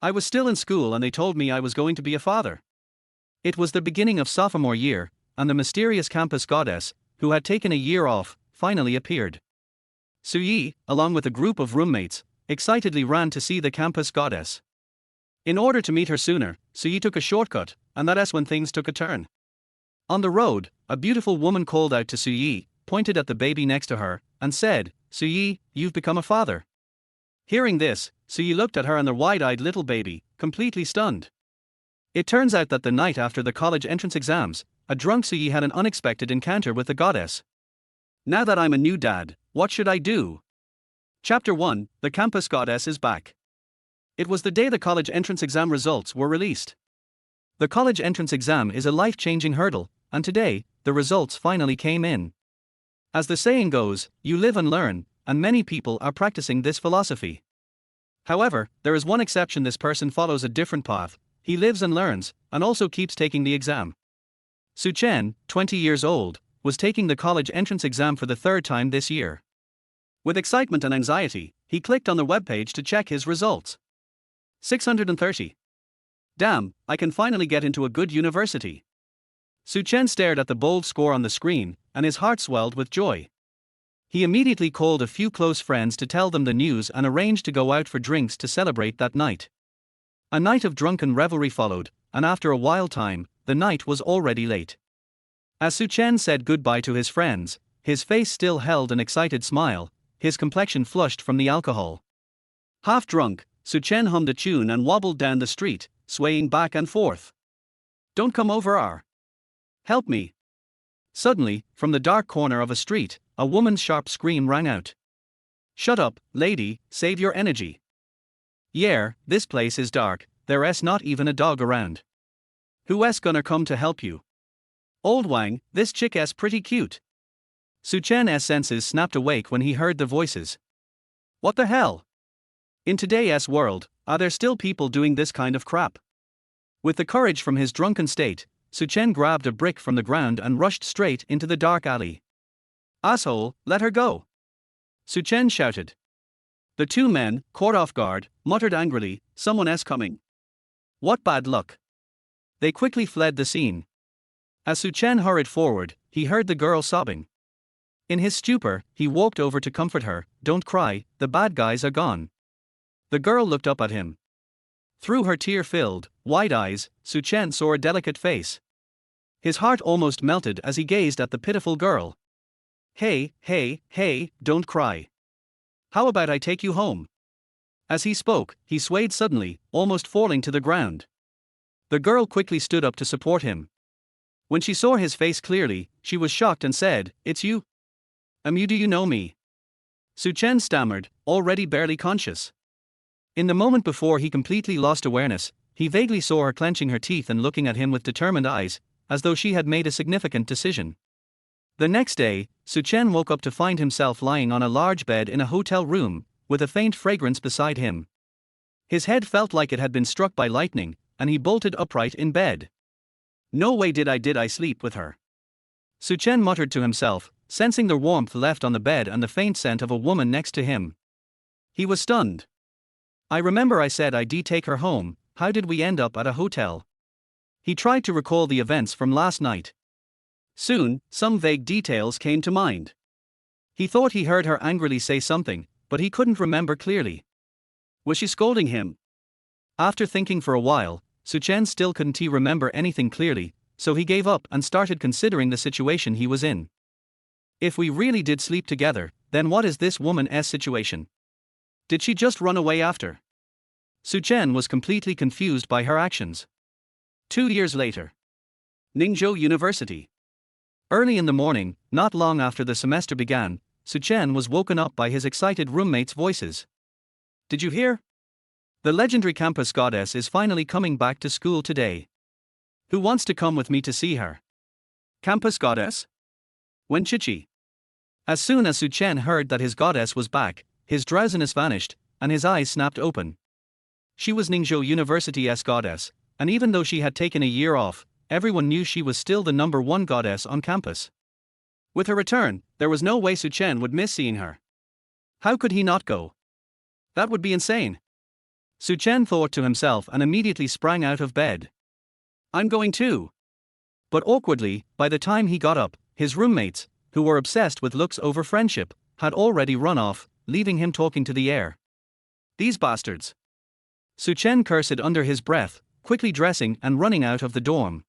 I was still in school and they told me I was going to be a father. It was the beginning of sophomore year, and the mysterious campus goddess, who had taken a year off, finally appeared. Suyi, along with a group of roommates, excitedly ran to see the campus goddess. In order to meet her sooner, Suyi took a shortcut, and that's when things took a turn. On the road, a beautiful woman called out to Suyi, pointed at the baby next to her, and said, "Suyi, you've become a father." Hearing this, Suyi looked at her and the wide-eyed little baby, completely stunned. It turns out that the night after the college entrance exams, a drunk Suyi had an unexpected encounter with the goddess. Now that I'm a new dad, what should I do? Chapter 1, The Campus Goddess is Back. It was the day the college entrance exam results were released. The college entrance exam is a life-changing hurdle, and today, the results finally came in. As the saying goes, you live and learn, and many people are practicing this philosophy. However, there is one exception: this person follows a different path. He lives and learns, and also keeps taking the exam. Su Chen, 20 years old, was taking the college entrance exam for the third time this year. With excitement and anxiety, he clicked on the webpage to check his results. 630. Damn, I can finally get into a good university. Su Chen stared at the bold score on the screen, and his heart swelled with joy. He immediately called a few close friends to tell them the news and arranged to go out for drinks to celebrate that night. A night of drunken revelry followed, and after a while time, the night was already late. As Su Chen said goodbye to his friends, his face still held an excited smile, his complexion flushed from the alcohol. Half drunk, Su Chen hummed a tune and wobbled down the street, swaying back and forth. "Don't come over, R. Help me." Suddenly, from the dark corner of a street, a woman's sharp scream rang out. "Shut up, lady, save your energy. Yeah, this place is dark, there's not even a dog around. Who's gonna come to help you? Old Wang, this chick's pretty cute." Su Chen's senses snapped awake when he heard the voices. What the hell? In today's world, are there still people doing this kind of crap? With the courage from his drunken state, Su Chen grabbed a brick from the ground and rushed straight into the dark alley. "Asshole, let her go!" Su Chen shouted. The two men, caught off guard, muttered angrily, "Someone's coming. What bad luck." They quickly fled the scene. As Su Chen hurried forward, he heard the girl sobbing. In his stupor, he walked over to comfort her. "Don't cry, the bad guys are gone." The girl looked up at him. Through her tear-filled, wide eyes, Su Chen saw a delicate face. His heart almost melted as he gazed at the pitiful girl. Hey, don't cry. How about I take you home?" As he spoke, he swayed suddenly, almost falling to the ground. The girl quickly stood up to support him. When she saw his face clearly, she was shocked and said, "It's you? Do you know me?" Su Chen stammered, already barely conscious. In the moment before he completely lost awareness, he vaguely saw her clenching her teeth and looking at him with determined eyes, as though she had made a significant decision. The next day, Su Chen woke up to find himself lying on a large bed in a hotel room, with a faint fragrance beside him. His head felt like it had been struck by lightning, and he bolted upright in bed. "No way did I sleep with her." Su Chen muttered to himself, sensing the warmth left on the bed and the faint scent of a woman next to him. He was stunned. "I remember I said I'd take her home, how did we end up at a hotel?" He tried to recall the events from last night. Soon, some vague details came to mind. He thought he heard her angrily say something, but he couldn't remember clearly. Was she scolding him? After thinking for a while, Su Chen still couldn't remember anything clearly, so he gave up and started considering the situation he was in. If we really did sleep together, then what is this woman's situation? Did she just run away after? Su Chen was completely confused by her actions. 2 years later. Ningzhou University. Early in the morning, not long after the semester began, Su Chen was woken up by his excited roommates' voices. "Did you hear? The legendary campus goddess is finally coming back to school today. Who wants to come with me to see her?" Campus goddess? When Chichi? As soon as Su Chen heard that his goddess was back, his drowsiness vanished, and his eyes snapped open. She was Ningzhou University's goddess, and even though she had taken a year off, everyone knew she was still the #1 goddess on campus. With her return, there was no way Su Chen would miss seeing her. How could he not go? That would be insane. Su Chen thought to himself and immediately sprang out of bed. I'm going too. But awkwardly, by the time he got up, his roommates, who were obsessed with looks over friendship, had already run off, leaving him talking to the air. These bastards. Su Chen cursed under his breath, quickly dressing and running out of the dorm.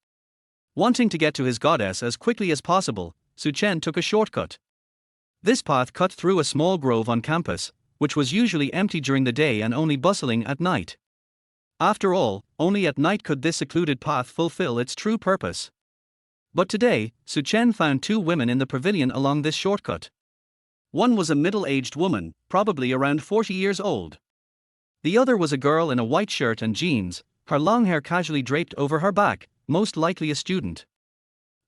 Wanting to get to his goddess as quickly as possible, Su Chen took a shortcut. This path cut through a small grove on campus, which was usually empty during the day and only bustling at night. After all, only at night could this secluded path fulfill its true purpose. But today, Su Chen found two women in the pavilion along this shortcut. One was a middle-aged woman, probably around 40 years old. The other was a girl in a white shirt and jeans, her long hair casually draped over her back, most likely a student.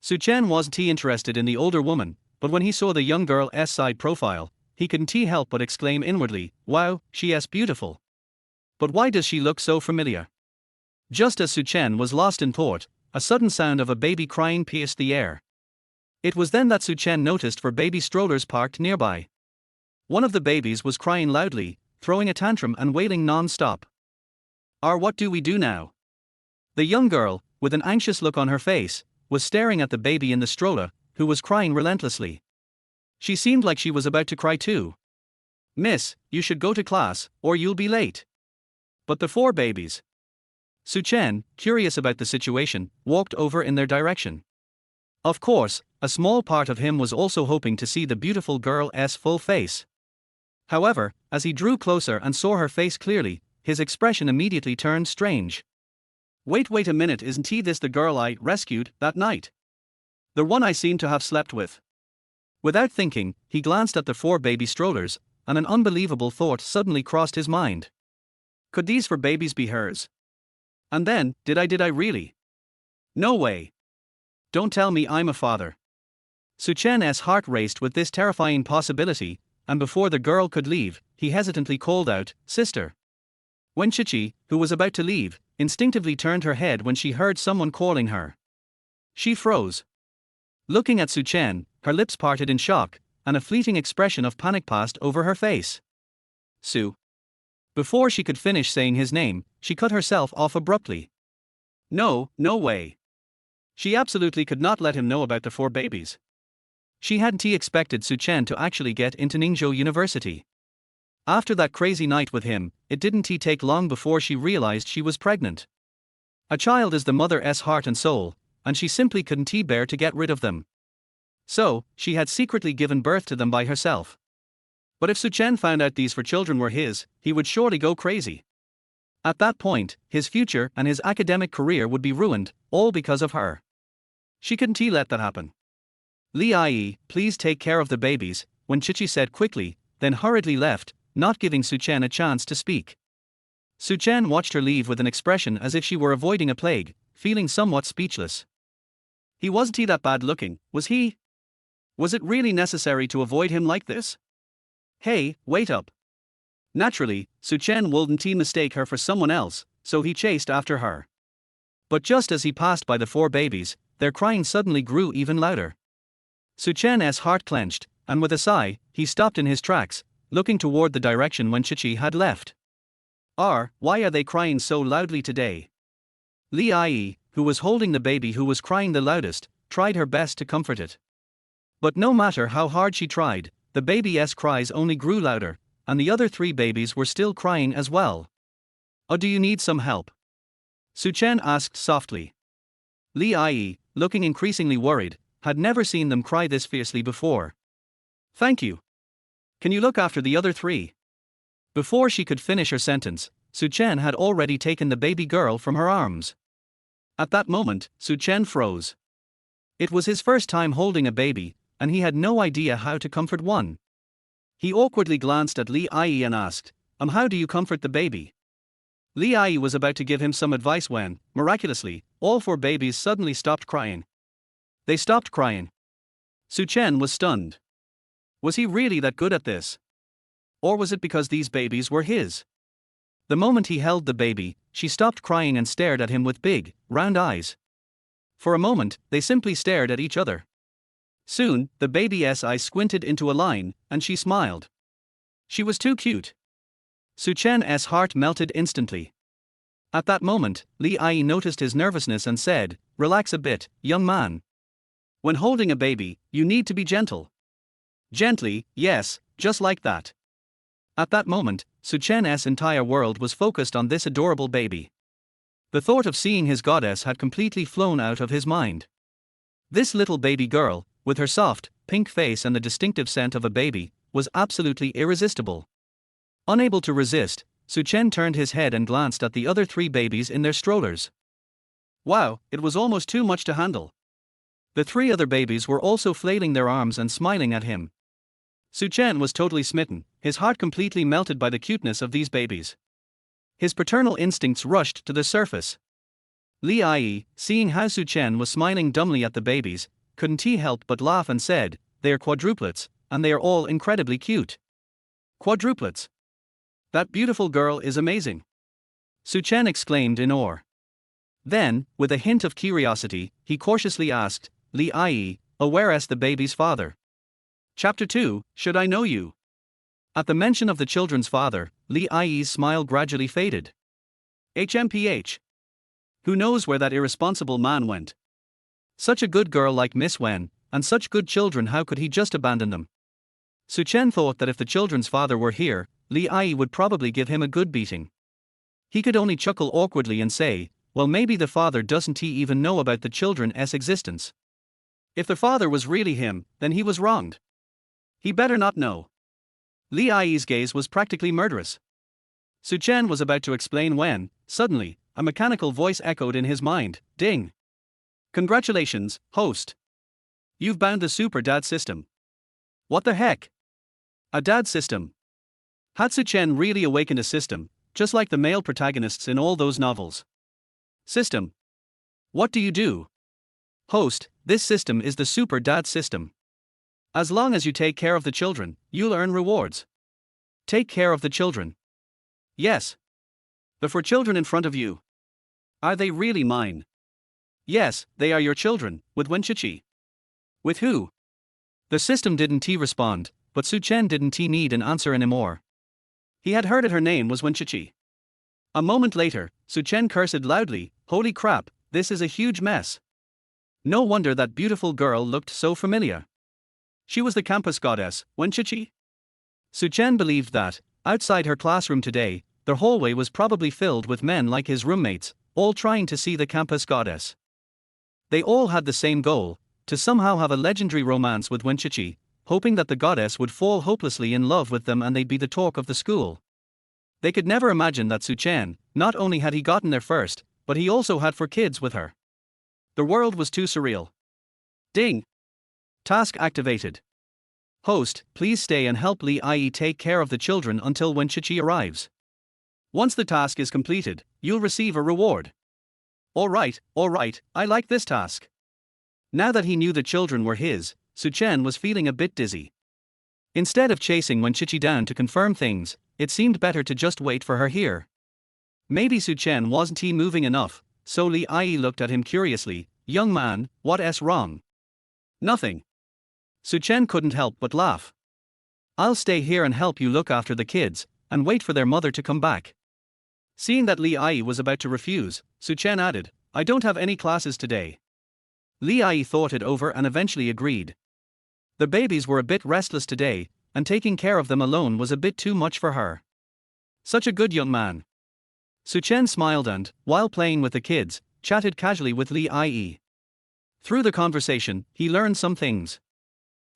Su Chen wasn't interested in the older woman, but when he saw the young girl's side profile, he couldn't help but exclaim inwardly, "Wow, she's beautiful. But why does she look so familiar?" Just as Su Chen was lost in thought, a sudden sound of a baby crying pierced the air. It was then that Su Chen noticed four baby strollers parked nearby. One of the babies was crying loudly, throwing a tantrum and wailing non-stop. What do we do now? The young girl, with an anxious look on her face, was staring at the baby in the stroller, who was crying relentlessly. She seemed like she was about to cry too. "Miss, you should go to class, or you'll be late." But the four babies. Su Chen, curious about the situation, walked over in their direction. Of course, a small part of him was also hoping to see the beautiful girl's full face. However, as he drew closer and saw her face clearly, his expression immediately turned strange. Wait a minute, isn't this the girl I rescued that night? The one I seem to have slept with?" Without thinking, he glanced at the four baby strollers, and an unbelievable thought suddenly crossed his mind. Could these four babies be hers? And then, did I really? No way. Don't tell me I'm a father. Su Chen's heart raced with this terrifying possibility, and before the girl could leave, he hesitantly called out, "Sister." When Chichi, who was about to leave, instinctively turned her head when she heard someone calling her. She froze. Looking at Su Chen, her lips parted in shock, and a fleeting expression of panic passed over her face. "Su." Before she could finish saying his name, she cut herself off abruptly. No way. She absolutely could not let him know about the four babies. She hadn't expected Su Chen to actually get into Ningzhou University. After that crazy night with him, it didn't take long before she realized she was pregnant. A child is the mother's heart and soul, and she simply couldn't bear to get rid of them. So, she had secretly given birth to them by herself. But if Su Chen found out these four children were his, he would surely go crazy. At that point, his future and his academic career would be ruined, all because of her. She couldn't let that happen. "Li Ai, please take care of the babies," Wen Chichi said quickly, then hurriedly left, not giving Su Chen a chance to speak. Su Chen watched her leave with an expression as if she were avoiding a plague, feeling somewhat speechless. He wasn't that bad looking, was he? Was it really necessary to avoid him like this? Hey, wait up. Naturally, Su Chen wouldn't mistake her for someone else, so he chased after her. But just as he passed by the four babies, their crying suddenly grew even louder. Su Chen's heart clenched, and with a sigh, he stopped in his tracks, looking toward the direction Wen Chichi had left. Why are they crying so loudly today? Li Ai, who was holding the baby who was crying the loudest, tried her best to comfort it. But no matter how hard she tried, the baby's cries only grew louder, and the other three babies were still crying as well. Do you need some help? Su Chen asked softly. Li Ai, looking increasingly worried, had never seen them cry this fiercely before. "Thank you. Can you look after the other three?" Before she could finish her sentence, Su Chen had already taken the baby girl from her arms. At that moment, Su Chen froze. It was his first time holding a baby, and he had no idea how to comfort one. He awkwardly glanced at Li Ai and asked, how do you comfort the baby?" Li Ai was about to give him some advice when, miraculously, all four babies suddenly stopped crying. They stopped crying. Su Chen was stunned. Was he really that good at this? Or was it because these babies were his? The moment he held the baby, she stopped crying and stared at him with big, round eyes. For a moment, they simply stared at each other. Soon, the baby's eyes squinted into a line, and she smiled. She was too cute. Su Chen's heart melted instantly. At that moment, Lee Ai noticed his nervousness and said, "Relax a bit, young man. When holding a baby, you need to be gentle." Gently, yes, just like that. At that moment, Su Chen's entire world was focused on this adorable baby. The thought of seeing his goddess had completely flown out of his mind. This little baby girl, with her soft, pink face and the distinctive scent of a baby, was absolutely irresistible. Unable to resist, Su Chen turned his head and glanced at the other three babies in their strollers. Wow, it was almost too much to handle. The three other babies were also flailing their arms and smiling at him. Su Chen was totally smitten, his heart completely melted by the cuteness of these babies. His paternal instincts rushed to the surface. Li Ai, seeing how Su Chen was smiling dumbly at the babies, couldn't he help but laugh and said, "They are quadruplets, and they are all incredibly cute." Quadruplets? That beautiful girl is amazing. Su Chen exclaimed in awe. Then, with a hint of curiosity, he cautiously asked, "Li Ai, where is the baby's father?" Chapter 2, Should I Know You? At the mention of the children's father, Li Ai's smile gradually faded. HMPH. Who knows where that irresponsible man went? Such a good girl like Miss Wen, and such good children, how could he just abandon them? Su Chen thought that if the children's father were here, Li Ai would probably give him a good beating. He could only chuckle awkwardly and say, well, maybe the father doesn't even know about the children's existence. If the father was really him, then he was wronged. He better not know. Li Ai's gaze was practically murderous. Su Chen was about to explain when, suddenly, a mechanical voice echoed in his mind, "Ding! Congratulations, host. You've bound the Super Dad system." What the heck? A dad system? Had Su Chen really awakened a system, just like the male protagonists in all those novels? System? What do you do? Host, this system is the Super Dad system. As long as you take care of the children, you'll earn rewards. Take care of the children. Yes. The four children in front of you. Are they really mine? Yes, they are your children, with Wenchichi. With who? The system didn't respond, but Su Chen didn't need an answer anymore. He had heard it, her name was Wenchichi. A moment later, Su Chen cursed loudly, "Holy crap, this is a huge mess." No wonder that beautiful girl looked so familiar. She was the campus goddess, Wenchichi. Su Chen believed that, outside her classroom today, the hallway was probably filled with men like his roommates, all trying to see the campus goddess. They all had the same goal, to somehow have a legendary romance with Wenchichi, hoping that the goddess would fall hopelessly in love with them and they'd be the talk of the school. They could never imagine that Su Chen, not only had he gotten there first, but he also had 4 kids with her. The world was too surreal. Ding! Task activated. Host, please stay and help Li Ai take care of the children until Wenchichi arrives. Once the task is completed, you'll receive a reward. Alright, I like this task. Now that he knew the children were his, Su Chen was feeling a bit dizzy. Instead of chasing Wenchichi down to confirm things, it seemed better to just wait for her here. Maybe Su Chen wasn't moving enough, so Li Ai looked at him curiously. "Young man, what's wrong?" "Nothing." Su Chen couldn't help but laugh. "I'll stay here and help you look after the kids, and wait for their mother to come back." Seeing that Li Ai was about to refuse, Su Chen added, "I don't have any classes today." Li Ai thought it over and eventually agreed. The babies were a bit restless today, and taking care of them alone was a bit too much for her. Such a good young man. Su Chen smiled and, while playing with the kids, chatted casually with Li Ai. Through the conversation, he learned some things.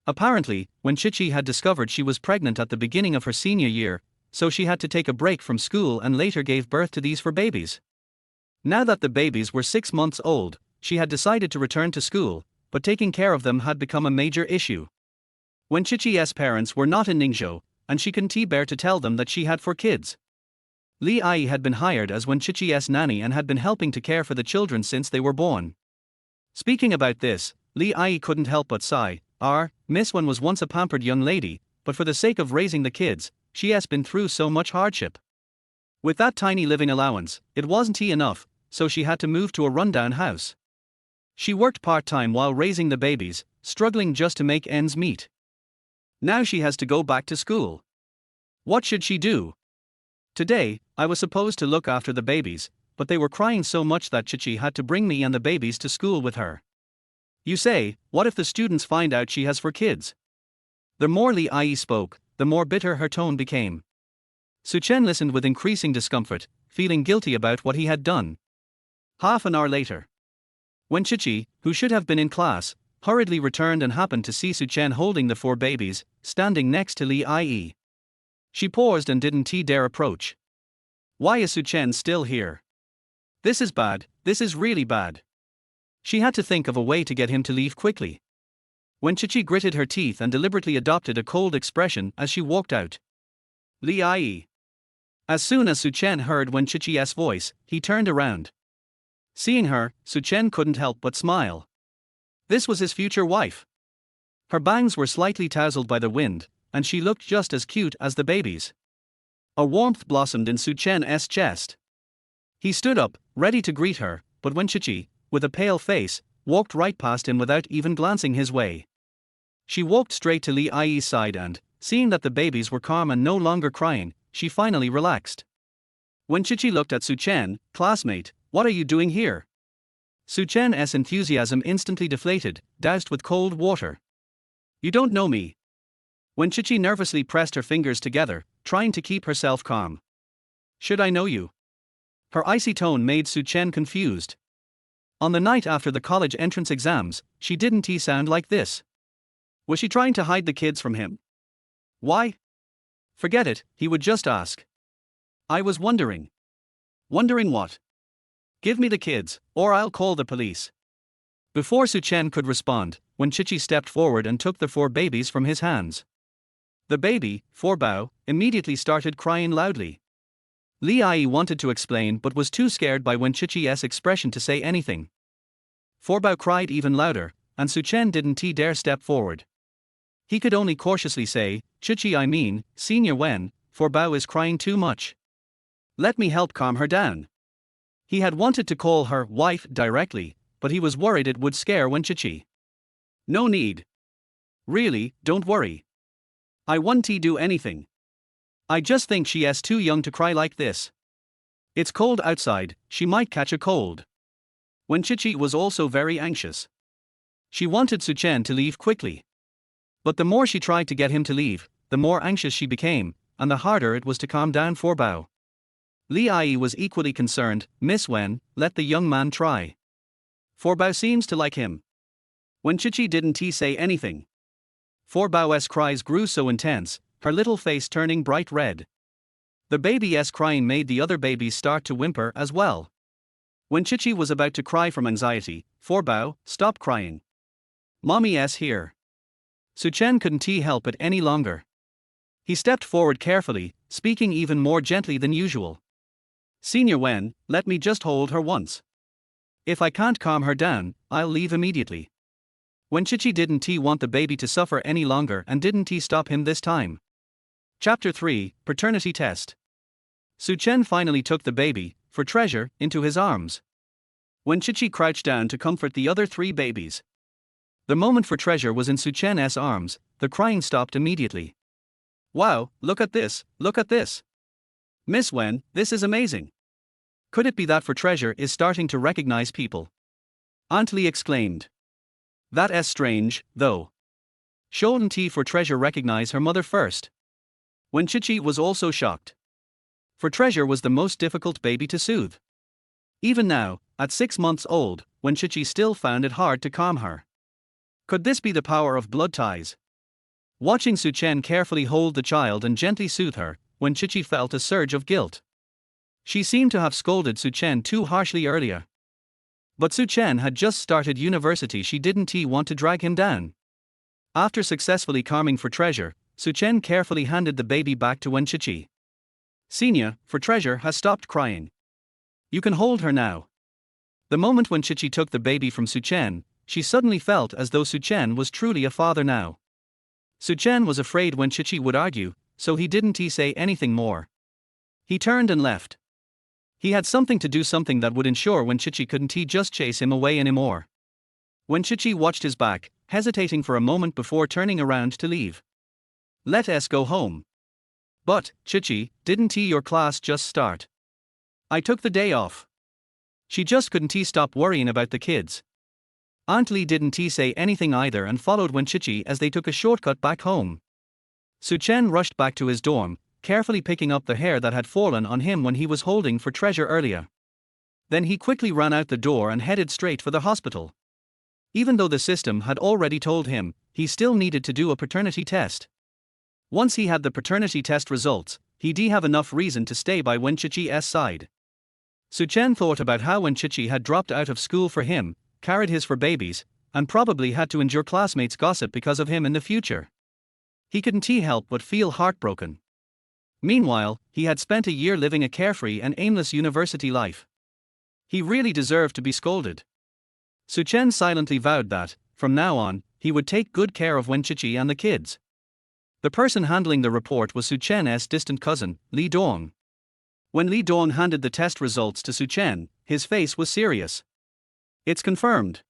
Apparently, when Chichi had discovered she was pregnant at the beginning of her senior year, so she had to take a break from school and later gave birth to these 4 babies. Now that the babies were 6 months old, she had decided to return to school, but taking care of them had become a major issue. When Chichi's parents were not in Ningzhou, and she couldn't bear to tell them that she had 4 kids. Li Ai had been hired as Wen Chichi's nanny and had been helping to care for the children since they were born. Speaking about this, Li Ai couldn't help but sigh. Miss Wen was once a pampered young lady, but for the sake of raising the kids, she has been through so much hardship. With that tiny living allowance, it wasn't enough, so she had to move to a rundown house. She worked part-time while raising the babies, struggling just to make ends meet. Now she has to go back to school. What should she do? Today, I was supposed to look after the babies, but they were crying so much that Chichi had to bring me and the babies to school with her. You say, what if the students find out she has 4 kids? The more Li Ai spoke, the more bitter her tone became. Suchen listened with increasing discomfort, feeling guilty about what he had done. Half an hour later, when Chichi, who should have been in class, hurriedly returned and happened to see Suchen holding the 4 babies, standing next to Li Ai. She paused and didn't dare approach. Why is Suchen still here? This is bad, this is really bad. She had to think of a way to get him to leave quickly. When Chichi gritted her teeth and deliberately adopted a cold expression as she walked out. Li Ai. As soon as Suchen heard Wen Chichi's voice, he turned around. Seeing her, Suchen couldn't help but smile. This was his future wife. Her bangs were slightly tousled by the wind, and she looked just as cute as the babies. A warmth blossomed in Suchen's chest. He stood up, ready to greet her, but Wen Chichi, with a pale face, walked right past him without even glancing his way. She walked straight to Li Ai's side and, seeing that the babies were calm and no longer crying, she finally relaxed. When Chichi looked at Suchen, classmate, what are you doing here? Suchen's enthusiasm instantly deflated, doused with cold water. You don't know me. When Chichi nervously pressed her fingers together, trying to keep herself calm. Should I know you? Her icy tone made Suchen confused. On the night after the college entrance exams, she didn't sound like this. Was she trying to hide the kids from him? Why? Forget it, he would just ask. I was wondering. Wondering what? Give me the kids, or I'll call the police. Before Suchen could respond, when Chichi stepped forward and took the 4 babies from his hands. The baby, Forbao, immediately started crying loudly. Li Ai wanted to explain but was too scared by Wen Chichi's expression to say anything. Forbao cried even louder, and Suchen didn't dare step forward. He could only cautiously say, Chichi, I mean, Senior Wen, Forbao is crying too much. Let me help calm her down. He had wanted to call her wife directly, but he was worried it would scare Wen Chichi. No need. Really, don't worry. I won't do anything. I just think she is too young to cry like this. It's cold outside, she might catch a cold. Wen Chichi was also very anxious. She wanted Suchen to leave quickly. But the more she tried to get him to leave, the more anxious she became, and the harder it was to calm down Forbao. Li Ai was equally concerned. Miss Wen, let the young man try. Forbao seems to like him. When Chichi didn't say anything. Forbao's cries grew so intense, her little face turning bright red. The baby's crying made the other babies start to whimper as well. When Chichi was about to cry from anxiety, Forbao, stop crying. Mommy's here. Suchen couldn't help it any longer. He stepped forward carefully, speaking even more gently than usual. Senior Wen, let me just hold her once. If I can't calm her down, I'll leave immediately. When Chichi didn't want the baby to suffer any longer and didn't stop him this time. Chapter 3, Paternity Test. Suchen finally took the baby, for treasure, into his arms. When Chichi crouched down to comfort the other 3 babies. The moment for treasure was in Suchen's arms, the crying stopped immediately. Wow, look at this, look at this. Miss Wen, this is amazing. Could it be that for treasure is starting to recognize people? Aunt Li exclaimed. That's strange, though. Shouldn't for treasure recognize her mother first? When Chichi was also shocked. For treasure was the most difficult baby to soothe. Even now, at 6 months old, when Chichi still found it hard to calm her. Could this be the power of blood ties? Watching Suchen carefully hold the child and gently soothe her, when Chichi felt a surge of guilt. She seemed to have scolded Suchen too harshly earlier. But Suchen had just started university, she didn't want to drag him down. After successfully calming for treasure, Suchen carefully handed the baby back to Wen Chichi. Senior, for treasure has stopped crying. You can hold her now. The moment when Chichi took the baby from Suchen, she suddenly felt as though Suchen was truly a father now. Suchen was afraid when Chichi would argue, so he didn't say anything more. He turned and left. He had something to do, something that would ensure when Chichi couldn't just chase him away anymore. When Chichi watched his back, hesitating for a moment before turning around to leave. Let us go home. But, Chichi, didn't your class just start? I took the day off. She just couldn't stop worrying about the kids. Aunt Lee didn't say anything either and followed Wenchichi as they took a shortcut back home. Suchen rushed back to his dorm, carefully picking up the hair that had fallen on him when he was holding for treasure earlier. Then he quickly ran out the door and headed straight for the hospital. Even though the system had already told him, he still needed to do a paternity test. Once he had the paternity test results, he'd have enough reason to stay by Wenchichi's side. Suchen thought about how Wenchichi had dropped out of school for him, carried his for babies, and probably had to endure classmates' gossip because of him in the future. He couldn't help but feel heartbroken. Meanwhile, he had spent a year living a carefree and aimless university life. He really deserved to be scolded. Suchen silently vowed that, from now on, he would take good care of Wenchichi and the kids. The person handling the report was Suchen's distant cousin, Li Dong. When Li Dong handed the test results to Suchen, his face was serious. It's confirmed.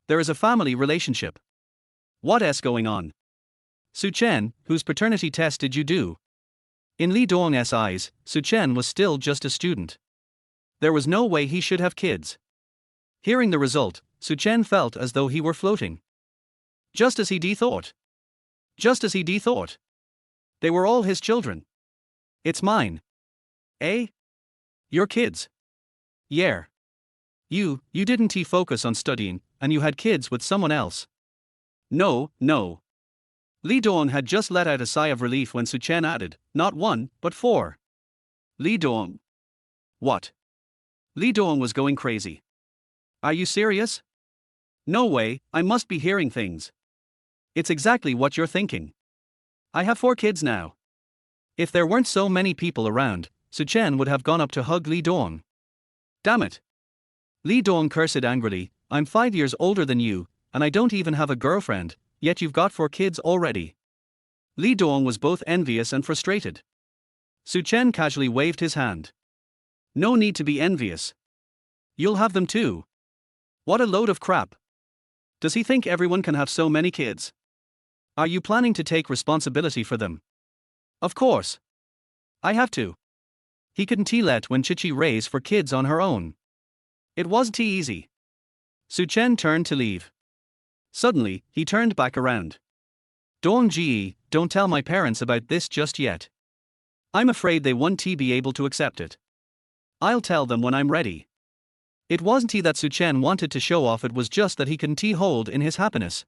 There is a family relationship. What's going on? Suchen, whose paternity test did you do? In Li Dong's eyes, Suchen was still just a student. There was no way he should have kids. Hearing the result, Suchen felt as though he were floating. Just as he thought. Just as he thought. They were all his children. It's mine. Eh? Your kids. Yeah. You didn't focus on studying, and you had kids with someone else. No. Li Dong had just let out a sigh of relief when Suchen added, not 1, but 4. Li Dong. What? Li Dong was going crazy. Are you serious? No way, I must be hearing things. It's exactly what you're thinking. I have 4 kids now. If there weren't so many people around, Suchen would have gone up to hug Li Dong. Damn it. Li Dong cursed angrily, I'm 5 years older than you, and I don't even have a girlfriend, yet you've got 4 kids already. Li Dong was both envious and frustrated. Suchen casually waved his hand. No need to be envious. You'll have them too. What a load of crap. Does he think everyone can have so many kids? Are you planning to take responsibility for them? Of course. I have to. He couldn't let Wenchichi raise 4 kids on her own. It wasn't easy. Suchen turned to leave. Suddenly, he turned back around. Dong-ji, don't tell my parents about this just yet. I'm afraid they won't be able to accept it. I'll tell them when I'm ready. It wasn't that Suchen wanted to show off, it was just that he couldn't hold in his happiness.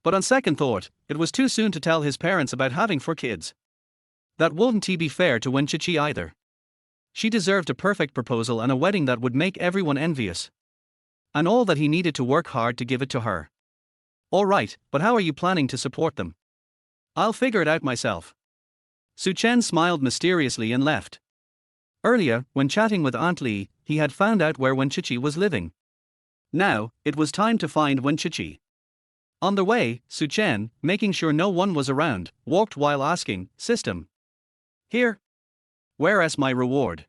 But on second thought, it was too soon to tell his parents about having 4 kids. That wouldn't be fair to Wenchichi either. She deserved a perfect proposal and a wedding that would make everyone envious. And all that he needed to work hard to give it to her. Alright, but how are you planning to support them? I'll figure it out myself. Suchen smiled mysteriously and left. Earlier, when chatting with Aunt Lee, he had found out where Wenchichi was living. Now, it was time to find Wenchichi. On the way, Suchen, making sure no one was around, walked while asking, System. Here? Where's my reward?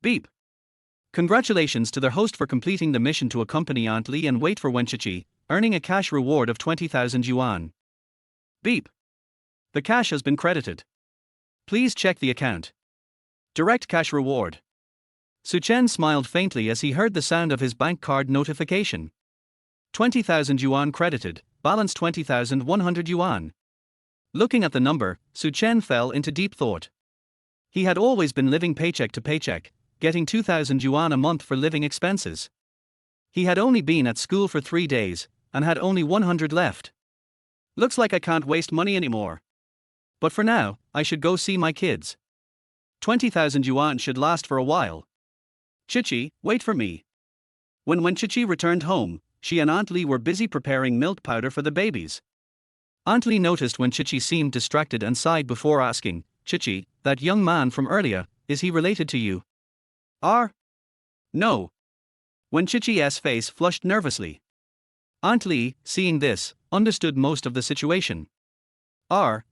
Beep. Congratulations to their host for completing the mission to accompany Aunt Lee and wait for Wenchichi, earning a cash reward of 20,000 yuan. Beep. The cash has been credited. Please check the account. Direct cash reward. Suchen smiled faintly as he heard the sound of his bank card notification. 20,000 yuan credited, balance 20,100 yuan. Looking at the number, Suchen fell into deep thought. He had always been living paycheck to paycheck, getting 2,000 yuan a month for living expenses. He had only been at school for 3 days, and had only 100 left. Looks like I can't waste money anymore. But for now, I should go see my kids. 20,000 yuan should last for a while. Chichi, wait for me. When Chichi returned home, she and Aunt Lee were busy preparing milk powder for the babies. Aunt Lee noticed when Chichi seemed distracted and sighed before asking, Chichi, that young man from earlier, is he related to you? No. When Chichi's face flushed nervously. Aunt Lee, seeing this, understood most of the situation.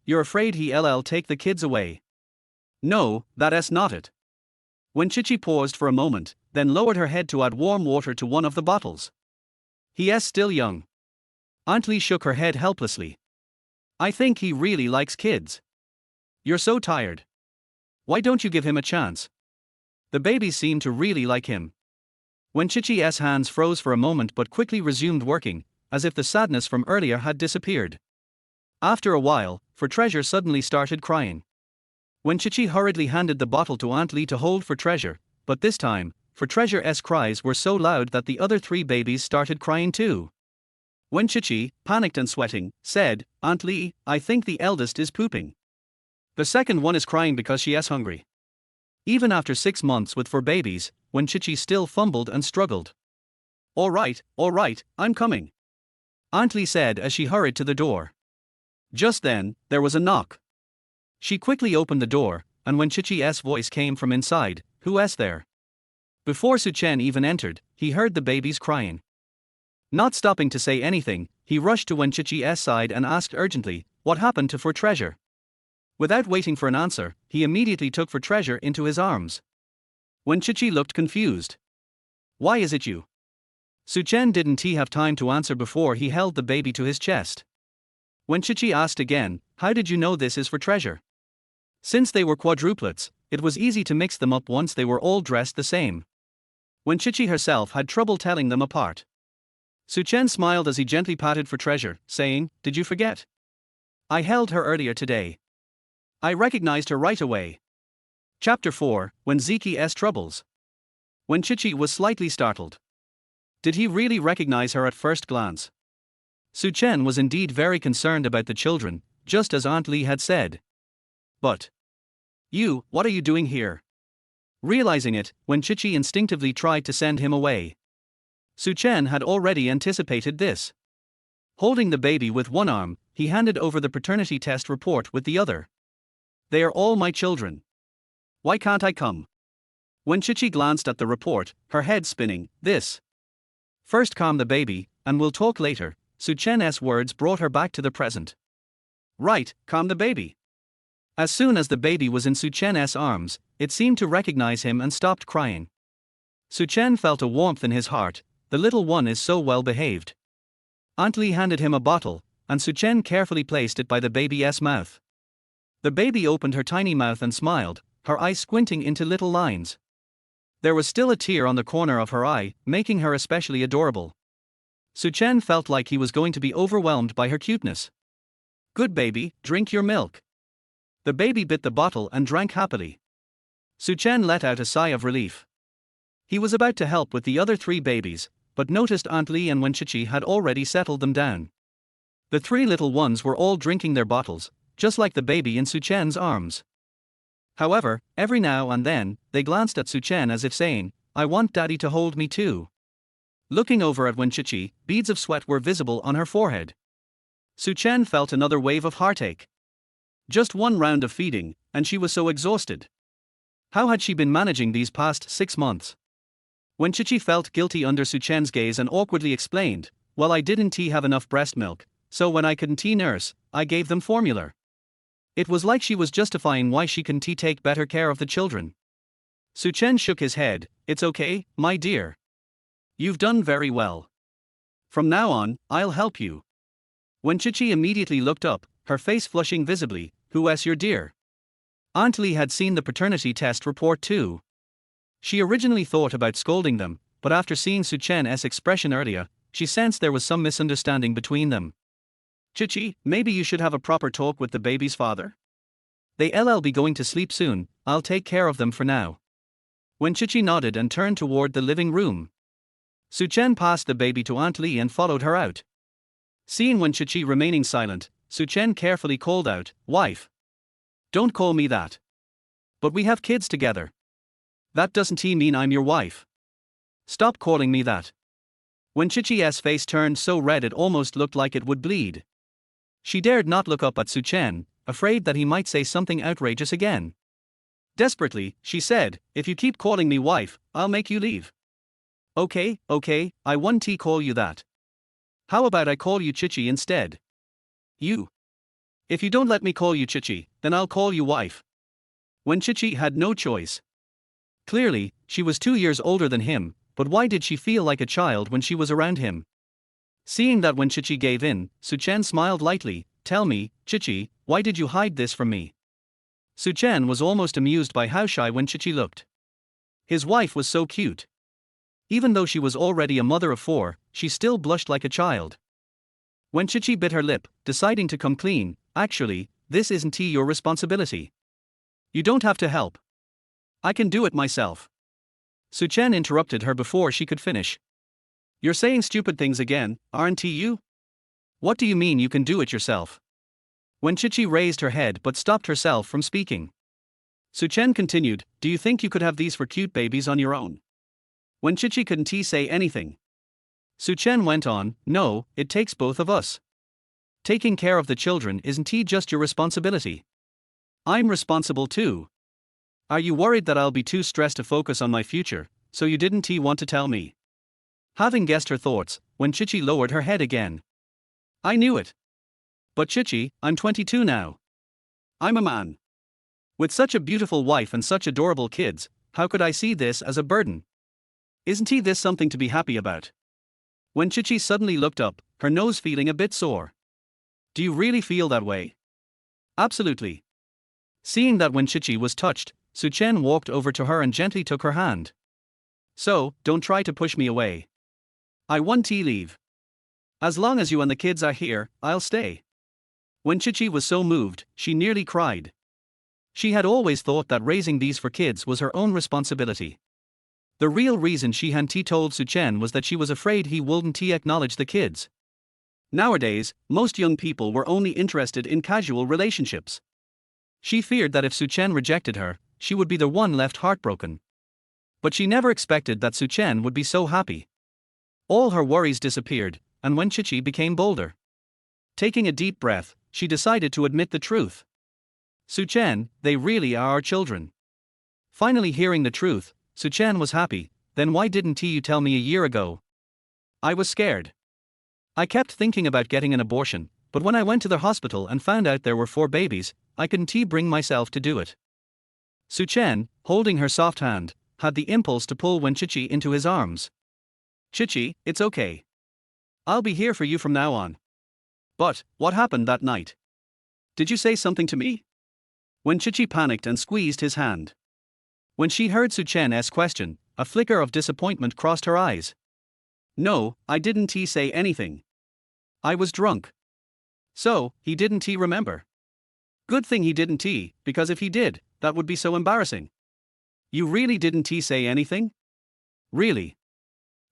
You're afraid he'll take the kids away? No, that's not it. When Chichi paused for a moment, then lowered her head to add warm water to one of the bottles. He's still young. Aunt Lee shook her head helplessly. I think he really likes kids. You're so tired. Why don't you give him a chance? The babies seem to really like him. When Chichi's hands froze for a moment but quickly resumed working, as if the sadness from earlier had disappeared. After a while, For Treasure suddenly started crying. When Chichi hurriedly handed the bottle to Aunt Lee to hold For Treasure, but this time, For Treasure's cries were so loud that the other three babies started crying too. When Chichi, panicked and sweating, said, "Aunt Lee, I think the eldest is pooping. The second one is crying because she is hungry." Even after 6 months with 4 babies, when Chichi still fumbled and struggled. All right, I'm coming," Aunt Lee said as she hurried to the door. Just then, there was a knock. She quickly opened the door, and when Chichi's voice came from inside, "Who is there?" Before Su-chen even entered, he heard the babies crying. Not stopping to say anything, he rushed to Wen Chichi's side and asked urgently, "What happened to For Treasure?" Without waiting for an answer, he immediately took For Treasure into his arms. Wen Chichi looked confused. "Why is it you?" Su-chen didn't he have time to answer before he held the baby to his chest. Wen Chichi asked again, "How did you know this is For Treasure?" Since they were quadruplets, it was easy to mix them up once they were all dressed the same. Wen Chichi herself had trouble telling them apart. Su-chen smiled as he gently patted For Treasure, saying, "Did you forget? I held her earlier today. I recognized her right away." Chapter 4, When Ziki's Troubles. When Chichi was slightly startled. Did he really recognize her at first glance? Su-chen was indeed very concerned about the children, just as Aunt Lee had said. But, "You, what are you doing here?" Realizing it, when Chichi instinctively tried to send him away. Su-chen had already anticipated this. Holding the baby with one arm, he handed over the paternity test report with the other. "They are all my children. Why can't I come?" When Chichi glanced at the report, her head spinning, "This. First calm the baby, and we'll talk later." Su-chen's words brought her back to the present. Right, calm the baby. As soon as the baby was in Su-chen's arms, it seemed to recognize him and stopped crying. Su-chen felt a warmth in his heart. The little one is so well behaved. Aunt Lee handed him a bottle, and Su-chen carefully placed it by the baby's mouth. The baby opened her tiny mouth and smiled, her eyes squinting into little lines. There was still a tear on the corner of her eye, making her especially adorable. Su-chen felt like he was going to be overwhelmed by her cuteness. "Good baby, drink your milk." The baby bit the bottle and drank happily. Su-chen let out a sigh of relief. He was about to help with the other 3 babies, but noticed Aunt Lee and Wen Chichi had already settled them down. The 3 little ones were all drinking their bottles, just like the baby in Su-chen's arms. However, every now and then, they glanced at Su-chen as if saying, "I want daddy to hold me too." Looking over at Wen Chichi, beads of sweat were visible on her forehead. Su-chen felt another wave of heartache. Just one round of feeding, and she was so exhausted. How had she been managing these past 6 months? Wen Chichi felt guilty under Su-chen's gaze and awkwardly explained, "Well, I didn't have enough breast milk, so when I couldn't nurse, I gave them formula." It was like she was justifying why she couldn't take better care of the children. Su-chen shook his head, "It's okay, my dear. You've done very well. From now on, I'll help you." When Chichi immediately looked up, her face flushing visibly, "Who is your dear?" Aunt Lee had seen the paternity test report too. She originally thought about scolding them, but after seeing Su-chen's expression earlier, she sensed there was some misunderstanding between them. "Chichi, maybe you should have a proper talk with the baby's father? They'll be going to sleep soon, I'll take care of them for now." When Chichi nodded and turned toward the living room. Su-chen passed the baby to Aunt Lee and followed her out. Seeing Wen Chichi remaining silent, Su-chen carefully called out, "Wife. Don't call me that. But we have kids together. That doesn't mean I'm your wife. Stop calling me that." When Chichi's face turned so red it almost looked like it would bleed. She dared not look up at Su-chen, afraid that he might say something outrageous again. Desperately, she said, "If you keep calling me wife, I'll make you leave." Okay, I won't call you that. How about I call you Chichi instead? You. If you don't let me call you Chichi, then I'll call you wife." When Chichi had no choice. Clearly, she was 2 years older than him, but why did she feel like a child when she was around him? Seeing that when Chichi gave in, Su-chen smiled lightly, "Tell me, Chichi, why did you hide this from me?" Su Chen was almost amused by how shy Wen Chichi looked. His wife was so cute. Even though she was already a mother of 4, she still blushed like a child. Wen Chichi bit her lip, deciding to come clean. Actually, this isn't your responsibility. You don't have to help. I can do it myself. Su Chen interrupted her before she could finish. You're saying stupid things again, aren't you? What do you mean you can do it yourself? Wen Chichi raised her head but stopped herself from speaking. Su Chen continued, do you think you could have these for cute babies on your own? Wen Chichi couldn't say anything. Su Chen went on, no, it takes both of us. Taking care of the children isn't just your responsibility. I'm responsible too. Are you worried that I'll be too stressed to focus on my future, so you didn't want to tell me? Having guessed her thoughts, Wen Chichi lowered her head again. I knew it. But Chichi, I'm 22 now. I'm a man. With such a beautiful wife and such adorable kids, how could I see this as a burden? Isn't this something to be happy about? Wen Chichi suddenly looked up, her nose feeling a bit sore. Do you really feel that way? Absolutely. Seeing that Wen Chichi was touched, Su Chen walked over to her and gently took her hand. So, don't try to push me away. I want to leave. As long as you and the kids are here, I'll stay. Wen Chichi was so moved, she nearly cried. She had always thought that raising these 4 kids was her own responsibility. The real reason she hadn't told Su Chen was that she was afraid he wouldn't acknowledge the kids. Nowadays, most young people were only interested in casual relationships. She feared that if Su Chen rejected her, she would be the one left heartbroken. But she never expected that Su Chen would be so happy. All her worries disappeared, and Wen Chichi became bolder. Taking a deep breath, she decided to admit the truth. Su Chen, they really are our children. Finally hearing the truth, Su Chen was happy. Then why didn't you tell me a year ago? I was scared. I kept thinking about getting an abortion, but when I went to the hospital and found out there were 4 babies, I couldn't bring myself to do it. Su Chen, holding her soft hand, had the impulse to pull Wen Chichi into his arms. Chichi, it's okay. I'll be here for you from now on. But, what happened that night? Did you say something to me? Wen Chichi panicked and squeezed his hand. When she heard Su Chen's question, a flicker of disappointment crossed her eyes. No, I didn't say anything. I was drunk. So, he didn't remember. Good thing he didn't because if he did, that would be so embarrassing. You really didn't say anything? Really?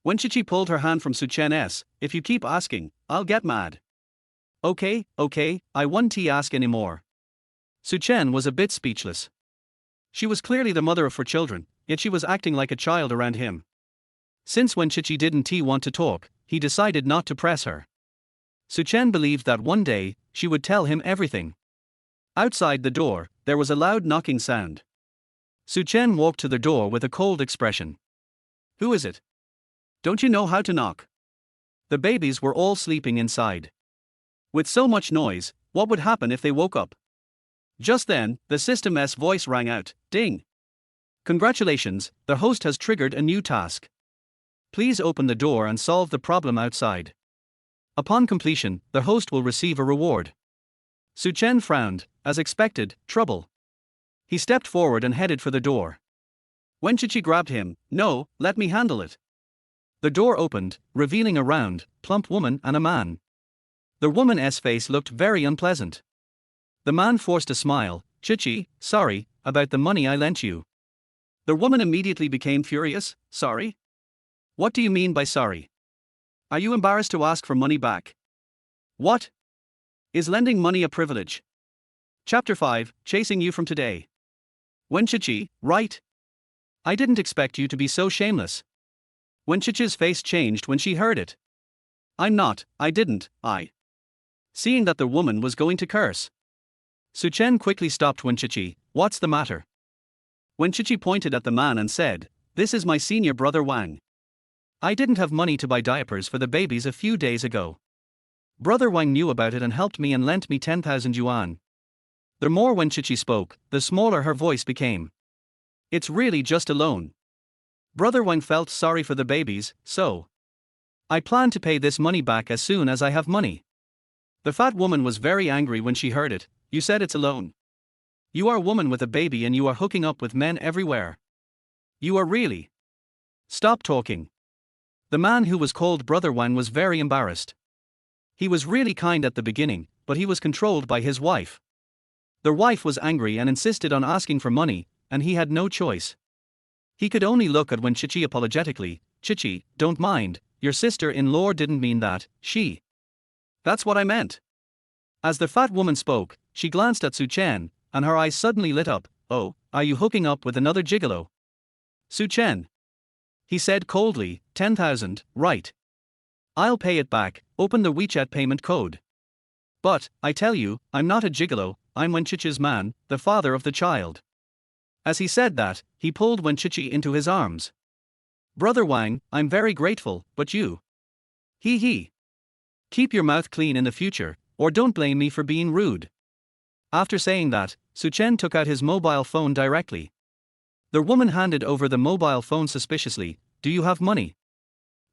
Wen Chichi pulled her hand from Su Chen's, if you keep asking, I'll get mad. Okay, I won't ask anymore. Su Chen was a bit speechless. She was clearly the mother of 4 children, yet she was acting like a child around him. Since Wen Chichi didn't want to talk, he decided not to press her. Su Chen believed that one day, she would tell him everything. Outside the door, there was a loud knocking sound. Su Chen walked to the door with a cold expression. Who is it? Don't you know how to knock? The babies were all sleeping inside. With so much noise, what would happen if they woke up? Just then, the system's voice rang out, ding. Congratulations, the host has triggered a new task. Please open the door and solve the problem outside. Upon completion, the host will receive a reward. Su Chen frowned, as expected, trouble. He stepped forward and headed for the door. Wen Chichi grabbed him, no, let me handle it. The door opened, revealing a round, plump woman and a man. The woman's face looked very unpleasant. The man forced a smile, Chichi, sorry, about the money I lent you. The woman immediately became furious, sorry? What do you mean by sorry? Are you embarrassed to ask for money back? What? Is lending money a privilege? Chapter 5, Chasing You from Today. Wen Chichi, right? I didn't expect you to be so shameless. Wen Chichi's face changed when she heard it. I didn't. Seeing that the woman was going to curse, Su Chen quickly stopped Wen Chichi. What's the matter? Wen Chichi pointed at the man and said, this is my senior brother Wang. I didn't have money to buy diapers for the babies a few days ago. Brother Wang knew about it and helped me and lent me 10,000 yuan. The more Wen Chichi spoke, the smaller her voice became. It's really just a loan. Brother Wang felt sorry for the babies, so I plan to pay this money back as soon as I have money. The fat woman was very angry when she heard it. You said it's a loan. You are a woman with a baby and you are hooking up with men everywhere. You are really. Stop talking. The man who was called Brother Wang was very embarrassed. He was really kind at the beginning, but he was controlled by his wife. Their wife was angry and insisted on asking for money, and he had no choice. He could only look at Wen Chichi apologetically. Chichi, don't mind, your sister-in-law didn't mean that, she. That's what I meant. As the fat woman spoke, she glanced at Su Chen, and her eyes suddenly lit up. Oh, are you hooking up with another gigolo? Su Chen. He said coldly, 10,000, right. I'll pay it back, open the WeChat payment code. But, I tell you, I'm not a gigolo, I'm Wen Chichi's man, the father of the child. As he said that, he pulled Wen Chichi into his arms. Brother Wang, I'm very grateful, but you. He. Keep your mouth clean in the future, or don't blame me for being rude. After saying that, Su Chen took out his mobile phone directly. The woman handed over the mobile phone suspiciously. Do you have money?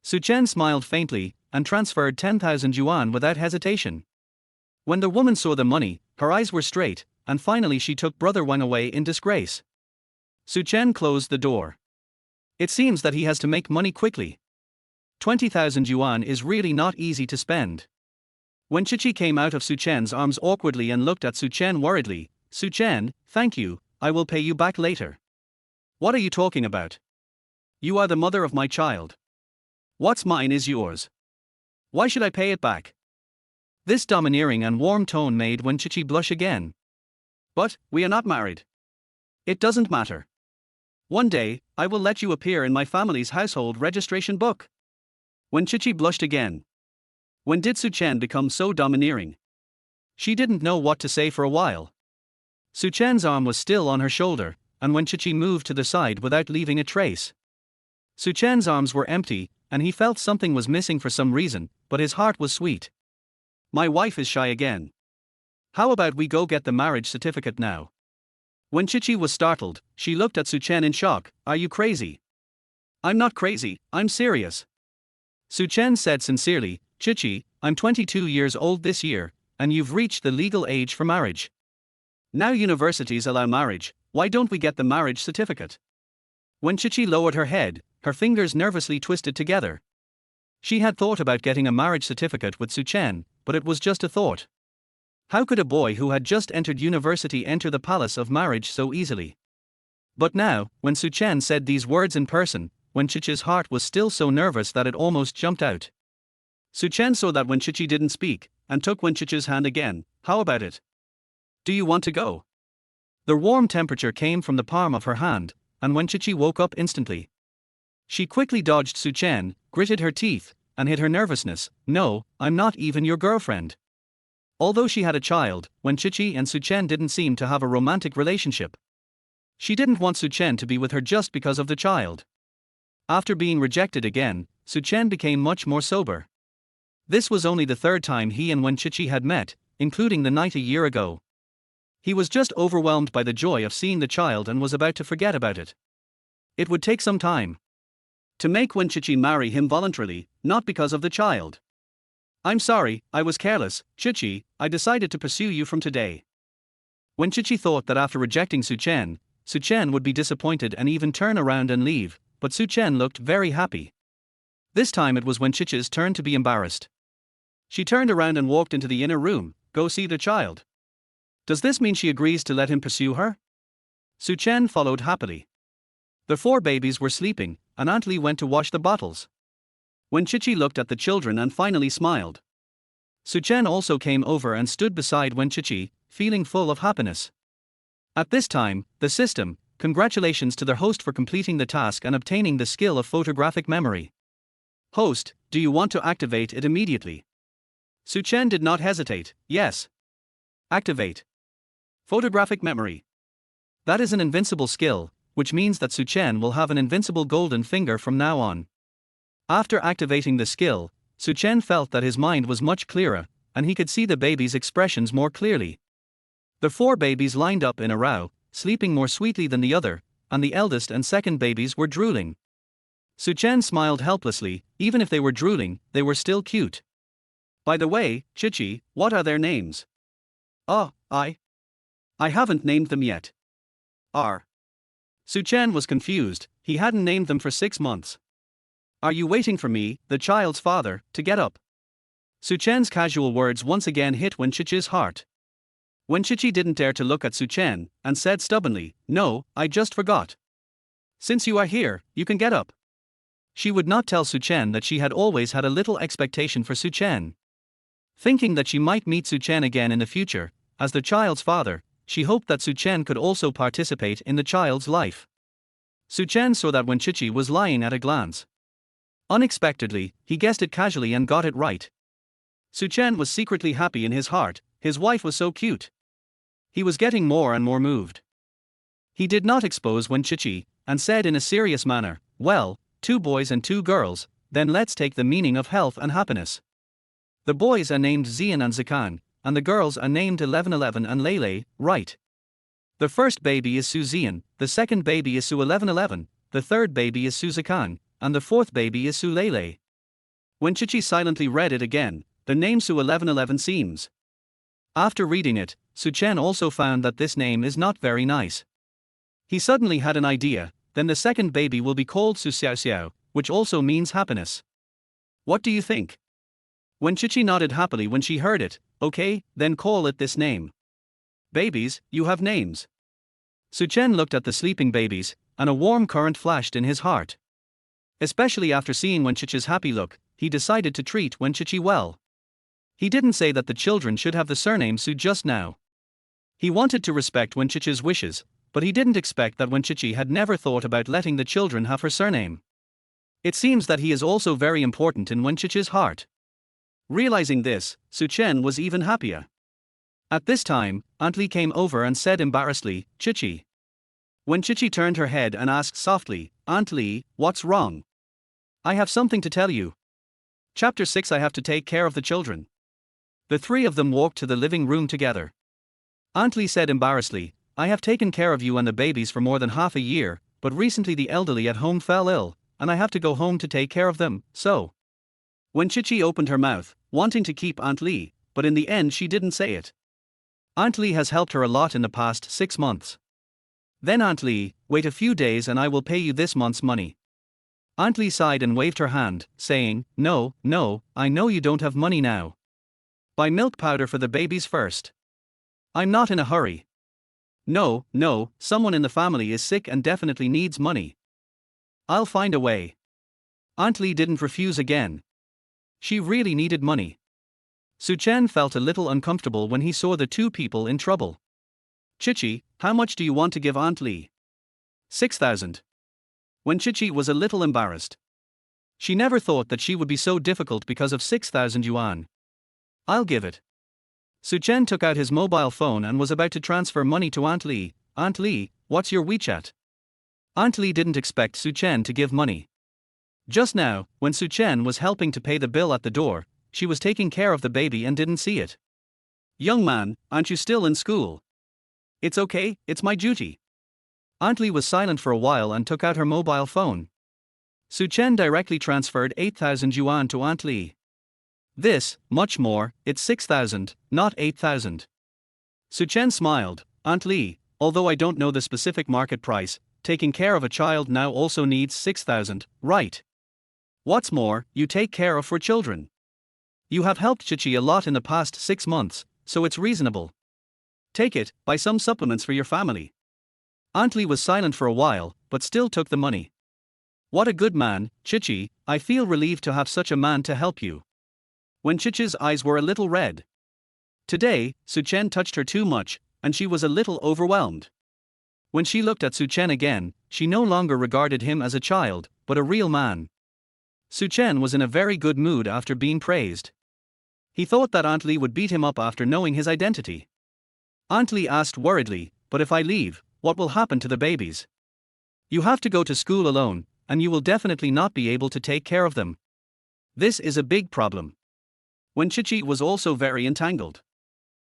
Su Chen smiled faintly, and transferred 10,000 yuan without hesitation. When the woman saw the money, her eyes were straight, and finally she took Brother Wang away in disgrace. Su Chen closed the door. It seems that he has to make money quickly. 20,000 yuan is really not easy to spend. Wen Chichi came out of Su Chen's arms awkwardly and looked at Su Chen worriedly. Su Chen, thank you, I will pay you back later. What are you talking about? You are the mother of my child. What's mine is yours. Why should I pay it back? This domineering and warm tone made Wen Chichi blush again. But, we are not married. It doesn't matter. One day, I will let you appear in my family's household registration book. Wen Chichi blushed again. When did Su Chen become so domineering? She didn't know what to say for a while. Su Chen's arm was still on her shoulder, and Wen Chichi moved to the side without leaving a trace. Su Chen's arms were empty, and he felt something was missing for some reason, but his heart was sweet. My wife is shy again. How about we go get the marriage certificate now? When Chichi was startled, she looked at Su Chen in shock. Are you crazy? I'm not crazy, I'm serious. Su Chen said sincerely, Chichi, I'm 22 years old this year, and you've reached the legal age for marriage. Now universities allow marriage, why don't we get the marriage certificate? When Chichi lowered her head, her fingers nervously twisted together. She had thought about getting a marriage certificate with Su Chen, but it was just a thought. How could a boy who had just entered university enter the palace of marriage so easily? But now, when Su Chen said these words in person, Wen Chichi's heart was still so nervous that it almost jumped out. Su Chen saw that Wen Chichi didn't speak, and took Wen Chichi's hand again. How about it? Do you want to go? The warm temperature came from the palm of her hand, and Wen Chichi woke up instantly. She quickly dodged Su Chen, gritted her teeth, and hid her nervousness. No, I'm not even your girlfriend. Although she had a child, Wen Chichi and Su Chen didn't seem to have a romantic relationship. She didn't want Su Chen to be with her just because of the child. After being rejected again, Su Chen became much more sober. This was only the third time he and Wen Chichi had met, including the night a year ago. He was just overwhelmed by the joy of seeing the child and was about to forget about it. It would take some time to make Wen Chichi marry him voluntarily, not because of the child. I'm sorry, I was careless, Chichi, I decided to pursue you from today. Wen Chichi thought that after rejecting Su Chen would be disappointed and even turn around and leave, but Su Chen looked very happy. This time it was Wen Chichi's turn to be embarrassed. She turned around and walked into the inner room. Go see the child. Does this mean she agrees to let him pursue her? Su Chen followed happily. The 4 babies were sleeping, and Aunt Li went to wash the bottles. Wen Chichi looked at the children and finally smiled. Su Chen also came over and stood beside Wen Chichi, feeling full of happiness. At this time, the system, congratulations to their host for completing the task and obtaining the skill of photographic memory. Host, do you want to activate it immediately? Su Chen did not hesitate. Yes. Activate photographic memory. That is an invincible skill, which means that Su Chen will have an invincible golden finger from now on. After activating the skill, Su Chen felt that his mind was much clearer, and he could see the babies' expressions more clearly. The 4 babies lined up in a row, sleeping more sweetly than the other, and the eldest and second babies were drooling. Su Chen smiled helplessly. Even if they were drooling, they were still cute. By the way, Chichi, what are their names? Oh, I haven't named them yet. R. Suchen was confused, he hadn't named them for 6 months. Are you waiting for me, the child's father, to get up? Suchen's casual words once again hit Wenchichi's heart. Wenchichi didn't dare to look at Suchen, and said stubbornly, "No, I just forgot. Since you are here, you can get up." She would not tell Suchen that she had always had a little expectation for Suchen. Thinking that she might meet Suchen again in the future, as the child's father, she hoped that Suchen could also participate in the child's life. Suchen saw that Wenchichi was lying at a glance. Unexpectedly, he guessed it casually and got it right. Suchen was secretly happy in his heart, his wife was so cute. He was getting more and more moved. He did not expose Wenchichi, and said in a serious manner, "Well, 2 boys and 2 girls, then let's take the meaning of health and happiness. The boys are named Zian and Zakan, and the girls are named 1111 and Lele, right? The first baby is Su Zian, the second baby is Su 1111, the third baby is Su Zakan, and the fourth baby is Su Lele." Wenchichi silently read it again, the name Su 1111 seems. After reading it, Suchen also found that this name is not very nice. He suddenly had an idea, then the second baby will be called Su Xiao Xiao, which also means happiness. What do you think? Wenchichi nodded happily when she heard it. "Okay, then call it this name." "Babies, you have names." Suchen looked at the sleeping babies, and a warm current flashed in his heart. Especially after seeing Wenchichi's happy look, he decided to treat Wenchichi well. He didn't say that the children should have the surname Su just now. He wanted to respect Wenchichi's wishes, but he didn't expect that Wenchichi had never thought about letting the children have her surname. It seems that he is also very important in Wenchichi's heart. Realizing this, Suchen was even happier. At this time, Aunt Li came over and said embarrassedly, "Chichi." Wenchichi turned her head and asked softly, "Aunt Li, what's wrong?" "I have something to tell you. Chapter 6 I have to take care of the children." The 3 of them walked to the living room together. Aunt Li said embarrassedly, "I have taken care of you and the babies for more than half a year, but recently the elderly at home fell ill, and I have to go home to take care of them, so." Wenchichi opened her mouth, wanting to keep Aunt Li, but in the end she didn't say it. Aunt Li has helped her a lot in the past 6 months. Then Aunt Li, "Wait a few days and I will pay you this month's money." Aunt Li sighed and waved her hand, saying, No, I know you don't have money now. Buy milk powder for the babies first. I'm not in a hurry. No, someone in the family is sick and definitely needs money. I'll find a way." Aunt Li didn't refuse again. She really needed money. Suchen felt a little uncomfortable when he saw the 2 people in trouble. "Chichi, how much do you want to give Aunt Li?" 6,000. Wenchichi was a little embarrassed. She never thought that she would be so difficult because of 6,000 yuan. "I'll give it." Suchen took out his mobile phone and was about to transfer money to Aunt Li. "Aunt Li, what's your WeChat?" Aunt Li didn't expect Suchen to give money. Just now, when Suchen was helping to pay the bill at the door, she was taking care of the baby and didn't see it. "Young man, aren't you still in school?" "It's okay, it's my duty." Aunt Li was silent for a while and took out her mobile phone. Suchen directly transferred 8,000 yuan to Aunt Li. "This, much more, it's 6,000, not 8,000. Suchen smiled. "Aunt Li, although I don't know the specific market price, taking care of a child now also needs 6,000, right? What's more, you take care of 4 children. You have helped Chichi a lot in the past 6 months, so it's reasonable. Take it, buy some supplements for your family." Aunt Li was silent for a while, but still took the money. "What a good man, Chichi, I feel relieved to have such a man to help you." Wenchichi's eyes were a little red. Today, Suchen touched her too much, and she was a little overwhelmed. When she looked at Suchen again, she no longer regarded him as a child, but a real man. Suchen was in a very good mood after being praised. He thought that Aunt Li would beat him up after knowing his identity. Aunt Li asked worriedly, "But if I leave, what will happen to the babies? You have to go to school alone, and you will definitely not be able to take care of them. This is a big problem." Wenchichi was also very entangled.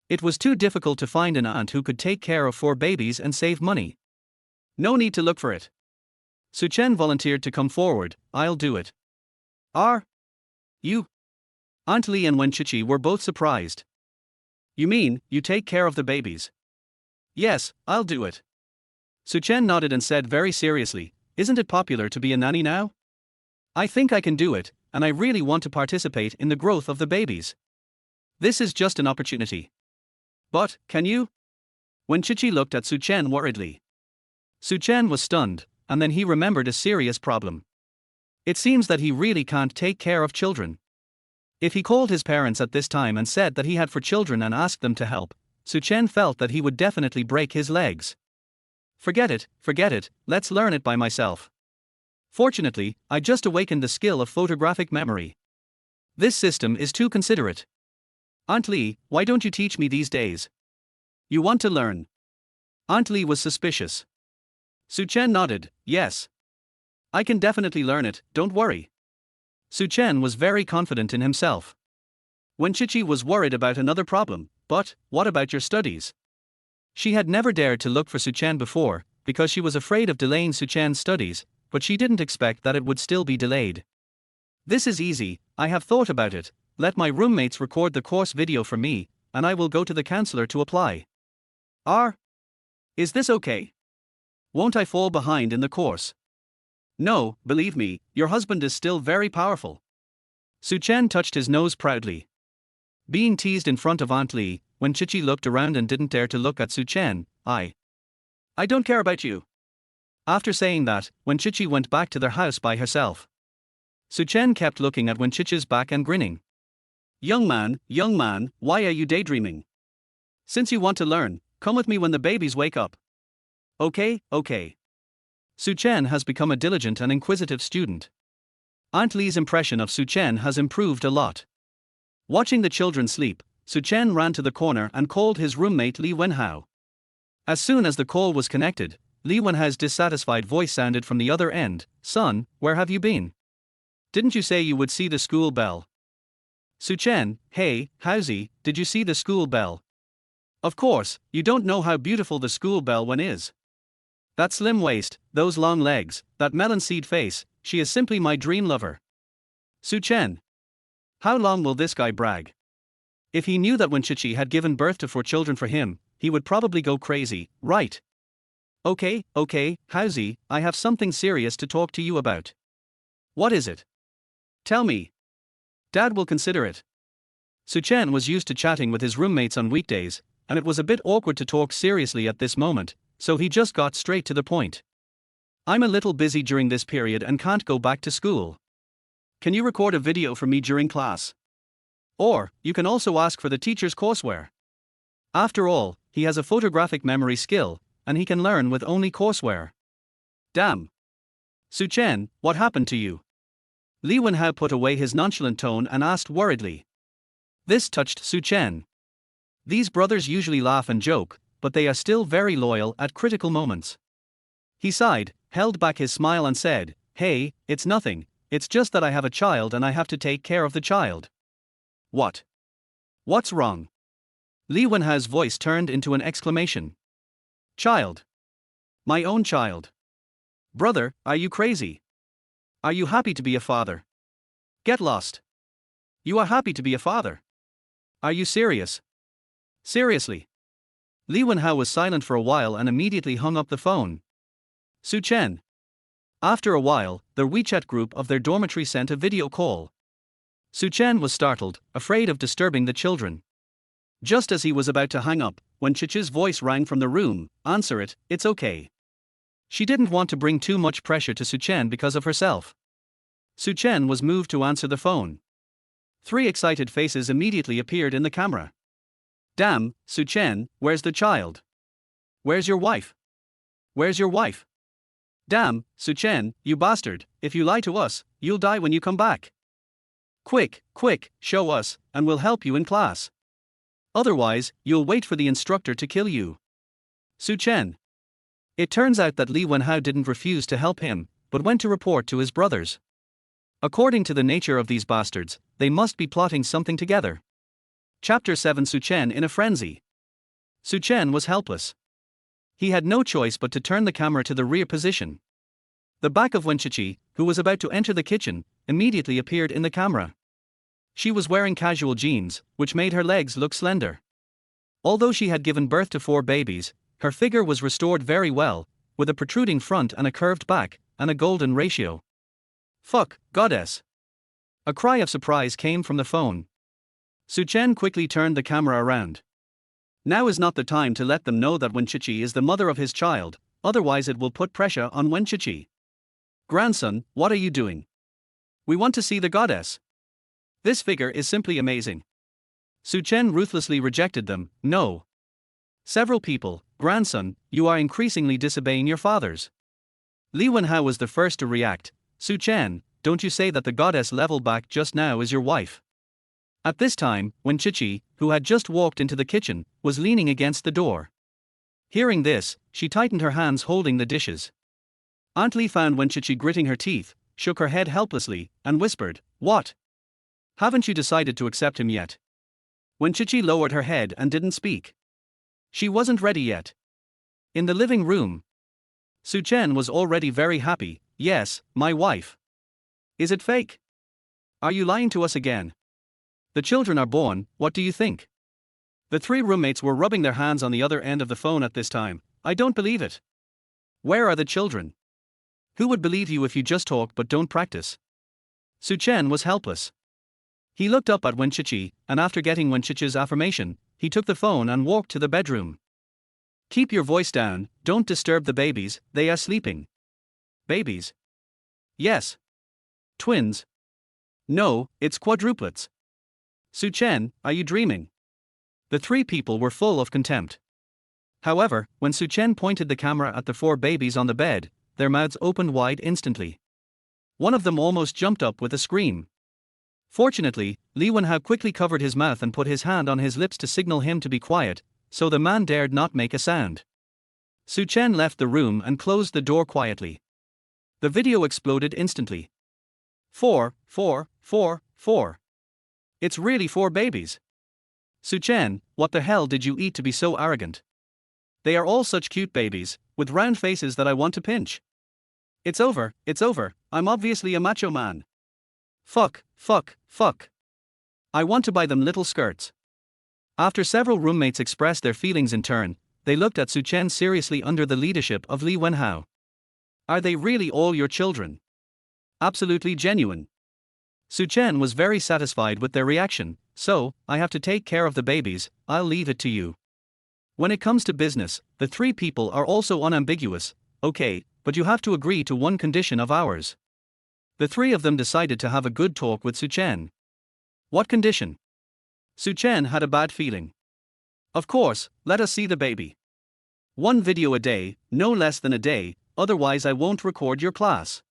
It was too difficult to find an aunt who could take care of 4 babies and save money. No need to look for it. Suchen volunteered to come forward. "I'll do it." "Are you?" Aunt Li and Wenchichi were both surprised. "You mean, you take care of the babies?" Yes, I'll do it. Suchen nodded and said very seriously, isn't it popular to be a nanny now? I think I can do it, and I really want to participate in the growth of the babies. This is just an opportunity. But, can you? Wenchichi looked at Suchen worriedly. Suchen was stunned, and then he remembered a serious problem. It seems that he really can't take care of children. If he called his parents at this time and said that he had 4 children and asked them to help, Suchen felt that he would definitely break his legs. Forget it, let's learn it by myself. Fortunately, I just awakened the skill of photographic memory. This system is too considerate. Aunt Lee, why don't you teach me these days? You want to learn? Aunt Lee was suspicious. Suchen nodded, yes. I can definitely learn it, don't worry. Suchen was very confident in himself. Wenchichi was worried about another problem, but, what about your studies? She had never dared to look for Suchen before, because she was afraid of delaying Suchen's studies, but she didn't expect that it would still be delayed. This is easy, I have thought about it, let my roommates record the course video for me, and I will go to the counselor to apply. Is this okay? Won't I fall behind in the course? No, believe me, your husband is still very powerful. Suchen touched his nose proudly. Being teased in front of Aunt Lee, Wenchichi looked around and didn't dare to look at Suchen. I don't care about you. After saying that, Wenchichi went back to their house by herself. Suchen kept looking at Wenchichi's back and grinning. Young man, why are you daydreaming? Since you want to learn, come with me when the babies wake up. Okay. Suchen has become a diligent and inquisitive student. Aunt Lee's impression of Suchen has improved a lot. Watching the children sleep, Suchen ran to the corner and called his roommate Li Wenhao. As soon as the call was connected, Li Wenhao's dissatisfied voice sounded from the other end. Son, where have you been? Didn't you say you would see the school bell? Suchen, hey, Haozi, did you see the school bell? Of course, you don't know how beautiful the school bell one is. That slim waist, those long legs, that melon seed face, she is simply my dream lover. Suchen. How long will this guy brag? If he knew that Wenchichi had given birth to 4 children for him, he would probably go crazy, right? Okay, Haozi, I have something serious to talk to you about. What is it? Tell me. Dad will consider it. Suchen was used to chatting with his roommates on weekdays, and it was a bit awkward to talk seriously at this moment, so he just got straight to the point. I'm a little busy during this period and can't go back to school. Can you record a video for me during class? Or, you can also ask for the teacher's courseware. After all, he has a photographic memory skill, and he can learn with only courseware. Damn. Suchen, what happened to you? Li Wenhao put away his nonchalant tone and asked worriedly. This touched Suchen. These brothers usually laugh and joke, but they are still very loyal at critical moments. He sighed, held back his smile and said, hey, it's nothing, it's just that I have a child and I have to take care of the child. What? What's wrong? Li Wenhao's voice turned into an exclamation. Child. My own child. Brother, are you crazy? Are you happy to be a father? Get lost. You are happy to be a father. Are you serious? Seriously. Li Wenhao was silent for a while and immediately hung up the phone. Suchen. After a while, the WeChat group of their dormitory sent a video call. Suchen was startled, afraid of disturbing the children. Just as he was about to hang up, Wenchichi's voice rang from the room, answer it, it's okay. She didn't want to bring too much pressure to Suchen because of herself. Suchen was moved to answer the phone. 3 excited faces immediately appeared in the camera. Damn, Suchen, where's the child? Where's your wife? Where's your wife? Damn, Suchen, you bastard, if you lie to us, you'll die when you come back. Quick, show us, and we'll help you in class. Otherwise, you'll wait for the instructor to kill you. Suchen. It turns out that Li Wenhao didn't refuse to help him, but went to report to his brothers. According to the nature of these bastards, they must be plotting something together. Chapter 7 Suchen in a frenzy. Suchen was helpless. He had no choice but to turn the camera to the rear position. The back of Wenchichi, who was about to enter the kitchen, immediately appeared in the camera. She was wearing casual jeans, which made her legs look slender. Although she had given birth to 4 babies, Her figure was restored very well, with a protruding front and a curved back, and a golden ratio. Fuck, goddess. A cry of surprise came from the phone. Su-chen quickly turned the camera around. Now is not the time to let them know that Wenchichi is the mother of his child, otherwise it will put pressure on Wenchichi. Grandson, what are you doing? We want to see the goddess. This figure is simply amazing. Su-chen ruthlessly rejected them. No. Several people, grandson, you are increasingly disobeying your fathers. Li Wenhao was the first to react. Su-chen, don't you say that the goddess level back just now is your wife. At this time, Wenchichi, who had just walked into the kitchen, was leaning against the door. Hearing this, she tightened her hands holding the dishes. Aunt Li found Wenchichi gritting her teeth, shook her head helplessly, and whispered, "What? Haven't you decided to accept him yet?" Wenchichi lowered her head and didn't speak. She wasn't ready yet. In the living room, Su-chen was already very happy. Yes, my wife. Is it fake? Are you lying to us again? The children are born, what do you think? The three roommates were rubbing their hands on the other end of the phone at this time. I don't believe it. Where are the children? Who would believe you if you just talk but don't practice? Su-chen was helpless. He looked up at Wenchichi, and after getting Wenchichi's affirmation, he took the phone and walked to the bedroom. Keep your voice down, don't disturb the babies, they are sleeping. Babies? Yes. Twins? No, it's quadruplets. Su-chen, are you dreaming? The three people were full of contempt. However, when Su-chen pointed the camera at the four babies on the bed, their mouths opened wide instantly. One of them almost jumped up with a scream. Fortunately, Li Wenhao quickly covered his mouth and put his hand on his lips to signal him to be quiet, so the man dared not make a sound. Su-chen left the room and closed the door quietly. The video exploded instantly. 4, 4, 4, 4. It's really 4 babies. Su-chen, what the hell did you eat to be so arrogant? They are all such cute babies, with round faces that I want to pinch. It's over, I'm obviously a macho man. Fuck, fuck, fuck. I want to buy them little skirts. After several roommates expressed their feelings in turn, they looked at Su-chen seriously under the leadership of Li Wenhao. Are they really all your children? Absolutely genuine. Su-chen was very satisfied with their reaction. So, I have to take care of the babies, I'll leave it to you. When it comes to business, the three people are also unambiguous. Okay, but you have to agree to one condition of ours. The three of them decided to have a good talk with Su-chen. What condition? Su-chen had a bad feeling. Of course, let us see the baby. 1 video a day, no less than a day, otherwise I won't record your class.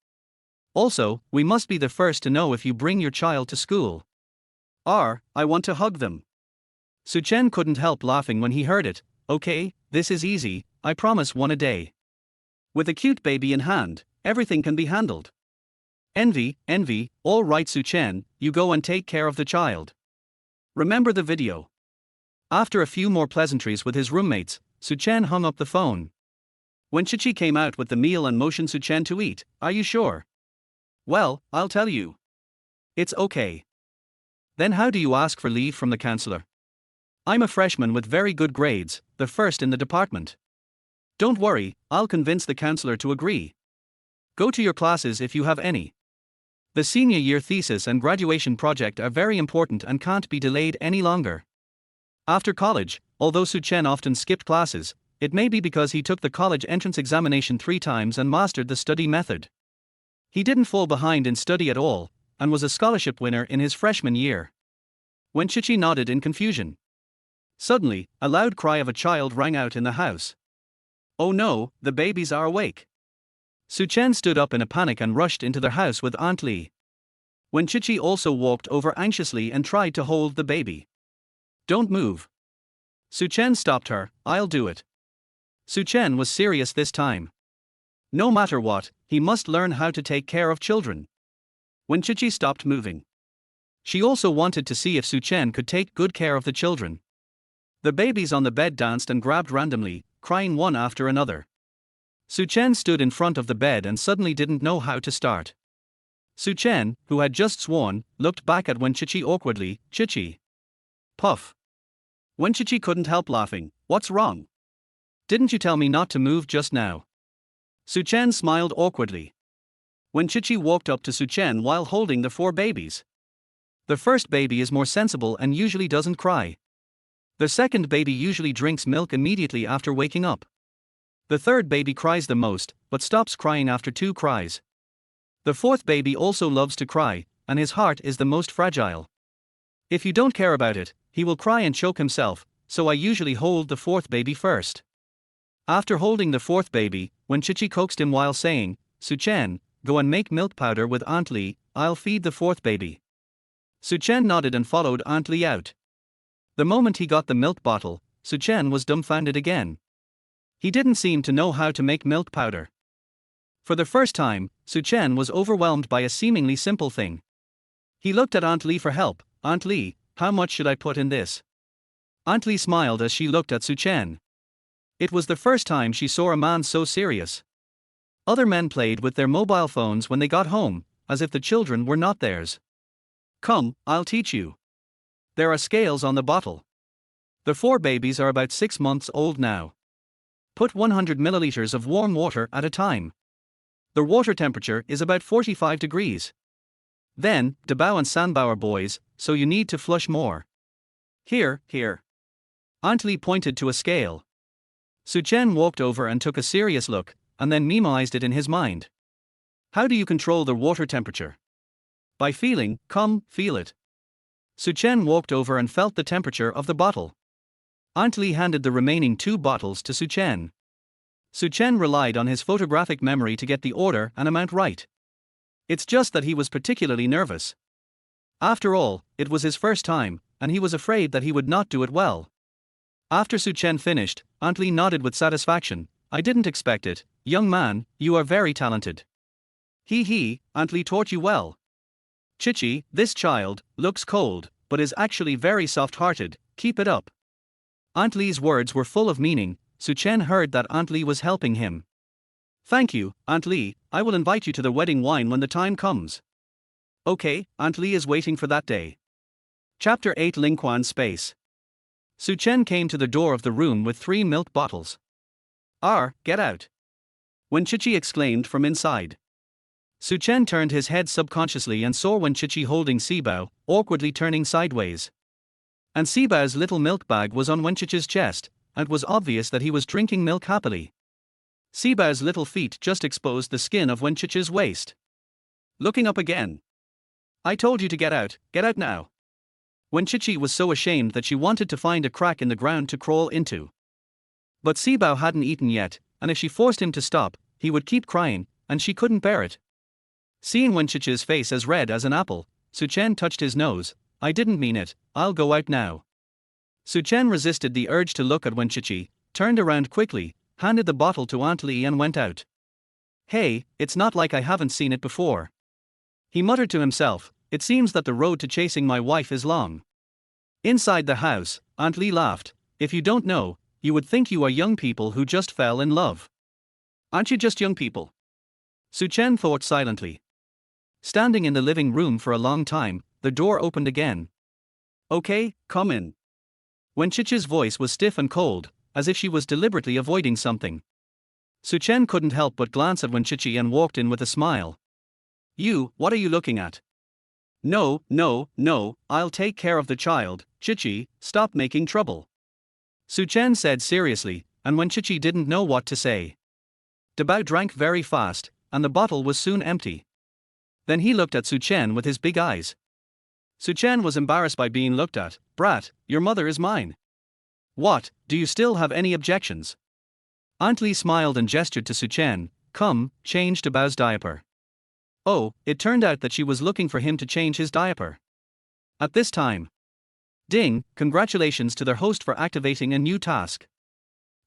Also, we must be the first to know if you bring your child to school. I want to hug them. Su-chen couldn't help laughing when he heard it. Okay, this is easy, I promise 1 a day. With a cute baby in hand, everything can be handled. Envy, all right Su-chen, you go and take care of the child. Remember the video. After a few more pleasantries with his roommates, Su-chen hung up the phone. Wenchichi came out with the meal and motioned Su-chen to eat. Are you sure? Well, I'll tell you. It's okay. Then how do you ask for leave from the counselor? I'm a freshman with very good grades, the first in the department. Don't worry, I'll convince the counselor to agree. Go to your classes if you have any. The senior year thesis and graduation project are very important and can't be delayed any longer. After college, although Su-chen often skipped classes, it may be because he took the college entrance examination 3 times and mastered the study method. He didn't fall behind in study at all, and was a scholarship winner in his freshman year. Wenchichi nodded in confusion. Suddenly, a loud cry of a child rang out in the house. Oh no, the babies are awake. Su-chen stood up in a panic and rushed into their house with Aunt Li. Wenchichi also walked over anxiously and tried to hold the baby. Don't move. Su-chen stopped her. I'll do it. Su-chen was serious this time. No matter what, he must learn how to take care of children. Wenchichi stopped moving. She also wanted to see if Su-chen could take good care of the children. The babies on the bed danced and grabbed randomly, crying one after another. Su-chen stood in front of the bed and suddenly didn't know how to start. Su-chen, who had just sworn, looked back at Wenchichi awkwardly. Chichi. Puff. Wenchichi couldn't help laughing. What's wrong? Didn't you tell me not to move just now? Suchen smiled awkwardly. When Chichi walked up to Suchen while holding the 4 babies. The first baby is more sensible and usually doesn't cry. The second baby usually drinks milk immediately after waking up. The third baby cries the most, but stops crying after 2 cries. The fourth baby also loves to cry, and his heart is the most fragile. If you don't care about it, he will cry and choke himself, so I usually hold the fourth baby first. After holding the fourth baby, when Chichi coaxed him while saying, Suchen, go and make milk powder with Aunt Lee, I'll feed the fourth baby. Suchen nodded and followed Aunt Lee out. The moment he got the milk bottle, Suchen was dumbfounded again. He didn't seem to know how to make milk powder. For the first time, Suchen was overwhelmed by a seemingly simple thing. He looked at Aunt Lee for help. Aunt Lee, how much should I put in this? Aunt Lee smiled as she looked at Suchen. It was the first time she saw a man so serious. Other men played with their mobile phones when they got home, as if the children were not theirs. Come, I'll teach you. There are scales on the bottle. The 4 babies are about 6 months old now. Put 100 milliliters of warm water at a time. The water temperature is about 45 degrees. Then, Dabao and Sanbao boys, so you need to flush more. Here. Aunt Lee pointed to a scale. Suchen walked over and took a serious look, and then memoized it in his mind. How do you control the water temperature? By feeling. Come, feel it. Suchen walked over and felt the temperature of the bottle. Aunt Lee handed the remaining 2 bottles to Suchen. Suchen relied on his photographic memory to get the order and amount right. It's just that he was particularly nervous. After all, it was his first time, and he was afraid that he would not do it well. After Suchen finished, Aunt Lee nodded with satisfaction. I didn't expect it, young man, you are very talented. Aunt Lee taught you well. Chichi, this child, looks cold, but is actually very soft-hearted, keep it up. Aunt Lee's words were full of meaning. Suchen heard that Aunt Lee was helping him. Thank you, Aunt Lee, I will invite you to the wedding wine when the time comes. Okay, Aunt Lee is waiting for that day. Chapter 8 Lingquan Space. Suchen came to the door of the room with 3 milk bottles. Get out. When Chichi exclaimed from inside. Suchen turned his head subconsciously and saw Wen Chichi holding Sibao, awkwardly turning sideways. And Sibao's little milk bag was on Wen Chichi's chest, and it was obvious that he was drinking milk happily. Sibao's little feet just exposed the skin of Wen Chichi's waist. Looking up again. I told you to get out now. Wen Chichi was so ashamed that she wanted to find a crack in the ground to crawl into. But Sibao hadn't eaten yet, and if she forced him to stop, he would keep crying, and she couldn't bear it. Seeing Wen Chichi's face as red as an apple, Suchen touched his nose. I didn't mean it, I'll go out now. Suchen resisted the urge to look at Wen Chichi, turned around quickly, handed the bottle to Aunt Lee and went out. Hey, it's not like I haven't seen it before. He muttered to himself, it seems that the road to chasing my wife is long. Inside the house, Aunt Lee laughed. If you don't know, you would think you are young people who just fell in love. Aren't you just young people? Suchen thought silently. Standing in the living room for a long time, the door opened again. Okay, come in. Wen Chichi's voice was stiff and cold, as if she was deliberately avoiding something. Suchen couldn't help but glance at Wen Chichi and walked in with a smile. What are you looking at? No, I'll take care of the child. Chichi, stop making trouble. Suchen said seriously, and Wen Chichi didn't know what to say. Dabao drank very fast, and the bottle was soon empty. Then he looked at Suchen with his big eyes. Suchen was embarrassed by being looked at. Brat, your mother is mine. What, do you still have any objections? Aunt Lee smiled and gestured to Suchen. Come, change Dabao's diaper. Oh, it turned out that she was looking for him to change his diaper. At this time. Ding, congratulations to their host for activating a new task.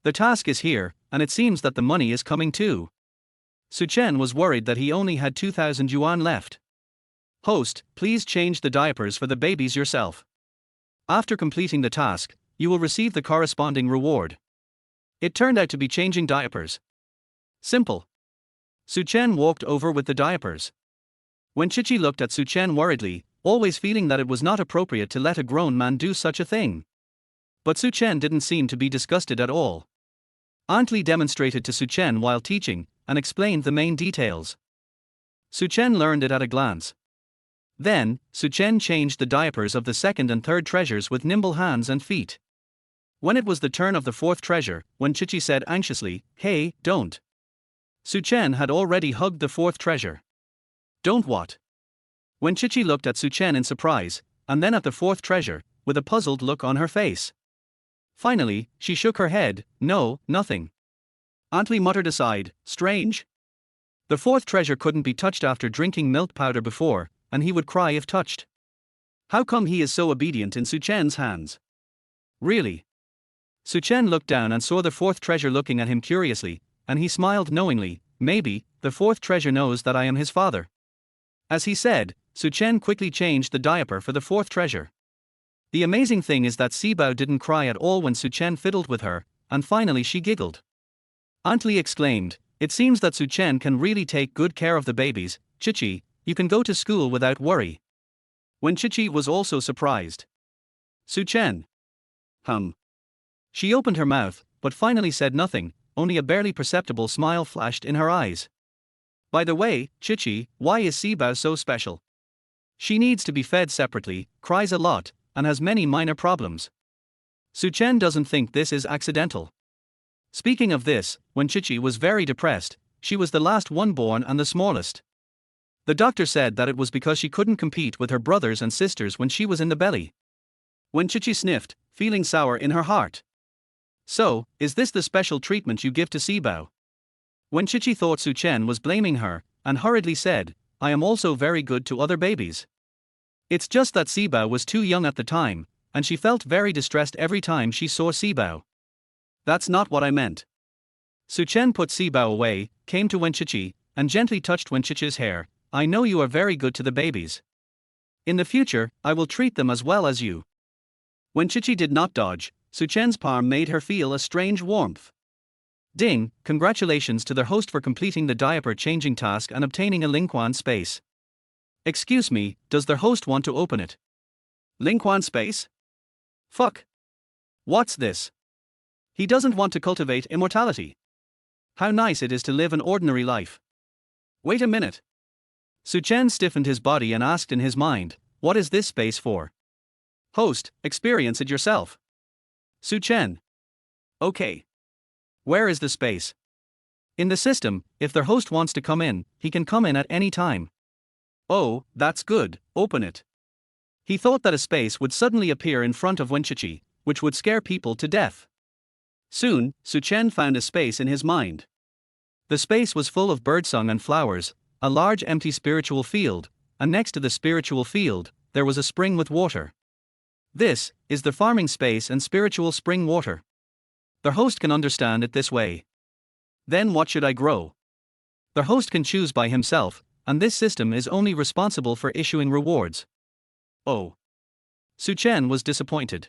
The task is here, and it seems that the money is coming too. Suchen was worried that he only had 2,000 yuan left. Host, please change the diapers for the babies yourself. After completing the task, you will receive the corresponding reward. It turned out to be changing diapers. Simple. Suchen walked over with the diapers. When Chichi looked at Suchen worriedly, always feeling that it was not appropriate to let a grown man do such a thing. But Suchen didn't seem to be disgusted at all. Aunt Lee demonstrated to Suchen while teaching, and explained the main details. Suchen learned it at a glance. Then, Suchen changed the diapers of the second and third treasures with nimble hands and feet. When it was the turn of the fourth treasure, when Chichi said anxiously, "Hey, don't." Suchen had already hugged the fourth treasure. "Don't what?" When Chichi looked at Suchen in surprise, and then at the fourth treasure, with a puzzled look on her face. Finally, she shook her head, "No, nothing." Aunt Lee muttered aside, "Strange. The fourth treasure couldn't be touched after drinking milk powder before, and he would cry if touched. How come he is so obedient in Suchen's hands? Really?" Suchen looked down and saw the fourth treasure looking at him curiously, and he smiled knowingly. "Maybe, the fourth treasure knows that I am his father." As he said, Suchen quickly changed the diaper for the fourth treasure. The amazing thing is that Sibao didn't cry at all when Suchen fiddled with her, and finally she giggled. Aunt Lee exclaimed, "It seems that Suchen can really take good care of the babies. Chichi, you can go to school without worry." When Chichi was also surprised. "Suchen." She opened her mouth, but finally said nothing, only a barely perceptible smile flashed in her eyes. "By the way, Chichi, why is Sibao so special? She needs to be fed separately, cries a lot, and has many minor problems. Suchen doesn't think this is accidental." Speaking of this, when Chichi was very depressed, she was the last one born and the smallest. The doctor said that it was because she couldn't compete with her brothers and sisters when she was in the belly. When Chichi sniffed, feeling sour in her heart. "So, is this the special treatment you give to Sibao?" When Chichi thought Suchen was blaming her, and hurriedly said, "I am also very good to other babies. It's just that Sibao was too young at the time, and she felt very distressed every time she saw Sibao." "That's not what I meant." Suchen put Sibao away, came to Wenchichi, and gently touched Wenchichi's hair. "I know you are very good to the babies. In the future, I will treat them as well as you." Wenchichi did not dodge. Suchen's palm made her feel a strange warmth. Ding, congratulations to their host for completing the diaper changing task and obtaining a Lingquan space. Excuse me, does their host want to open it? Lingquan space? Fuck. What's this? He doesn't want to cultivate immortality. How nice it is to live an ordinary life. Wait a minute. Suchen stiffened his body and asked in his mind, "What is this space for?" Host, experience it yourself. Suchen. Okay. Where is the space? In the system. If their host wants to come in, he can come in at any time. Oh, that's good, open it. He thought that a space would suddenly appear in front of Wenchichi, which would scare people to death. Soon, Suchen found a space in his mind. The space was full of birdsong and flowers, a large empty spiritual field, and next to the spiritual field, there was a spring with water. This is the farming space and spiritual spring water. The host can understand it this way. Then what should I grow? The host can choose by himself, and this system is only responsible for issuing rewards. Oh. Suchen was disappointed.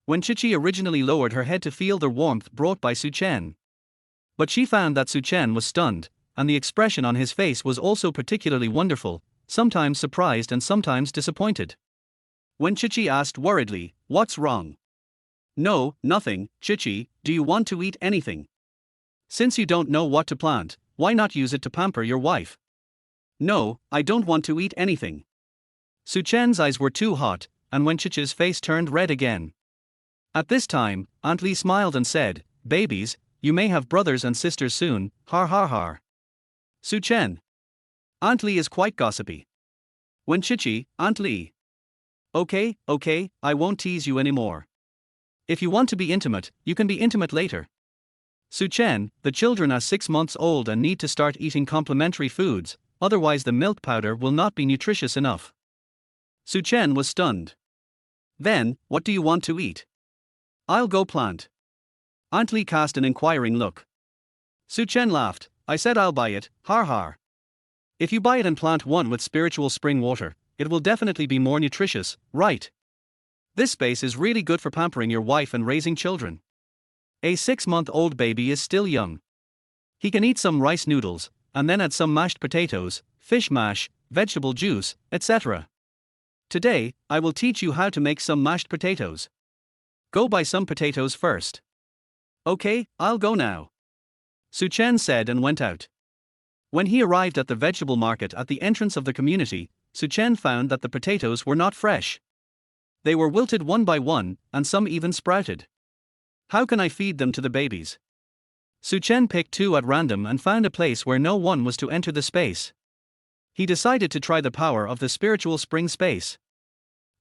When Chichi originally lowered her head to feel the warmth brought by Suchen. But she found that Suchen was stunned, and the expression on his face was also particularly wonderful, sometimes surprised and sometimes disappointed. When Chichi asked worriedly, "What's wrong?" "No, nothing, Chichi, do you want to eat anything? Since you don't know what to plant, why not use it to pamper your wife?" "No, I don't want to eat anything." Suchen's eyes were too hot, and when Chichi's face turned red again. At this time, Aunt Lee smiled and said, "Babies, you may have brothers and sisters soon, har har har." Suchen. Aunt Lee is quite gossipy. When Chichi, Aunt Lee. Okay, I won't tease you anymore. If you want to be intimate, you can be intimate later. Suchen, the children are 6 months old and need to start eating complementary foods, otherwise the milk powder will not be nutritious enough. Suchen was stunned. Then, what do you want to eat? I'll go plant. Aunt Lee cast an inquiring look. Suchen laughed. I said I'll buy it, har har. If you buy it and plant one with spiritual spring water, it will definitely be more nutritious, right? This space is really good for pampering your wife and raising children. A 6-month-old baby is still young. He can eat some rice noodles, and then add some mashed potatoes, fish mash, vegetable juice, etc. Today, I will teach you how to make some mashed potatoes. Go buy some potatoes first. Okay, I'll go now, Su Chen said and went out. When he arrived at the vegetable market at the entrance of the community, Su Chen found that the potatoes were not fresh. They were wilted one by one, and some even sprouted. How can I feed them to the babies? Su Chen picked two at random and found a place where no one was to enter the space. He decided to try the power of the spiritual spring space.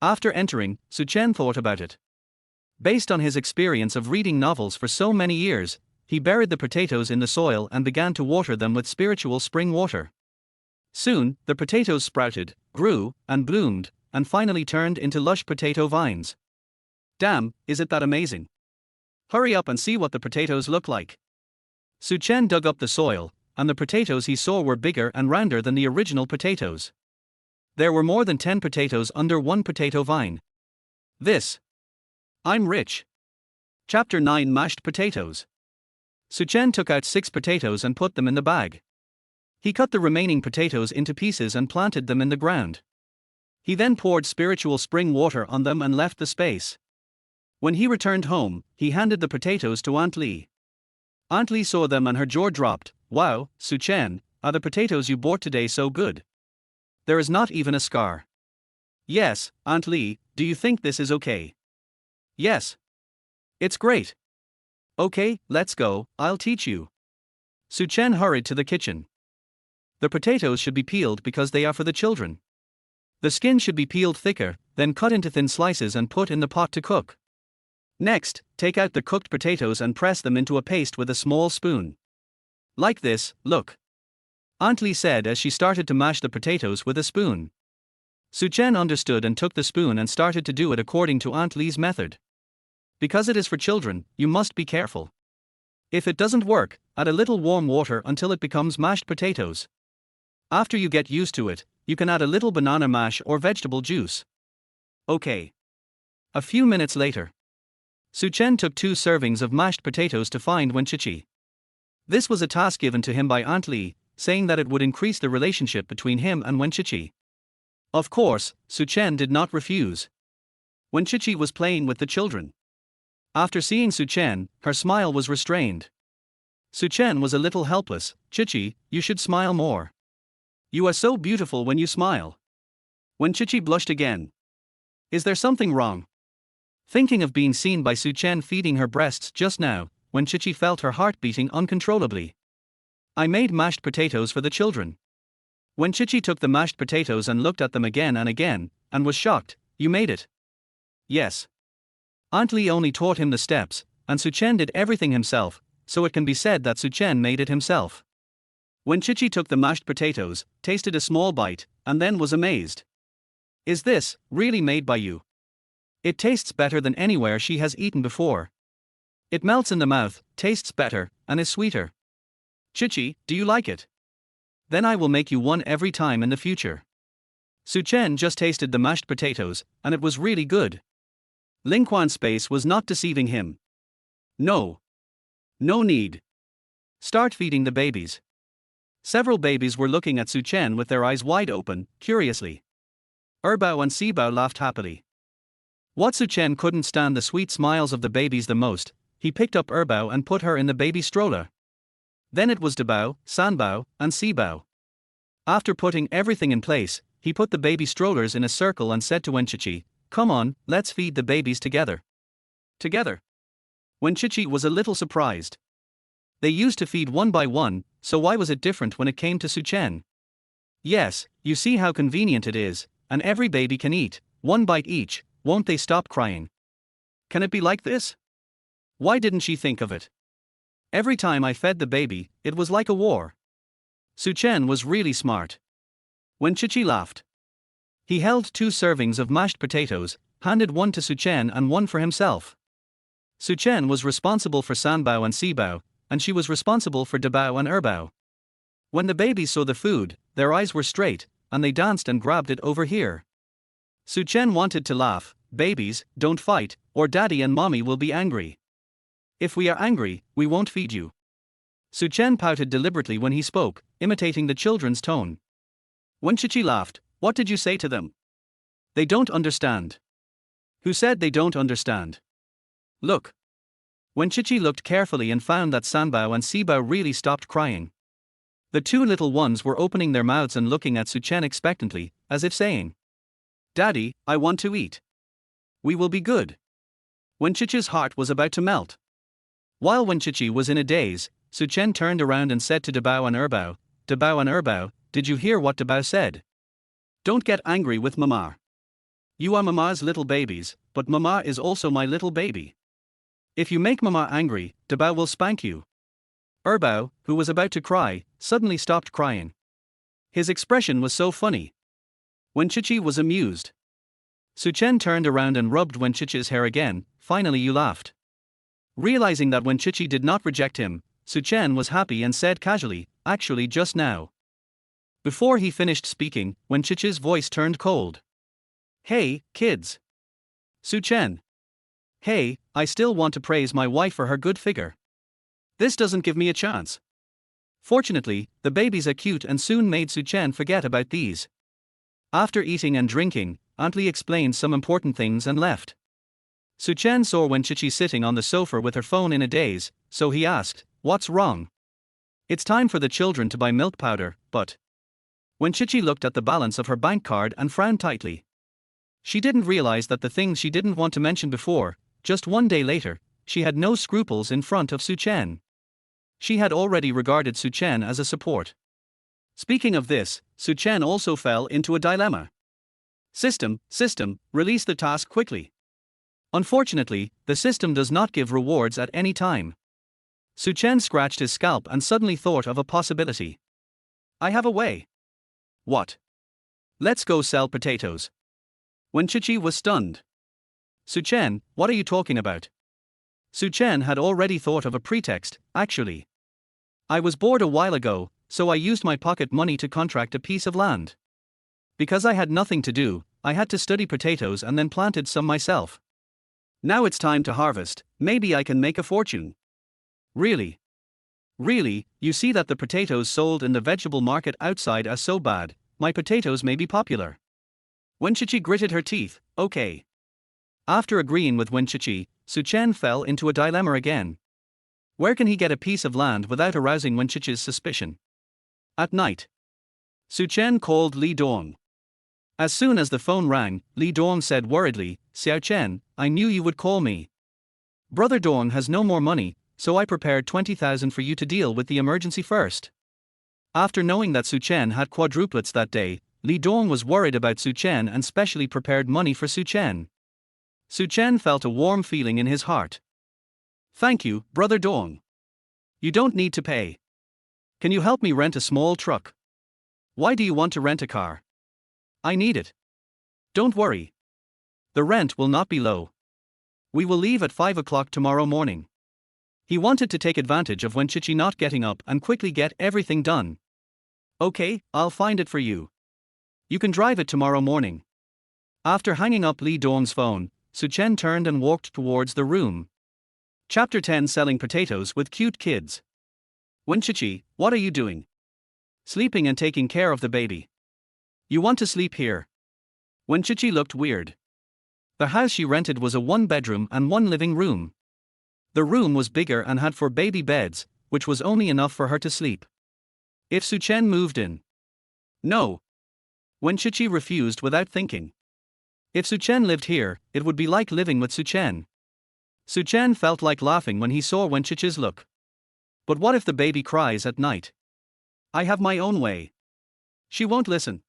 After entering, Su Chen thought about it. Based on his experience of reading novels for so many years, he buried the potatoes in the soil and began to water them with spiritual spring water. Soon, the potatoes sprouted, grew, and bloomed, and finally turned into lush potato vines. Damn, is it that amazing? Hurry up and see what the potatoes look like. Su Chen dug up the soil, and the potatoes he saw were bigger and rounder than the original potatoes. There were more than 10 potatoes under one potato vine. I'm rich. Chapter 9 Mashed Potatoes. Su Chen took out 6 potatoes and put them in the bag. He cut the remaining potatoes into pieces and planted them in the ground. He then poured spiritual spring water on them and left the space. When he returned home, he handed the potatoes to Aunt Li. Aunt Li saw them and her jaw dropped. Wow, Su Chen, are the potatoes you bought today so good? There is not even a scar. Yes, Aunt Li, do you think this is okay? Yes. It's great. Okay, let's go, I'll teach you. Su Chen hurried to the kitchen. The potatoes should be peeled because they are for the children. The skin should be peeled thicker, then cut into thin slices and put in the pot to cook. Next, take out the cooked potatoes and press them into a paste with a small spoon. Like this, look. Aunt Li said as she started to mash the potatoes with a spoon. Su Chen understood and took the spoon and started to do it according to Aunt Li's method. Because it is for children, you must be careful. If it doesn't work, add a little warm water until it becomes mashed potatoes. After you get used to it, you can add a little banana mash or vegetable juice. Okay. A few minutes later, Su Chen took 2 servings of mashed potatoes to find Wenchichi. This was a task given to him by Aunt Li, saying that it would increase the relationship between him and Wenchichi. Of course, Su Chen did not refuse. Wenchichi was playing with the children. After seeing Su Chen, her smile was restrained. Su Chen was a little helpless. Chichi, you should smile more. You are so beautiful when you smile. Wenchichi blushed again. Is there something wrong? Thinking of being seen by Su Chen feeding her breasts just now, Wenchichi felt her heart beating uncontrollably. I made mashed potatoes for the children. Wenchichi took the mashed potatoes and looked at them again and was shocked. You made it? Yes. Aunt Li only taught him the steps, and Su Chen did everything himself, so it can be said that Su Chen made it himself. Wenchichi took the mashed potatoes, tasted a small bite, and then was amazed. Is this really made by you? It tastes better than anywhere she has eaten before. It melts in the mouth, tastes better, and is sweeter. Chichi, do you like it? Then I will make you one every time in the future. Su Chen just tasted the mashed potatoes, and it was really good. Ling Quan's face was not deceiving him. No. No need. Start feeding the babies. Several babies were looking at Su Chen with their eyes wide open, curiously. Erbao and Sibao laughed happily. What Su Chen couldn't stand the sweet smiles of the babies the most, he picked up Erbao and put her in the baby stroller. Then it was Dabao, Sanbao, and Sibao. After putting everything in place, he put the baby strollers in a circle and said to Wenchichi, come on, let's feed the babies together. Together? Wenchichi was a little surprised. They used to feed one by one, so why was it different when it came to Su Chen? Yes, you see how convenient it is, and every baby can eat, one bite each, won't they stop crying? Can it be like this? Why didn't she think of it? Every time I fed the baby, it was like a war. Su Chen was really smart. Wenchichi laughed. He held 2 servings of mashed potatoes, handed one to Su Chen and one for himself. Su Chen was responsible for Sanbao and Sibao, and she was responsible for Dabao and Erbao. When the babies saw the food, their eyes were straight, and they danced and grabbed it over here. Su Chen wanted to laugh. Babies, don't fight, or daddy and mommy will be angry. If we are angry, we won't feed you. Su Chen pouted deliberately when he spoke, imitating the children's tone. Wenchichi laughed. What did you say to them? They don't understand. Who said they don't understand? Look. When Chichi looked carefully and found that Sanbao and Sibao really stopped crying. The two little ones were opening their mouths and looking at Suchen expectantly, as if saying, "Daddy, I want to eat. We will be good." Wenchichi's heart was about to melt. While Wenchichi was in a daze, Suchen turned around and said to Dabao and Erbao, did you hear what Dabao said? Don't get angry with Mama. You are Mama's little babies, but Mama is also my little baby. If you make Mama angry, Dabao will spank you. Erbao, who was about to cry, suddenly stopped crying. His expression was so funny. Wenchichi was amused. Suchen turned around and rubbed Wenchichi's hair again. Finally you laughed. Realizing that Wenchichi did not reject him, Suchen was happy and said casually, actually just now. Before he finished speaking, Wenchichi's voice turned cold. Hey, kids. Suchen. Hey, I still want to praise my wife for her good figure. This doesn't give me a chance. Fortunately, the babies are cute and soon made Suchen forget about these. After eating and drinking, Aunt Lee explained some important things and left. Suchen saw Wenchichi sitting on the sofa with her phone in a daze, so he asked, "What's wrong?" "It's time for the children to buy milk powder, but..." Wenchichi looked at the balance of her bank card and frowned tightly. She didn't realize that the things she didn't want to mention before, just one day later, she had no scruples in front of Suchen. She had already regarded Suchen as a support. Speaking of this, Suchen also fell into a dilemma. System, release the task quickly. Unfortunately, the system does not give rewards at any time. Suchen scratched his scalp and suddenly thought of a possibility. I have a way. What? Let's go sell potatoes. Wenchichi was stunned. Suchen, what are you talking about? Suchen had already thought of a pretext, actually. I was bored a while ago, so I used my pocket money to contract a piece of land. Because I had nothing to do, I had to study potatoes and then planted some myself. Now it's time to harvest, maybe I can make a fortune. Really? Really, you see that the potatoes sold in the vegetable market outside are so bad, my potatoes may be popular. Wenchichi gritted her teeth, okay. After agreeing with Wenchichi, Suchen fell into a dilemma again. Where can he get a piece of land without arousing Wenchichi's suspicion? At night. Suchen called Li Dong. As soon as the phone rang, Li Dong said worriedly, Xiao Chen, I knew you would call me. Brother Dong has no more money, so I prepared 20,000 for you to deal with the emergency first. After knowing that Suchen had quadruplets that day, Li Dong was worried about Suchen and specially prepared money for Suchen. Suchen felt a warm feeling in his heart. Thank you, Brother Dong. You don't need to pay. Can you help me rent a small truck? Why do you want to rent a car? I need it. Don't worry. The rent will not be low. We will leave at 5 o'clock tomorrow morning. He wanted to take advantage of Wenchichi not getting up and quickly get everything done. Okay, I'll find it for you. You can drive it tomorrow morning. After hanging up Li Dong's phone, Suchen turned and walked towards the room. Chapter 10 Selling Potatoes with Cute Kids. Wenchichi, what are you doing? Sleeping and taking care of the baby. You want to sleep here? Wenchichi looked weird. The house she rented was a 1-bedroom and 1 living room. The room was bigger and had 4 baby beds, which was only enough for her to sleep. If Suchen moved in? No. Wenchichi refused without thinking. If Suchen lived here, it would be like living with Suchen. Suchen felt like laughing when he saw Wenchichi's look. But what if the baby cries at night? I have my own way. She won't listen.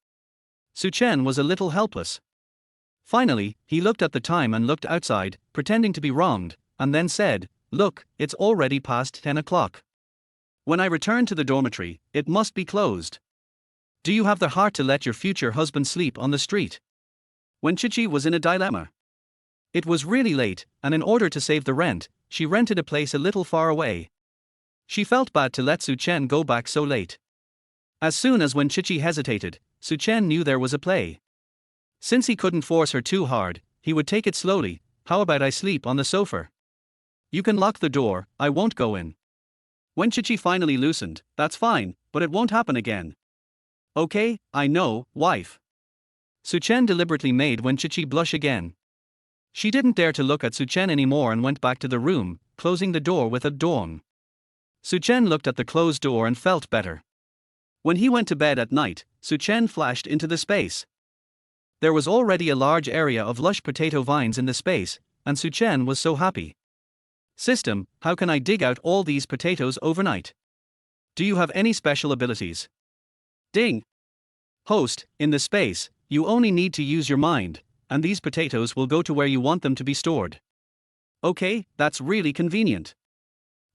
Suchen was a little helpless. Finally, he looked at the time and looked outside, pretending to be wronged, and then said, Look, it's already past 10 o'clock. When I return to the dormitory, it must be closed. Do you have the heart to let your future husband sleep on the street? Wenchichi was in a dilemma. It was really late, and in order to save the rent, she rented a place a little far away. She felt bad to let Suchen go back so late. As soon as Wenchichi hesitated, Suchen knew there was a play. Since he couldn't force her too hard, he would take it slowly. How about I sleep on the sofa? You can lock the door, I won't go in. Wenchichi finally loosened, that's fine, but it won't happen again. Okay, I know, wife. Suchen deliberately made Wenchichi blush again. She didn't dare to look at Suchen anymore and went back to the room, closing the door with a dong. Suchen looked at the closed door and felt better. When he went to bed at night, Suchen flashed into the space. There was already a large area of lush potato vines in the space, and Suchen was so happy. System, how can I dig out all these potatoes overnight? Do you have any special abilities? Ding! Host, in the space, you only need to use your mind, and these potatoes will go to where you want them to be stored. Okay, that's really convenient.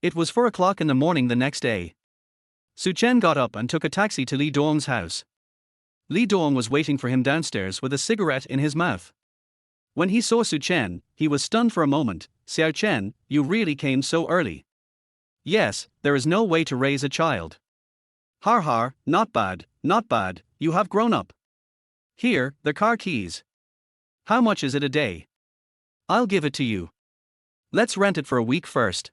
It was 4 o'clock in the morning the next day. Suchen got up and took a taxi to Li Dong's house. Li Dong was waiting for him downstairs with a cigarette in his mouth. When he saw Suchen, he was stunned for a moment. Xiao Chen, you really came so early. Yes, there is no way to raise a child. Har har, not bad, you have grown up. Here, the car keys. How much is it a day? I'll give it to you. Let's rent it for a week first.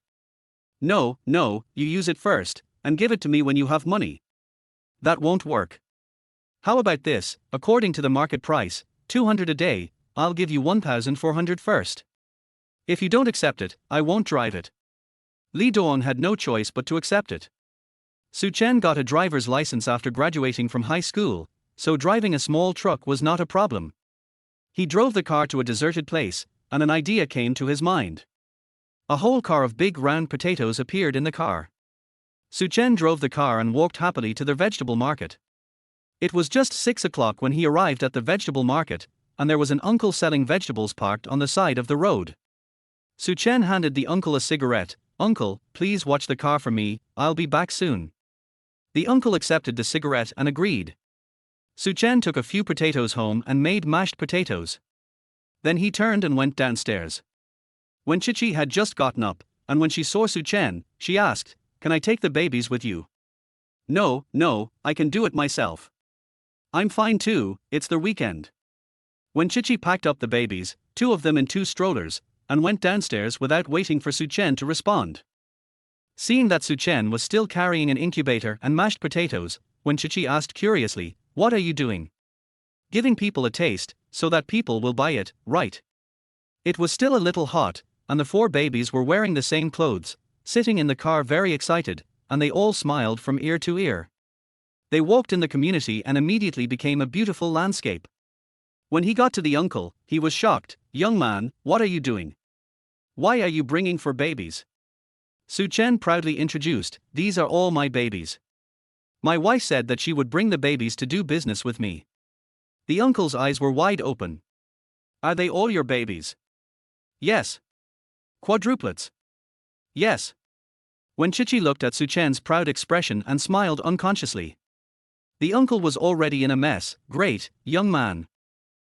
No, you use it first, and give it to me when you have money. That won't work. How about this, according to the market price, 200 a day, I'll give you 1,400 first. If you don't accept it, I won't drive it. Li Dong had no choice but to accept it. Suchen got a driver's license after graduating from high school, so driving a small truck was not a problem. He drove the car to a deserted place, and an idea came to his mind. A whole car of big round potatoes appeared in the car. Suchen drove the car and walked happily to the vegetable market. It was just 6 o'clock when he arrived at the vegetable market, and there was an uncle selling vegetables parked on the side of the road. Suchen handed the uncle a cigarette. Uncle, please watch the car for me, I'll be back soon. The uncle accepted the cigarette and agreed. Suchen took a few potatoes home and made mashed potatoes. Then he turned and went downstairs. When Chichi had just gotten up, and when she saw Suchen, she asked, "Can I take the babies with you?" No, I can do it myself. I'm fine too, it's the weekend. When Chichi packed up the babies, 2 of them in 2 strollers, and went downstairs without waiting for Suchen to respond. Seeing that Suchen was still carrying an incubator and mashed potatoes, when Chichi asked curiously, "What are you doing?" "Giving people a taste, so that people will buy it, right?" It was still a little hot, and the 4 babies were wearing the same clothes, sitting in the car very excited, and they all smiled from ear to ear. They walked in the community and immediately became a beautiful landscape. When he got to the uncle, he was shocked. "Young man, what are you doing? Why are you bringing 4 babies?" Suchen proudly introduced, "These are all my babies. My wife said that she would bring the babies to do business with me." The uncle's eyes were wide open. "Are they all your babies?" "Yes." "Quadruplets?" "Yes." When Chichi looked at Suchen's proud expression and smiled unconsciously. The uncle was already in a mess. "Great, young man."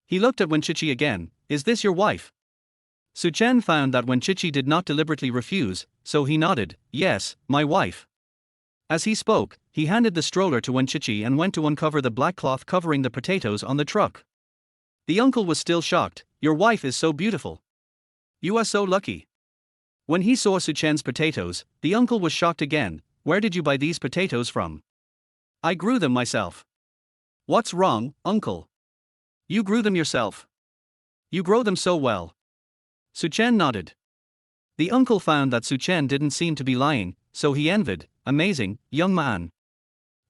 He looked at Wenchichi again. "Is this your wife?" Suchen found that Wenchichi did not deliberately refuse, so he nodded, "Yes, my wife." As he spoke, he handed the stroller to Wenchichi and went to uncover the black cloth covering the potatoes on the truck. The uncle was still shocked. "Your wife is so beautiful. You are so lucky." When he saw Suchen's potatoes, the uncle was shocked again. "Where did you buy these potatoes from?" "I grew them myself." "What's wrong, uncle? You grew them yourself. You grow them so well." Suchen nodded. The uncle found that Suchen didn't seem to be lying, so he envied. "Amazing, young man.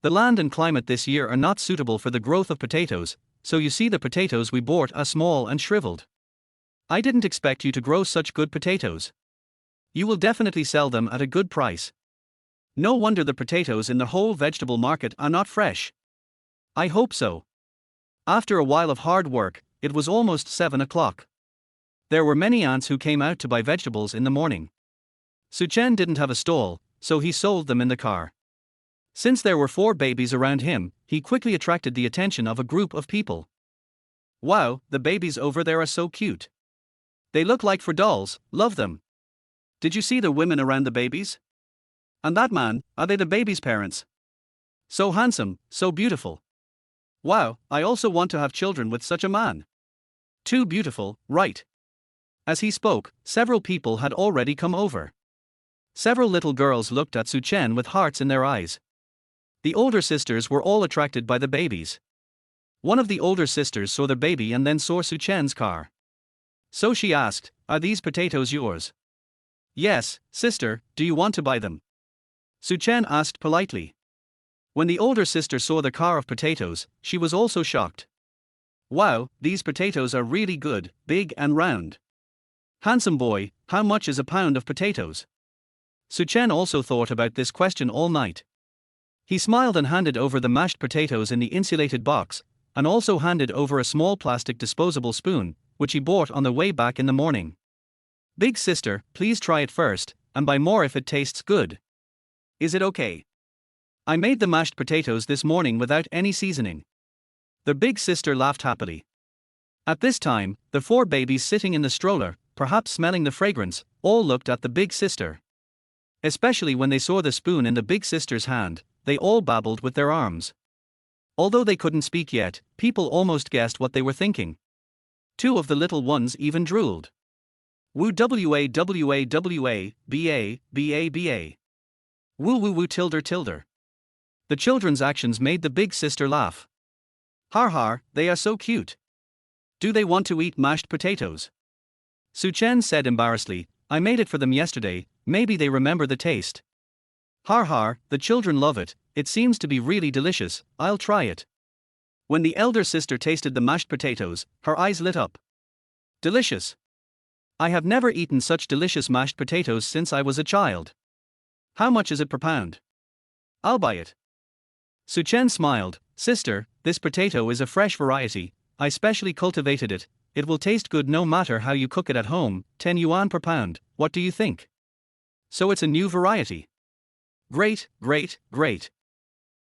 The land and climate this year are not suitable for the growth of potatoes, so you see the potatoes we bought are small and shriveled. I didn't expect you to grow such good potatoes. You will definitely sell them at a good price. No wonder the potatoes in the whole vegetable market are not fresh." "I hope so." After a while of hard work, it was almost 7 o'clock. There were many aunts who came out to buy vegetables in the morning. Suchen didn't have a stall, so he sold them in the car. Since there were 4 babies around him, he quickly attracted the attention of a group of people. "Wow, the babies over there are so cute. They look like for dolls, love them. Did you see the women around the babies? And that man, are they the baby's parents? So handsome, so beautiful. Wow, I also want to have children with such a man. Too beautiful, right?" As he spoke, several people had already come over. Several little girls looked at Suchen with hearts in their eyes. The older sisters were all attracted by the babies. One of the older sisters saw the baby and then saw Suchen's car. So she asked, "Are these potatoes yours?" Yes, sister, do you want to buy them? Su Chen asked politely. When the older sister saw the car of potatoes, she was also shocked. Wow, these potatoes are really good, big and round. Handsome boy, how much is a pound of potatoes? Su Chen also thought about this question all night. He smiled and handed over the mashed potatoes in the insulated box, and also handed over a small plastic disposable spoon, which he bought on the way back in the morning. Big sister, please try it first, and buy more if it tastes good. Is it okay? I made the mashed potatoes this morning without any seasoning. The big sister laughed happily. At this time, the 4 babies sitting in the stroller, perhaps smelling the fragrance, all looked at the big sister. Especially when they saw the spoon in the big sister's hand, they all babbled with their arms. Although they couldn't speak yet, people almost guessed what they were thinking. 2 of the little ones even drooled. Woo wa wa wa, ba, ba ba. Woo woo woo tilder tilder. The children's actions made the big sister laugh. Har har, they are so cute. Do they want to eat mashed potatoes? Su Chen said embarrassedly, I made it for them yesterday, maybe they remember the taste. Har har, the children love it, it seems to be really delicious, I'll try it. When the elder sister tasted the mashed potatoes, her eyes lit up. Delicious. I have never eaten such delicious mashed potatoes since I was a child. How much is it per pound? I'll buy it. Su Chen smiled, sister, this potato is a fresh variety, I specially cultivated it, it will taste good no matter how you cook it at home, 10 yuan per pound, what do you think? So it's a new variety. Great, great, great.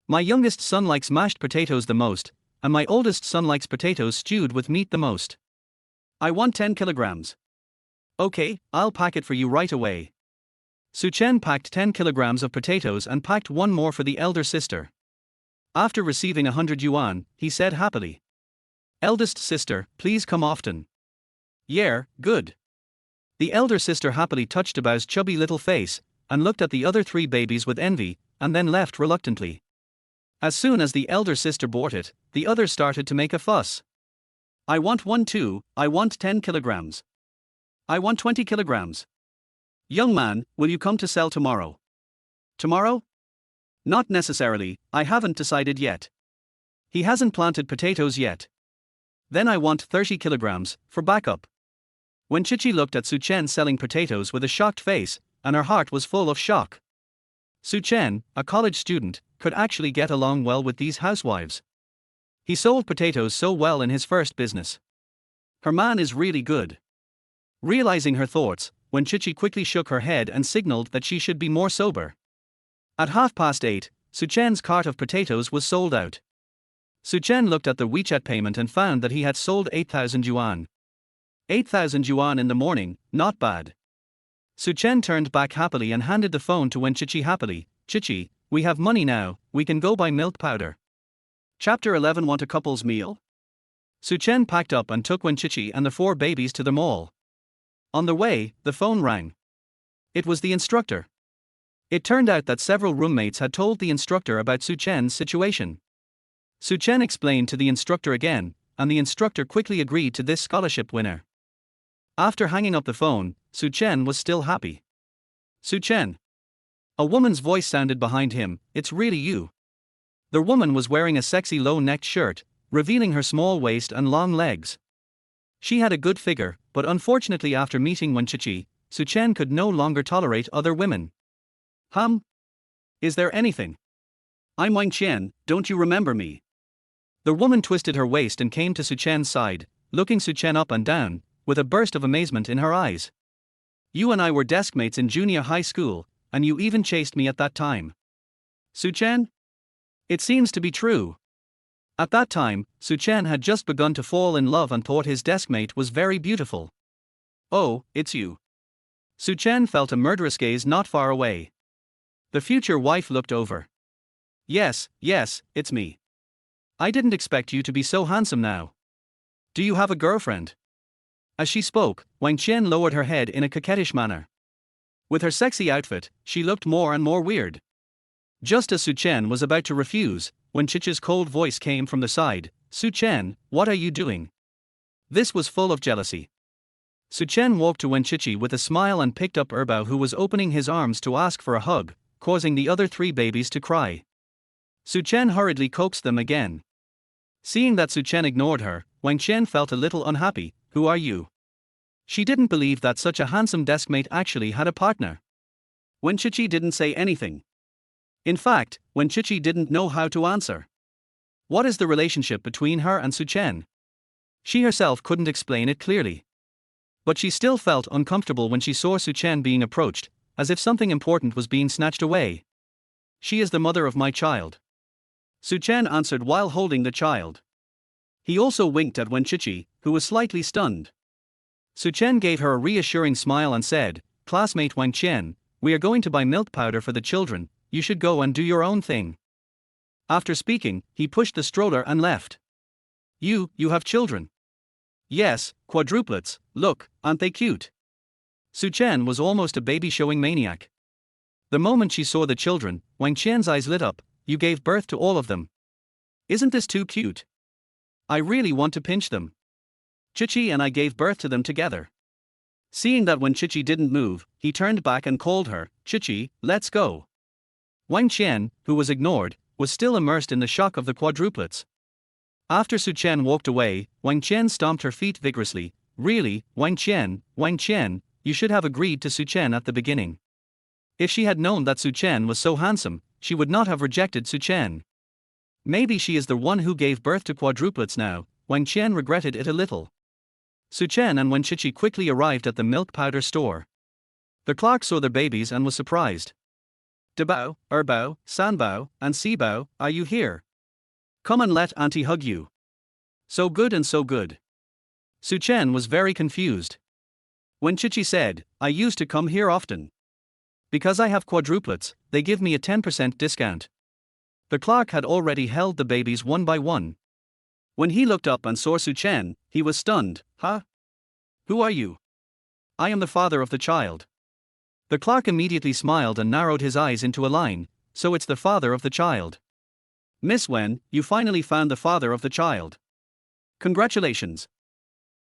My youngest son likes mashed potatoes the most, and my oldest son likes potatoes stewed with meat the most. I want 10 kilograms. Okay, I'll pack it for you right away. Su Chen packed 10 kilograms of potatoes and packed one more for the elder sister. After receiving 100 yuan, he said happily. Eldest sister, please come often. Yeah, good. The elder sister happily touched Abao's chubby little face, and looked at the other 3 babies with envy, and then left reluctantly. As soon as the elder sister bought it, the others started to make a fuss. I want one too, I want 10 kilograms. I want 20 kilograms. Young man, will you come to sell tomorrow? Tomorrow? Not necessarily, I haven't decided yet. He hasn't planted potatoes yet. Then I want 30 kilograms, for backup. When Chichi looked at Su Chen selling potatoes with a shocked face, and her heart was full of shock. Su Chen, a college student, could actually get along well with these housewives. He sold potatoes so well in his first business. Her man is really good. Realizing her thoughts, when Chichi quickly shook her head and signaled that she should be more sober. At 8:30, Su Chen's cart of potatoes was sold out. Su Chen looked at the WeChat payment and found that he had sold 8,000 yuan. 8,000 yuan in the morning, not bad. Su Chen turned back happily and handed the phone to Wen Chichi happily. Chichi, we have money now, we can go buy milk powder. Chapter 11. Want a couple's meal? Su Chen packed up and took Wen Chichi and the 4 babies to the mall. On the way, the phone rang. It was the instructor. It turned out that several roommates had told the instructor about Su Chen's situation. Su Chen explained to the instructor again, and the instructor quickly agreed to this scholarship winner. After hanging up the phone, Su Chen was still happy. Su Chen. A woman's voice sounded behind him, it's really you. The woman was wearing a sexy low-necked shirt, revealing her small waist and long legs. She had a good figure, but unfortunately after meeting Wen Chichi, Su Chen could no longer tolerate other women. Is there anything? I'm Wang Qian, don't you remember me? The woman twisted her waist and came to Su Chen's side, looking Su Chen up and down, with a burst of amazement in her eyes. You and I were deskmates in junior high school, and you even chased me at that time. Su Chen? It seems to be true. At that time, Su Chen had just begun to fall in love and thought his deskmate was very beautiful. Oh, it's you. Su Chen felt a murderous gaze not far away. The future wife looked over. Yes, it's me. I didn't expect you to be so handsome now. Do you have a girlfriend? As she spoke, Wang Qian lowered her head in a coquettish manner. With her sexy outfit, she looked more and more weird. Just as Su Chen was about to refuse, when Chichi's cold voice came from the side, Su Chen, what are you doing? This was full of jealousy. Su Chen walked to Wenchichi with a smile and picked up Erbao, who was opening his arms to ask for a hug, causing the other three babies to cry. Su Chen hurriedly coaxed them again. Seeing that Su Chen ignored her, Wang Qian felt a little unhappy. Who are you? She didn't believe that such a handsome deskmate actually had a partner. Wenchichi didn't say anything. In fact, Wenchichi didn't know how to answer. What is the relationship between her and Su Chen? She herself couldn't explain it clearly. But she still felt uncomfortable when she saw Su Chen being approached, as if something important was being snatched away. She is the mother of my child. Su Chen answered while holding the child. He also winked at Wenchichi, who was slightly stunned. Su Chen gave her a reassuring smile and said, "Classmate Wang Qian, we are going to buy milk powder for the children, you should go and do your own thing." After speaking, he pushed the stroller and left. You have children? Yes, quadruplets, look, aren't they cute? Su Chen was almost a baby-showing maniac. The moment she saw the children, Wang Qian's eyes lit up. You gave birth to all of them. Isn't this too cute? I really want to pinch them. Chichi and I gave birth to them together. Seeing that when Chichi didn't move, he turned back and called her, "Chichi, let's go." Wang Qian, who was ignored, was still immersed in the shock of the quadruplets. After Su Chen walked away, Wang Qian stomped her feet vigorously. Really, Wang Qian, you should have agreed to Su Chen at the beginning. If she had known that Su Chen was so handsome, she would not have rejected Su Chen. Maybe she is the one who gave birth to quadruplets now. Wang Qian regretted it a little. Su Chen and Wenchichi quickly arrived at the milk powder store. The clerk saw the babies and was surprised. Debao, Erbao, Sanbao, and Sibao, are you here? Come and let auntie hug you. So good and so good. Su Chen was very confused. Wenchichi said, I used to come here often. Because I have quadruplets, they give me a 10% discount. The clerk had already held the babies one by one. When he looked up and saw Su Chen, he was stunned. Huh? Who are you? I am the father of the child. The clerk immediately smiled and narrowed his eyes into a line. So it's the father of the child. Miss Wen, you finally found the father of the child. Congratulations.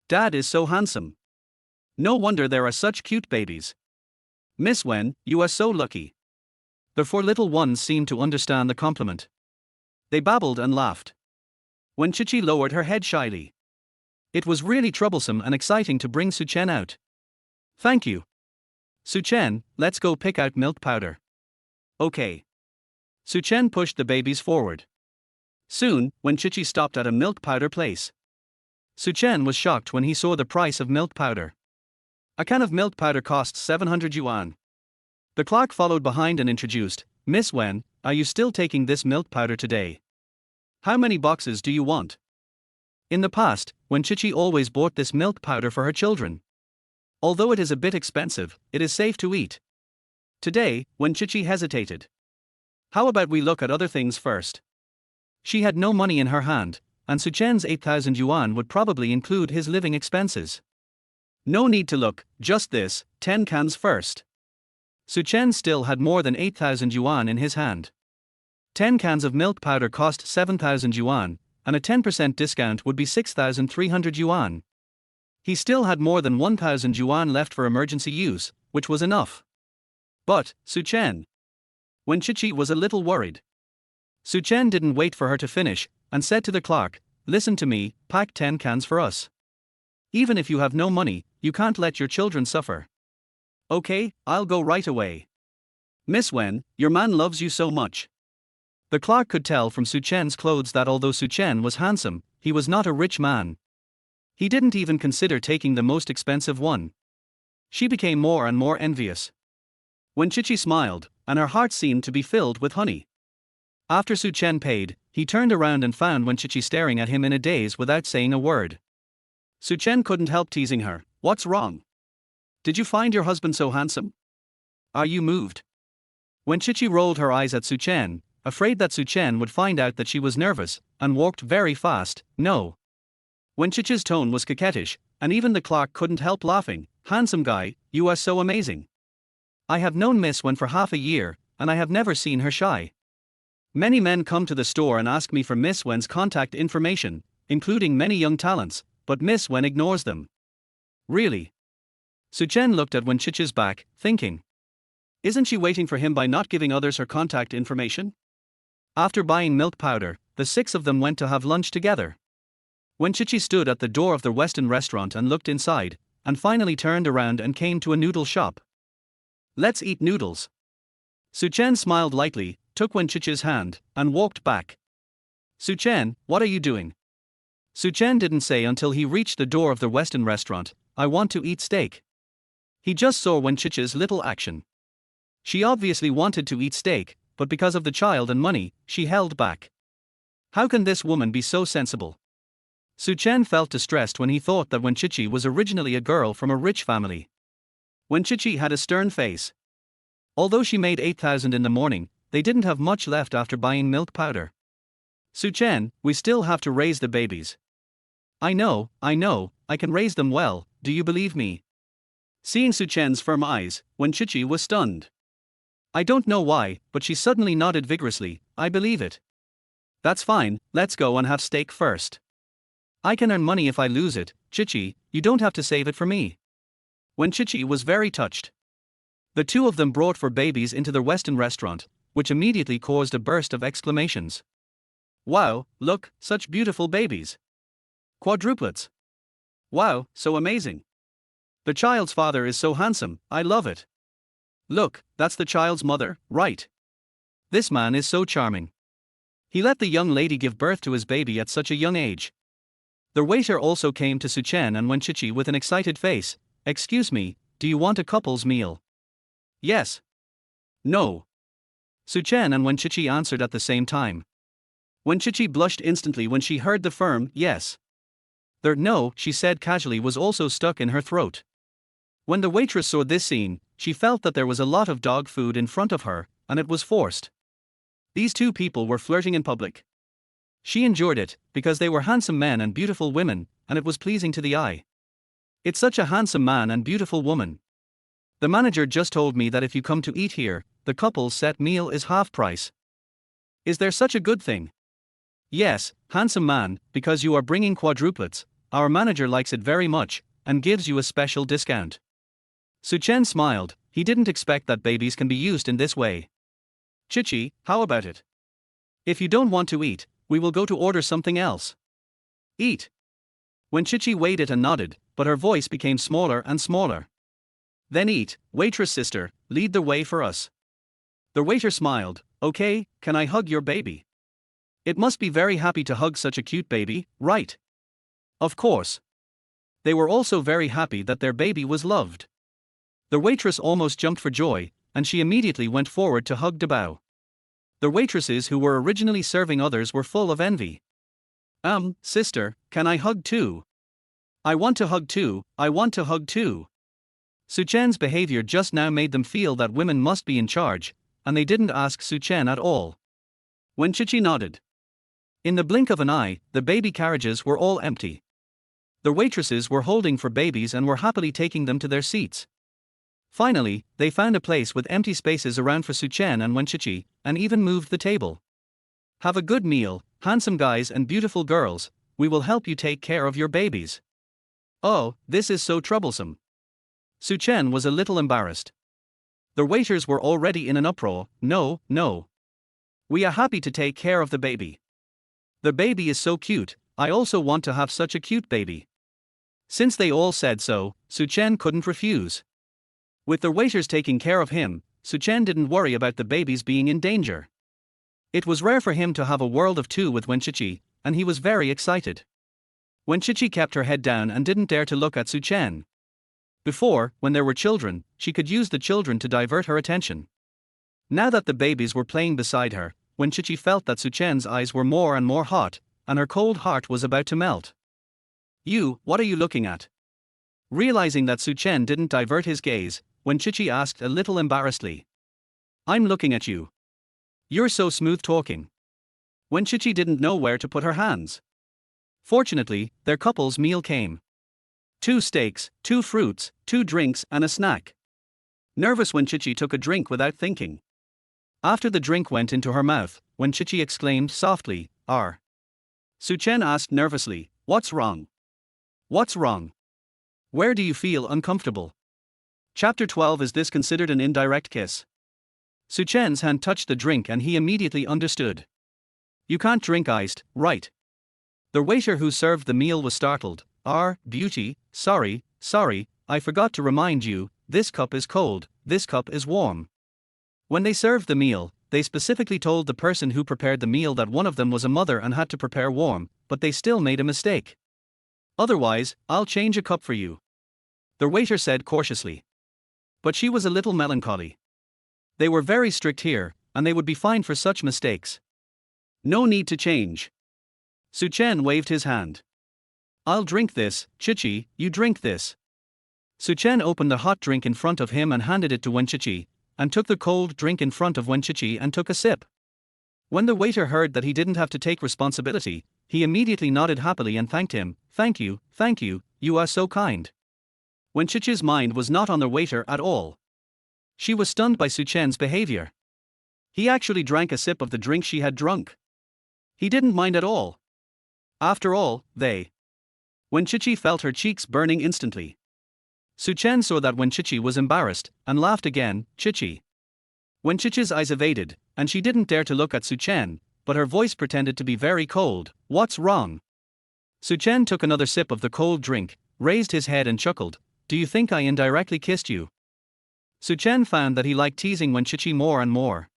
Dad is so handsome. No wonder there are such cute babies. Miss Wen, you are so lucky. The four little ones seemed to understand the compliment. They babbled and laughed. When Chichi lowered her head shyly. It was really troublesome and exciting to bring Su Chen out. Thank you. Su Chen, let's go pick out milk powder. Okay. Su Chen pushed the babies forward. Soon, when Chichi stopped at a milk powder place. Su Chen was shocked when he saw the price of milk powder. A can of milk powder costs 700 yuan. The clerk followed behind and introduced, Miss Wen, are you still taking this milk powder today? How many boxes do you want? In the past, when Chichi always bought this milk powder for her children. Although it is a bit expensive, it is safe to eat. Today, when Chichi hesitated. How about we look at other things first? She had no money in her hand, and Su Chen's 8,000 yuan would probably include his living expenses. No need to look, just this, 10 cans first. Su Chen still had more than 8,000 yuan in his hand. 10 cans of milk powder cost 7,000 yuan, and a 10% discount would be 6,300 yuan. He still had more than 1,000 yuan left for emergency use, which was enough. But, Su Chen. When Chichi was a little worried. Su Chen didn't wait for her to finish, and said to the clerk, listen to me, pack 10 cans for us. Even if you have no money, you can't let your children suffer. Okay, I'll go right away. Miss Wen, your man loves you so much. The clerk could tell from Su Chen's clothes that although Su Chen was handsome, he was not a rich man. He didn't even consider taking the most expensive one. She became more and more envious. When Chichi smiled, and her heart seemed to be filled with honey. After Su Chen paid, he turned around and found Wen Chichi staring at him in a daze without saying a word. Su Chen couldn't help teasing her, what's wrong? Did you find your husband so handsome? Are you moved? When Chichi rolled her eyes at Su Chen, afraid that Su Chen would find out that she was nervous, and walked very fast, no. When Chichi's tone was coquettish, and even the clerk couldn't help laughing, handsome guy, you are so amazing. I have known Miss Wen for half a year, and I have never seen her shy. Many men come to the store and ask me for Miss Wen's contact information, including many young talents, but Miss Wen ignores them. Really? Su Chen looked at Wenchichi's back, thinking. Isn't she waiting for him by not giving others her contact information? After buying milk powder, the six of them went to have lunch together. Wenchichi stood at the door of the Western restaurant and looked inside, and finally turned around and came to a noodle shop. Let's eat noodles. Su Chen smiled lightly, took Wenchichi's hand, and walked back. Su Chen, what are you doing? Su Chen didn't say until he reached the door of the Western restaurant, I want to eat steak. He just saw Wenchichi's little action. She obviously wanted to eat steak, but because of the child and money, she held back. How can this woman be so sensible? Su Chen felt distressed when he thought that Wenchichi was originally a girl from a rich family. Wenchichi had a stern face. Although she made 8,000 in the morning, they didn't have much left after buying milk powder. Su Chen, we still have to raise the babies. I know, I can raise them well, do you believe me? Seeing Su Chen's firm eyes, Wenchichi was stunned. I don't know why, but she suddenly nodded vigorously, I believe it. That's fine, let's go and have steak first. I can earn money if I lose it, Chichi, you don't have to save it for me. Wenchichi was very touched. The two of them brought four babies into the Western restaurant, which immediately caused a burst of exclamations. Wow, look, such beautiful babies. Quadruplets. Wow, so amazing. The child's father is so handsome, I love it. Look, that's the child's mother, right? This man is so charming. He let the young lady give birth to his baby at such a young age. The waiter also came to Su Chen and Wenchichi with an excited face. Excuse me, do you want a couple's meal? Yes. No. Su Chen and Wenchichi answered at the same time. Wenchichi blushed instantly when she heard the firm yes. The no, she said casually, was also stuck in her throat. When the waitress saw this scene, she felt that there was a lot of dog food in front of her, and it was forced. These two people were flirting in public. She enjoyed it, because they were handsome men and beautiful women, and it was pleasing to the eye. It's such a handsome man and beautiful woman. The manager just told me that if you come to eat here, the couple's set meal is half price. Is there such a good thing? Yes, handsome man, because you are bringing quadruplets, our manager likes it very much, and gives you a special discount. Su Chen smiled, he didn't expect that babies can be used in this way. Chichi, how about it? If you don't want to eat, we will go to order something else. Eat. When Chichi weighed it and nodded, but her voice became smaller and smaller. Then eat, waitress sister, lead the way for us. The waiter smiled, okay, can I hug your baby? It must be very happy to hug such a cute baby, right? Of course. They were also very happy that their baby was loved. The waitress almost jumped for joy, and she immediately went forward to hug Dabao. The waitresses who were originally serving others were full of envy. Sister, can I hug too? I want to hug too, I want to hug too. Su Chen's behavior just now made them feel that women must be in charge, and they didn't ask Su Chen at all. When Chichi nodded. In the blink of an eye, the baby carriages were all empty. The waitresses were holding for babies and were happily taking them to their seats. Finally, they found a place with empty spaces around for Su Chen and Wenchichi, and even moved the table. Have a good meal, handsome guys and beautiful girls, we will help you take care of your babies. Oh, this is so troublesome. Su Chen was a little embarrassed. The waiters were already in an uproar, no. We are happy to take care of the baby. The baby is so cute, I also want to have such a cute baby. Since they all said so, Su Chen couldn't refuse. With the waiters taking care of him, Su Chen didn't worry about the babies being in danger. It was rare for him to have a world of two with Wenchichi, and he was very excited. Wenchichi kept her head down and didn't dare to look at Su Chen. Before, when there were children, she could use the children to divert her attention. Now that the babies were playing beside her, Wenchichi felt that Su Chen's eyes were more and more hot, and her cold heart was about to melt. You, what are you looking at? Realizing that Su Chen didn't divert his gaze, Wenchichi asked a little embarrassedly. I'm looking at you. You're so smooth talking. Wenchichi didn't know where to put her hands. Fortunately, their couple's meal came. 2 steaks, 2 fruits, 2 drinks and a snack. Nervous Wenchichi took a drink without thinking. After the drink went into her mouth, Wenchichi exclaimed softly, "R." Su Chen asked nervously, "What's wrong? What's wrong? Where do you feel uncomfortable?" Chapter 12. Is this considered an indirect kiss? Su Chen's hand touched the drink and he immediately understood. You can't drink iced, right? The waiter who served the meal was startled. Beauty, sorry, I forgot to remind you, this cup is cold, this cup is warm. When they served the meal, they specifically told the person who prepared the meal that one of them was a mother and had to prepare warm, but they still made a mistake. Otherwise, I'll change a cup for you, the waiter said cautiously. But she was a little melancholy. They were very strict here, and they would be fined for such mistakes. No need to change. Su Chen waved his hand. I'll drink this, Chichi, you drink this. Su Chen opened the hot drink in front of him and handed it to Wen Chichi, and took the cold drink in front of Wen Chichi and took a sip. When the waiter heard that he didn't have to take responsibility, he immediately nodded happily and thanked him. Thank you, you are so kind. Wen Chichi's mind was not on the waiter at all. She was stunned by Su Chen's behavior. He actually drank a sip of the drink she had drunk. He didn't mind at all. After all, Wen Chichi felt her cheeks burning instantly. Su Chen saw that Wen Chichi was embarrassed, and laughed again. Chichi. Wen Chichi's eyes evaded, and she didn't dare to look at Su Chen, but her voice pretended to be very cold. What's wrong? Su Chen took another sip of the cold drink, raised his head and chuckled. Do you think I indirectly kissed you? Su Chen found that he liked teasing Wen Chichi more and more.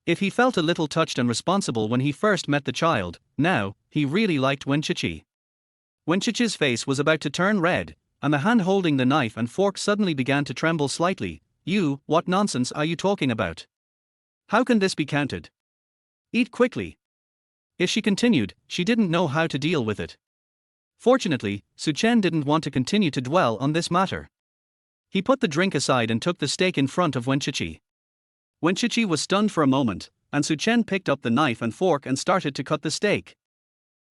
If he felt a little touched and responsible when he first met the child, now, he really liked Wen Chichi. Wen Chichi's face was about to turn red, and the hand holding the knife and fork suddenly began to tremble slightly. What nonsense are you talking about? How can this be counted? Eat quickly. If she continued, she didn't know how to deal with it. Fortunately, Su Chen didn't want to continue to dwell on this matter. He put the drink aside and took the steak in front of Wen Chichi. Wen Chichi was stunned for a moment, and Su Chen picked up the knife and fork and started to cut the steak.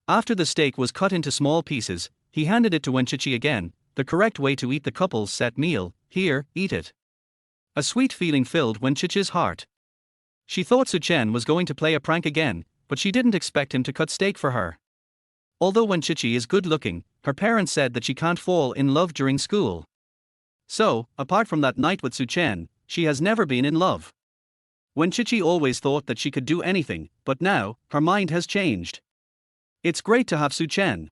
After the steak was cut into small pieces, he handed it to Wen Chichi again, the correct way to eat the couple's set meal. Here, eat it. A sweet feeling filled Wen Chichi's heart. She thought Su Chen was going to play a prank again, but she didn't expect him to cut steak for her. Although Wen Chichi is good looking, her parents said that she can't fall in love during school. So, apart from that night with Su Chen, she has never been in love. Wen Chichi always thought that she could do anything, but now, her mind has changed. It's great to have Su Chen.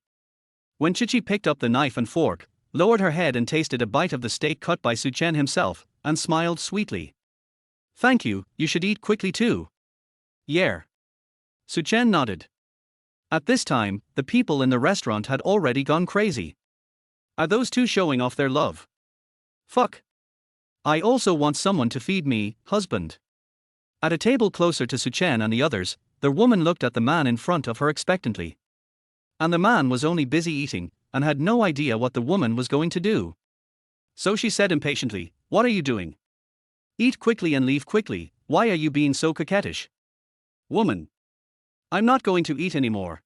Wen Chichi picked up the knife and fork, lowered her head and tasted a bite of the steak cut by Su Chen himself, and smiled sweetly. Thank you, you should eat quickly too. Yeah. Su Chen nodded. At this time, the people in the restaurant had already gone crazy. Are those two showing off their love? Fuck. I also want someone to feed me, husband. At a table closer to Su Chen and the others, the woman looked at the man in front of her expectantly. And the man was only busy eating, and had no idea what the woman was going to do. So she said impatiently, What are you doing? Eat quickly and leave quickly, why are you being so coquettish? Woman. I'm not going to eat anymore.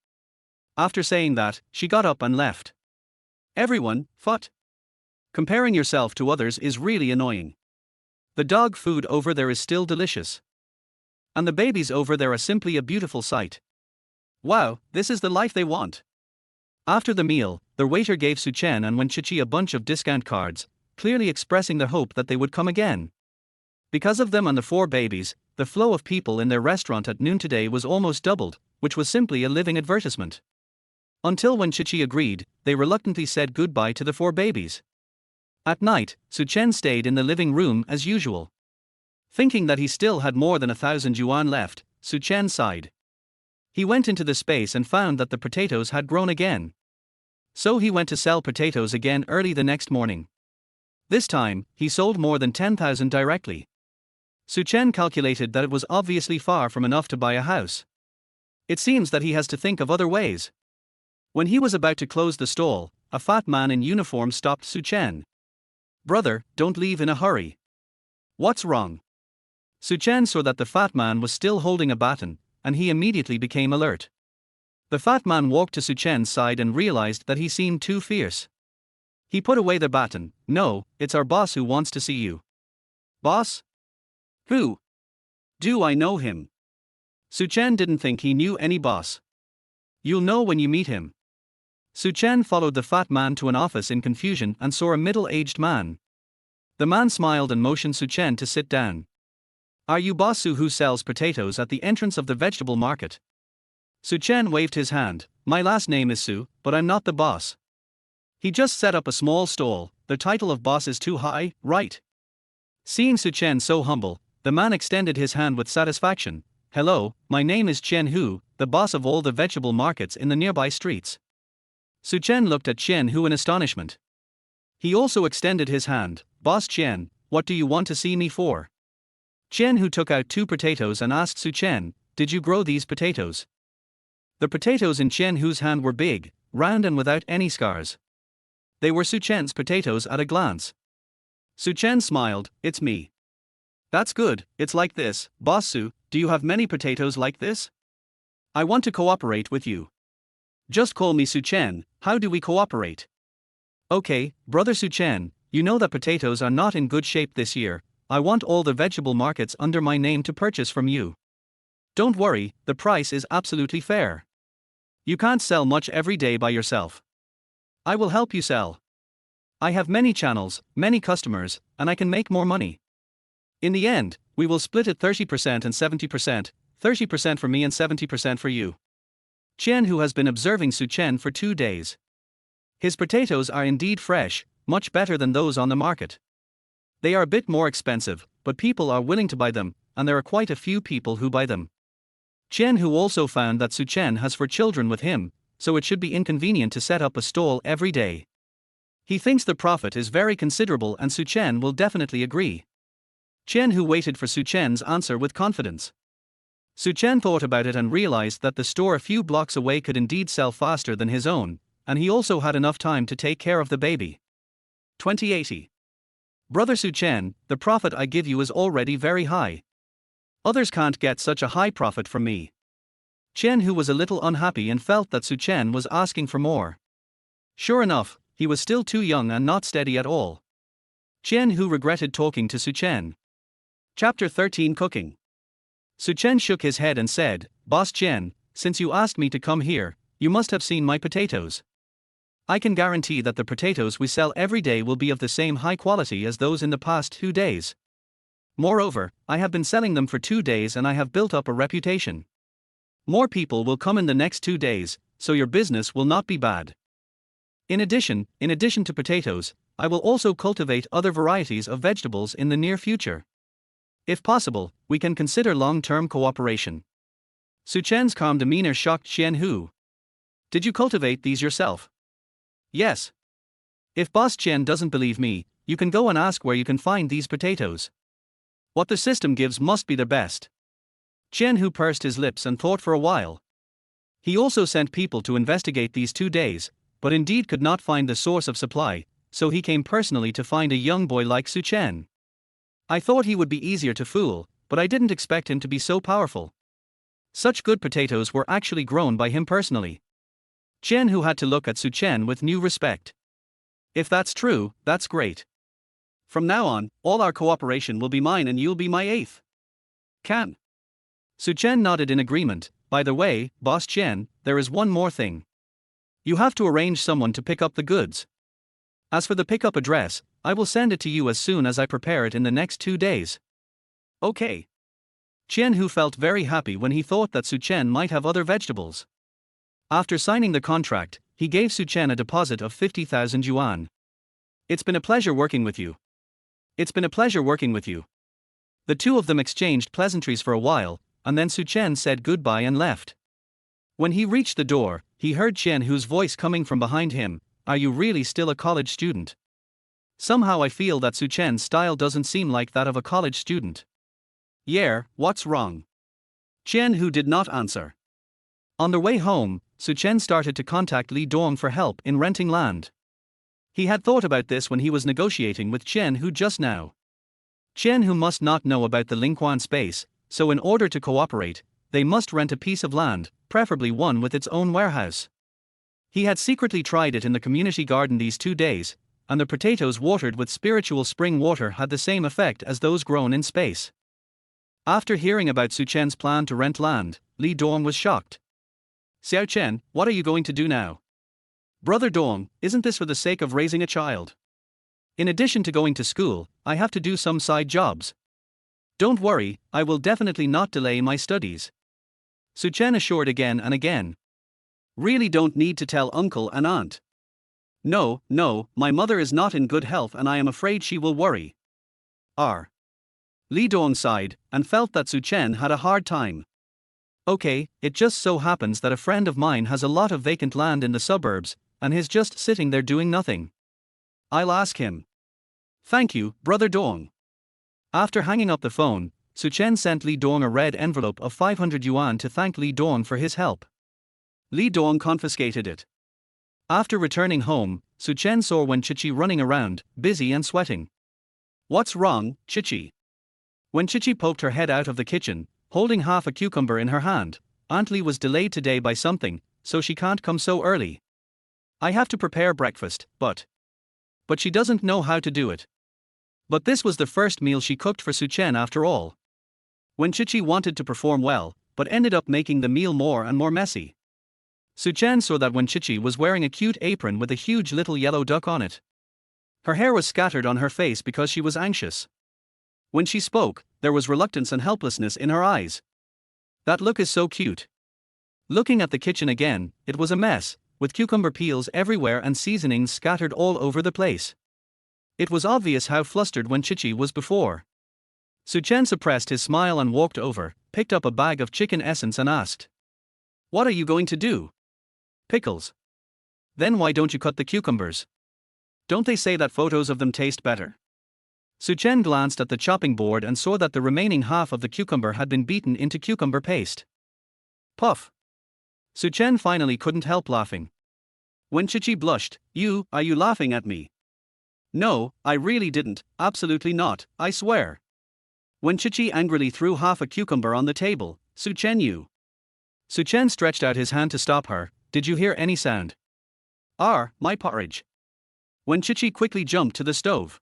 After saying that, she got up and left. Everyone, fut. Comparing yourself to others is really annoying. The dog food over there is still delicious. And the babies over there are simply a beautiful sight. Wow, this is the life they want. After the meal, the waiter gave Su Chen and Wen Chichi a bunch of discount cards, clearly expressing the hope that they would come again. Because of them and the 4 babies, the flow of people in their restaurant at noon today was almost doubled, which was simply a living advertisement. Until when Chichi agreed, they reluctantly said goodbye to the 4 babies. At night, Su Chen stayed in the living room as usual. Thinking that he still had more than 1,000 yuan left, Su Chen sighed. He went into the space and found that the potatoes had grown again. So he went to sell potatoes again early the next morning. This time, he sold more than 10,000 directly. Su Chen calculated that it was obviously far from enough to buy a house. It seems that he has to think of other ways. When he was about to close the stall, a fat man in uniform stopped Su Chen. Brother, don't leave in a hurry. What's wrong? Su Chen saw that the fat man was still holding a baton, and he immediately became alert. The fat man walked to Su Chen's side and realized that he seemed too fierce. He put away the baton. No, it's our boss who wants to see you. Boss? Who? Do I know him? Su Chen didn't think he knew any boss. You'll know when you meet him. Su Chen followed the fat man to an office in confusion and saw a middle-aged man. The man smiled and motioned Su Chen to sit down. Are you boss Su who sells potatoes at the entrance of the vegetable market? Su Chen waved his hand. My last name is Su, but I'm not the boss. He just set up a small stall, the title of boss is too high, right? Seeing Su Chen so humble, the man extended his hand with satisfaction. Hello, my name is Chen Hu, the boss of all the vegetable markets in the nearby streets. Su Chen looked at Chen Hu in astonishment. He also extended his hand. Boss Chen, what do you want to see me for? Chen Hu took out 2 potatoes and asked Su Chen, did you grow these potatoes? The potatoes in Chen Hu's hand were big, round and without any scars. They were Su Chen's potatoes at a glance. Su Chen smiled, it's me. That's good, it's like this, boss Su, do you have many potatoes like this? I want to cooperate with you. Just call me Su Chen, how do we cooperate? Okay, brother Su Chen, you know that potatoes are not in good shape this year, I want all the vegetable markets under my name to purchase from you. Don't worry, the price is absolutely fair. You can't sell much every day by yourself. I will help you sell. I have many channels, many customers, and I can make more money. In the end, we will split it 30% and 70%, 30% for me and 70% for you. Chen Hu has been observing Su Chen for 2 days. His potatoes are indeed fresh, much better than those on the market. They are a bit more expensive, but people are willing to buy them, and there are quite a few people who buy them. Chen Hu also found that Su Chen has 4 children with him, so it should be inconvenient to set up a stall every day. He thinks the profit is very considerable and Su Chen will definitely agree. Chen Hu waited for Su Chen's answer with confidence. Su Chen thought about it and realized that the store a few blocks away could indeed sell faster than his own, and he also had enough time to take care of the baby. 2080. Brother Su Chen, the profit I give you is already very high. Others can't get such a high profit from me. Chen Hu was a little unhappy and felt that Su Chen was asking for more. Sure enough, he was still too young and not steady at all. Chen Hu regretted talking to Su Chen. Chapter 13 Cooking. Su Chen shook his head and said, Boss Chen, since you asked me to come here, you must have seen my potatoes. I can guarantee that the potatoes we sell every day will be of the same high quality as those in the past 2 days. Moreover, I have been selling them for 2 days and I have built up a reputation. More people will come in the next 2 days, so your business will not be bad. In addition to potatoes, I will also cultivate other varieties of vegetables in the near future. If possible, we can consider long-term cooperation. Su Chen's calm demeanor shocked Chen Hu. Did you cultivate these yourself? Yes. If Boss Chen doesn't believe me, you can go and ask where you can find these potatoes. What the system gives must be the best. Chen Hu pursed his lips and thought for a while. He also sent people to investigate these 2 days, but indeed could not find the source of supply, so he came personally to find a young boy like Su Chen. I thought he would be easier to fool, but I didn't expect him to be so powerful. Such good potatoes were actually grown by him personally. Chen Hu had to look at Su Chen with new respect. If that's true, that's great. From now on, all our cooperation will be mine and you'll be my 8th. Can? Su Chen nodded in agreement. By the way, Boss Chen, there is one more thing. You have to arrange someone to pick up the goods. As for the pickup address, I will send it to you as soon as I prepare it in the next 2 days. Okay. Chen Hu felt very happy when he thought that Su Chen might have other vegetables. After signing the contract, he gave Su Chen a deposit of 50,000 yuan. It's been a pleasure working with you. It's been a pleasure working with you. The two of them exchanged pleasantries for a while, and then Su Chen said goodbye and left. When he reached the door, he heard Chen Hu's voice coming from behind him. Are you really still a college student? Somehow I feel that Su Chen's style doesn't seem like that of a college student. Yeah, what's wrong? Chen Hu did not answer. On their way home, Su Chen started to contact Li Dong for help in renting land. He had thought about this when he was negotiating with Chen Hu just now. Chen Hu must not know about the Lingquan space, so in order to cooperate, they must rent a piece of land, preferably one with its own warehouse. He had secretly tried it in the community garden these 2 days, and the potatoes watered with spiritual spring water had the same effect as those grown in space. After hearing about Su Chen's plan to rent land, Li Dong was shocked. Xiao Chen, what are you going to do now? Brother Dong, isn't this for the sake of raising a child? In addition to going to school, I have to do some side jobs. Don't worry, I will definitely not delay my studies. Suchen assured again and again. Really don't need to tell uncle and aunt. No, my mother is not in good health and I am afraid she will worry. Lee Dong sighed and felt that Suchen had a hard time. Okay, it just so happens that a friend of mine has a lot of vacant land in the suburbs, and he's just sitting there doing nothing. I'll ask him. Thank you, Brother Dong. After hanging up the phone, Suchen sent Lee Dong a red envelope of 500 yuan to thank Lee Dong for his help. Lee Dong confiscated it. After returning home, Suchen saw Wen Chichi running around, busy and sweating. What's wrong, Chichi? When Chichi poked her head out of the kitchen, holding half a cucumber in her hand, Aunt Lee was delayed today by something, so she can't come so early. I have to prepare breakfast, but she doesn't know how to do it. But this was the first meal she cooked for Suchen after all. When Chichi wanted to perform well, but ended up making the meal more and more messy. Suchen saw that Wen Chichi was wearing a cute apron with a huge little yellow duck on it. Her hair was scattered on her face because she was anxious. When she spoke, there was reluctance and helplessness in her eyes. That look is so cute. Looking at the kitchen again, it was a mess, with cucumber peels everywhere and seasonings scattered all over the place. It was obvious how flustered Wen Chichi was before. Suchen suppressed his smile and walked over, picked up a bag of chicken essence and asked, "What are you going to do?" "Pickles." "Then why don't you cut the cucumbers? Don't they say that photos of them taste better?" Suchen glanced at the chopping board and saw that the remaining half of the cucumber had been beaten into cucumber paste. Puff. Suchen finally couldn't help laughing. Wen Chichi blushed. Are you laughing at me?" "No, I really didn't, absolutely not, I swear." Wen Chichi angrily threw half a cucumber on the table. Suchen stretched out his hand to stop her. "Did you hear any sound?" My porridge." Wen Chichi quickly jumped to the stove.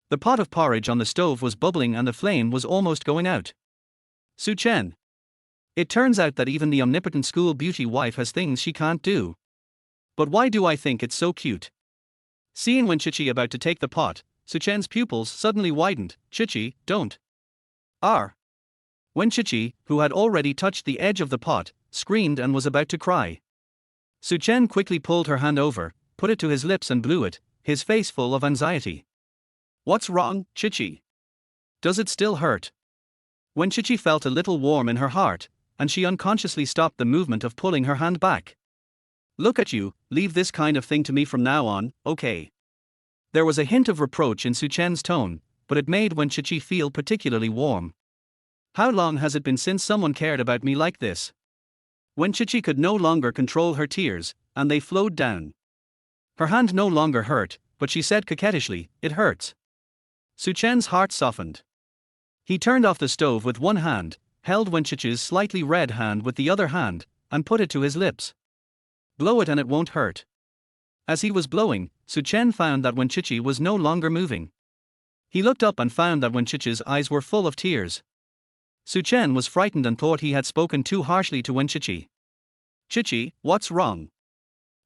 The pot of porridge on the stove was bubbling and the flame was almost going out. Suchen. It turns out that even the omnipotent school beauty wife has things she can't do. But why do I think it's so cute? Seeing Wen Chichi about to take the pot, Suchen's pupils suddenly widened. "Chichi, don't." Wen Chichi, who had already touched the edge of the pot, screamed and was about to cry. Suchen quickly pulled her hand over, put it to his lips and blew it, his face full of anxiety. "What's wrong, Chichi? Does it still hurt?" Wen Chichi felt a little warm in her heart, and she unconsciously stopped the movement of pulling her hand back. "Look at you, leave this kind of thing to me from now on, okay?" There was a hint of reproach in Suchen's tone, but it made Wen Chichi feel particularly warm. How long has it been since someone cared about me like this? Wen Chichi could no longer control her tears, and they flowed down. Her hand no longer hurt, but she said coquettishly, "It hurts." Suchen's heart softened. He turned off the stove with one hand, held Wen Chichi's slightly red hand with the other hand, and put it to his lips. "Blow it and it won't hurt." As he was blowing, Suchen found that Wen Chichi was no longer moving. He looked up and found that Wen Chichi's eyes were full of tears. Suchen was frightened and thought he had spoken too harshly to Wen Chichi. "Chichi, what's wrong?"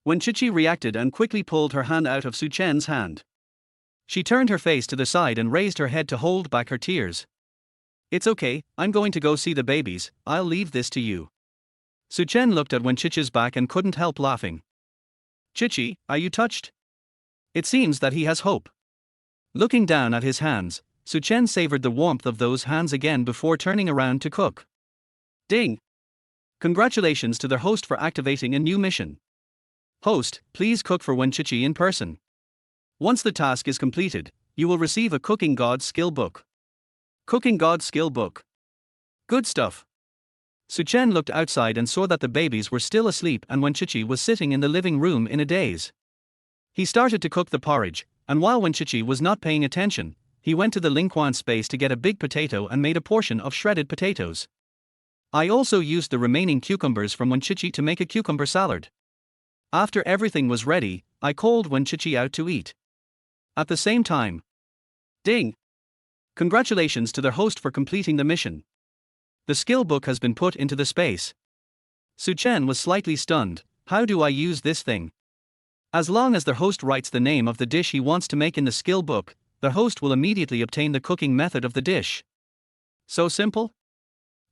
Wen Chichi reacted and quickly pulled her hand out of Suchen's hand. She turned her face to the side and raised her head to hold back her tears. "It's okay, I'm going to go see the babies, I'll leave this to you." Suchen looked at Wen Chichi's back and couldn't help laughing. "Chichi, are you touched? It seems that he has hope." Looking down at his hands, Suchen savored the warmth of those hands again before turning around to cook. Ding! Congratulations to their host for activating a new mission. Host, please cook for Wen Chichi in person. Once the task is completed, you will receive a Cooking God skill book. Cooking God skill book. Good stuff. Suchen looked outside and saw that the babies were still asleep and Wen Chichi was sitting in the living room in a daze. He started to cook the porridge, and while Wen Chichi was not paying attention, he went to the Lingquan space to get a big potato and made a portion of shredded potatoes. I also used the remaining cucumbers from Wen Chichi to make a cucumber salad. After everything was ready, I called Wen Chichi out to eat. At the same time, ding! Congratulations to their host for completing the mission. The skill book has been put into the space. Suchen was slightly stunned. How do I use this thing? As long as the host writes the name of the dish he wants to make in the skill book, the host will immediately obtain the cooking method of the dish. So simple?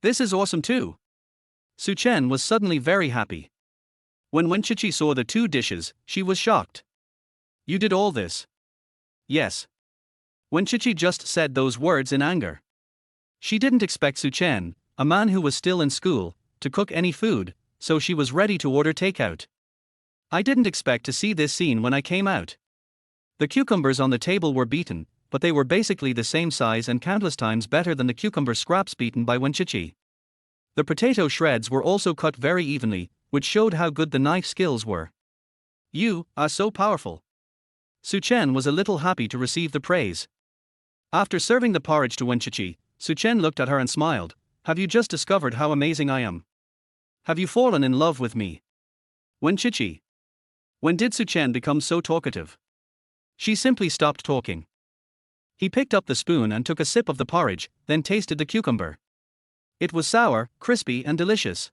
This is awesome too. Suchen was suddenly very happy. When Wenchichi saw the two dishes, she was shocked. You did all this? Yes. Wenchichi just said those words in anger. She didn't expect Suchen, a man who was still in school, to cook any food, so she was ready to order takeout. I didn't expect to see this scene when I came out. The cucumbers on the table were beaten, but they were basically the same size and countless times better than the cucumber scraps beaten by Wenchichi. The potato shreds were also cut very evenly, which showed how good the knife skills were. You are so powerful. Suchen was a little happy to receive the praise. After serving the porridge to Wenchichi, Suchen looked at her and smiled. Have you just discovered how amazing I am? Have you fallen in love with me? Wenchichi. When did Suchen become so talkative? She simply stopped talking. He picked up the spoon and took a sip of the porridge, then tasted the cucumber. It was sour, crispy and delicious.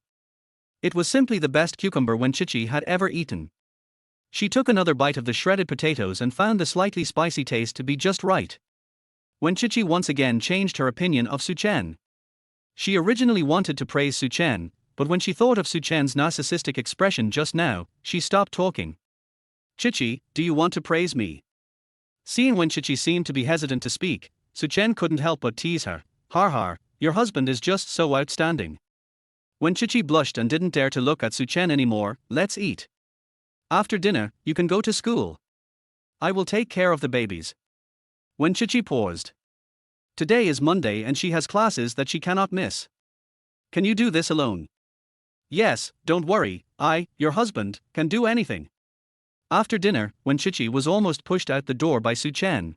It was simply the best cucumber Wenchichi had ever eaten. She took another bite of the shredded potatoes and found the slightly spicy taste to be just right. Wenchichi once again changed her opinion of Suchen. She originally wanted to praise Suchen, but when she thought of Suchen's narcissistic expression just now, she stopped talking. Chichi, do you want to praise me? Seeing Wenchichi seemed to be hesitant to speak, Suchen couldn't help but tease her. Har har, your husband is just so outstanding. Wenchichi blushed and didn't dare to look at Suchen anymore. Let's eat. After dinner, you can go to school. I will take care of the babies. Wenchichi paused. Today is Monday and she has classes that she cannot miss. Can you do this alone? Yes, don't worry, your husband, can do anything. After dinner, Wenchichi was almost pushed out the door by Suchen.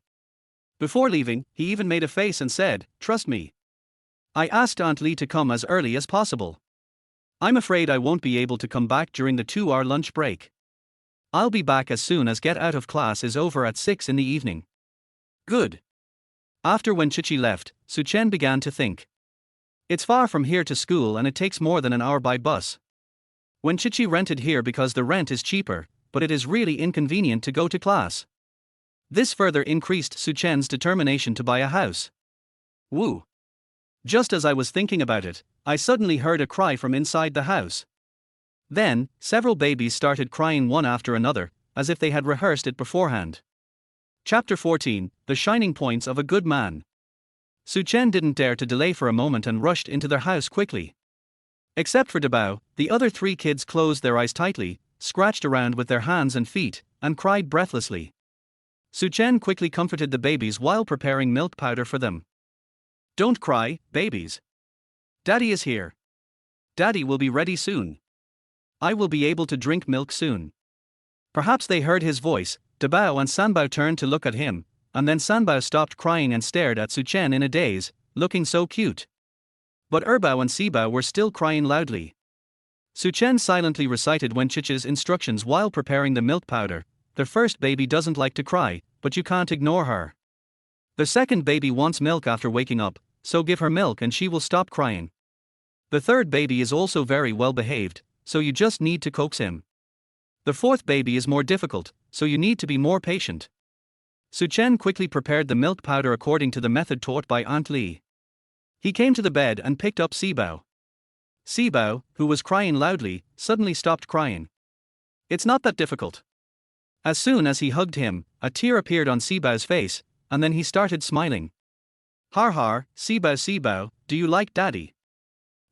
Before leaving, he even made a face and said, trust me. I asked Aunt Lee to come as early as possible. I'm afraid I won't be able to come back during the 2-hour lunch break. I'll be back as soon as get out of class is over at 6 in the evening. Good. After Wenchichi left, Suchen began to think. It's far from here to school and it takes more than an hour by bus. Wenchichi rented here because the rent is cheaper, but it is really inconvenient to go to class. This further increased Suchen's determination to buy a house. Woo! Just as I was thinking about it, I suddenly heard a cry from inside the house. Then, several babies started crying one after another, as if they had rehearsed it beforehand. Chapter 14, The Shining Points of a Good Man. Suchen didn't dare to delay for a moment and rushed into their house quickly. Except for Dabao, the other 3 kids closed their eyes tightly, scratched around with their hands and feet, and cried breathlessly. Suchen quickly comforted the babies while preparing milk powder for them. Don't cry, babies. Daddy is here. Daddy will be ready soon. I will be able to drink milk soon. Perhaps they heard his voice. Dabao and Sanbao turned to look at him, and then Sanbao stopped crying and stared at Suchen in a daze, looking so cute. But Erbao and Sibao were still crying loudly. Suchen silently recited Wenchichi's instructions while preparing the milk powder. The first baby doesn't like to cry, but you can't ignore her. The second baby wants milk after waking up, so give her milk and she will stop crying. The third baby is also very well behaved, so you just need to coax him. The fourth baby is more difficult, so you need to be more patient. Suchen quickly prepared the milk powder according to the method taught by Aunt Lee. He came to the bed and picked up Sibao. Sibao, who was crying loudly, suddenly stopped crying. It's not that difficult. As soon as he hugged him, a tear appeared on Sibao's face, and then he started smiling. Har har, Sibao, do you like daddy?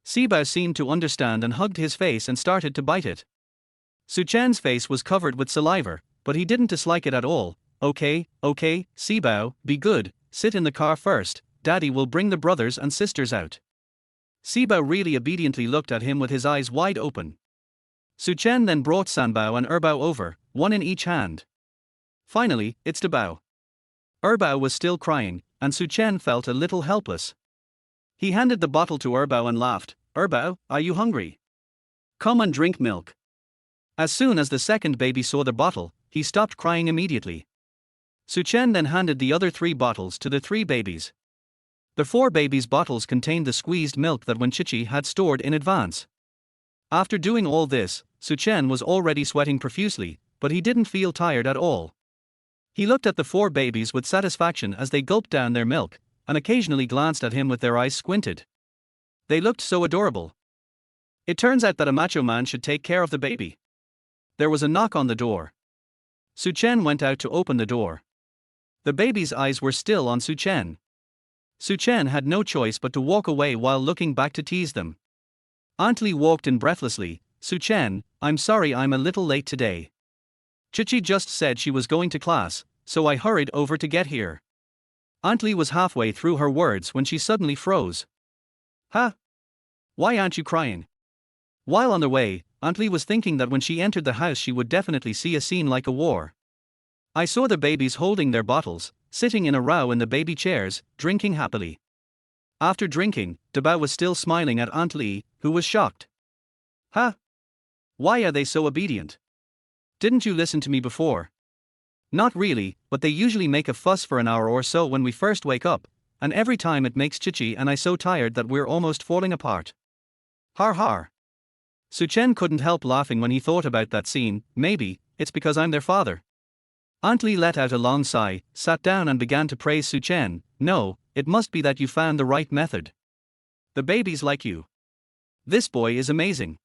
Sibao seemed to understand and hugged his face and started to bite it. Suchen's face was covered with saliva, but he didn't dislike it at all. Okay, Sibao, be good, sit in the car first, daddy will bring the brothers and sisters out. Sibao really obediently looked at him with his eyes wide open. Suchen then brought Sanbao and Erbao over, one in each hand. Finally, it's Dabao. Erbao was still crying, and Suchen felt a little helpless. He handed the bottle to Erbao and laughed. Erbao, are you hungry? Come and drink milk. As soon as the second baby saw the bottle, he stopped crying immediately. Suchen then handed the other 3 bottles to the 3 babies. The 4 babies' bottles contained the squeezed milk that Wenchichi had stored in advance. After doing all this, Suchen was already sweating profusely, but he didn't feel tired at all. He looked at the 4 babies with satisfaction as they gulped down their milk, and occasionally glanced at him with their eyes squinted. They looked so adorable. It turns out that a macho man should take care of the baby. There was a knock on the door. Su Chen went out to open the door. The baby's eyes were still on Su Chen. Su Chen had no choice but to walk away while looking back to tease them. Aunt Lee walked in breathlessly. Su Chen, I'm sorry I'm a little late today. Chichi just said she was going to class, so I hurried over to get here. Aunt Lee was halfway through her words when she suddenly froze. Huh? Why aren't you crying? While on the way, Aunt Lee was thinking that when she entered the house she would definitely see a scene like a war. I saw the babies holding their bottles, sitting in a row in the baby chairs, drinking happily. After drinking, Debao was still smiling at Aunt Lee, who was shocked. Huh? Why are they so obedient? Didn't you listen to me before? Not really, but they usually make a fuss for an hour or so when we first wake up, and every time it makes Chichi and I so tired that we're almost falling apart. Har har. Su Chen couldn't help laughing when he thought about that scene. Maybe it's because I'm their father. Aunt Lee let out a long sigh, sat down and began to praise Su Chen. No, it must be that you found the right method. The babies like you. This boy is amazing.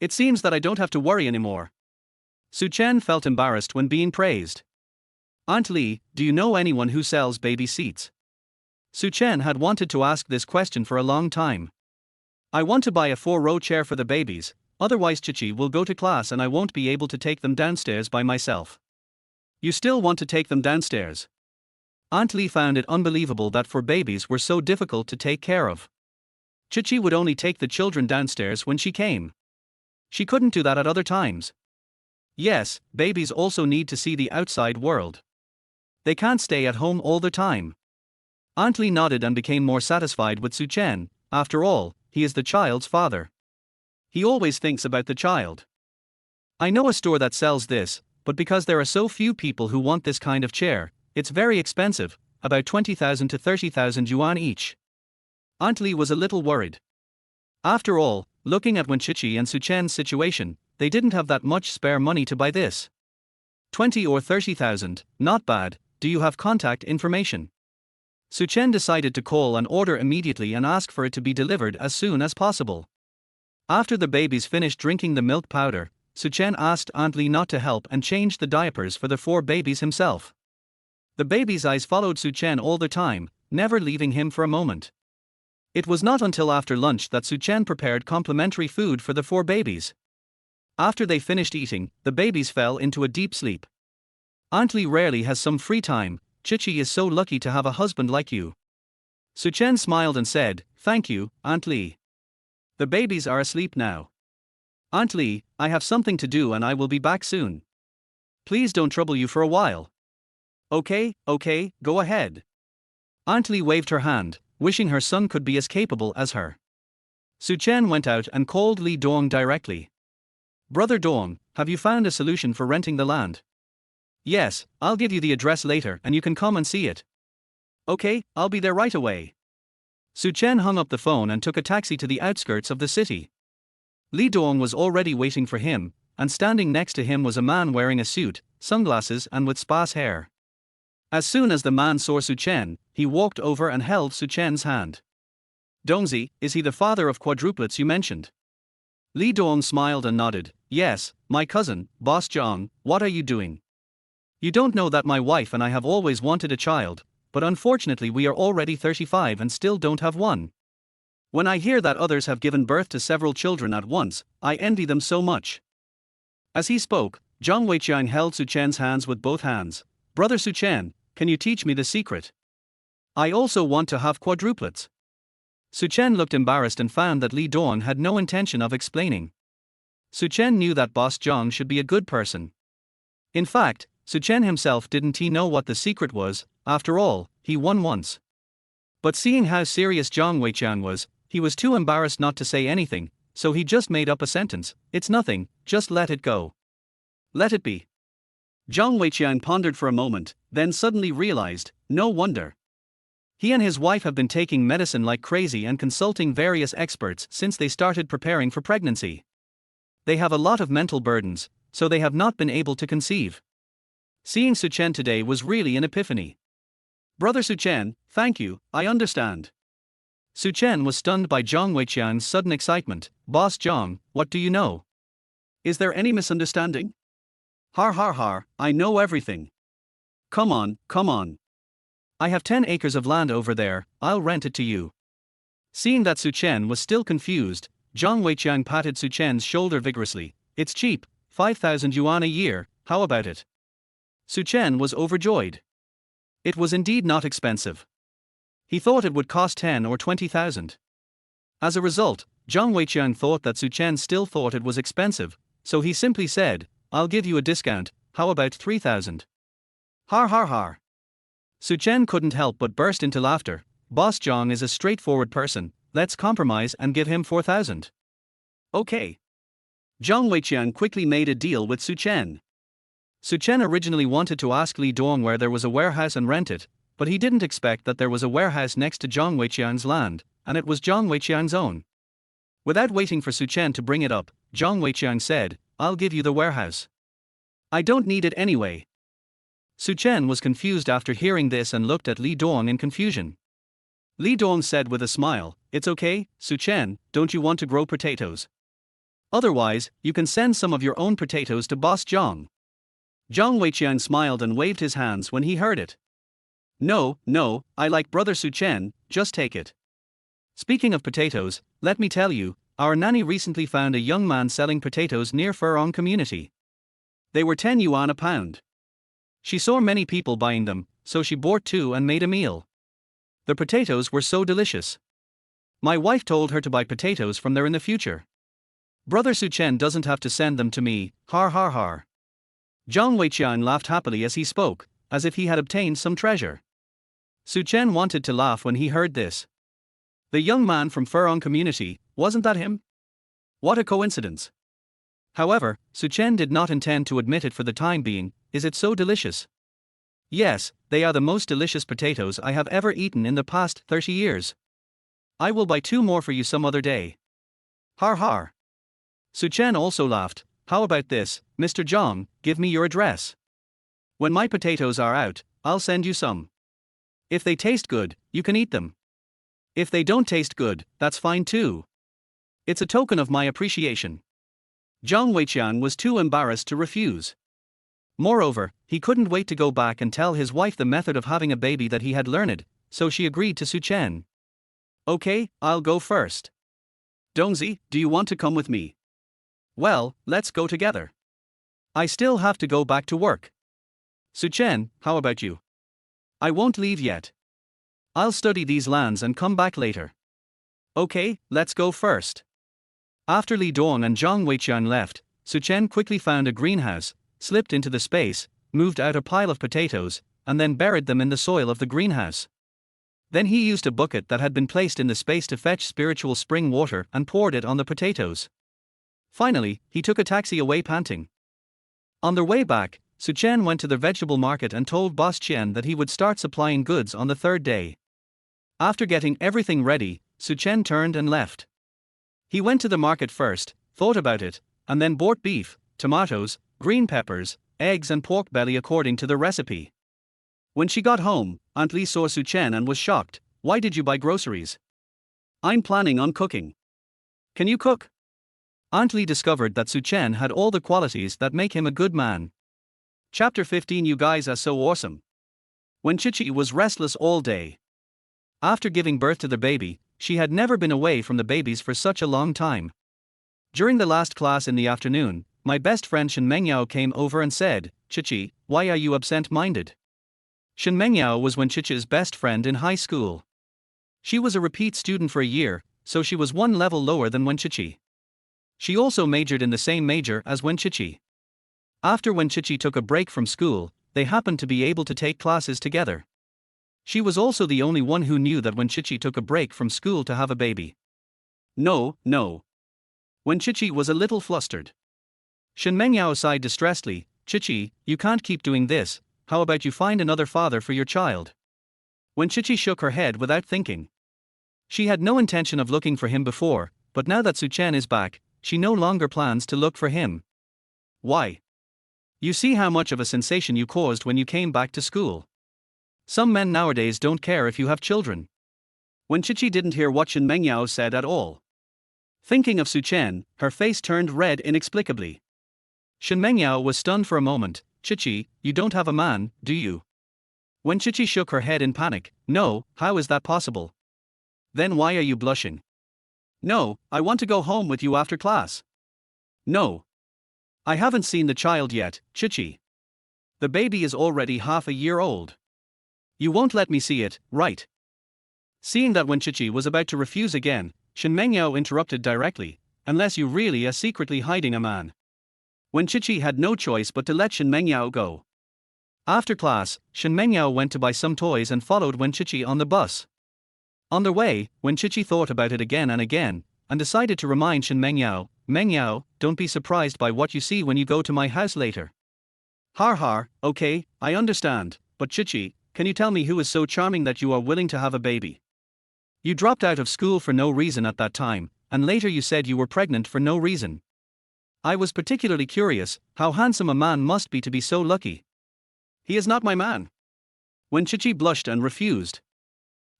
It seems that I don't have to worry anymore. Su Chen felt embarrassed when being praised. Aunt Lee, do you know anyone who sells baby seats? Su Chen had wanted to ask this question for a long time. I want to buy a 4-row chair for the babies, otherwise Chichi will go to class and I won't be able to take them downstairs by myself. You still want to take them downstairs? Aunt Lee found it unbelievable that 4 babies were so difficult to take care of. Chichi would only take the children downstairs when she came. She couldn't do that at other times. Yes, babies also need to see the outside world. They can't stay at home all the time. Aunt Lee nodded and became more satisfied with Su Chen. After all, he is the child's father. He always thinks about the child. I know a store that sells this, but because there are so few people who want this kind of chair, it's very expensive, about 20,000 to 30,000 yuan each. Aunt Lee was a little worried. After all, looking at Chichi and Su Chen's situation, they didn't have that much spare money to buy this. 20 or 30,000, not bad. Do you have contact information? Su Chen decided to call an order immediately and ask for it to be delivered as soon as possible. After the babies finished drinking the milk powder, Su Chen asked Aunt Lee not to help and changed the diapers for the 4 babies himself. The baby's eyes followed Su Chen all the time, never leaving him for a moment. It was not until after lunch that Su Chen prepared complimentary food for the 4 babies. After they finished eating, the babies fell into a deep sleep. Aunt Lee rarely has some free time. Chichi is so lucky to have a husband like you. Su Chen smiled and said, Thank you, Aunt Lee. The babies are asleep now. Aunt Lee, I have something to do and I will be back soon. Please don't trouble you for a while. Okay, go ahead. Aunt Lee waved her hand, wishing her son could be as capable as her. Su Chen went out and called Li Dong directly. Brother Dong, have you found a solution for renting the land? Yes, I'll give you the address later and you can come and see it. Okay, I'll be there right away. Su Chen hung up the phone and took a taxi to the outskirts of the city. Li Dong was already waiting for him, and standing next to him was a man wearing a suit, sunglasses and with sparse hair. As soon as the man saw Su Chen, he walked over and held Su Chen's hand. Dongzi, is he the father of quadruplets you mentioned? Li Dong smiled and nodded. Yes, my cousin, Boss Zhang, what are you doing? You don't know that my wife and I have always wanted a child, but unfortunately we are already 35 and still don't have one. When I hear that others have given birth to several children at once, I envy them so much. As he spoke, Zhang Weiqiang held Su Chen's hands with both hands. Brother Su Chen, can you teach me the secret? I also want to have quadruplets. Su Chen looked embarrassed and found that Li Dong had no intention of explaining. Su Chen knew that Boss Zhang should be a good person. In fact, Su Chen himself didn't know what the secret was. After all, he won once. But seeing how serious Zhang Weiqiang was, he was too embarrassed not to say anything, so he just made up a sentence. It's nothing, just let it go. Let it be. Zhang Weiqiang pondered for a moment, then suddenly realized, no wonder. He and his wife have been taking medicine like crazy and consulting various experts since they started preparing for pregnancy. They have a lot of mental burdens, so they have not been able to conceive. Seeing Suchen today was really an epiphany. Brother Suchen, thank you, I understand. Suchen was stunned by Zhang Weiqian's sudden excitement. Boss Zhang, what do you know? Is there any misunderstanding? Har har har, I know everything. Come on, come on. I have 10 acres of land over there, I'll rent it to you. Seeing that Suchen was still confused, Zhang Weiqian patted Suchen's shoulder vigorously. It's cheap, 5,000 yuan a year, how about it? Suchen was overjoyed. It was indeed not expensive. He thought it would cost 10 or 20,000. As a result, Zhang Weiqian thought that Suchen still thought it was expensive, so he simply said, I'll give you a discount, how about 3,000? Har har har. Suchen couldn't help but burst into laughter. Boss Zhang is a straightforward person, let's compromise and give him 4,000. Okay. Zhang Weiqian quickly made a deal with Suchen. Suchen originally wanted to ask Li Dong where there was a warehouse and rent it, but he didn't expect that there was a warehouse next to Zhang Weiqian's land, and it was Zhang Weiqian's own. Without waiting for Suchen to bring it up, Zhang Weiqian said, I'll give you the warehouse. I don't need it anyway. Suchen was confused after hearing this and looked at Li Dong in confusion. Li Dong said with a smile, it's okay, Suchen, don't you want to grow potatoes? Otherwise, you can send some of your own potatoes to Boss Zhang. Zhang Weiqian smiled and waved his hands when he heard it. No, no, I like Brother Suchen, just take it. Speaking of potatoes, let me tell you, our nanny recently found a young man selling potatoes near Furong community. They were 10 yuan a pound. She saw many people buying them, so she bought 2 and made a meal. The potatoes were so delicious. My wife told her to buy potatoes from there in the future. Brother Suchen doesn't have to send them to me, har har har. Zhang Weiqian laughed happily as he spoke, as if he had obtained some treasure. Suchen wanted to laugh when he heard this. The young man from Furong community, wasn't that him? What a coincidence. However, Suchen did not intend to admit it for the time being. Is it so delicious? Yes, they are the most delicious potatoes I have ever eaten in the past 30 years. I will buy 2 more for you some other day. Har har. Suchen also laughed. How about this, Mr. Zhang, give me your address. When my potatoes are out, I'll send you some. If they taste good, you can eat them. If they don't taste good, that's fine too. It's a token of my appreciation. Zhang Weiqian was too embarrassed to refuse. Moreover, he couldn't wait to go back and tell his wife the method of having a baby that he had learned, so she agreed to Suchen. Okay, I'll go first. Dongzi, do you want to come with me? Well, let's go together. I still have to go back to work. Suchen, how about you? I won't leave yet. I'll study these lands and come back later. Okay, let's go first. After Li Dong and Zhang Weiqian left, Suchen quickly found a greenhouse, slipped into the space, moved out a pile of potatoes, and then buried them in the soil of the greenhouse. Then he used a bucket that had been placed in the space to fetch spiritual spring water and poured it on the potatoes. Finally, he took a taxi away panting. On their way back, Suchen went to the vegetable market and told Boss Chen that he would start supplying goods on the 3rd day. After getting everything ready, Suchen turned and left. He went to the market first, thought about it, and then bought beef, tomatoes, green peppers, eggs and pork belly according to the recipe. When she got home, Aunt Li saw Suchen and was shocked. Why did you buy groceries? I'm planning on cooking. Can you cook? Aunt Li discovered that Suchen had all the qualities that make him a good man. Chapter 15. You guys are so awesome. When Chichi was restless all day. After giving birth to the baby, she had never been away from the babies for such a long time. During the last class in the afternoon, my best friend Shen Mengyao came over and said, Chichi, why are you absent-minded? Shen Mengyao was Wen Chichi's best friend in high school. She was a repeat student for a year, so she was 1 level lower than Wen Chichi. She also majored in the same major as Wen Chichi. After Wen Chichi took a break from school, they happened to be able to take classes together. She was also the only one who knew that Wen Chichi took a break from school to have a baby. No. Wen Chichi was a little flustered. Shen Mengyao sighed distressedly. Chichi, you can't keep doing this, how about you find another father for your child? Wen Chichi shook her head without thinking. She had no intention of looking for him before, but now that Suchen is back, she no longer plans to look for him. Why? You see how much of a sensation you caused when you came back to school. Some men nowadays don't care if you have children. Wen Chichi didn't hear what Shen Mengyao said at all. Thinking of Su Chen, her face turned red inexplicably. Shen Mengyao was stunned for a moment. Chichi, you don't have a man, do you? Wen Chichi shook her head in panic. No, how is that possible? Then why are you blushing? No, I want to go home with you after class. No. I haven't seen the child yet, Chichi. The baby is already half a year old. You won't let me see it, right? Seeing that Wen Chichi was about to refuse again, Shen Mengyao interrupted directly. Unless you really are secretly hiding a man. Wen Chichi had no choice but to let Shen Mengyao go. After class, Shen Mengyao went to buy some toys and followed Wen Chichi on the bus. On their way, Wen Chichi thought about it again and again, and decided to remind Shen Mengyao, Mengyao, don't be surprised by what you see when you go to my house later. Har har, okay, I understand, but Chichi, can you tell me who is so charming that you are willing to have a baby? You dropped out of school for no reason at that time, and later you said you were pregnant for no reason. I was particularly curious, how handsome a man must be to be so lucky. He is not my man. Wen Chichi blushed and refused.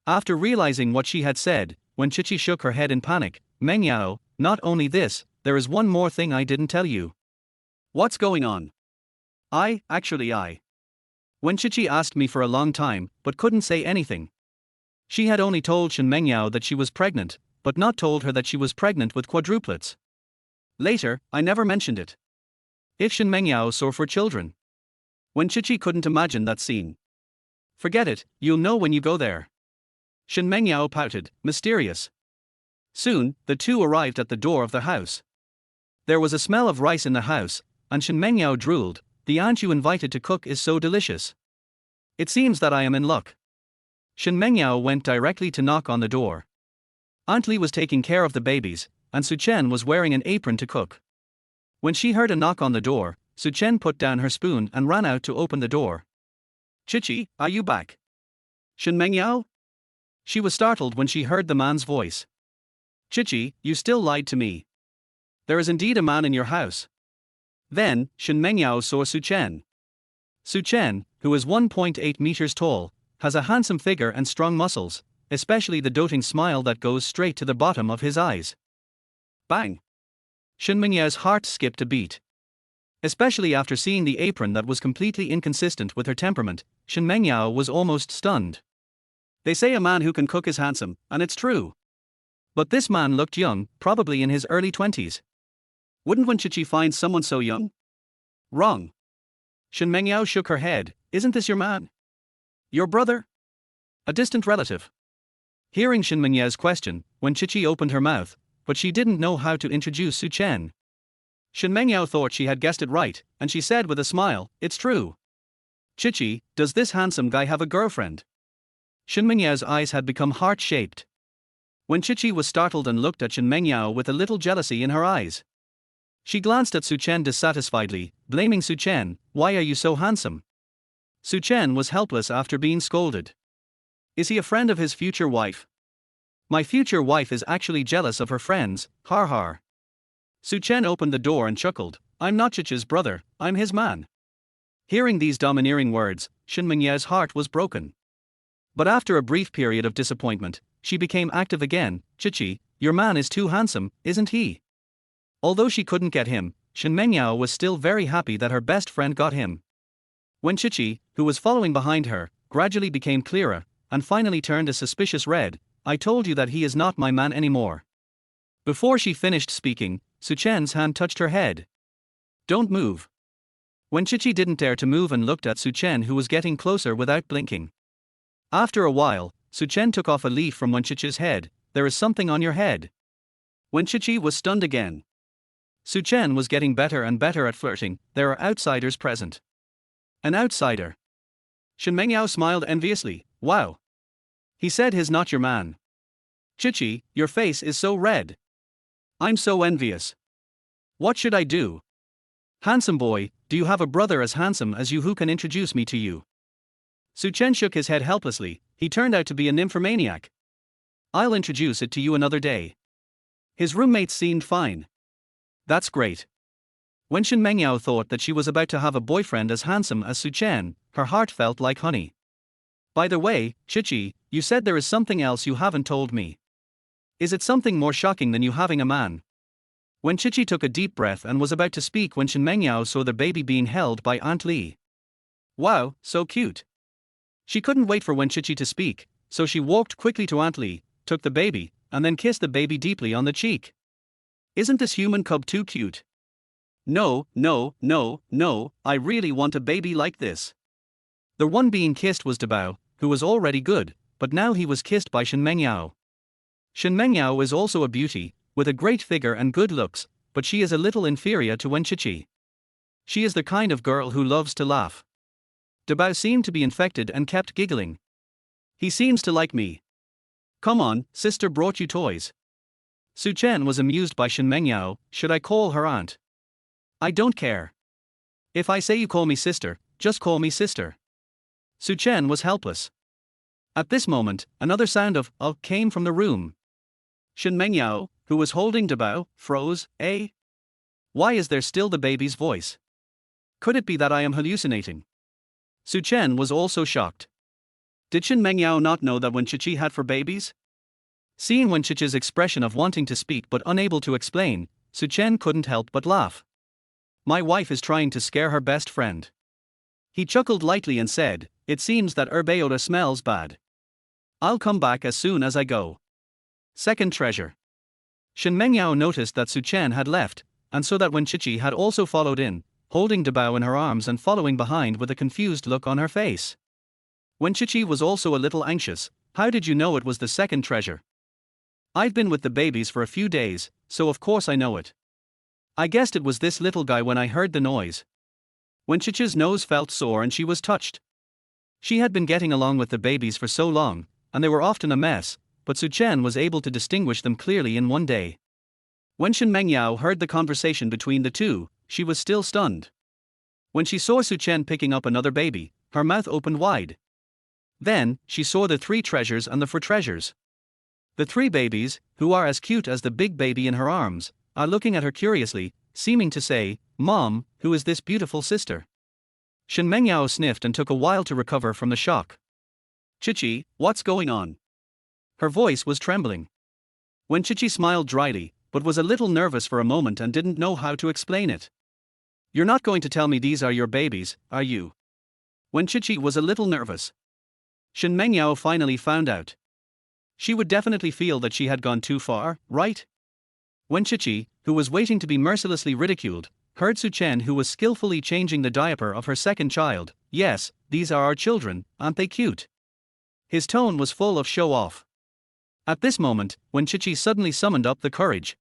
After realizing what she had said, Wen Chichi shook her head in panic. Mengyao, not only this, there is one more thing I didn't tell you. What's going on? Wen Chichi asked me for a long time, but couldn't say anything. She had only told Shen Mengyao that she was pregnant, but not told her that she was pregnant with quadruplets. Later, I never mentioned it. If Shen Mengyao saw for children. Wen Chichi couldn't imagine that scene. Forget it, you'll know when you go there. Shen Mengyao pouted, mysterious. Soon, the two arrived at the door of the house. There was a smell of rice in the house, and Shen Mengyao drooled. The aunt you invited to cook is so delicious. It seems that I am in luck. Shen Mengyao went directly to knock on the door. Aunt Li was taking care of the babies, and Su Chen was wearing an apron to cook. When she heard a knock on the door, Su Chen put down her spoon and ran out to open the door. Chichi, are you back? Shen Mengyao? She was startled when she heard the man's voice. Chichi, you still lied to me. There is indeed a man in your house. Then, Shen Mengyao saw Su Chen. Su Chen, who is 1.8 meters tall, has a handsome figure and strong muscles, especially the doting smile that goes straight to the bottom of his eyes. Bang! Shen Mengyao's heart skipped a beat. Especially after seeing the apron that was completely inconsistent with her temperament, Shen Mengyao was almost stunned. They say a man who can cook is handsome, and it's true. But this man looked young, probably in his early 20s. Wouldn't Wen Chichi find someone so young? Wrong. Shen Mengyao shook her head. Isn't this your man? Your brother? A distant relative. Hearing Shen Mengyao's question, Wen Chichi opened her mouth, but she didn't know how to introduce Su Chen. Shen Mengyao thought she had guessed it right, and she said with a smile, it's true. Chichi, does this handsome guy have a girlfriend? Shen Mengyao's eyes had become heart-shaped. Wen Chichi was startled and looked at Shen Mengyao with a little jealousy in her eyes. She glanced at Su Chen dissatisfiedly, blaming Su Chen, why are you so handsome? Su Chen was helpless after being scolded. Is he a friend of his future wife? My future wife is actually jealous of her friends, har har. Su Chen opened the door and chuckled, I'm not Chichi's brother, I'm his man. Hearing these domineering words, Shen Mengyao's heart was broken. But after a brief period of disappointment, she became active again. Chichi, your man is too handsome, isn't he? Although she couldn't get him, Shen Mengyao was still very happy that her best friend got him. When Chichi, who was following behind her, gradually became clearer, and finally turned a suspicious red, I told you that he is not my man anymore. Before she finished speaking, Su Chen's hand touched her head. Don't move. When Chichi didn't dare to move and looked at Su Chen, who was getting closer without blinking. After a while, Su Chen took off a leaf from Wen Chichi's head. There is something on your head. Wen Chichi was stunned again. Su Chen was getting better and better at flirting. There are outsiders present. An outsider. Shen Mengyao smiled enviously. Wow. He said he's not your man. Chichi, your face is so red. I'm so envious. What should I do? Handsome boy, do you have a brother as handsome as you who can introduce me to you? Su Chen shook his head helplessly. He turned out to be a nymphomaniac. I'll introduce it to you another day. His roommates seemed fine. That's great. When Shen Mengyao thought that she was about to have a boyfriend as handsome as Su Chen, her heart felt like honey. By the way, Chichi, you said there is something else you haven't told me. Is it something more shocking than you having a man? When Chichi took a deep breath and was about to speak when Shen Mengyao saw the baby being held by Aunt Li. Wow, so cute. She couldn't wait for Wen Chichi to speak, so she walked quickly to Aunt Li, took the baby, and then kissed the baby deeply on the cheek. Isn't this human cub too cute? No, no, no, no, I really want a baby like this. The one being kissed was Dabao, who was already good, but now he was kissed by Shen Mengyao. Shen Mengyao is also a beauty, with a great figure and good looks, but she is a little inferior to Wen Chichi. She is the kind of girl who loves to laugh. Dabao seemed to be infected and kept giggling. He seems to like me. Come on, sister brought you toys. Su Chen was amused by Shen Mengyao. Should I call her aunt? I don't care. If I say you call me sister, just call me sister. Su Chen was helpless. At this moment, another sound of came from the room. Shen Mengyao, who was holding Dabao, froze. Why is there still the baby's voice? Could it be that I am hallucinating? Su Chen was also shocked. Did Shen Mengyao not know that Wen Chichi had for babies? Seeing Wen Chichi's expression of wanting to speak but unable to explain, Su Chen couldn't help but laugh. My wife is trying to scare her best friend. He chuckled lightly and said, it seems that herbaota smells bad. I'll come back as soon as I go. Second treasure. Shen Mengyao noticed that Su Chen had left, and so that Wen Chichi had also followed in, holding Dabao in her arms and following behind with a confused look on her face. Wen Chichi was also a little anxious. How did you know it was the second treasure? I've been with the babies for a few days, so of course I know it. I guessed it was this little guy when I heard the noise. Wen Chichi's nose felt sore and she was touched. She had been getting along with the babies for so long, and they were often a mess, but Su Chen was able to distinguish them clearly in one day. When Shen Mengyao heard the conversation between the two, she was still stunned. When she saw Su Chen picking up another baby, her mouth opened wide. Then, she saw the three treasures and the four treasures. The three babies, who are as cute as the big baby in her arms, are looking at her curiously, seeming to say, Mom, who is this beautiful sister? Shen Mengyao sniffed and took a while to recover from the shock. Chichi, what's going on? Her voice was trembling. When Chichi smiled dryly, but was a little nervous for a moment and didn't know how to explain it. You're not going to tell me these are your babies, are you? When Chichi was a little nervous. Shen Mengyao finally found out. She would definitely feel that she had gone too far, right? When Chichi, who was waiting to be mercilessly ridiculed, heard Su Chen, who was skillfully changing the diaper of her second child. Yes, these are our children, aren't they cute? His tone was full of show-off. At this moment, when Chichi suddenly summoned up the courage.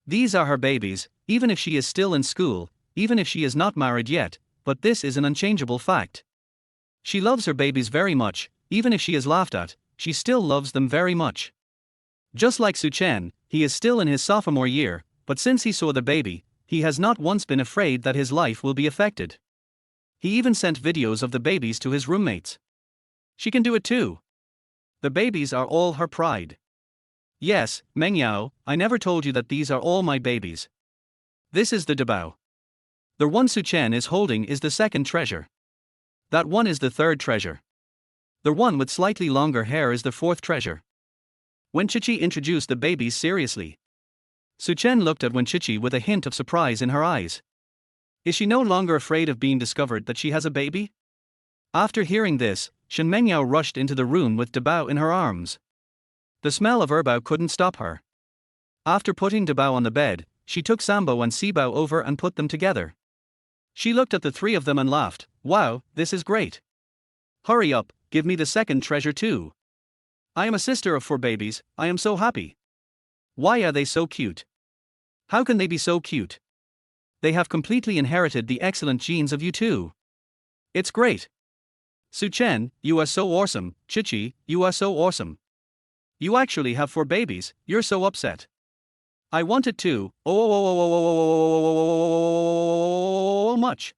These are her babies, even if she is still in school, even if she is not married yet, but this is an unchangeable fact. She loves her babies very much, even if she is laughed at, she still loves them very much. Just like Su Chen, he is still in his sophomore year, but since he saw the baby, he has not once been afraid that his life will be affected. He even sent videos of the babies to his roommates. She can do it too. The babies are all her pride. Yes, Mengyao, I never told you that these are all my babies. This is the Dabao. The one Su Chen is holding is the second treasure. That one is the third treasure. The one with slightly longer hair is the fourth treasure. Wen Chichi introduced the babies seriously. Su Chen looked at Wen Chichi with a hint of surprise in her eyes. Is she no longer afraid of being discovered that she has a baby? After hearing this, Shen Mengyao rushed into the room with Dabao in her arms. The smell of herbao couldn't stop her. After putting Dabao on the bed, she took Sambo and Sibao over and put them together. She looked at the three of them and laughed. Wow, this is great. Hurry up, give me the second treasure too. I am a sister of 4 babies, I am so happy. Why are they so cute? How can they be so cute? They have completely inherited the excellent genes of you too. It's great. Su Chen, you are so awesome. Chichi, you are so awesome. You actually have 4 babies, you're so upset. I want it too. Oh, much.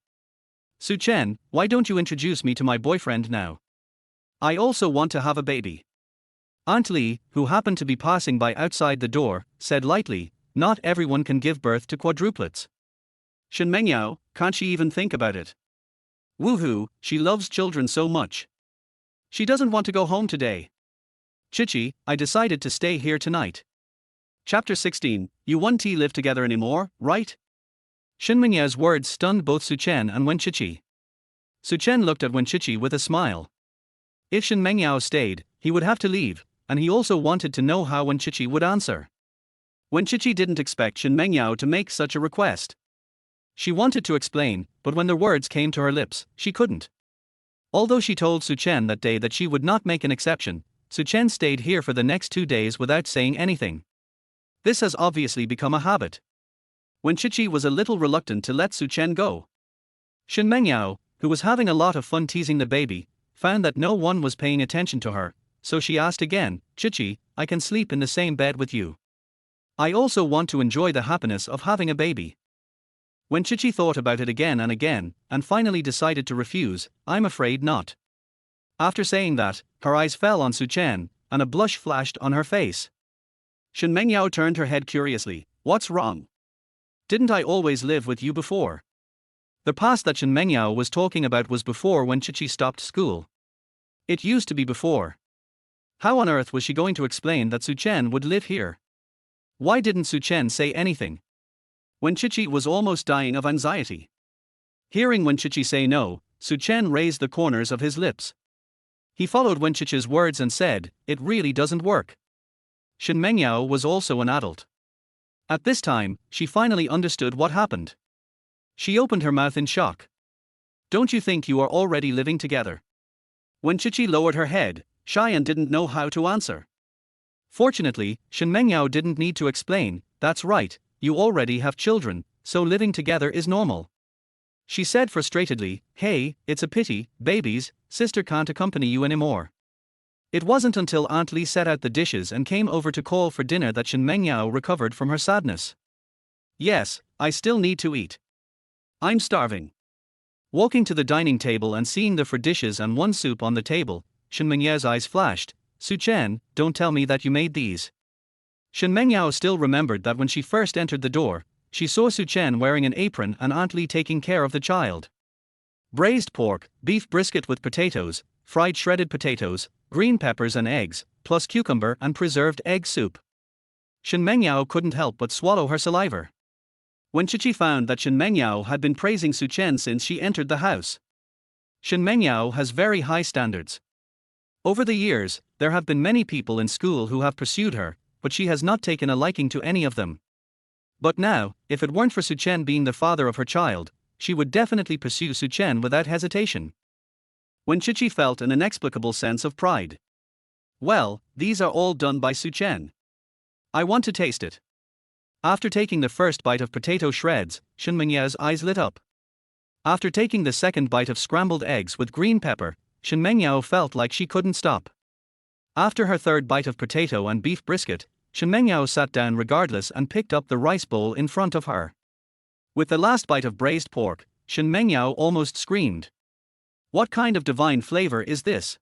Su Chen, why don't you introduce me to my boyfriend now? I also want to have a baby. Aunt Li, who happened to be passing by outside the door, said lightly, not everyone can give birth to quadruplets. Shen Mengyao, can't she even think about it? Woohoo, she loves children so much. She doesn't want to go home today. Chichi, I decided to stay here tonight. Chapter 16, You won't live together anymore, right? Shen Mengyao's words stunned both Su Chen and Wen Chichi. Su Chen looked at Wen Chichi with a smile. If Shen Mengyao stayed, he would have to leave, and he also wanted to know how Wen Chichi would answer. Wen Chichi didn't expect Shen Mengyao to make such a request. She wanted to explain, but when the words came to her lips, she couldn't. Although she told Su Chen that day that she would not make an exception, Su Chen stayed here for the next 2 days without saying anything. This has obviously become a habit. Wen Chichi was a little reluctant to let Su Chen go. Shen Mengyao, who was having a lot of fun teasing the baby, found that no one was paying attention to her, so she asked again, Chichi, I can sleep in the same bed with you. I also want to enjoy the happiness of having a baby. When Chichi thought about it again, and finally decided to refuse, I'm afraid not. After saying that, her eyes fell on Su Chen, and a blush flashed on her face. Shen Mengyao turned her head curiously. What's wrong? Didn't I always live with you before? The past that Shen Mengyao was talking about was before when Chichi stopped school. It used to be before. How on earth was she going to explain that Su Chen would live here? Why didn't Su Chen say anything? Wen Chichi was almost dying of anxiety. Hearing Wen Chichi say no, Su Chen raised the corners of his lips. He followed Wen Chichi's words and said, It really doesn't work. Shen Mengyao was also an adult. At this time, she finally understood what happened. She opened her mouth in shock. Don't you think you are already living together? Wen Chichi lowered her head, shy and didn't know how to answer. Fortunately, Shen Mengyao didn't need to explain, that's right, you already have children, so living together is normal. She said frustratedly, Hey, it's a pity, babies, sister can't accompany you anymore. It wasn't until Aunt Li set out the dishes and came over to call for dinner that Shen Mengyao recovered from her sadness. Yes, I still need to eat. I'm starving. Walking to the dining table and seeing the 4 dishes and 1 soup on the table, Shen Mengyao's eyes flashed. Su Chen, don't tell me that you made these. Shen Mengyao still remembered that when she first entered the door, she saw Su Chen wearing an apron and Aunt Li taking care of the child. Braised pork, beef brisket with potatoes, fried shredded potatoes, green peppers and eggs, plus cucumber and preserved egg soup. Shen Mengyao couldn't help but swallow her saliva. When Chichi found that Shen Mengyao had been praising Su Chen since she entered the house. Shen Mengyao has very high standards. Over the years, there have been many people in school who have pursued her, but she has not taken a liking to any of them. But now, if it weren't for Su Chen being the father of her child, she would definitely pursue Su Chen without hesitation. When Chichi felt an inexplicable sense of pride. Well, these are all done by Su Chen. I want to taste it. After taking the first bite of potato shreds, Shen Mengyao's eyes lit up. After taking the second bite of scrambled eggs with green pepper, Shen Mengyao felt like she couldn't stop. After her third bite of potato and beef brisket, Shen Mengyao sat down regardless and picked up the rice bowl in front of her. With the last bite of braised pork, Shen Mengyao almost screamed. What kind of divine flavor is this?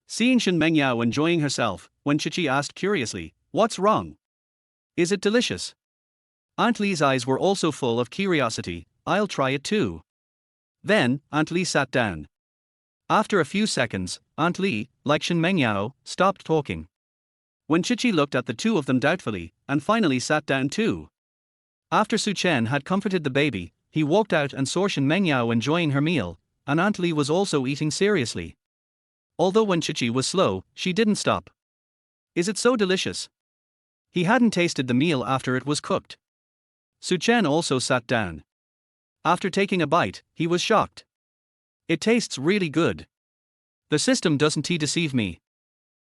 Seeing Shen Mengyao enjoying herself, Wen Chichi asked curiously, What's wrong? Is it delicious? Aunt Li's eyes were also full of curiosity. I'll try it too. Then, Aunt Li sat down. After a few seconds, Aunt Li, like Shen Mengyao, stopped talking. When Chichi looked at the two of them doubtfully, and finally sat down too. After Su Chen had comforted the baby, he walked out and saw Shen Mengyao enjoying her meal, and Aunt Li was also eating seriously. Although when Chichi was slow, she didn't stop. Is it so delicious? He hadn't tasted the meal after it was cooked. Su Chen also sat down. After taking a bite, he was shocked. It tastes really good. The system doesn't deceive me.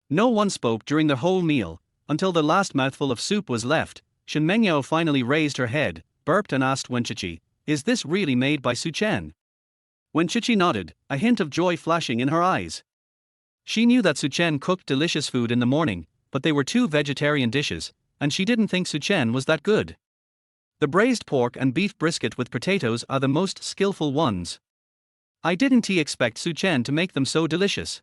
No one spoke during the whole meal, until the last mouthful of soup was left. Shen Mengyao finally raised her head, burped and asked Wen Chichi, Is this really made by Su Chen? Wen Chichi nodded, a hint of joy flashing in her eyes. She knew that Su Chen cooked delicious food in the morning, but they were 2 vegetarian dishes, and she didn't think Su Chen was that good. The braised pork and beef brisket with potatoes are the most skillful ones. I didn't expect Su Chen to make them so delicious.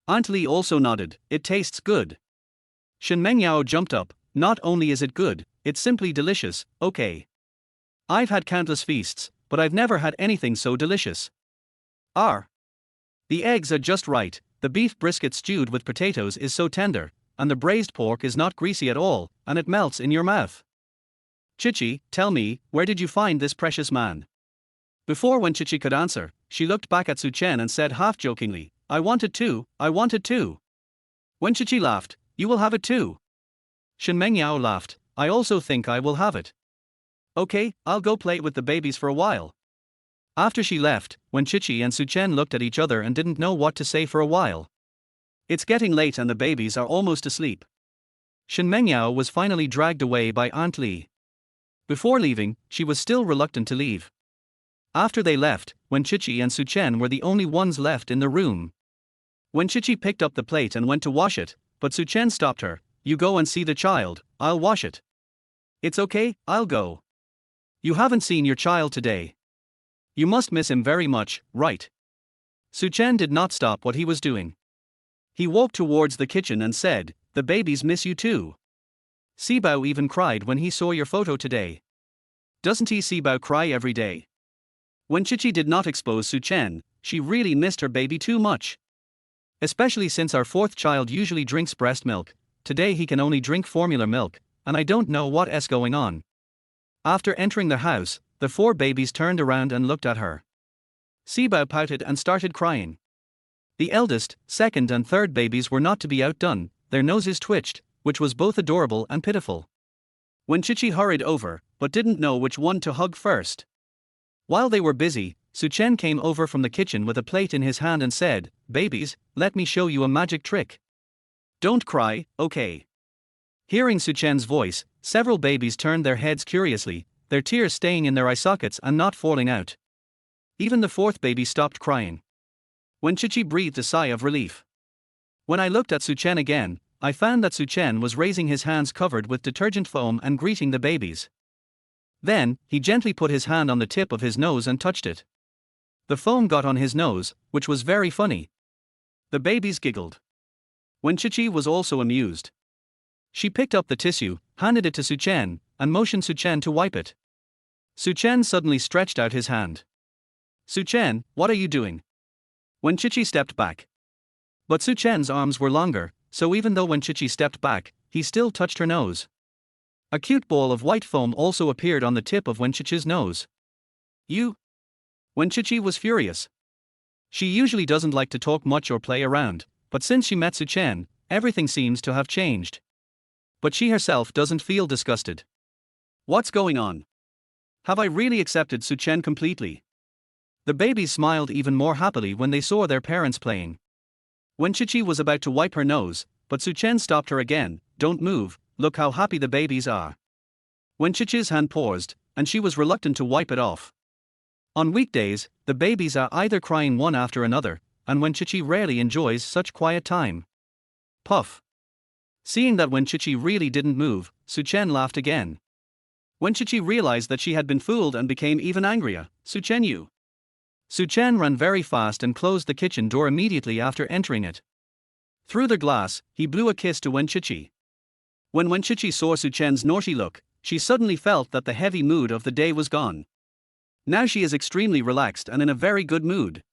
Aunt Li also nodded, it tastes good. Shen Mengyao jumped up, not only is it good, it's simply delicious, okay. I've had countless feasts, but I've never had anything so delicious. R. The eggs are just right, the beef brisket stewed with potatoes is so tender, and the braised pork is not greasy at all, and it melts in your mouth. Chichi, tell me, where did you find this precious man? Before when Chichi could answer, she looked back at Suchen and said half-jokingly, I want it too, I want it too. When Chichi laughed, you will have it too. Shen Mengyao laughed, I also think I will have it. Okay, I'll go play with the babies for a while. After she left, when Chichi and Suchen looked at each other and didn't know what to say for a while. It's getting late and the babies are almost asleep. Shen Mengyao was finally dragged away by Aunt Li. Before leaving, she was still reluctant to leave. After they left, when Chichi and Suchen were the only ones left in the room. When Chichi picked up the plate and went to wash it, but Suchen stopped her, you go and see the child, I'll wash it. It's okay, I'll go. You haven't seen your child today. You must miss him very much, right? Suchen did not stop what he was doing. He walked towards the kitchen and said, the babies miss you too. Sibao even cried when he saw your photo today. Doesn't he Sibao cry every day? When Chichi did not expose Suchen, she really missed her baby too much. Especially since our fourth child usually drinks breast milk, today he can only drink formula milk, and I don't know what's going on. After entering the house, the four babies turned around and looked at her. Sibao pouted and started crying. The eldest, second and third babies were not to be outdone, their noses twitched, which was both adorable and pitiful. When Chichi hurried over, but didn't know which one to hug first. While they were busy, Suchen came over from the kitchen with a plate in his hand and said, babies, let me show you a magic trick. Don't cry, okay? Hearing Suchen's voice, several babies turned their heads curiously, their tears staying in their eye sockets and not falling out. Even the fourth baby stopped crying. When Chichi breathed a sigh of relief. When I looked at Suchen again, I found that Suchen was raising his hands covered with detergent foam and greeting the babies. Then, he gently put his hand on the tip of his nose and touched it. The foam got on his nose, which was very funny. The babies giggled. When Chichi was also amused. She picked up the tissue, handed it to Suchen, and motioned Suchen to wipe it. Suchen suddenly stretched out his hand. Suchen, what are you doing? When Chichi stepped back. But Suchen's arms were longer, so even though when Chichi stepped back, he still touched her nose. A cute ball of white foam also appeared on the tip of Wen Chichi's nose. You? Wen Chichi was furious. She usually doesn't like to talk much or play around, but since she met Suchen, everything seems to have changed. But she herself doesn't feel disgusted. What's going on? Have I really accepted Suchen completely? The babies smiled even more happily when they saw their parents playing. When Chichi was about to wipe her nose, but Suchen stopped her again, don't move, look how happy the babies are. When Chichi's hand paused, and she was reluctant to wipe it off. On weekdays, the babies are either crying one after another, and when Chichi rarely enjoys such quiet time. Puff. Seeing that when Chichi really didn't move, Suchen laughed again. When Chichi realized that she had been fooled and became even angrier, Suchen you. Suchen ran very fast and closed the kitchen door immediately after entering it. Through the glass, he blew a kiss to Wen Chichi. When Wen Chichi saw Suchen's naughty look, she suddenly felt that the heavy mood of the day was gone. Now she is extremely relaxed and in a very good mood.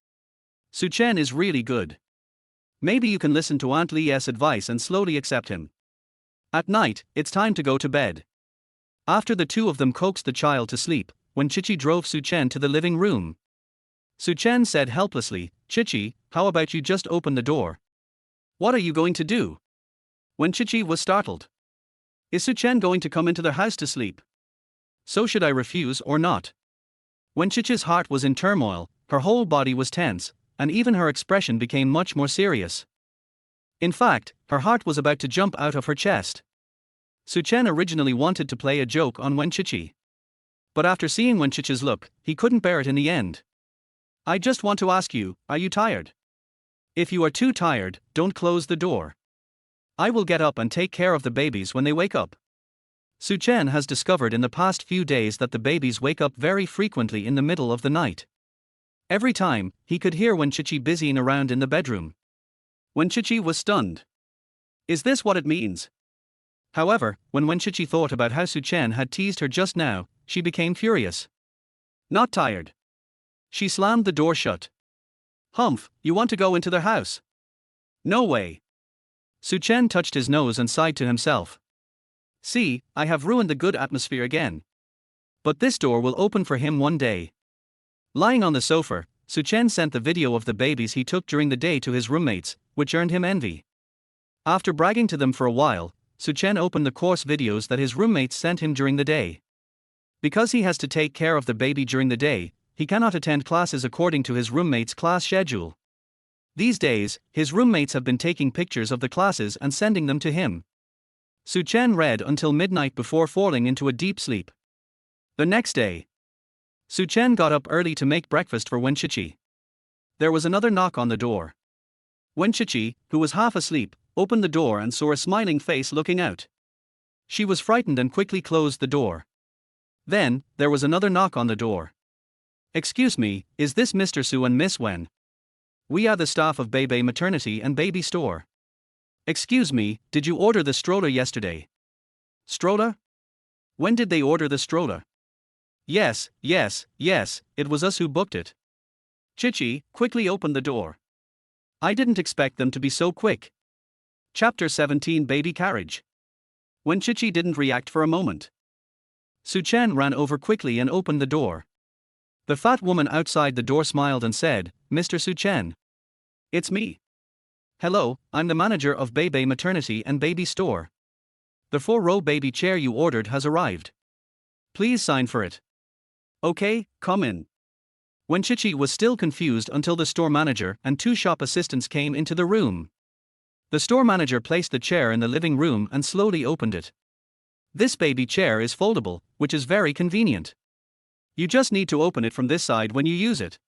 Suchen is really good. Maybe you can listen to Aunt Li's advice and slowly accept him. At night, it's time to go to bed. After the two of them coaxed the child to sleep, Wen Chichi drove Suchen to the living room. Suchen said helplessly, Chichi, how about you just open the door? What are you going to do? When Chichi was startled. Is Suchen going to come into the house to sleep? So should I refuse or not? When Chichi's heart was in turmoil, her whole body was tense, and even her expression became much more serious. In fact, her heart was about to jump out of her chest. Suchen originally wanted to play a joke on Wen Chichi. But after seeing Wen Chichi's look, he couldn't bear it in the end. I just want to ask you, are you tired? If you are too tired, don't close the door. I will get up and take care of the babies when they wake up. Suchen has discovered in the past few days that the babies wake up very frequently in the middle of the night. Every time, he could hear Wen Chichi busying around in the bedroom. Wen Chichi was stunned. Is this what it means? However, when Wen Chichi thought about how Suchen had teased her just now, she became furious. Not tired. She slammed the door shut. Humph, you want to go into their house? No way. Su Chen touched his nose and sighed to himself. See, I have ruined the good atmosphere again. But this door will open for him one day. Lying on the sofa, Su Chen sent the video of the babies he took during the day to his roommates, which earned him envy. After bragging to them for a while, Su Chen opened the course videos that his roommates sent him during the day. Because he has to take care of the baby during the day, he cannot attend classes according to his roommate's class schedule. These days, his roommates have been taking pictures of the classes and sending them to him. Su Chen read until midnight before falling into a deep sleep. The next day, Su Chen got up early to make breakfast for Wenqiqi. There was another knock on the door. Wenqiqi, who was half asleep, opened the door and saw a smiling face looking out. She was frightened and quickly closed the door. Then, there was another knock on the door. Excuse me, is this Mr. Su and Miss Wen? We are the staff of Baby Maternity and Baby Store. Excuse me, did you order the stroller yesterday? Stroller? When did they order the stroller? Yes, it was us who booked it. Chichi quickly opened the door. I didn't expect them to be so quick. Chapter 17 Baby Carriage. When Chichi didn't react for a moment, Su Chen ran over quickly and opened the door. The fat woman outside the door smiled and said, Mr. Su Chen. It's me. Hello, I'm the manager of Baby Maternity and Baby Store. The 4-row baby chair you ordered has arrived. Please sign for it. Okay, come in. When Chichi was still confused until the store manager and 2 shop assistants came into the room. The store manager placed the chair in the living room and slowly opened it. This baby chair is foldable, which is very convenient. You just need to open it from this side when you use it.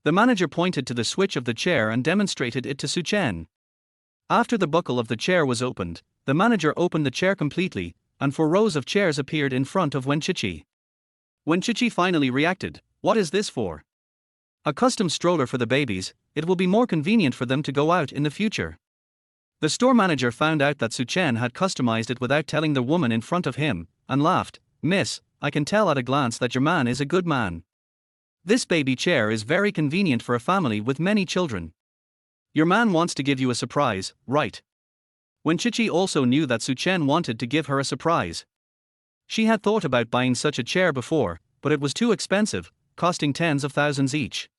The manager pointed to the switch of the chair and demonstrated it to Su Chen. After the buckle of the chair was opened, the manager opened the chair completely, and 4 rows of chairs appeared in front of Wenqiqi. Wenqiqi finally reacted, what is this for? A custom stroller for the babies, it will be more convenient for them to go out in the future. The store manager found out that Su Chen had customized it without telling the woman in front of him, and laughed, Miss, I can tell at a glance that your man is a good man. This baby chair is very convenient for a family with many children. Your man wants to give you a surprise, right? Wenqiqi also knew that Su Chen wanted to give her a surprise. She had thought about buying such a chair before, but it was too expensive, costing tens of thousands each.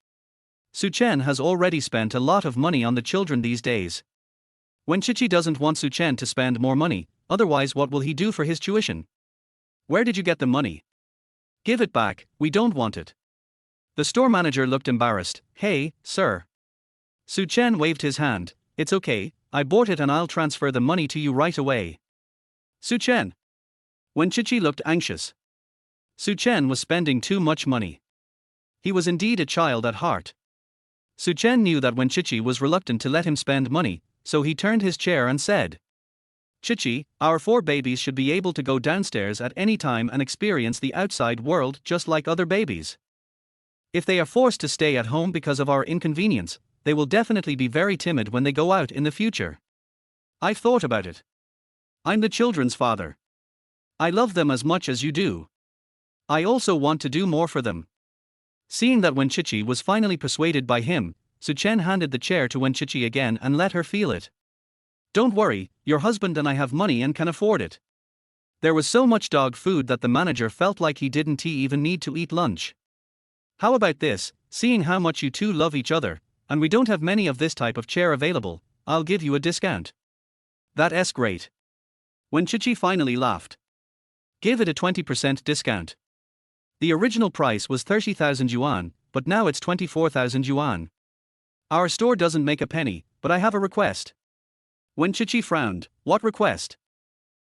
Su Chen has already spent a lot of money on the children these days. Wenqiqi doesn't want Su Chen to spend more money, otherwise what will he do for his tuition? Where did you get the money? Give it back, we don't want it. The store manager looked embarrassed. Hey, sir. Su Chen waved his hand. It's okay, I bought it and I'll transfer the money to you right away. Su Chen. Wenqiqi looked anxious. Su Chen was spending too much money. He was indeed a child at heart. Su Chen knew that Wenqiqi was reluctant to let him spend money, so he turned his chair and said, Chichi, our 4 babies should be able to go downstairs at any time and experience the outside world just like other babies. If they are forced to stay at home because of our inconvenience, they will definitely be very timid when they go out in the future. I've thought about it. I'm the children's father. I love them as much as you do. I also want to do more for them. Seeing that Wenqiqi was finally persuaded by him, Su Chen handed the chair to Wenqiqi again and let her feel it. Don't worry, your husband and I have money and can afford it. There was so much dog food that the manager felt like he didn't even need to eat lunch. How about this, seeing how much you two love each other, and we don't have many of this type of chair available, I'll give you a discount. That's great. Wenqiqi finally laughed. Give it a 20% discount. The original price was 30,000 yuan, but now it's 24,000 yuan. Our store doesn't make a penny, but I have a request. Wenqiqi frowned. What request?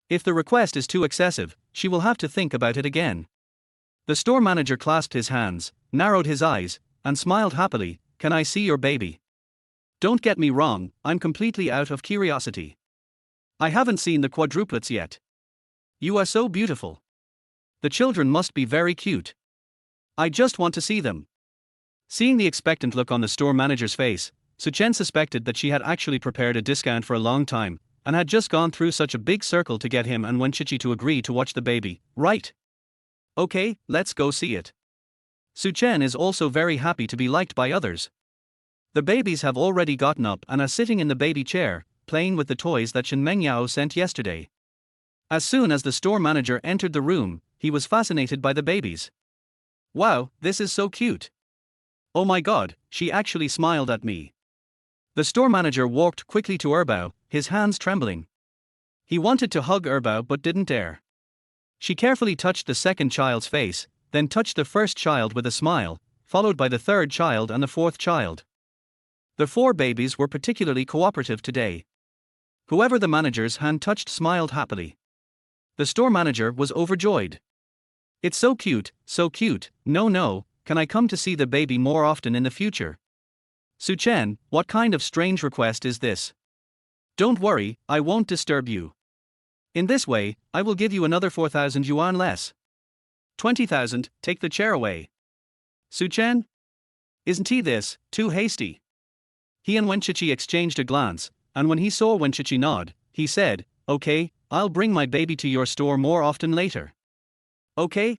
If the request is too excessive, she will have to think about it again. The store manager clasped his hands, narrowed his eyes, and smiled happily. Can I see your baby? Don't get me wrong, I'm completely out of curiosity. I haven't seen the quadruplets yet. You are so beautiful. The children must be very cute. I just want to see them. Seeing the expectant look on the store manager's face, Su Chen suspected that she had actually prepared a discount for a long time, and had just gone through such a big circle to get him and Wenqiqi to agree to watch the baby, right? Okay, let's go see it. Su-chen is also very happy to be liked by others. The babies have already gotten up and are sitting in the baby chair, playing with the toys that Shen Mengyao sent yesterday. As soon as the store manager entered the room, he was fascinated by the babies. Wow, this is so cute. Oh my god, she actually smiled at me. The store manager walked quickly to Erbao, his hands trembling. He wanted to hug Erbao but didn't dare. She carefully touched the second child's face, then touched the first child with a smile, followed by the third child and the fourth child. The four babies were particularly cooperative today. Whoever the manager's hand touched smiled happily. The store manager was overjoyed. It's so cute, no, can I come to see the baby more often in the future? Su-chen, what kind of strange request is this? Don't worry, I won't disturb you. In this way, I will give you another 4,000 yuan less. 20,000, take the chair away. Su-chen? Isn't he this, too hasty? He and Wenchichi exchanged a glance, and when he saw Wenchichi nod, he said, okay, I'll bring my baby to your store more often later. Okay.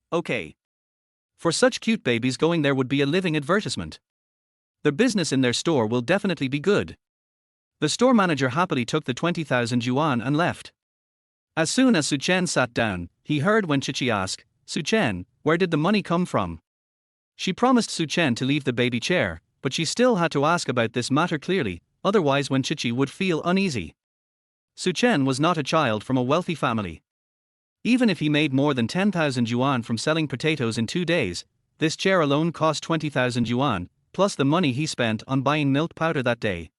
For such cute babies, going there would be a living advertisement. The business in their store will definitely be good. The store manager happily took the 20,000 yuan and left. As soon as Su-chen sat down, he heard Wenchichi ask, Su-chen, where did the money come from? She promised Su-chen to leave the baby chair, but she still had to ask about this matter clearly, otherwise Wenchichi would feel uneasy. Su-chen was not a child from a wealthy family. Even if he made more than 10,000 yuan from selling potatoes in 2 days, this chair alone cost 20,000 yuan, plus the money he spent on buying milk powder that day.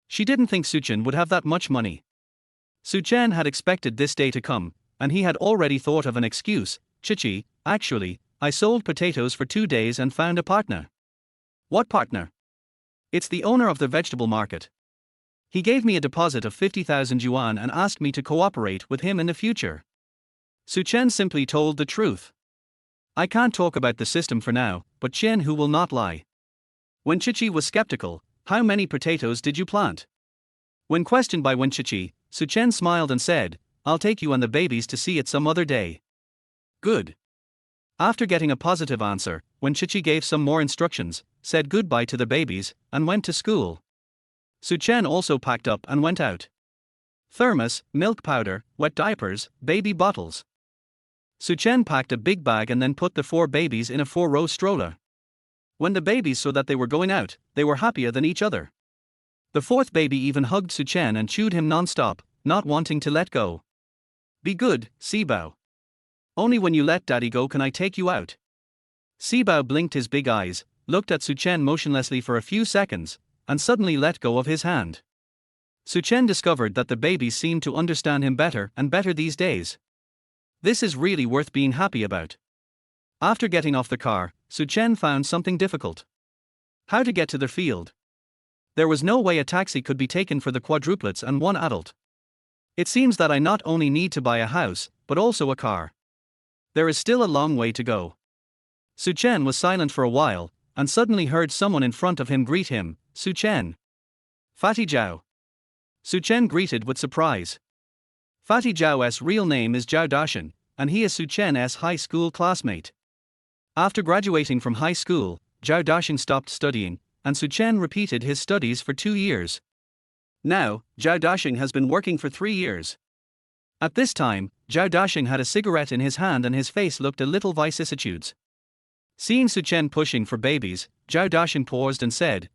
She didn't think Su-chen would have that much money. Su-chen had expected this day to come, and he had already thought of an excuse. Chichi, actually, I sold potatoes for 2 days and found a partner. What partner? It's the owner of the vegetable market. He gave me a deposit of 50,000 yuan and asked me to cooperate with him in the future. Su-chen simply told the truth. I can't talk about the system for now, but Chen who will not lie. Wenchichi was skeptical. How many potatoes did you plant? When questioned by Wenchichi, Su-chen smiled and said, I'll take you and the babies to see it some other day. Good. After getting a positive answer, Wenchichi gave some more instructions, said goodbye to the babies, and went to school. Su-chen also packed up and went out. Thermos, milk powder, wet diapers, baby bottles. Su-chen packed a big bag and then put the 4 babies in a 4-row stroller. When the babies saw that they were going out, they were happier than each other. The 4th baby even hugged Su-chen and chewed him non-stop, not wanting to let go. Be good, Sibao. Only when you let daddy go can I take you out. Sibao blinked his big eyes, looked at Su-chen motionlessly for a few seconds, and suddenly let go of his hand. Su-chen discovered that the babies seemed to understand him better and better these days. This is really worth being happy about. After getting off the car, Su-chen found something difficult. How to get to the field. There was no way a taxi could be taken for the quadruplets and 1 adult. It seems that I not only need to buy a house, but also a car. There is still a long way to go. Su-chen was silent for a while, and suddenly heard someone in front of him greet him, Su-chen. Fatty Zhao. Su-chen greeted with surprise. Fatty Zhao's real name is Zhao Dashan, and he is Su-chen's high school classmate. After graduating from high school, Zhao Dashan stopped studying, and Su-chen repeated his studies for 2 years. Now, Zhao Dashan has been working for 3 years. At this time, Zhao Dashan had a cigarette in his hand and his face looked a little vicissitudes. Seeing Su-chen pushing for babies, Zhao Dashan paused and said,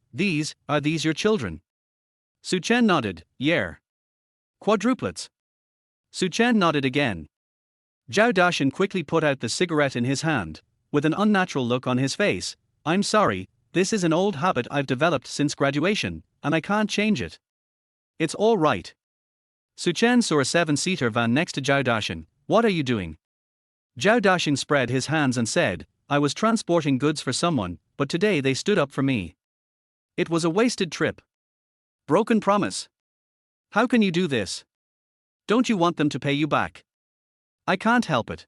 Are these your children? Su-chen nodded, yeah. Quadruplets. Su-chen nodded again. Zhao Dashan quickly put out the cigarette in his hand, with an unnatural look on his face. I'm sorry, this is an old habit I've developed since graduation, and I can't change it. It's all right. Su-chen saw a 7-seater van next to Zhao Dashan. What are you doing? Zhao Dashan spread his hands and said, I was transporting goods for someone, but today they stood up for me. It was a wasted trip. Broken promise. How can you do this? Don't you want them to pay you back? I can't help it.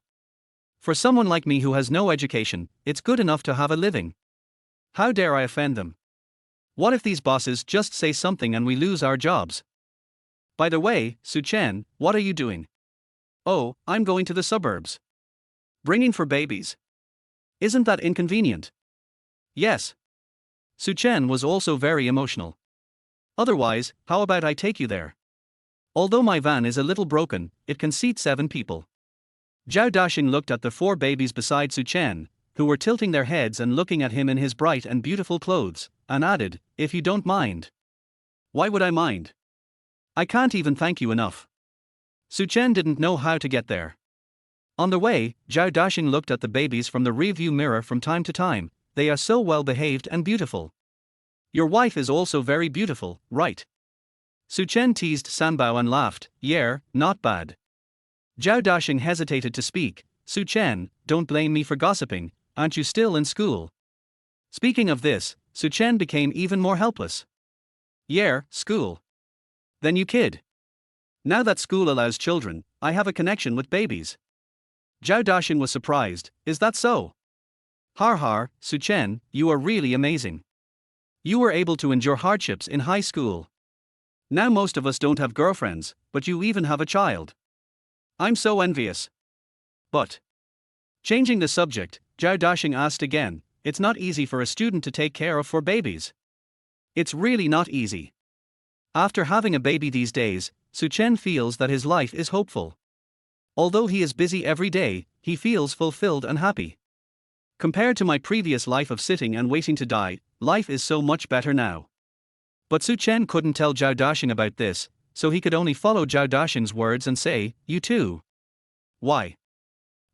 For someone like me who has no education, it's good enough to have a living. How dare I offend them? What if these bosses just say something and we lose our jobs? By the way, Su-chen, what are you doing? Oh, I'm going to the suburbs. Bringing for babies. Isn't that inconvenient? Yes. Suchen was also very emotional. Otherwise, how about I take you there? Although my van is a little broken, it can seat 7 people. Zhao Dashing looked at the 4 babies beside Suchen, who were tilting their heads and looking at him in his bright and beautiful clothes, and added, "If you don't mind." "Why would I mind? I can't even thank you enough." Suchen didn't know how to get there. On the way, Zhao Dashing looked at the babies from the rearview mirror from time to time. "They are so well behaved and beautiful. Your wife is also very beautiful, right?" Suchen teased Sanbao and laughed. "Yeah, not bad." Zhao Dashing hesitated to speak. "Suchen, don't blame me for gossiping, aren't you still in school?" Speaking of this, Suchen became even more helpless. "Yeah, school. Then you kid. Now that school allows children, I have a connection with babies." Zhao Dashing was surprised. "Is that so?" "Har har, Suchen, you are really amazing. You were able to endure hardships in high school. Now most of us don't have girlfriends, but you even have a child. I'm so envious." But, changing the subject, Zhao Dashing asked again, "It's not easy for a student to take care of 4 babies. It's really not easy." After having a baby these days, Suchen feels that his life is hopeful. Although he is busy every day, he feels fulfilled and happy. "Compared to my previous life of sitting and waiting to die, life is so much better now." But Suchen couldn't tell Zhao Dashing about this, so he could only follow Zhao Dashing's words and say, "You too." "Why?"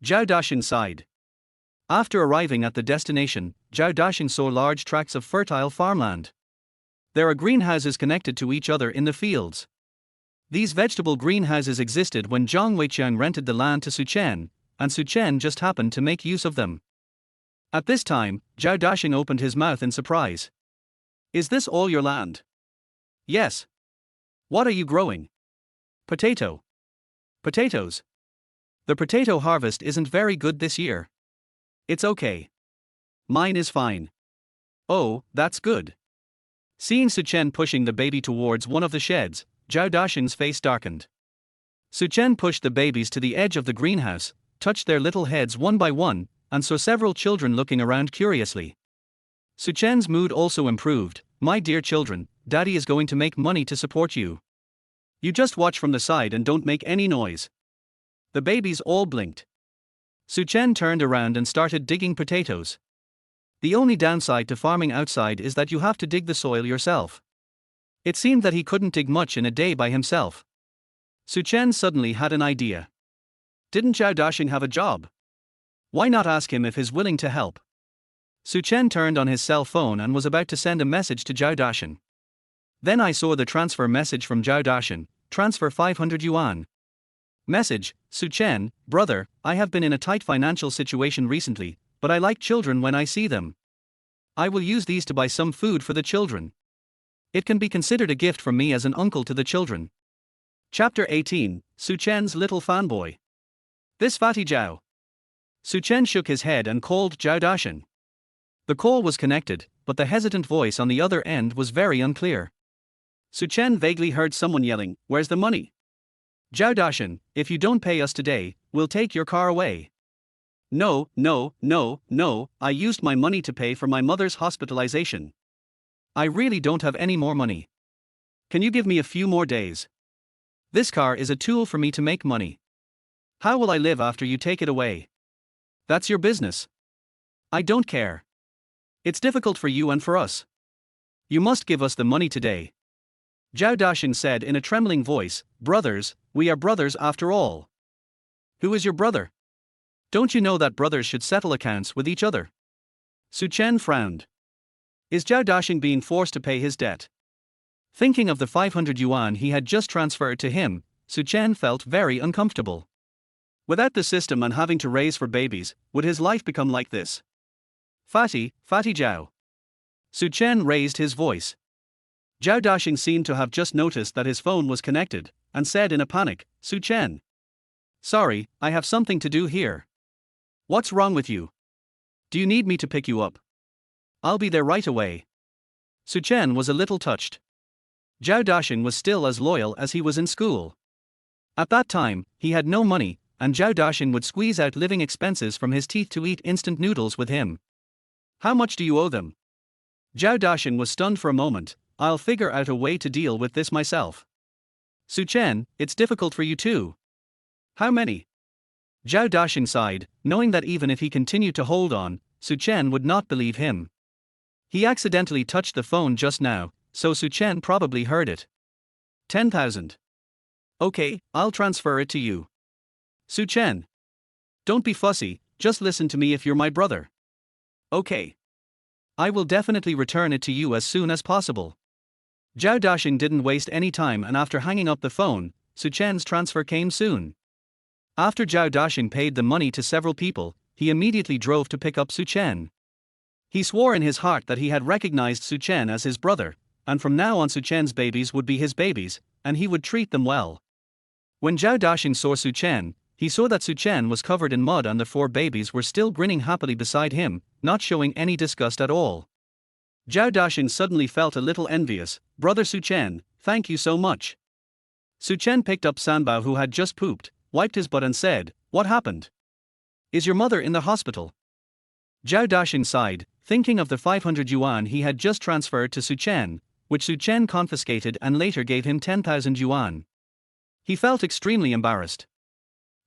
Zhao Dashing sighed. After arriving at the destination, Zhao Dashing saw large tracts of fertile farmland. There are greenhouses connected to each other in the fields. These vegetable greenhouses existed when Zhang Weiqiang rented the land to Suchen, and Suchen just happened to make use of them. At this time, Zhao Dashing opened his mouth in surprise. "Is this all your land?" "Yes." "What are you growing?" "Potato." "Potatoes." "The potato harvest isn't very good this year." "It's okay. Mine is fine." "Oh, that's good." Seeing Suchen pushing the baby towards one of the sheds, Zhao Dashing's face darkened. Suchen pushed the babies to the edge of the greenhouse, touched their little heads one by one, and saw several children looking around curiously. Suchen's mood also improved. "My dear children, Daddy is going to make money to support you. You just watch from the side and don't make any noise." The babies all blinked. Suchen turned around and started digging potatoes. The only downside to farming outside is that you have to dig the soil yourself. It seemed that he couldn't dig much in a day by himself. Suchen suddenly had an idea. Didn't Zhao Dashing have a job? Why not ask him if he's willing to help? Suchen turned on his cell phone and was about to send a message to Zhao Dashing. Then I saw the transfer message from Zhao Dashing. "Transfer 500 yuan. Message: Suchen, brother, I have been in a tight financial situation recently, but I like children when I see them. I will use these to buy some food for the children. It can be considered a gift from me as an uncle to the children." Chapter 18, Suchen's Little Fanboy. "This Fatty Zhao." Suchen shook his head and called Zhao Dashing. The call was connected, but the hesitant voice on the other end was very unclear. Suchen vaguely heard someone yelling, "Where's the money?" "Zhao Dashing, if you don't pay us today, we'll take your car away." No, I used my money to pay for my mother's hospitalization. I really don't have any more money. Can you give me a few more days? This car is a tool for me to make money. How will I live after you take it away? That's your business. I don't care. It's difficult for you and for us. You must give us the money today." Zhao Dashing said in a trembling voice, "Brothers, we are brothers after all." "Who is your brother? Don't you know that brothers should settle accounts with each other?" Suchen frowned. Is Zhao Dashing being forced to pay his debt? Thinking of the 500 yuan he had just transferred to him, Suchen felt very uncomfortable. Without the system and having to raise for babies, would his life become like this? Fatty Zhao." Suchen raised his voice. Zhao Dashing seemed to have just noticed that his phone was connected, and said in a panic, "Suchen. Sorry, I have something to do here." "What's wrong with you? Do you need me to pick you up?" "I'll be there right away." Suchen was a little touched. Zhao Dashing was still as loyal as he was in school. At that time, he had no money, and Zhao Daxing would squeeze out living expenses from his teeth to eat instant noodles with him. How much do you owe them? Zhao Daxing was stunned for a moment. I'll figure out a way to deal with this myself. Su Chen, it's difficult for you too. How many? Zhao Daxing sighed, knowing that even if he continued to hold on, Su Chen would not believe him. He accidentally touched the phone just now, so Su Chen probably heard it. 10,000. Okay, I'll transfer it to you. Su Chen. Don't be fussy, just listen to me if you're my brother. Okay. I will definitely return it to you as soon as possible. Zhao Daxing didn't waste any time, and after hanging up the phone, Su Chen's transfer came soon. After Zhao Daxing paid the money to several people, he immediately drove to pick up Su Chen. He swore in his heart that he had recognized Su Chen as his brother, and from now on Su Chen's babies would be his babies, and he would treat them well. When Zhao Daxing saw Su Chen, he saw that Su Chen was covered in mud and the 4 babies were still grinning happily beside him, not showing any disgust at all. Zhao Daxing suddenly felt a little envious. Brother Su Chen, thank you so much. Su Chen picked up Sanbao, who had just pooped, wiped his butt and said, what happened? Is your mother in the hospital? Zhao Daxing sighed, thinking of the 500 yuan he had just transferred to Su Chen, which Su Chen confiscated and later gave him 10,000 yuan. He felt extremely embarrassed.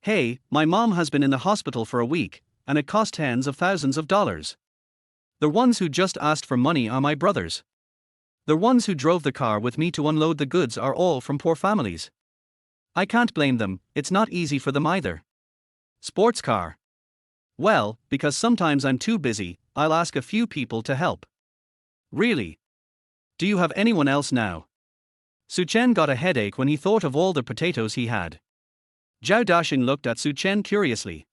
Hey, my mom has been in the hospital for a week, and it cost tens of thousands of dollars. The ones who just asked for money are my brothers. The ones who drove the car with me to unload the goods are all from poor families. I can't blame them, it's not easy for them either. Sports car. Well, because sometimes I'm too busy, I'll ask a few people to help. Really? Do you have anyone else now? Su Chen got a headache when he thought of all the potatoes he had. Zhao Daxing looked at Su Chen curiously.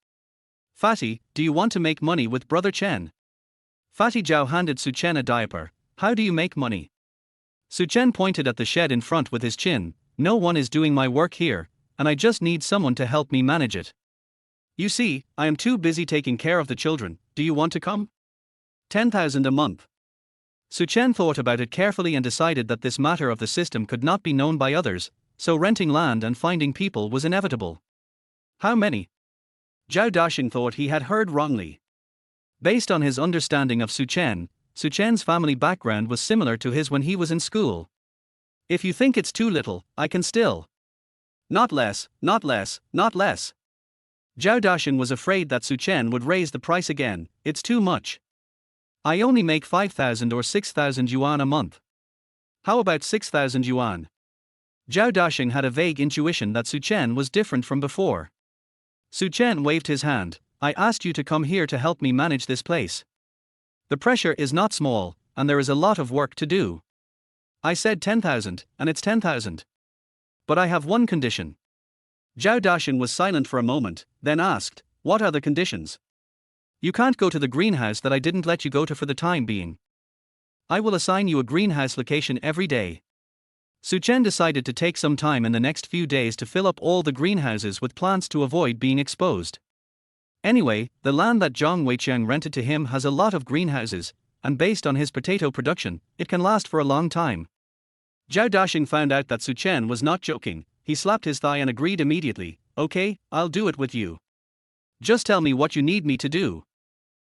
Fatty, do you want to make money with Brother Chen? Fatty Zhao handed Su Chen a diaper. How do you make money? Su Chen pointed at the shed in front with his chin. No one is doing my work here, and I just need someone to help me manage it. You see, I am too busy taking care of the children. Do you want to come? 10,000 a month. Su Chen thought about it carefully and decided that this matter of the system could not be known by others, so renting land and finding people was inevitable. How many? Zhao Daxing thought he had heard wrongly. Based on his understanding of Su Chen's family background was similar to his when he was in school. If you think it's too little, I can still. Not less, not less, not less. Zhao Daxing was afraid that Su Chen would raise the price again. It's too much. I only make 5,000 or 6,000 yuan a month. How about 6,000 yuan? Zhao Daxing had a vague intuition that Su Chen was different from before. Su Chen waved his hand. I asked you to come here to help me manage this place. The pressure is not small, and there is a lot of work to do. I said 10,000, and it's 10,000. But I have one condition. Zhao Daxing was silent for a moment, then asked, what are the conditions? You can't go to the greenhouse that I didn't let you go to for the time being. I will assign you a greenhouse location every day. Su Chen decided to take some time in the next few days to fill up all the greenhouses with plants to avoid being exposed. Anyway, the land that Zhang Weiqiang rented to him has a lot of greenhouses, and based on his potato production, it can last for a long time. Zhao Daxing found out that Su Chen was not joking. He slapped his thigh and agreed immediately. Okay, I'll do it with you. Just tell me what you need me to do.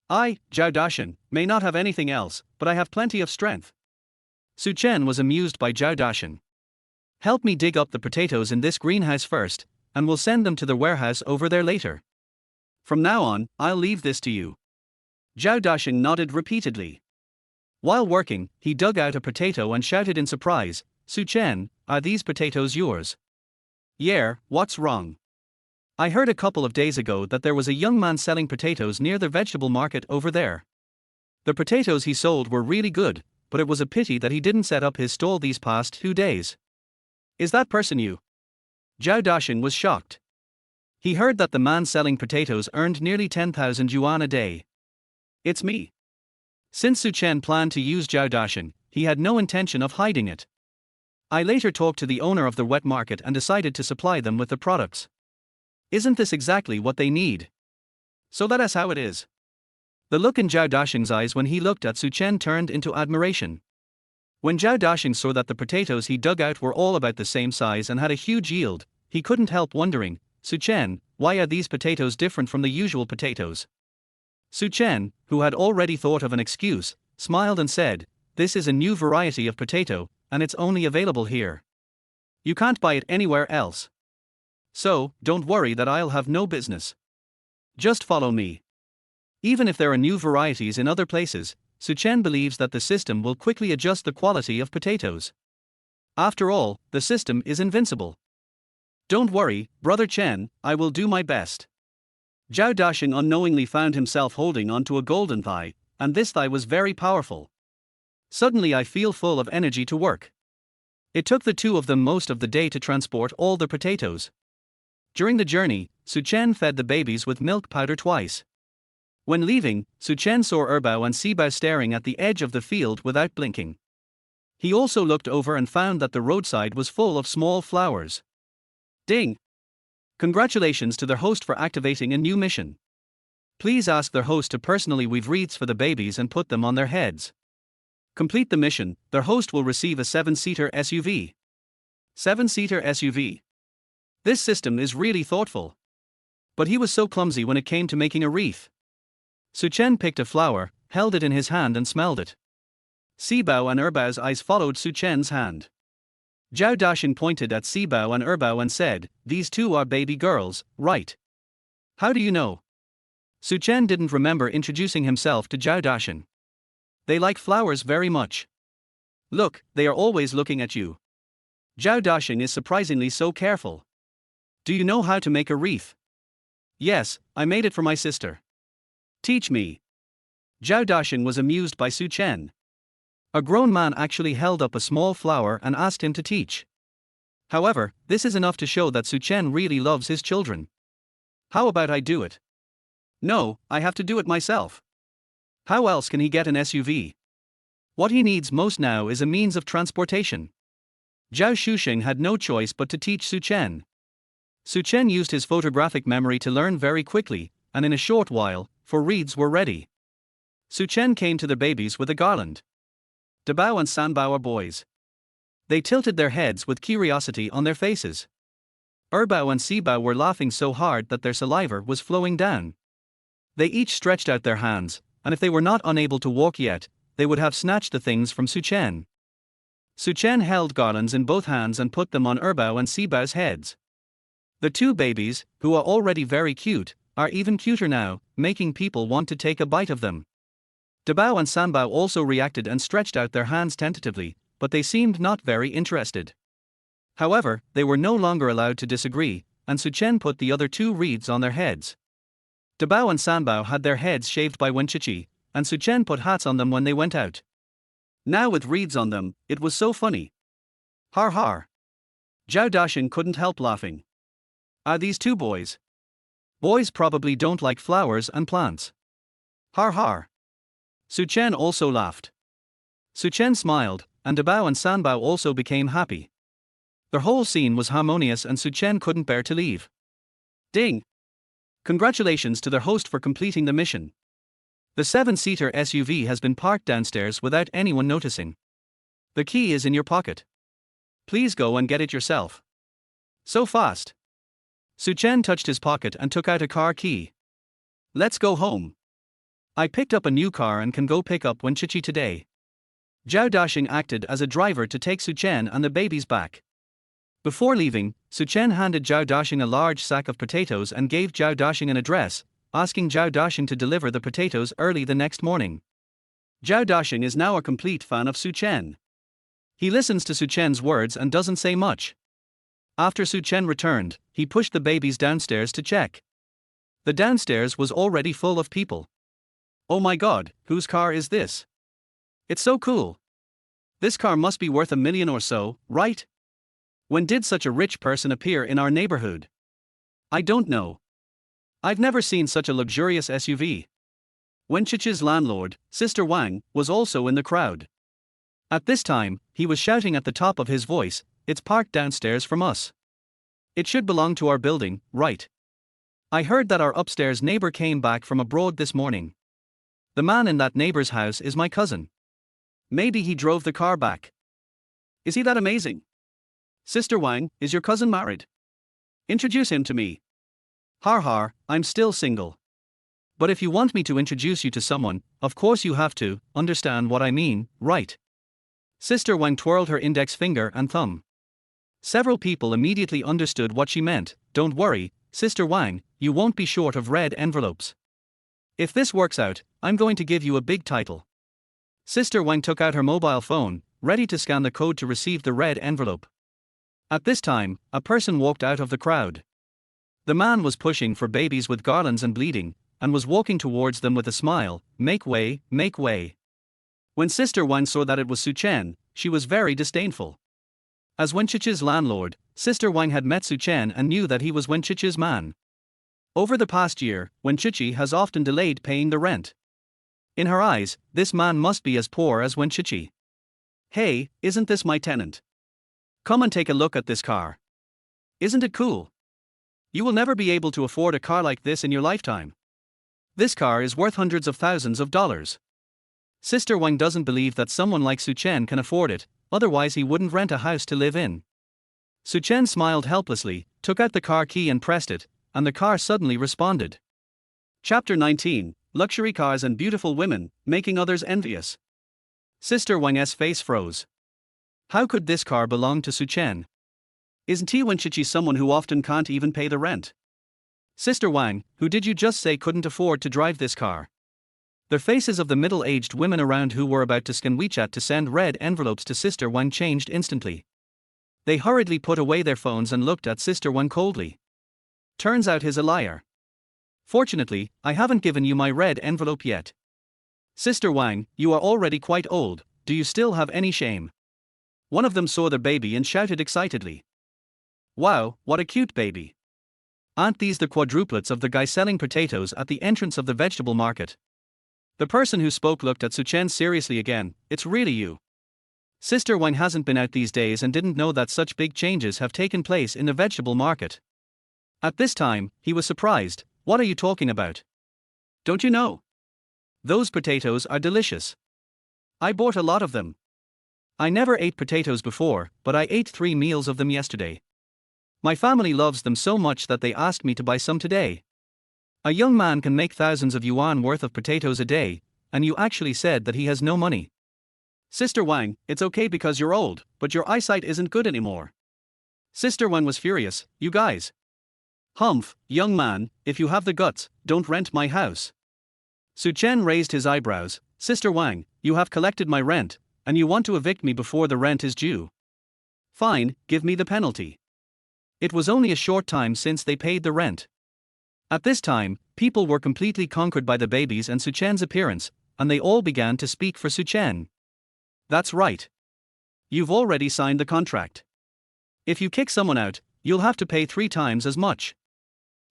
I, Zhao Daxing, may not have anything else, but I have plenty of strength. Su Chen was amused by Zhao Daxing. Help me dig up the potatoes in this greenhouse first, and we'll send them to the warehouse over there later. From now on, I'll leave this to you. Zhao Daxing nodded repeatedly. While working, he dug out a potato and shouted in surprise, Su Chen, are these potatoes yours? Yeah, what's wrong? I heard a couple of days ago that there was a young man selling potatoes near the vegetable market over there. The potatoes he sold were really good, but it was a pity that he didn't set up his stall these past 2 days. Is that person you? Zhao Daxing was shocked. He heard that the man selling potatoes earned nearly 10,000 yuan a day. It's me. Since Su Chen planned to use Zhao Daxing, he had no intention of hiding it. I later talked to the owner of the wet market and decided to supply them with the products. Isn't this exactly what they need? So that is how it is. The look in Zhao Daxing's eyes when he looked at Su Chen turned into admiration. When Zhao Daxing saw that the potatoes he dug out were all about the same size and had a huge yield, he couldn't help wondering, Su Chen, why are these potatoes different from the usual potatoes? Su Chen, who had already thought of an excuse, smiled and said, this is a new variety of potato, and it's only available here. You can't buy it anywhere else. So, don't worry that I'll have no business. Just follow me. Even if there are new varieties in other places, Su Chen believes that the system will quickly adjust the quality of potatoes. After all, the system is invincible. Don't worry, Brother Chen, I will do my best. Zhao Dashing unknowingly found himself holding onto a golden thigh, and this thigh was very powerful. Suddenly I feel full of energy to work. It took the two of them most of the day to transport all the potatoes. During the journey, Su Chen fed the babies with milk powder twice. When leaving, Su Chen saw Erbao and Sibao staring at the edge of the field without blinking. He also looked over and found that the roadside was full of small flowers. Ding! Congratulations to their host for activating a new mission. Please ask their host to personally weave wreaths for the babies and put them on their heads. Complete the mission, their host will receive a 7-seater SUV. 7-seater SUV. This system is really thoughtful. But he was so clumsy when it came to making a wreath. Su Chen picked a flower, held it in his hand and smelled it. Sibao and Erbao's eyes followed Su Chen's hand. Zhao Dashing pointed at Sibao and Erbao and said, these two are baby girls, right? How do you know? Su Chen didn't remember introducing himself to Zhao Dashing. They like flowers very much. Look, they are always looking at you. Zhao Dashing is surprisingly so careful. Do you know how to make a wreath? Yes, I made it for my sister. Teach me. Zhao Dashing was amused by Su Chen. A grown man actually held up a small flower and asked him to teach. However, this is enough to show that Su Chen really loves his children. How about I do it? No, I have to do it myself. How else can he get an SUV? What he needs most now is a means of transportation. Zhao Shusheng had no choice but to teach Su Chen. Su Chen used his photographic memory to learn very quickly, and in a short while, 4 wreaths were ready. Su Chen came to the babies with a garland. Dabao and Sanbao are boys. They tilted their heads with curiosity on their faces. Erbao and Sibao were laughing so hard that their saliva was flowing down. They each stretched out their hands, and if they were not unable to walk yet, they would have snatched the things from Su Chen. Su Chen held garlands in both hands and put them on Erbao and Sibao's heads. The two babies, who are already very cute, are even cuter now, making people want to take a bite of them. Dabao and Sanbao also reacted and stretched out their hands tentatively, but they seemed not very interested. However, they were no longer allowed to disagree, and Su Chen put the other 2 wreaths on their heads. Dabao and Sanbao had their heads shaved by Wenchichi, and Su Chen put hats on them when they went out. Now with wreaths on them, it was so funny. Har har. Zhao Dashing couldn't help laughing. Are these 2 boys? Boys probably don't like flowers and plants. Har har. Su Chen also laughed. Su Chen smiled, and Dabao and Sanbao also became happy. The whole scene was harmonious and Su Chen couldn't bear to leave. Ding! Congratulations to their host for completing the mission. The 7-seater SUV has been parked downstairs without anyone noticing. The key is in your pocket. Please go and get it yourself. So fast. Su Chen touched his pocket and took out a car key. Let's go home. I picked up a new car and can go pick up Wenchichi today. Zhao Dashing acted as a driver to take Su Chen and the babies back. Before leaving, Su Chen handed Zhao Dashing a large sack of potatoes and gave Zhao Dashing an address, asking Zhao Dashing to deliver the potatoes early the next morning. Zhao Dashing is now a complete fan of Su Chen. He listens to Su Chen's words and doesn't say much. After Su Chen returned, he pushed the babies downstairs to check. The downstairs was already full of people. Oh my god, whose car is this? It's so cool. This car must be worth $1 million or so, right? When did such a rich person appear in our neighborhood? I don't know. I've never seen such a luxurious SUV. Wenchichi's landlord, Sister Wang, was also in the crowd. At this time, he was shouting at the top of his voice, "It's parked downstairs from us. It should belong to our building, right? I heard that our upstairs neighbor came back from abroad this morning. The man in that neighbor's house is my cousin. Maybe he drove the car back. Is he that amazing? Sister Wang, is your cousin married? Introduce him to me." Har har, I'm still single. But if you want me to introduce you to someone, of course you have to understand what I mean, right? Sister Wang twirled her index finger and thumb. Several people immediately understood what she meant. Don't worry, Sister Wang, you won't be short of red envelopes. If this works out, I'm going to give you a big title. Sister Wang took out her mobile phone, ready to scan the code to receive the red envelope. At this time, a person walked out of the crowd. The man was pushing for babies with garlands and bleeding, and was walking towards them with a smile. Make way, make way. When Sister Wang saw that it was Su Chen, she was very disdainful. As Wenchichi's landlord, Sister Wang had met Su Chen and knew that he was Wenchichi's man. Over the past year, Wenchichi has often delayed paying the rent. In her eyes, this man must be as poor as Wenchichi. Hey, isn't this my tenant? Come and take a look at this car. Isn't it cool? You will never be able to afford a car like this in your lifetime. This car is worth hundreds of thousands of dollars. Sister Wang doesn't believe that someone like Su Chen can afford it, otherwise he wouldn't rent a house to live in. Su Chen smiled helplessly, took out the car key and pressed it, and the car suddenly responded. Chapter 19, Luxury Cars and Beautiful Women, Making Others Envious. Sister Wang's face froze. How could this car belong to Su Chen? Isn't he Wenchichi someone who often can't even pay the rent? Sister Wang, who did you just say couldn't afford to drive this car? The faces of the middle-aged women around who were about to scan WeChat to send red envelopes to Sister Wang changed instantly. They hurriedly put away their phones and looked at Sister Wang coldly. Turns out he's a liar. Fortunately, I haven't given you my red envelope yet. Sister Wang, you are already quite old, do you still have any shame? One of them saw the baby and shouted excitedly. Wow, what a cute baby. Aren't these the quadruplets of the guy selling potatoes at the entrance of the vegetable market? The person who spoke looked at Su Chen seriously again. It's really you. Sister Wang hasn't been out these days and didn't know that such big changes have taken place in the vegetable market. At this time, he was surprised. What are you talking about? Don't you know? Those potatoes are delicious. I bought a lot of them. I never ate potatoes before, but I ate 3 meals of them yesterday. My family loves them so much that they asked me to buy some today. A young man can make thousands of yuan worth of potatoes a day, and you actually said that he has no money. Sister Wang, it's okay because you're old, but your eyesight isn't good anymore. Sister Wang was furious. You guys. Humph, young man, if you have the guts, don't rent my house. Su Chen raised his eyebrows. Sister Wang, you have collected my rent, and you want to evict me before the rent is due. Fine, give me the penalty. It was only a short time since they paid the rent. At this time, people were completely conquered by the babies and Su Chen's appearance, and they all began to speak for Su Chen. That's right. You've already signed the contract. If you kick someone out, you'll have to pay 3 times as much.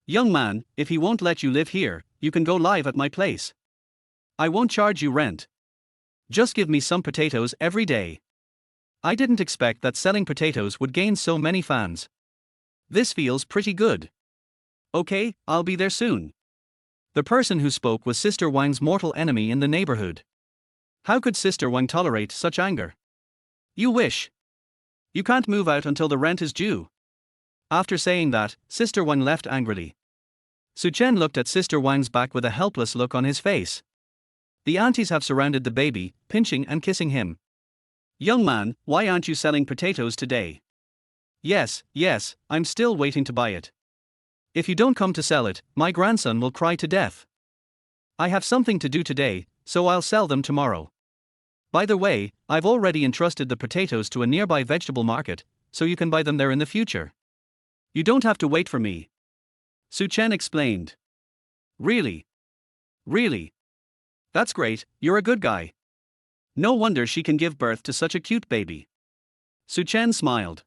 Young man, if he won't let you live here, you can go live at my place. I won't charge you rent. Just give me some potatoes every day. I didn't expect that selling potatoes would gain so many fans. This feels pretty good. Okay, I'll be there soon. The person who spoke was Sister Wang's mortal enemy in the neighborhood. How could Sister Wang tolerate such anger? You wish. You can't move out until the rent is due. After saying that, Sister Wang left angrily. Su Chen looked at Sister Wang's back with a helpless look on his face. The aunties have surrounded the baby, pinching and kissing him. Young man, why aren't you selling potatoes today? Yes, I'm still waiting to buy it. If you don't come to sell it, my grandson will cry to death. I have something to do today, so I'll sell them tomorrow. By the way, I've already entrusted the potatoes to a nearby vegetable market, so you can buy them there in the future. You don't have to wait for me. Su Chen explained. Really? That's great, you're a good guy. No wonder she can give birth to such a cute baby. Su Chen smiled.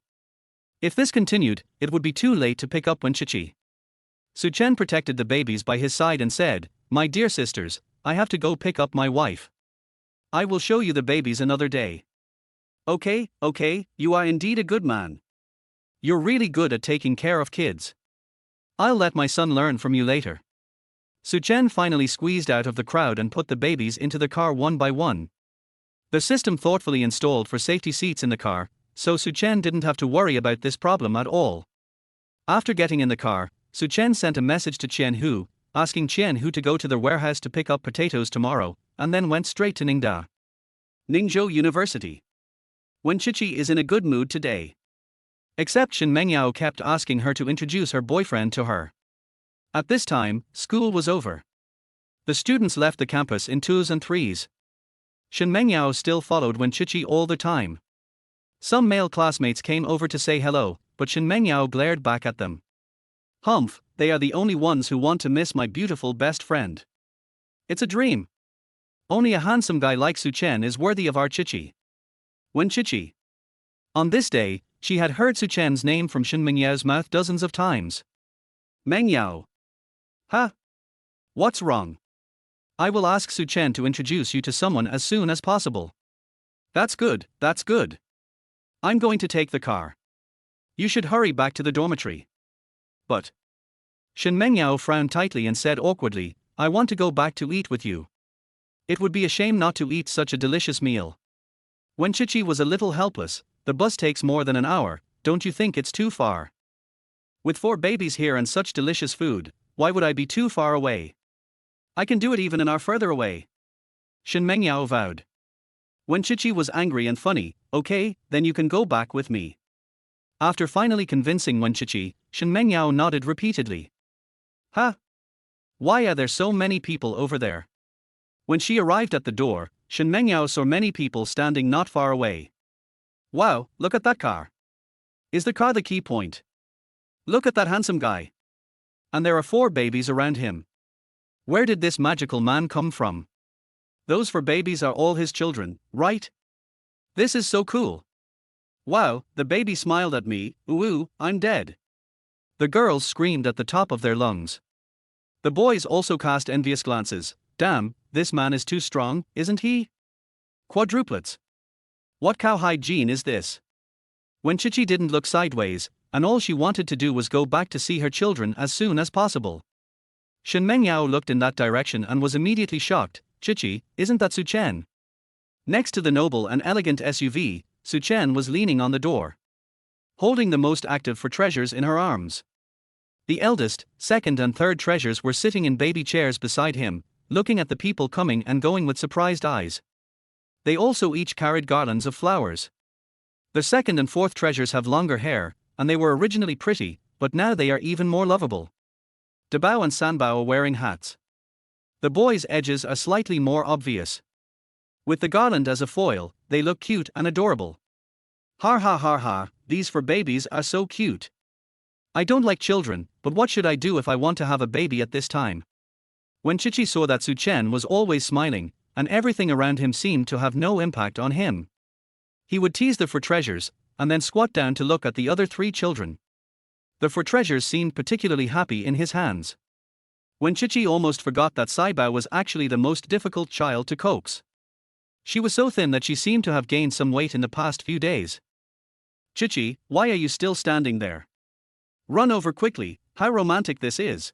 If this continued, it would be too late to pick up Wenchichi. Su Chen protected the babies by his side and said, My dear sisters, I have to go pick up my wife. I will show you the babies another day. Okay, you are indeed a good man. You're really good at taking care of kids. I'll let my son learn from you later. Su Chen finally squeezed out of the crowd and put the babies into the car one by one. The system thoughtfully installed for safety seats in the car, so Su Chen didn't have to worry about this problem at all. After getting in the car, Su Chen sent a message to Qian Hu, asking Qian Hu to go to the warehouse to pick up potatoes tomorrow, and then went straight to Ningda. Ningzhou University. Wen Qiqi is in a good mood today. Except Shen Mengyao kept asking her to introduce her boyfriend to her. At this time, school was over. The students left the campus in twos and threes. Shen Mengyao still followed Wen Qiqi all the time. Some male classmates came over to say hello, but Shen Mengyao glared back at them. Humph, they are the only ones who want to miss my beautiful best friend. It's a dream. Only a handsome guy like Su Chen is worthy of our Qiqi. Wen Qiqi. On this day, she had heard Su Chen's name from Shen Mengyao's mouth dozens of times. Mengyao. Huh? What's wrong? I will ask Su Chen to introduce you to someone as soon as possible. That's good, that's good. I'm going to take the car. You should hurry back to the dormitory. But Shen Mengyao frowned tightly and said awkwardly, I want to go back to eat with you. It would be a shame not to eat such a delicious meal. Wen Qiqi was a little helpless. The bus takes more than an hour, don't you think it's too far? With 4 babies here and such delicious food, why would I be too far away? I can do it even an hour further away. Shen Mengyao vowed. Wen Qiqi was angry and funny. Okay, then you can go back with me. After finally convincing Wen Qiqi, Shen Mengyao nodded repeatedly. Huh? Why are there so many people over there? When she arrived at the door, Shen Mengyao saw many people standing not far away. Wow, look at that car. Is the car the key point? Look at that handsome guy. And there are 4 babies around him. Where did this magical man come from? Those 4 babies are all his children, right? This is so cool. Wow, the baby smiled at me. Ooh, I'm dead. The girls screamed at the top of their lungs. The boys also cast envious glances. Damn, this man is too strong, isn't he? Quadruplets. What cowhide gene is this? Wen Qiqi didn't look sideways, and all she wanted to do was go back to see her children as soon as possible. Shen Mengyao looked in that direction and was immediately shocked. Qiqi, isn't that Su Chen? Next to the noble and elegant SUV, Su Chen was leaning on the door, holding the most active 4 treasures in her arms. The eldest, second and third treasures were sitting in baby chairs beside him, looking at the people coming and going with surprised eyes. They also each carried garlands of flowers. The second and fourth treasures have longer hair, and they were originally pretty, but now they are even more lovable. Dabao and Sanbao are wearing hats. The boys' edges are slightly more obvious. With the garland as a foil, they look cute and adorable. Har ha har ha, these 4 babies are so cute. I don't like children, but what should I do if I want to have a baby at this time? When Qiqi saw that Su Chen was always smiling, and everything around him seemed to have no impact on him. He would tease the 4 treasures, and then squat down to look at the other 3 children. The 4 treasures seemed particularly happy in his hands. When Qiqi almost forgot that Saibao was actually the most difficult child to coax. She was so thin that she seemed to have gained some weight in the past few days. Qiqi, why are you still standing there? Run over quickly, how romantic this is.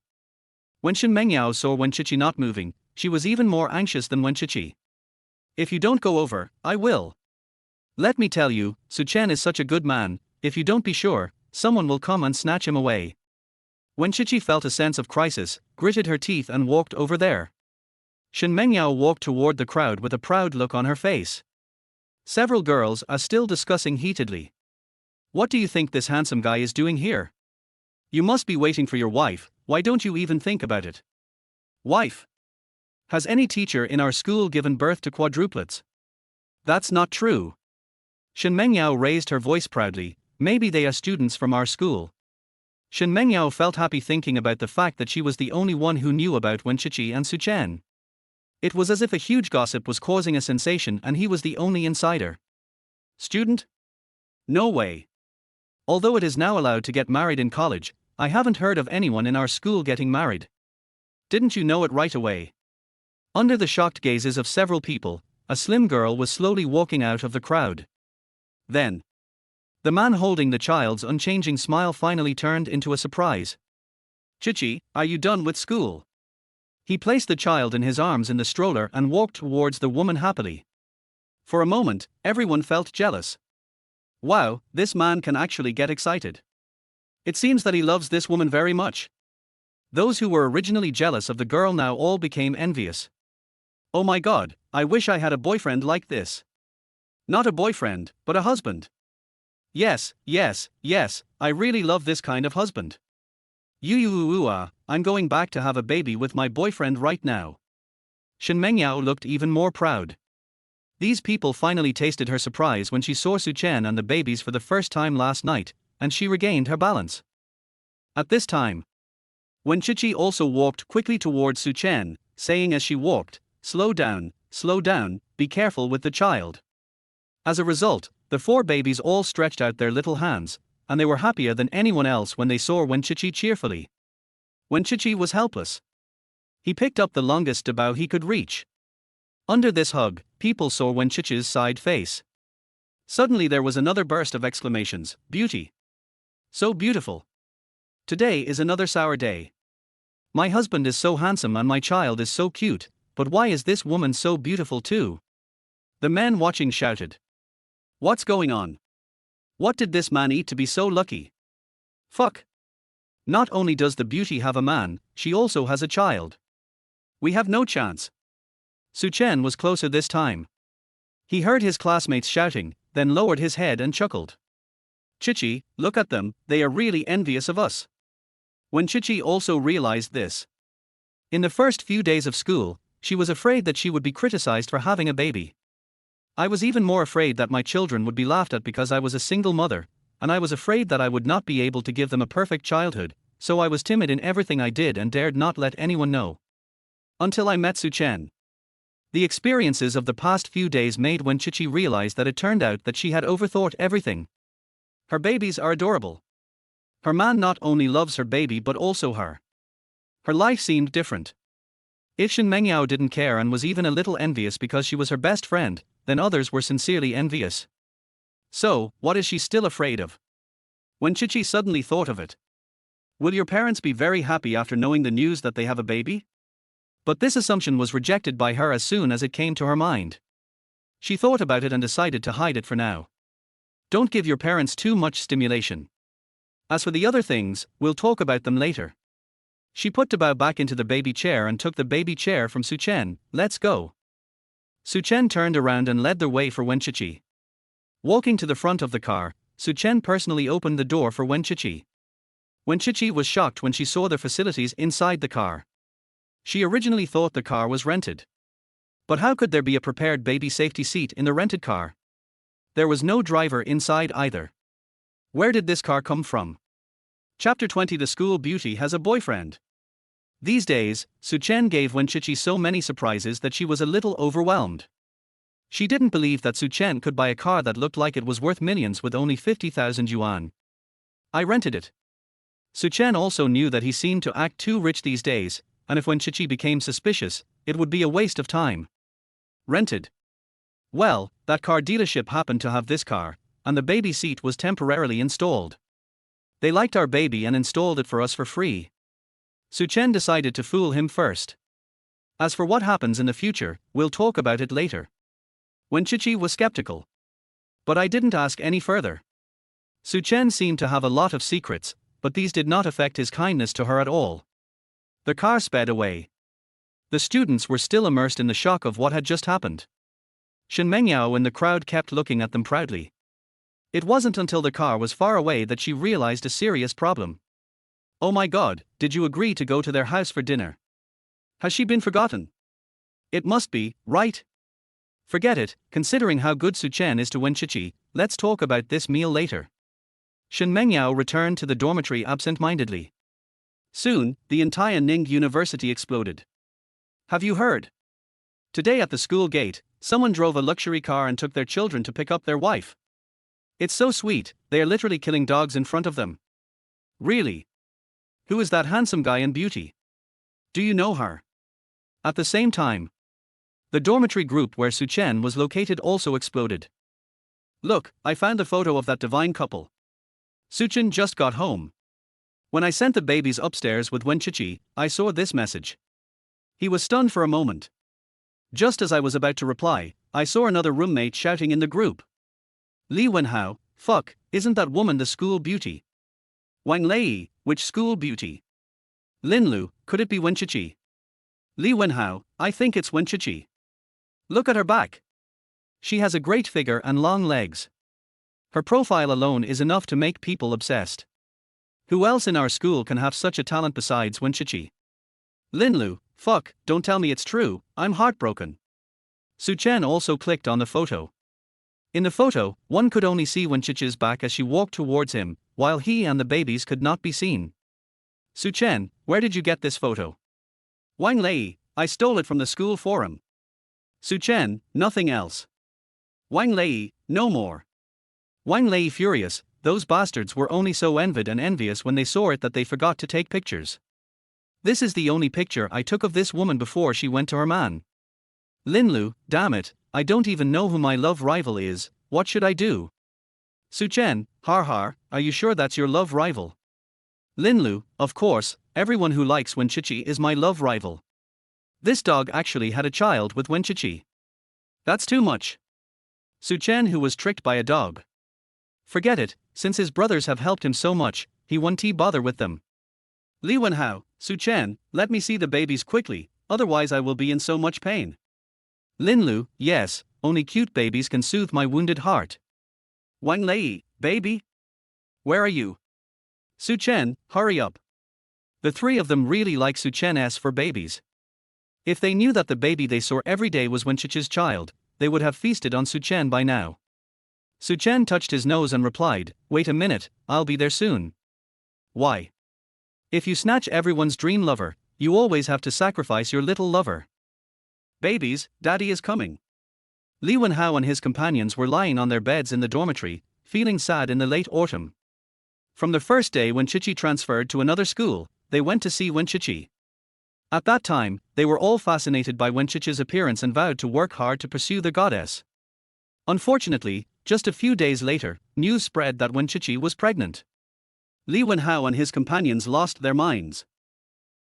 When Shen Mengyao saw Wen Qiqi not moving, she was even more anxious than Wen Qiqi. If you don't go over, I will. Let me tell you, Su Chen is such a good man, if you don't be sure, someone will come and snatch him away. Wen Qiqi felt a sense of crisis, gritted her teeth and walked over there. Shen Mengyao walked toward the crowd with a proud look on her face. Several girls are still discussing heatedly. What do you think this handsome guy is doing here? You must be waiting for your wife, why don't you even think about it? Wife? Has any teacher in our school given birth to quadruplets? That's not true. Shen Mengyao raised her voice proudly, maybe they are students from our school. Shen Mengyao felt happy thinking about the fact that she was the only one who knew about Wen Qiqi and Su Chen. It was as if a huge gossip was causing a sensation and he was the only insider. Student? No way. Although it is now allowed to get married in college, I haven't heard of anyone in our school getting married. Didn't you know it right away? Under the shocked gazes of several people, a slim girl was slowly walking out of the crowd. Then, the man holding the child's unchanging smile finally turned into a surprise. Qiqi, are you done with school? He placed the child in his arms in the stroller and walked towards the woman happily. For a moment, everyone felt jealous. Wow, this man can actually get excited. It seems that he loves this woman very much. Those who were originally jealous of the girl now all became envious. Oh my god, I wish I had a boyfriend like this. Not a boyfriend, but a husband. Yes, yes, yes, I really love this kind of husband. I'm going back to have a baby with my boyfriend right now. Shen Mengyao looked even more proud. These people finally tasted her surprise when she saw Su Chen and the babies for the first time last night, and she regained her balance. At this time, Wen Chichi also walked quickly towards Su Chen, saying as she walked, slow down, be careful with the child. As a result, the four babies all stretched out their little hands, and they were happier than anyone else when they saw Wen Chichi cheerfully. Wen Chichi was helpless. He picked up the longest bough he could reach. Under this hug, people saw Wen Chichi's side face. Suddenly there was another burst of exclamations, beauty. So beautiful. Today is another sour day. My husband is so handsome and my child is so cute, but why is this woman so beautiful too? The men watching shouted. What's going on? What did this man eat to be so lucky? Fuck. Not only does the beauty have a man, she also has a child. We have no chance. Su Chen was closer this time. He heard his classmates shouting, then lowered his head and chuckled. Chichi, look at them, they are really envious of us. When Chichi also realized this. In the first few days of school, she was afraid that she would be criticized for having a baby. I was even more afraid that my children would be laughed at because I was a single mother, and I was afraid that I would not be able to give them a perfect childhood, so I was timid in everything I did and dared not let anyone know. Until I met Su Chen. The experiences of the past few days made Wen Chichi realize that it turned out that she had overthought everything. Her babies are adorable. Her man not only loves her baby but also her. Her life seemed different. If Shen Mengyao didn't care and was even a little envious because she was her best friend, then others were sincerely envious. So, what is she still afraid of? When Chichi suddenly thought of it. Will your parents be very happy after knowing the news that they have a baby? But this assumption was rejected by her as soon as it came to her mind. She thought about it and decided to hide it for now. Don't give your parents too much stimulation. As for the other things, we'll talk about them later. She put Bao back into the baby chair and took the baby chair from Su Chen. Let's go. Su Chen turned around and led the way for Wen Chichi. Walking to the front of the car, Su Chen personally opened the door for Wen Chichi. Wen Chichi was shocked when she saw the facilities inside the car. She originally thought the car was rented. But how could there be a prepared baby safety seat in the rented car? There was no driver inside either. Where did this car come from? Chapter 20. The school beauty has a boyfriend. These days, Su Chen gave Wen Chichi so many surprises that she was a little overwhelmed. She didn't believe that Su Chen could buy a car that looked like it was worth millions with only 50,000 yuan. I rented it. Su Chen also knew that he seemed to act too rich these days, and if Wen Chichi became suspicious, it would be a waste of time. Rented. Well, that car dealership happened to have this car, and the baby seat was temporarily installed. They liked our baby and installed it for us for free. Su Chen decided to fool him first. As for what happens in the future, we'll talk about it later. Wen Chichi was skeptical. But I didn't ask any further. Su Chen seemed to have a lot of secrets, but these did not affect his kindness to her at all. The car sped away. The students were still immersed in the shock of what had just happened. Shen Mengyao in the crowd kept looking at them proudly. It wasn't until the car was far away that she realized a serious problem. Oh my god, did you agree to go to their house for dinner? Has she been forgotten? It must be, right? Forget it, considering how good Su Chen is to Wen Chichi, let's talk about this meal later. Shen Mengyao returned to the dormitory absent-mindedly. Soon, the entire Ning University exploded. Have you heard? Today at the school gate, someone drove a luxury car and took their children to pick up their wife. It's so sweet, they are literally killing dogs in front of them. Really? Who is that handsome guy and beauty? Do you know her? At the same time, the dormitory group where Su Chen was located also exploded. Look, I found the photo of that divine couple. Su Chen just got home. When I sent the babies upstairs with Wen Chichi, I saw this message. He was stunned for a moment. Just as I was about to reply, I saw another roommate shouting in the group. Li Wenhao, fuck, isn't that woman the school beauty? Wang Lei, which school beauty? Linlu, could it be Wenchichi? Li Wenhao, I think it's Wenchichi. Look at her back. She has a great figure and long legs. Her profile alone is enough to make people obsessed. Who else in our school can have such a talent besides Wenchichi? Linlu, fuck, don't tell me it's true, I'm heartbroken. Su Chen also clicked on the photo. In the photo, one could only see Wenchichi's back as she walked towards him, while he and the babies could not be seen. Su Chen, where did you get this photo? Wang Lei, I stole it from the school forum. Su Chen, nothing else. Wang Lei, no more. Wang Lei furious, those bastards were only so envied and envious when they saw it that they forgot to take pictures. This is the only picture I took of this woman before she went to her man. Linlu, damn it, I don't even know who my love rival is, what should I do? Su Chen, har har, are you sure that's your love rival? Linlu, of course, everyone who likes Wenchichi is my love rival. This dog actually had a child with Wenchichi. That's too much. Su Chen, who was tricked by a dog. Forget it, since his brothers have helped him so much, he won't bother with them. Li Wenhao, Su Chen, let me see the babies quickly, otherwise I will be in so much pain. Linlu, yes, only cute babies can soothe my wounded heart. Wang Lei, baby? Where are you? Su Chen, hurry up. The three of them really like Su Chen for babies. If they knew that the baby they saw every day was Wenchichi's child, they would have feasted on Su Chen by now. Su Chen touched his nose and replied, wait a minute, I'll be there soon. Why? If you snatch everyone's dream lover, you always have to sacrifice your little lover. Babies, daddy is coming. Li Wenhao and his companions were lying on their beds in the dormitory, feeling sad in the late autumn. From the first day when Chichi transferred to another school, they went to see Wenchichi. At that time, they were all fascinated by Wenchichi's appearance and vowed to work hard to pursue the goddess. Unfortunately, just a few days later, news spread that Wenchichi was pregnant. Li Wenhao and his companions lost their minds.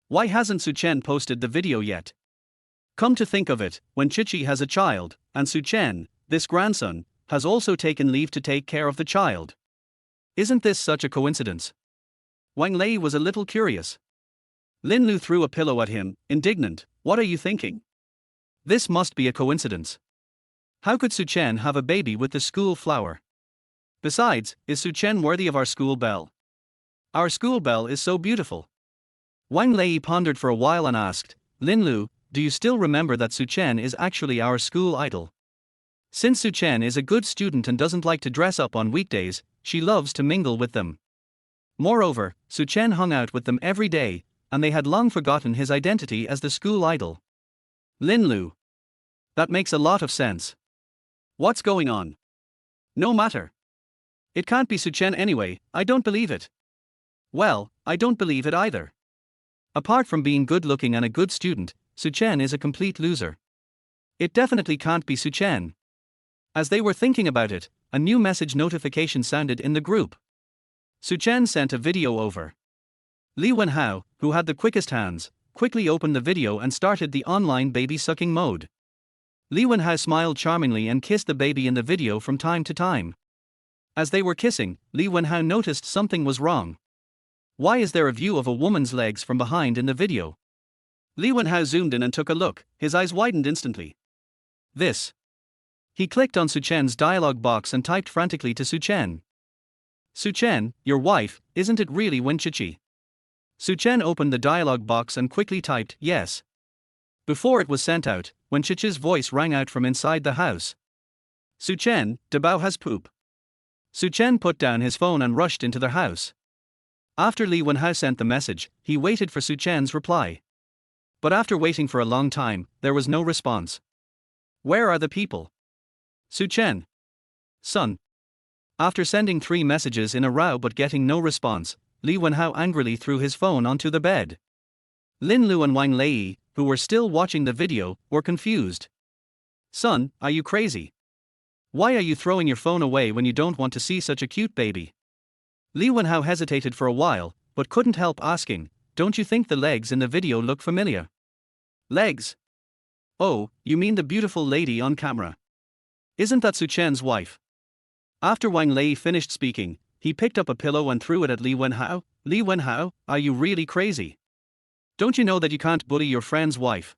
Why hasn't Su Chen posted the video yet? Come to think of it, Wenchichi has a child, and Su Chen, this grandson, has also taken leave to take care of the child. Isn't this such a coincidence? Wang Lei was a little curious. Linlu threw a pillow at him, indignant, what are you thinking? This must be a coincidence. How could Su Chen have a baby with the school flower? Besides, is Su Chen worthy of our school belle? Our school belle is so beautiful. Wang Lei pondered for a while and asked, Linlu, do you still remember that Su Chen is actually our school idol? Since Su Chen is a good student and doesn't like to dress up on weekdays, she loves to mingle with them. Moreover, Su Chen hung out with them every day, and they had long forgotten his identity as the school idol. Linlu. That makes a lot of sense. What's going on? No matter. It can't be Su Chen anyway, I don't believe it. Well, I don't believe it either. Apart from being good looking and a good student, Su Chen is a complete loser. It definitely can't be Su Chen. As they were thinking about it, a new message notification sounded in the group. Su Chen sent a video over. Li Wenhao, who had the quickest hands, quickly opened the video and started the online baby sucking mode. Li Wenhao smiled charmingly and kissed the baby in the video from time to time. As they were kissing, Li Wenhao noticed something was wrong. Why is there a view of a woman's legs from behind in the video? Li Wenhao zoomed in and took a look, his eyes widened instantly. This. He clicked on Su Chen's dialog box and typed frantically to Su Chen. Su Chen, your wife, isn't it really Wenchichi? Su Chen opened the dialog box and quickly typed, yes. Before it was sent out, Wenchichi's voice rang out from inside the house. Su Chen, Dabao has poop. Su Chen put down his phone and rushed into their house. After Li Wenhao sent the message, he waited for Su Chen's reply. But after waiting for a long time, there was no response. Where are the people? Su Chen. Son. After sending 3 messages in a row but getting no response, Li Wenhao angrily threw his phone onto the bed. Lin Lu and Wang Lei, who were still watching the video, were confused. Son, are you crazy? Why are you throwing your phone away when you don't want to see such a cute baby? Li Wenhao hesitated for a while, but couldn't help asking, don't you think the legs in the video look familiar? Legs? Oh, you mean the beautiful lady on camera. Isn't that Su Chen's wife? After Wang Lei finished speaking, he picked up a pillow and threw it at Li Wenhao. Li Wenhao, are you really crazy? Don't you know that you can't bully your friend's wife?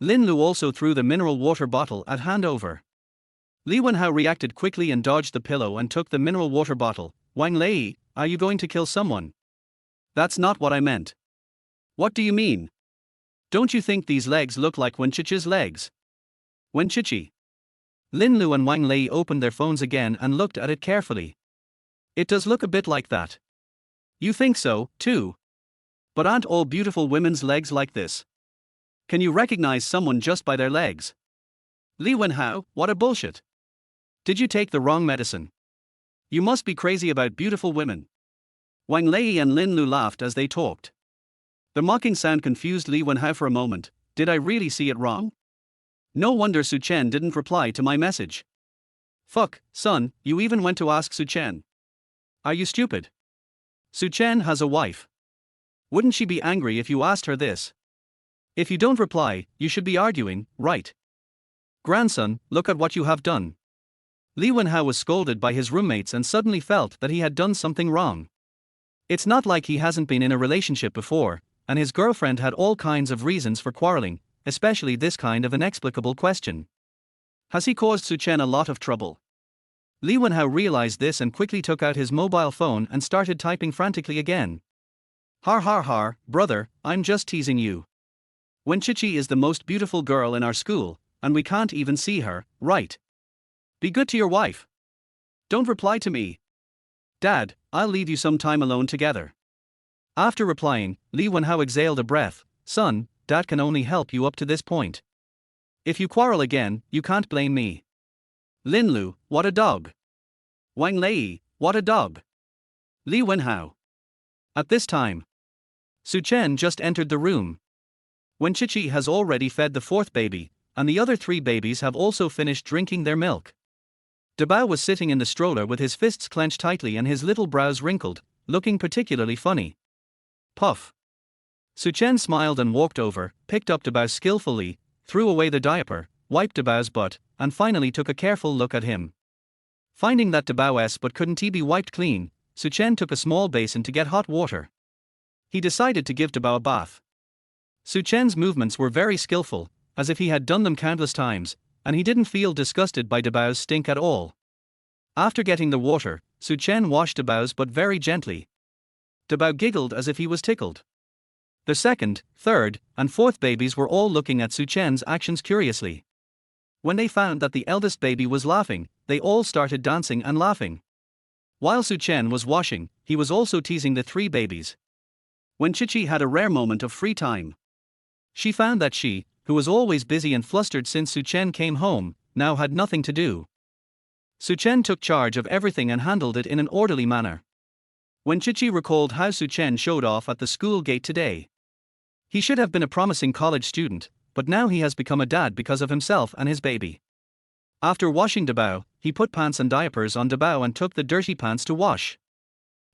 Lin Lu also threw the mineral water bottle at hand over. Li Wenhao reacted quickly and dodged the pillow and took the mineral water bottle. Wang Lei, are you going to kill someone? That's not what I meant. What do you mean? Don't you think these legs look like Wenchichi's legs? Wenchichi. Lin Lu and Wang Lei opened their phones again and looked at it carefully. It does look a bit like that. You think so, too? But aren't all beautiful women's legs like this? Can you recognize someone just by their legs? Li Wenhao, what a bullshit. Did you take the wrong medicine? You must be crazy about beautiful women. Wang Lei and Lin Lu laughed as they talked. The mocking sound confused Li Wenhao for a moment. Did I really see it wrong? No wonder Su Chen didn't reply to my message. Fuck, son, you even went to ask Su Chen. Are you stupid? Su Chen has a wife. Wouldn't she be angry if you asked her this? If you don't reply, you should be arguing, right? Grandson, look at what you have done. Li Wenhao was scolded by his roommates and suddenly felt that he had done something wrong. It's not like he hasn't been in a relationship before, and his girlfriend had all kinds of reasons for quarreling, especially this kind of inexplicable question. Has he caused Su Chen a lot of trouble? Li Wenhao realized this and quickly took out his mobile phone and started typing frantically again. Har har har, brother, I'm just teasing you. Wenchichi is the most beautiful girl in our school, and we can't even see her, right? Be good to your wife. Don't reply to me. Dad, I'll leave you some time alone together. After replying, Li Wenhao exhaled a breath. Son, Dad can only help you up to this point. If you quarrel again, you can't blame me. Lin Lu, what a dog. Wang Lei, what a dog. Li Wenhao. At this time, Su Chen just entered the room. Wenchichi has already fed the fourth baby, and the other three babies have also finished drinking their milk. Dabao was sitting in the stroller with his fists clenched tightly and his little brows wrinkled, looking particularly funny. Puff. Su Chen smiled and walked over, picked up Dabao skillfully, threw away the diaper, wiped Dabao's butt, and finally took a careful look at him. Finding that Dabao's butt couldn't be wiped clean, Su Chen took a small basin to get hot water. He decided to give Dabao a bath. Su Chen's movements were very skillful, as if he had done them countless times, and he didn't feel disgusted by Dabao's stink at all. After getting the water, Su Chen washed Dabao's butt very gently. Dabao giggled as if he was tickled. The second, third, and fourth babies were all looking at Su Chen's actions curiously. When they found that the eldest baby was laughing, they all started dancing and laughing. While Su Chen was washing, he was also teasing the three babies. Wenchichi had a rare moment of free time. She found that she, who was always busy and flustered since Su Chen came home, now had nothing to do. Su Chen took charge of everything and handled it in an orderly manner. Wenchichi recalled how Su Chen showed off at the school gate today. He should have been a promising college student, but now he has become a dad because of himself and his baby. After washing Dabao, he put pants and diapers on Dabao and took the dirty pants to wash.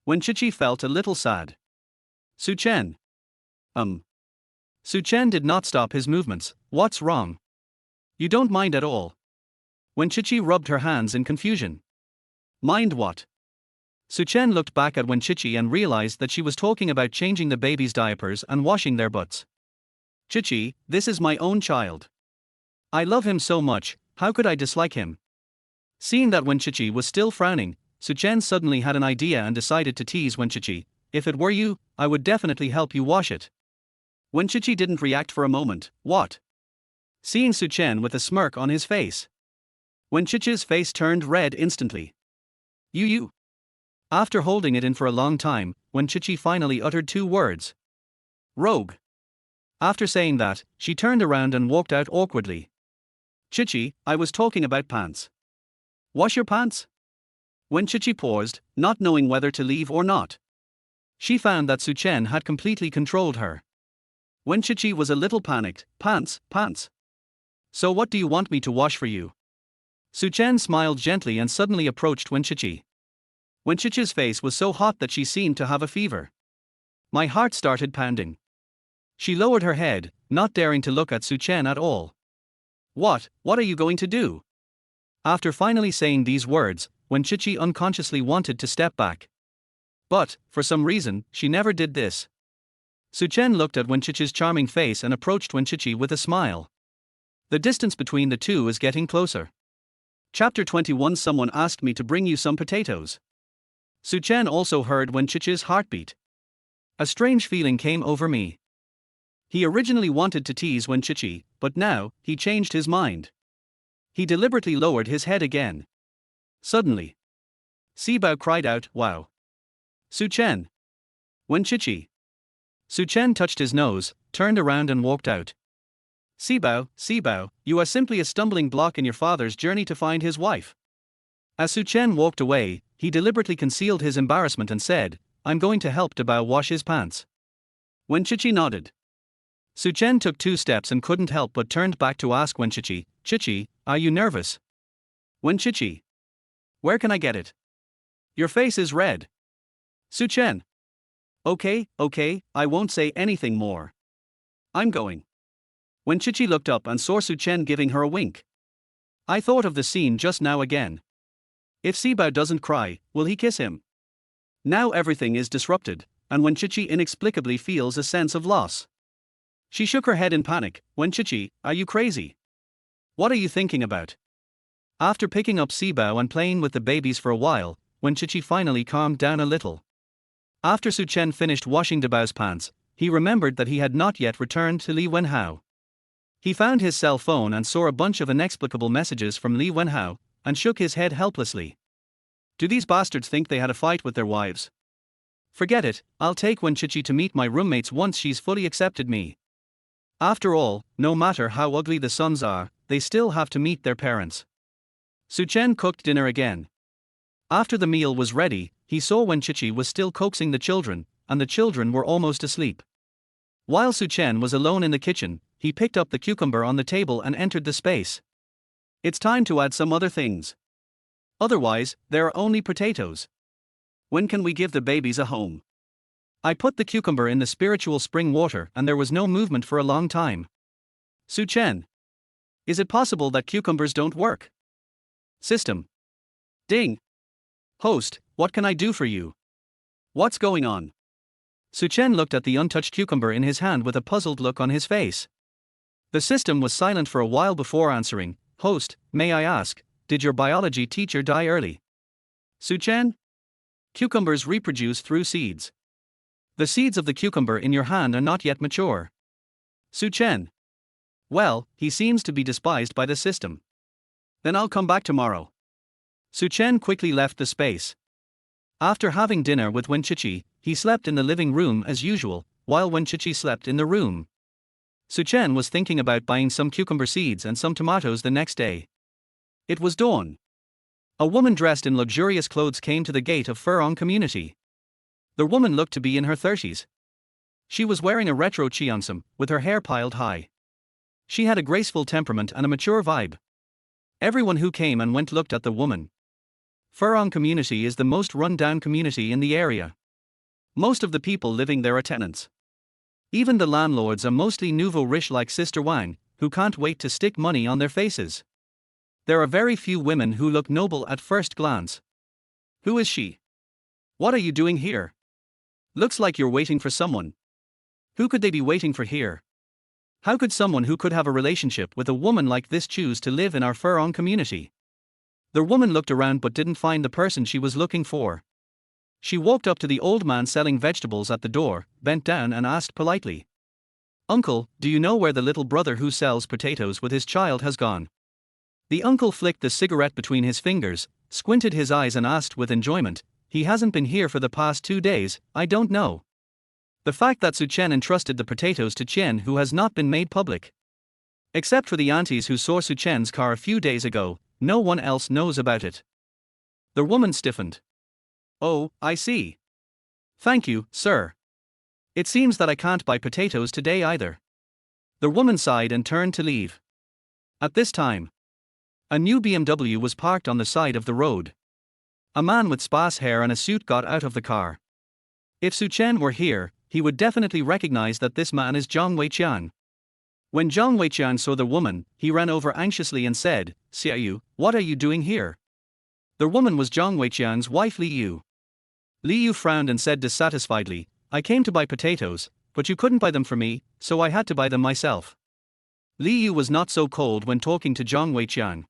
Wenchichi felt a little sad. Su Chen. Su Chen did not stop his movements. What's wrong? You don't mind at all? Wenchichi rubbed her hands in confusion. Mind what? Su Chen looked back at Wenchichi and realized that she was talking about changing the baby's diapers and washing their butts. Chichi, this is my own child. I love him so much, how could I dislike him? Seeing that Wenchichi was still frowning, Su Chen suddenly had an idea and decided to tease Wenchichi. If it were you, I would definitely help you wash it. Wenchichi didn't react for a moment. What? Seeing Su Chen with a smirk on his face. Wenchichi's face turned red instantly. You. After holding it in for a long time, Wenchichi finally uttered two words. Rogue. After saying that, she turned around and walked out awkwardly. Chichi, I was talking about pants. Wash your pants? Wenchichi paused, not knowing whether to leave or not. She found that Su Chen had completely controlled her. Wenchichi was a little panicked. Pants. So what do you want me to wash for you? Su Chen smiled gently and suddenly approached Wenchichi. Wenchichi's face was so hot that she seemed to have a fever. My heart started pounding. She lowered her head, not daring to look at Su Chen at all. What are you going to do? After finally saying these words, Wenchichi unconsciously wanted to step back. But, for some reason, she never did this. Su Chen looked at Wenchichi's charming face and approached Wenchichi with a smile. The distance between the two is getting closer. Chapter 21. Someone asked me to bring you some potatoes. Su Chen also heard Wenchichi's heartbeat. A strange feeling came over me. He originally wanted to tease Wenchichi, but now, he changed his mind. He deliberately lowered his head again. Suddenly, Sibao cried out, "Wow! Su Chen! Wenchichi!" Su Chen touched his nose, turned around and walked out. Sibao, you are simply a stumbling block in your father's journey to find his wife." As Su Chen walked away, he deliberately concealed his embarrassment and said, "I'm going to help Dabao wash his pants." Wenchichi nodded. Su Chen took 2 steps and couldn't help but turned back to ask Wenchichi, "Chichi, are you nervous?" "Wenchichi, where can I get it? Your face is red." Su Chen, Okay, I won't say anything more. I'm going." Wenchichi looked up and saw Su Chen giving her a wink. I thought of the scene just now again. If Sibao doesn't cry, will he kiss him? Now everything is disrupted, and Wenchichi inexplicably feels a sense of loss. She shook her head in panic. "Wenchichi, are you crazy? What are you thinking about?" After picking up Sibao and playing with the babies for a while, Wenchichi finally calmed down a little. After Su Chen finished washing Dabao's pants, he remembered that he had not yet returned to Li Wenhao. He found his cell phone and saw a bunch of inexplicable messages from Li Wenhao, and shook his head helplessly. Do these bastards think they had a fight with their wives? Forget it, I'll take Wenchichi to meet my roommates once she's fully accepted me. After all, no matter how ugly the sons are, they still have to meet their parents. Su Chen cooked dinner again. After the meal was ready, he saw Wenchichi was still coaxing the children, and the children were almost asleep. While Su Chen was alone in the kitchen, he picked up the cucumber on the table and entered the space. It's time to add some other things. Otherwise, there are only potatoes. When can we give the babies a home? I put the cucumber in the spiritual spring water and there was no movement for a long time. Su Chen, is it possible that cucumbers don't work? System. Ding. Host, what can I do for you? What's going on? Su Chen looked at the untouched cucumber in his hand with a puzzled look on his face. The system was silent for a while before answering. Host, may I ask, did your biology teacher die early? Su Chen? Cucumbers reproduce through seeds. The seeds of the cucumber in your hand are not yet mature. Su Chen. Well, he seems to be despised by the system. Then I'll come back tomorrow. Su Chen quickly left the space. After having dinner with Wenchichi, he slept in the living room as usual, while Wenchichi slept in the room. Su Chen was thinking about buying some cucumber seeds and some tomatoes the next day. It was dawn. A woman dressed in luxurious clothes came to the gate of Furong community. The woman looked to be in her 30s. She was wearing a retro cheongsam, with her hair piled high. She had a graceful temperament and a mature vibe. Everyone who came and went looked at the woman. Furong community is the most run-down community in the area. Most of the people living there are tenants. Even the landlords are mostly nouveau riche like Sister Wang, who can't wait to stick money on their faces. There are very few women who look noble at first glance. Who is she? What are you doing here? Looks like you're waiting for someone. Who could they be waiting for here? How could someone who could have a relationship with a woman like this choose to live in our Furong community? The woman looked around but didn't find the person she was looking for. She walked up to the old man selling vegetables at the door, bent down and asked politely, "Uncle, do you know where the little brother who sells potatoes with his child has gone?" The uncle flicked the cigarette between his fingers, squinted his eyes and asked with enjoyment, "He hasn't been here for the past 2 days, I don't know." The fact that Su Chen entrusted the potatoes to Chen who has not been made public. Except for the aunties who saw Su Chen's car a few days ago, no one else knows about it. The woman stiffened. Oh, I see. Thank you, sir. It seems that I can't buy potatoes today either. The woman sighed and turned to leave. At this time, a new BMW was parked on the side of the road. A man with sparse hair and a suit got out of the car. If Su Chen were here, he would definitely recognize that this man is Zhang Weiqian. When Zhang Weiqian saw the woman, he ran over anxiously and said, "Xiaoyu, what are you doing here?" The woman was Zhang Weiqian's wife Li Yu. Li Yu frowned and said dissatisfiedly, "I came to buy potatoes, but you couldn't buy them for me, so I had to buy them myself. Li Yu was not so cold when talking to Zhang Weiqiang.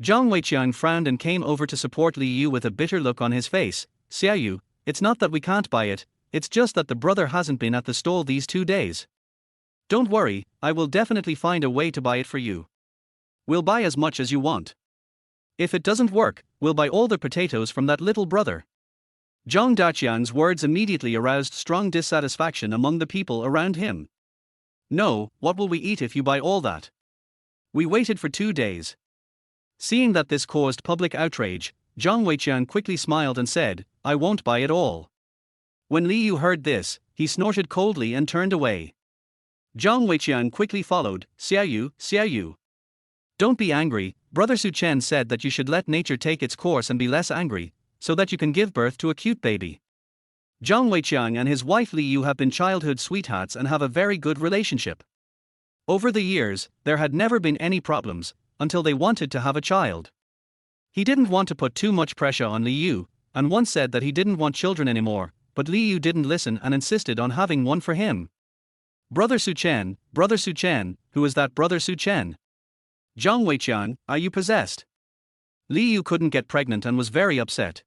Zhang Weiqiang frowned and came over to support Li Yu with a bitter look on his face. Xiaoyu, it's not that we can't buy it, it's just that the brother hasn't been at the stall these 2 days. Don't worry, I will definitely find a way to buy it for you. We'll buy as much as you want. If it doesn't work, we'll buy all the potatoes from that little brother. Zhang Daqiang's words immediately aroused strong dissatisfaction among the people around him. No, what will we eat if you buy all that? We waited for 2 days. Seeing that this caused public outrage, Zhang Weiqiang quickly smiled and said, I won't buy it all. When Li Yu heard this, he snorted coldly and turned away. Zhang Weiqiang quickly followed, Xiaoyu, Xiaoyu. Don't be angry, Brother Su Chen said that you should let nature take its course and be less angry, so that you can give birth to a cute baby. Zhang Weiqiang and his wife Li Yu have been childhood sweethearts and have a very good relationship. Over the years, there had never been any problems, until they wanted to have a child. He didn't want to put too much pressure on Li Yu, and once said that he didn't want children anymore, but Li Yu didn't listen and insisted on having one for him. Brother Su Chen, who is that Brother Su Chen? Zhang Weiqiang, are you possessed? Li Yu couldn't get pregnant and was very upset.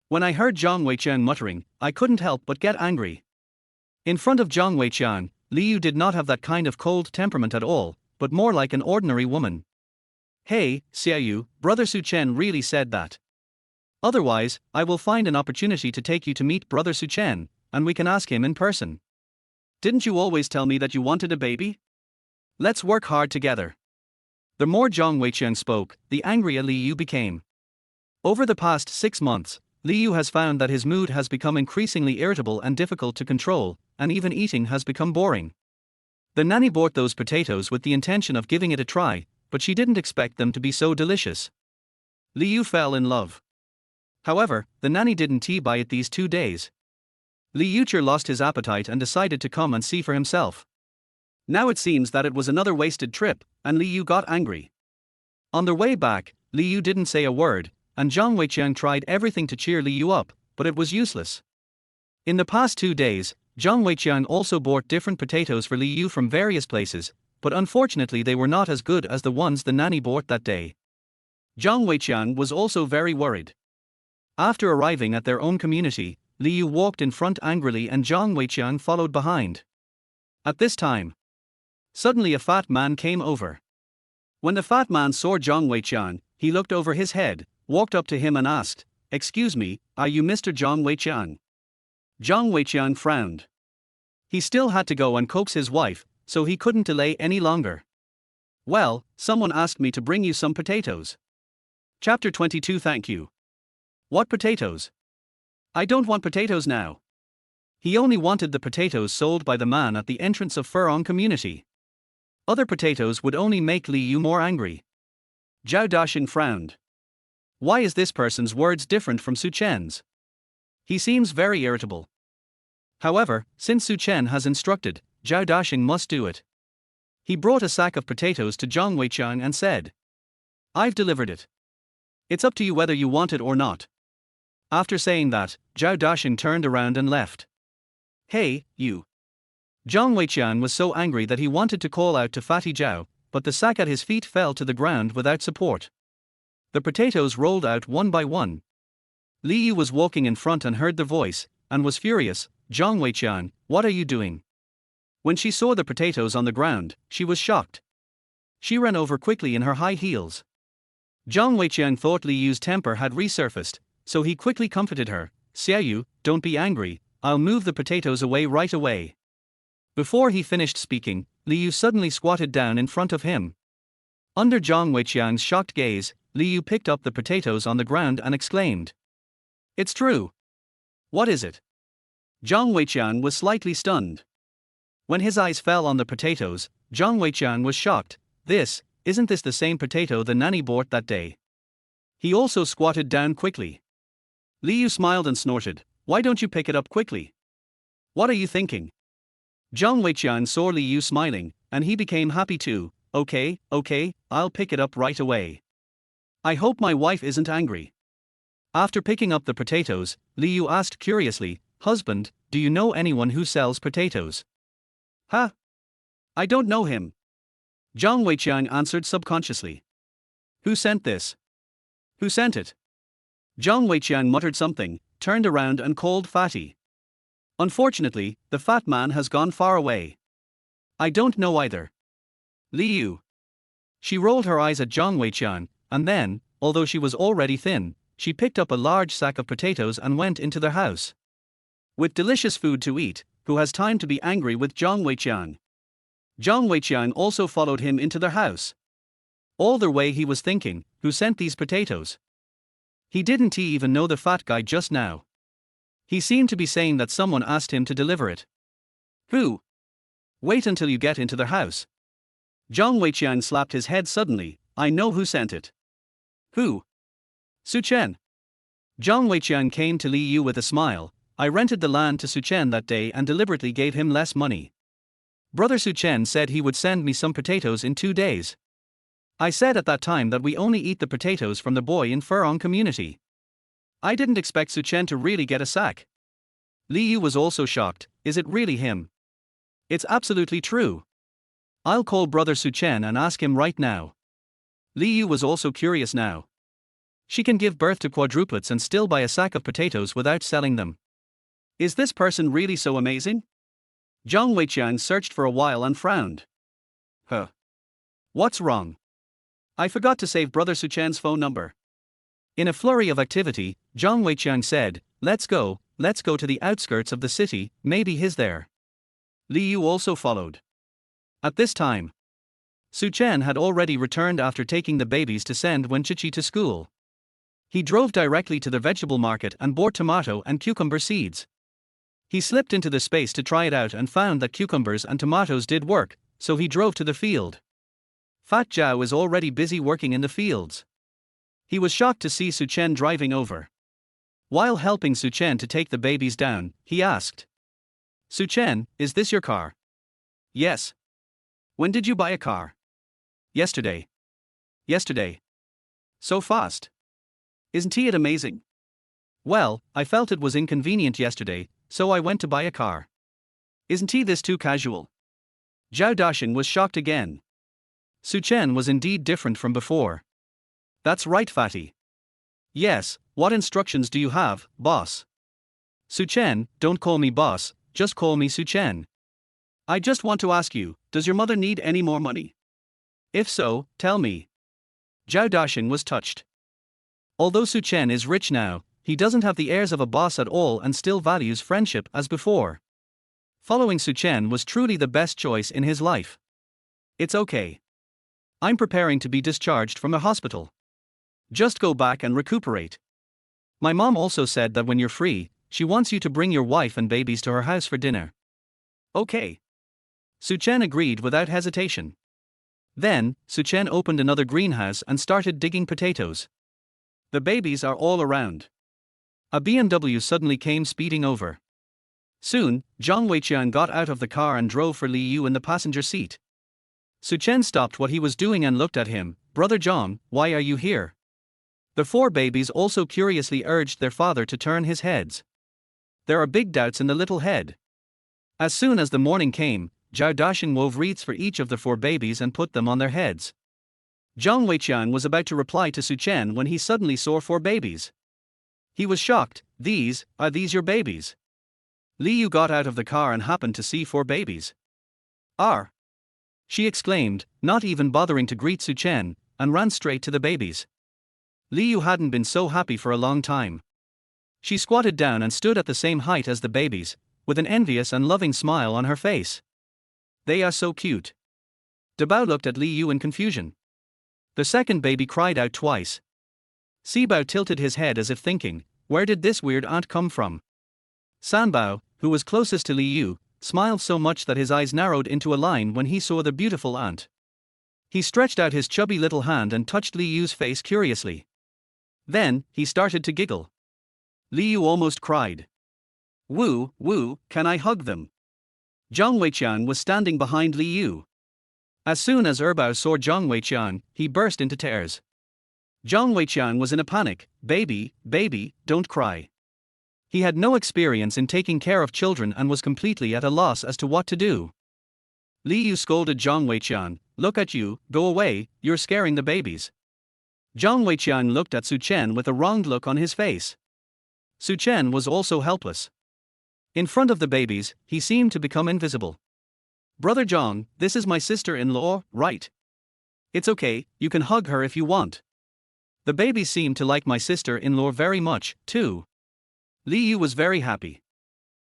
When I heard Zhang Weiqiang muttering, I couldn't help but get angry. In front of Zhang Weiqiang, Li Yu did not have that kind of cold temperament at all, but more like an ordinary woman. Hey, Xiaoyu, Brother Su Chen really said that. Otherwise, I will find an opportunity to take you to meet Brother Su Chen, and we can ask him in person. Didn't you always tell me that you wanted a baby? Let's work hard together. The more Zhang Weiqiang spoke, the angrier Li Yu became. Over the past 6 months, Li Yu has found that his mood has become increasingly irritable and difficult to control, and even eating has become boring. The nanny bought those potatoes with the intention of giving it a try, but she didn't expect them to be so delicious. Li Yu fell in love. However, the nanny didn't buy it these 2 days. Li Yucher lost his appetite and decided to come and see for himself. Now it seems that it was another wasted trip, and Li Yu got angry. On their way back, Li Yu didn't say a word, and Zhang Weiqiang tried everything to cheer Li Yu up, but it was useless. In the past 2 days, Zhang Weiqiang also bought different potatoes for Li Yu from various places, but unfortunately they were not as good as the ones the nanny bought that day. Zhang Weiqiang was also very worried. After arriving at their own community, Li Yu walked in front angrily and Zhang Weiqiang followed behind. At this time, suddenly a fat man came over. When the fat man saw Zhang Weiqiang, he looked over his head, walked up to him and asked, Excuse me, are you Mr. Zhang Weiqiang? Zhang Weiqiang frowned. He still had to go and coax his wife, so he couldn't delay any longer. Well, someone asked me to bring you some potatoes. Chapter 22. Thank you. What potatoes? I don't want potatoes now. He only wanted the potatoes sold by the man at the entrance of Furong community. Other potatoes would only make Li Yu more angry. Zhao Daxing frowned. Why is this person's words different from Su Chen's? He seems very irritable. However, since Su Chen has instructed, Zhao Daxing must do it. He brought a sack of potatoes to Zhang Weiqiang and said, I've delivered it. It's up to you whether you want it or not. After saying that, Zhao Daxing turned around and left. Hey, you. Zhang Weiqiang was so angry that he wanted to call out to Fatty Zhao, but the sack at his feet fell to the ground without support. The potatoes rolled out one by one. Li Yu was walking in front and heard the voice, and was furious. Zhang Weiqiang, what are you doing? When she saw the potatoes on the ground, she was shocked. She ran over quickly in her high heels. Zhang Weiqiang thought Li Yu's temper had resurfaced, so he quickly comforted her. Xiaoyu, don't be angry, I'll move the potatoes away right away. Before he finished speaking, Li Yu suddenly squatted down in front of him. Under Zhang Weiqiang's shocked gaze, Li Yu picked up the potatoes on the ground and exclaimed. It's true. What is it? Zhang Weiqiang was slightly stunned. When his eyes fell on the potatoes, Zhang Weiqiang was shocked. Isn't this the same potato the nanny bought that day? He also squatted down quickly. Li Yu smiled and snorted, why don't you pick it up quickly? What are you thinking? Zhang Weiqiang saw Li Yu smiling, and he became happy too. Okay, I'll pick it up right away. I hope my wife isn't angry. After picking up the potatoes, Li Yu asked curiously, Husband, do you know anyone who sells potatoes? Huh? I don't know him. Zhang Weiqiang answered subconsciously. Who sent this? Who sent it? Zhang Weiqiang muttered something, turned around and called Fatty. Unfortunately, the fat man has gone far away. I don't know either. Liu. She rolled her eyes at Zhang Weiqiang, and then, although she was already thin, she picked up a large sack of potatoes and went into their house. With delicious food to eat, who has time to be angry with Zhang Weiqiang? Zhang Weiqiang also followed him into their house. All the way he was thinking, who sent these potatoes? Didn't he even know the fat guy just now? He seemed to be saying that someone asked him to deliver it. Who? Wait until you get into their house. Zhang Weiqiang slapped his head suddenly. I know who sent it. Who? Su Chen. Zhang Weiqiang came to Li Yu with a smile. I rented the land to Su Chen that day and deliberately gave him less money. Brother Su Chen said he would send me some potatoes in 2 days. I said at that time that we only eat the potatoes from the boy in Furong community. I didn't expect Su Chen to really get a sack. Li Yu was also shocked. Is it really him? It's absolutely true. I'll call Brother Su Chen and ask him right now. Li Yu was also curious now. She can give birth to quadruplets and still buy a sack of potatoes without selling them. Is this person really so amazing? Zhang Weiqiang searched for a while and frowned. Huh. What's wrong? I forgot to save Brother Su Chen's phone number. In a flurry of activity, Zhang Weiqiang said, let's go to the outskirts of the city, maybe he's there. Li Yu also followed. At this time, Su Chen had already returned after taking the babies to send Wenchichi to school. He drove directly to the vegetable market and bought tomato and cucumber seeds. He slipped into the space to try it out and found that cucumbers and tomatoes did work, so he drove to the field. Fat Zhao is already busy working in the fields. He was shocked to see Su Chen driving over. While helping Su Chen to take the babies down, he asked, Su Chen, is this your car? Yes. When did you buy a car? Yesterday. Yesterday. So fast. Isn't it amazing? Well, I felt it was inconvenient yesterday, so I went to buy a car. Isn't this too casual? Zhao Daxing was shocked again. Su Chen was indeed different from before. That's right, Fatty. Yes, what instructions do you have, boss? Su Chen, don't call me boss, just call me Su Chen. I just want to ask you, does your mother need any more money? If so, tell me. Zhao Daxing was touched. Although Su Chen is rich now, he doesn't have the airs of a boss at all and still values friendship as before. Following Su Chen was truly the best choice in his life. It's okay. I'm preparing to be discharged from a hospital. Just go back and recuperate. My mom also said that when you're free, she wants you to bring your wife and babies to her house for dinner. Okay. Su Chen agreed without hesitation. Then, Su Chen opened another greenhouse and started digging potatoes. The babies are all around. A BMW suddenly came speeding over. Soon, Zhang Weiqiang got out of the car and drove for Li Yu in the passenger seat. Su Chen stopped what he was doing and looked at him. Brother Zhang, why are you here? The 4 babies also curiously urged their father to turn his heads. There are big doubts in the little head. As soon as the morning came, Zhao Daxing wove wreaths for each of the 4 babies and put them on their heads. Zhang Weiqiang was about to reply to Su Chen when he suddenly saw 4 babies. He was shocked. Are these your babies? Li Yu got out of the car and happened to see 4 babies. She exclaimed, not even bothering to greet Su Chen, and ran straight to the babies. Li Yu hadn't been so happy for a long time. She squatted down and stood at the same height as the babies, with an envious and loving smile on her face. They are so cute. Dabao looked at Li Yu in confusion. The second baby cried out twice. Sibao tilted his head as if thinking, where did this weird aunt come from? Sanbao, who was closest to Li Yu, smiled so much that his eyes narrowed into a line when he saw the beautiful aunt. He stretched out his chubby little hand and touched Li Yu's face curiously. Then, he started to giggle. Li Yu almost cried. Woo, can I hug them? Zhang Weiqiang was standing behind Li Yu. As soon as Erbao saw Zhang Weiqiang, he burst into tears. Zhang Weiqiang was in a panic. Baby, don't cry. He had no experience in taking care of children and was completely at a loss as to what to do. Li Yu scolded Zhang Weiqian, "Look at you, go away, you're scaring the babies." Zhang Weiqian looked at Su Chen with a wronged look on his face. Su Chen was also helpless. In front of the babies, he seemed to become invisible. "Brother Zhang, this is my sister-in-law, right? It's okay, you can hug her if you want. The babies seem to like my sister-in-law very much, too." Li Yu was very happy.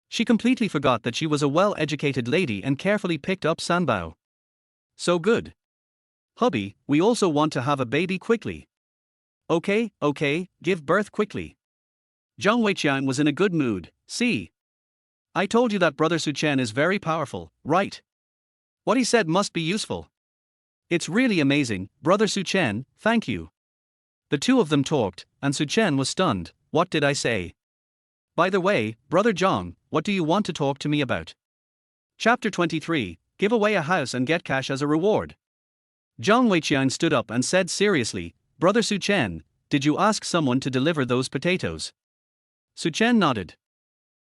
She completely forgot that she was a well-educated lady and carefully picked up Sanbao. "So good. Hubby, we also want to have a baby quickly." Okay, give birth quickly." Zhang Weiqian was in a good mood. "See? I told you that Brother Su Chen is very powerful, right? What he said must be useful. It's really amazing, Brother Su Chen, thank you." The two of them talked, and Su Chen was stunned. "What did I say? By the way, Brother Zhang, what do you want to talk to me about?" Chapter 23, Give away a house and get cash as a reward. Zhang Weiqian stood up and said seriously, "Brother Su Chen, did you ask someone to deliver those potatoes?" Su Chen nodded.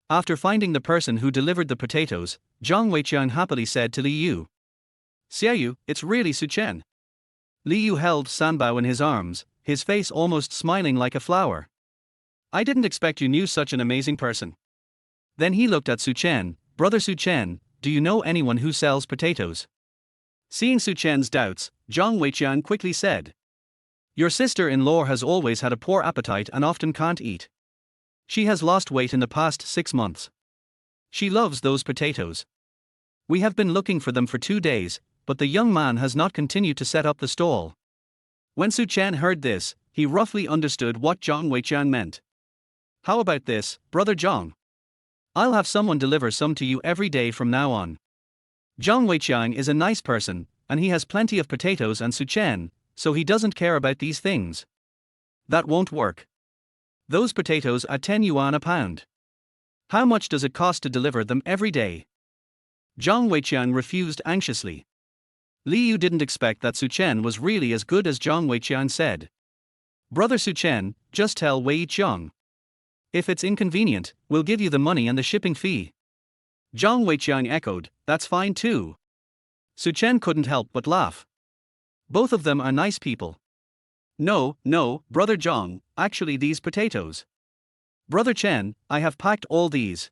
After finding the person who delivered the potatoes, Zhang Weiqian happily said to Li Yu, "Xiaoyu, it's really Su Chen." Li Yu held Sanbao in his arms, his face almost smiling like a flower. "I didn't expect you knew such an amazing person." Then he looked at Su Chen. "Brother Su Chen, do you know anyone who sells potatoes?" Seeing Su Chen's doubts, Zhang Weiqian quickly said, "Your sister-in-law has always had a poor appetite and often can't eat. She has lost weight in the past 6 months. She loves those potatoes. We have been looking for them for 2 days, but the young man has not continued to set up the stall." When Su Chen heard this, he roughly understood what Zhang Weiqian meant. "How about this, Brother Zhang? I'll have someone deliver some to you every day from now on." Zhang Weiqian is a nice person, and he has plenty of potatoes and Su Chen, so he doesn't care about these things. "That won't work. Those potatoes are 10 yuan a pound. How much does it cost to deliver them every day?" Zhang Weiqian refused anxiously. Li Yu didn't expect that Su Chen was really as good as Zhang Weiqian said. "Brother Su Chen, just tell Wei Qiang. If it's inconvenient, we'll give you the money and the shipping fee." Zhang Weiqian echoed, "That's fine too." Su Chen couldn't help but laugh. Both of them are nice people. No, Brother Zhang, actually these potatoes. Brother Chen, I have packed all these.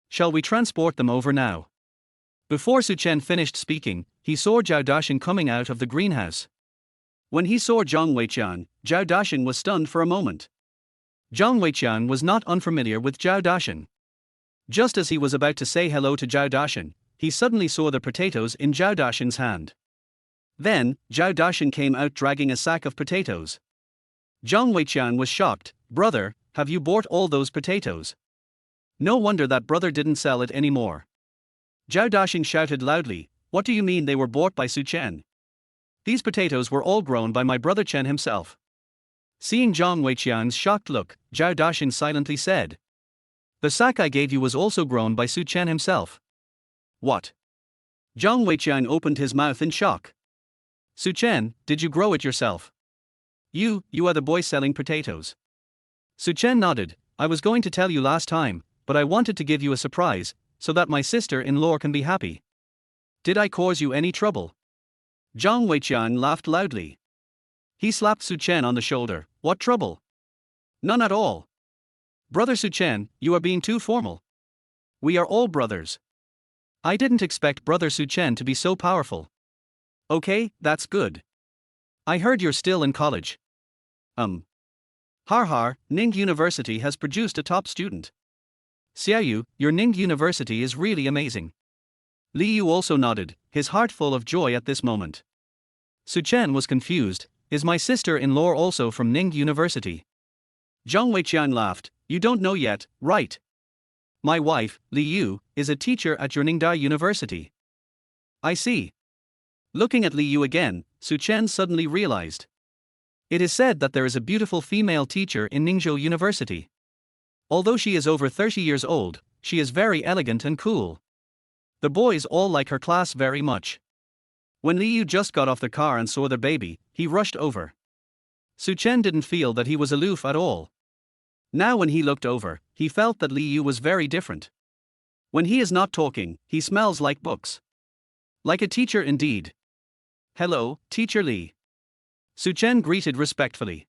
Shall we transport them over now?" Before Su Chen finished speaking, he saw Zhao Daxing coming out of the greenhouse. When he saw Zhang Weiqian, Zhao Daxing was stunned for a moment. Zhang Weiqian was not unfamiliar with Zhao Daxing. Just as he was about to say hello to Zhao Daxing, he suddenly saw the potatoes in Zhao Daxing's hand. Then, Zhao Daxing came out dragging a sack of potatoes. Zhang Weiqian was shocked. "Brother, have you bought all those potatoes? No wonder that brother didn't sell it anymore." Zhao Daxing shouted loudly, "What do you mean they were bought by Su Chen? These potatoes were all grown by my brother Chen himself." Seeing Zhang Weiqian's shocked look, Zhao Daxing silently said, "The sack I gave you was also grown by Su Chen himself." "What?" Zhang Weiqian opened his mouth in shock. "Su Chen, did you grow it yourself? You are the boy selling potatoes." Su Chen nodded. "I was going to tell you last time, but I wanted to give you a surprise, so that my sister-in-law can be happy. Did I cause you any trouble?" Zhang Weiqian laughed loudly. He slapped Su Chen on the shoulder. "What trouble?" "None at all. Brother Su Chen, you are being too formal. We are all brothers. I didn't expect Brother Su Chen to be so powerful." "Okay, that's good. I heard you're still in college." Har, Ning University has produced a top student. "Xiaoyu, your Ning University is really amazing." Li Yu also nodded, his heart full of joy at this moment. Su Chen was confused. "Is my sister-in-law also from Ning University?" Zhang Weiqian laughed. "You don't know yet, right? My wife, Li Yu, is a teacher at your Ningda University." "I see." Looking at Li Yu again, Su Chen suddenly realized. It is said that there is a beautiful female teacher in Ningzhou University. Although she is over 30 years old, she is very elegant and cool. The boys all like her class very much. When Li Yu just got off the car and saw the baby, he rushed over. Su Chen didn't feel that he was aloof at all. Now when he looked over, he felt that Li Yu was very different. When he is not talking, he smells like books. Like a teacher indeed. Hello, Teacher Li. Su Chen greeted respectfully.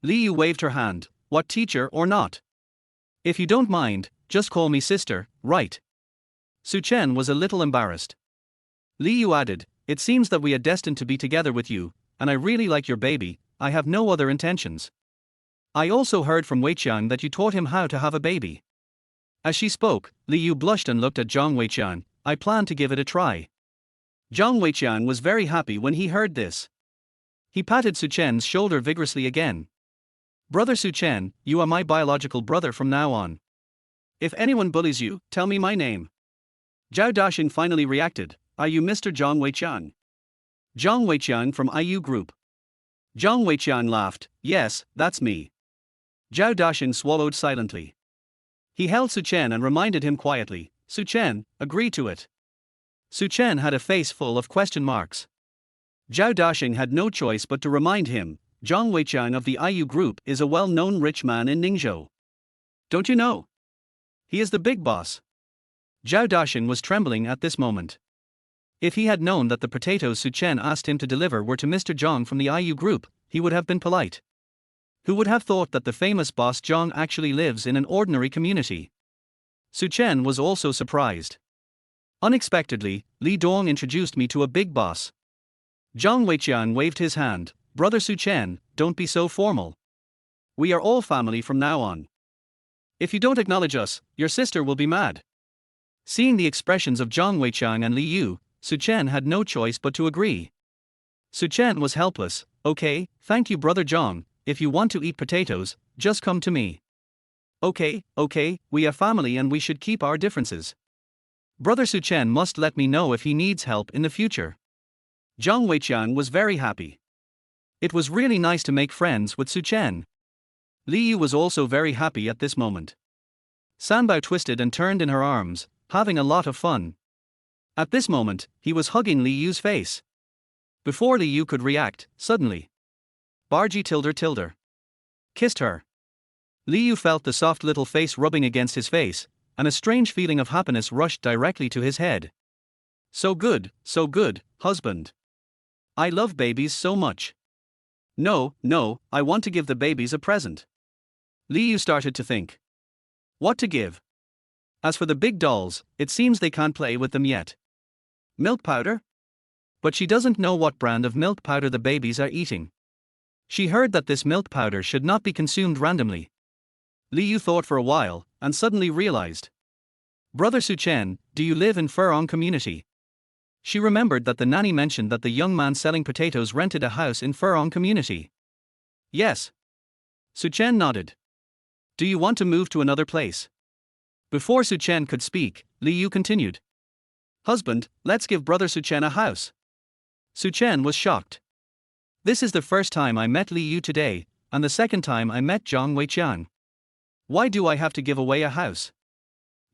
Li Yu waved her hand, what teacher or not? If you don't mind, just call me sister, right? Su Chen was a little embarrassed. Li Yu added, it seems that we are destined to be together with you, and I really like your baby, I have no other intentions. I also heard from Weiqian that you taught him how to have a baby. As she spoke, Li Yu blushed and looked at Zhang Weiqian, I plan to give it a try. Zhang Weiqian was very happy when he heard this. He patted Su Chen's shoulder vigorously again. Brother Su Chen, you are my biological brother from now on. If anyone bullies you, tell me my name. Zhao Daxing finally reacted, are you Mr. Zhang Weiqian? Zhang Weiqian from IU Group. Zhang Weiqian laughed, yes, that's me. Zhao Daxing swallowed silently. He held Su Chen and reminded him quietly, Su Chen, agree to it. Su Chen had a face full of question marks. Zhao Daxing had no choice but to remind him, Zhang Weiqian of the IU Group is a well-known rich man in Ningzhou. Don't you know? He is the big boss. Zhao Daxing was trembling at this moment. If he had known that the potatoes Su Chen asked him to deliver were to Mr. Zhang from the IU Group, he would have been polite. Who would have thought that the famous boss Zhang actually lives in an ordinary community? Su Chen was also surprised. Unexpectedly, Li Dong introduced me to a big boss. Zhang Weiqian waved his hand, Brother Su Chen, don't be so formal. We are all family from now on. If you don't acknowledge us, your sister will be mad. Seeing the expressions of Zhang Weiqian and Li Yu, Su Chen had no choice but to agree. Su Chen was helpless, okay, thank you Brother Zhang, if you want to eat potatoes, just come to me. Okay, we are family and we should keep our differences. Brother Su Chen must let me know if he needs help in the future. Zhang Weiqian was very happy. It was really nice to make friends with Su Chen. Li Yu was also very happy at this moment. Sanbao twisted and turned in her arms, having a lot of fun. At this moment, he was hugging Li Yu's face. Before Li Yu could react, suddenly, Barji tilde kissed her. Li Yu felt the soft little face rubbing against his face, and a strange feeling of happiness rushed directly to his head. So good, husband. I love babies so much. No, I want to give the babies a present. Li Yu started to think. What to give? As for the big dolls, it seems they can't play with them yet. Milk powder? But she doesn't know what brand of milk powder the babies are eating. She heard that this milk powder should not be consumed randomly. Li Yu thought for a while, and suddenly realized. Brother Su Chen, do you live in Furong community? She remembered that the nanny mentioned that the young man selling potatoes rented a house in Furong community. Yes. Su Chen nodded. Do you want to move to another place? Before Su Chen could speak, Li Yu continued. Husband, let's give Brother Su Chen a house. Su Chen was shocked. This is the first time I met Li Yu today, and the second time I met Zhang Weiqian. Why do I have to give away a house?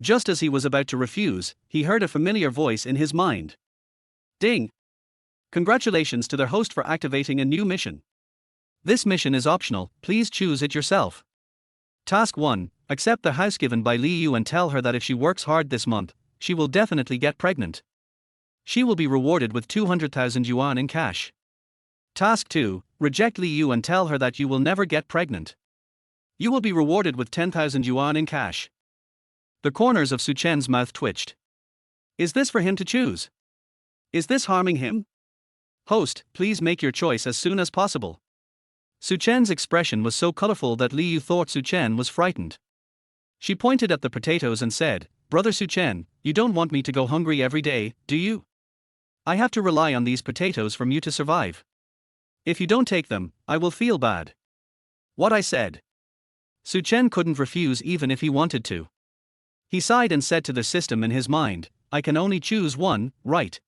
Just as he was about to refuse, he heard a familiar voice in his mind. Ding! Congratulations to their host for activating a new mission. This mission is optional, please choose it yourself. Task 1, accept the house given by Li Yu and tell her that if she works hard this month, she will definitely get pregnant. She will be rewarded with 200,000 yuan in cash. Task 2, reject Li Yu and tell her that you will never get pregnant. You will be rewarded with 10,000 yuan in cash. The corners of Su Chen's mouth twitched. Is this for him to choose? Is this harming him? Host, please make your choice as soon as possible. Su Chen's expression was so colorful that Li Yu thought Su Chen was frightened. She pointed at the potatoes and said, Brother Su Chen, you don't want me to go hungry every day, do you? I have to rely on these potatoes from you to survive. If you don't take them, I will feel bad. What I said. Su Chen couldn't refuse even if he wanted to. He sighed and said to the system in his mind, I can only choose one, right?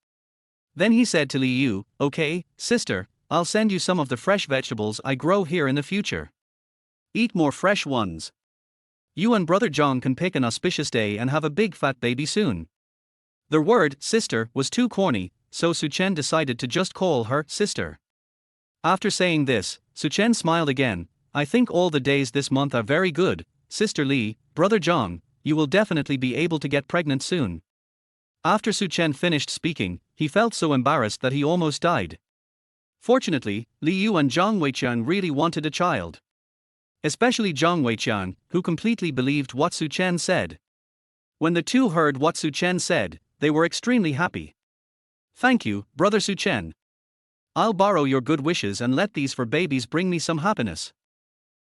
Then he said to Li Yu, okay, sister, I'll send you some of the fresh vegetables I grow here in the future. Eat more fresh ones. You and Brother Zhang can pick an auspicious day and have a big fat baby soon. The word, sister, was too corny, so Su Chen decided to just call her sister. After saying this, Su Chen smiled again, I think all the days this month are very good, Sister Lee, Brother Zhang, you will definitely be able to get pregnant soon. After Su Chen finished speaking, he felt so embarrassed that he almost died. Fortunately, Li Yu and Zhang Weiqian really wanted a child. Especially Zhang Weiqian, who completely believed what Su Chen said. When the two heard what Su Chen said, they were extremely happy. Thank you, Brother Su Chen. I'll borrow your good wishes and let these four babies bring me some happiness.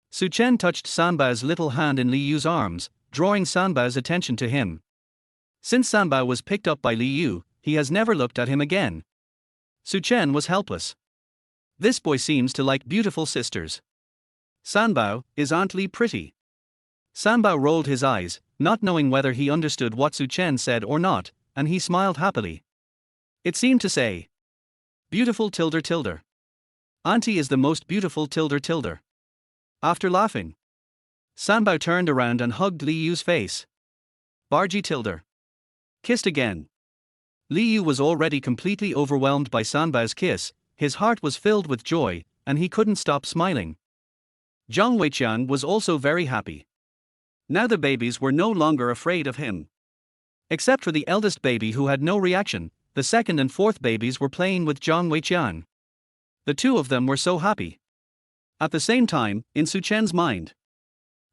Su Chen touched Sanbao's little hand in Li Yu's arms, drawing Sanbao's attention to him. Since Sanbao was picked up by Li Yu, he has never looked at him again. Su Chen was helpless. This boy seems to like beautiful sisters. Sanbao, is Aunt Li pretty? Sanbao rolled his eyes, not knowing whether he understood what Su Chen said or not, and he smiled happily. It seemed to say, beautiful tilde tilde. Auntie is the most beautiful tilde tilde. After laughing, Sanbao turned around and hugged Li Yu's face. Barji tilde. Kissed again. Li Yu was already completely overwhelmed by Sanbao's kiss, his heart was filled with joy, and he couldn't stop smiling. Zhang Weiqian was also very happy. Now the babies were no longer afraid of him. Except for the eldest baby who had no reaction, the second and fourth babies were playing with Zhang Weiqian. The two of them were so happy. At the same time, in Su Chen's mind.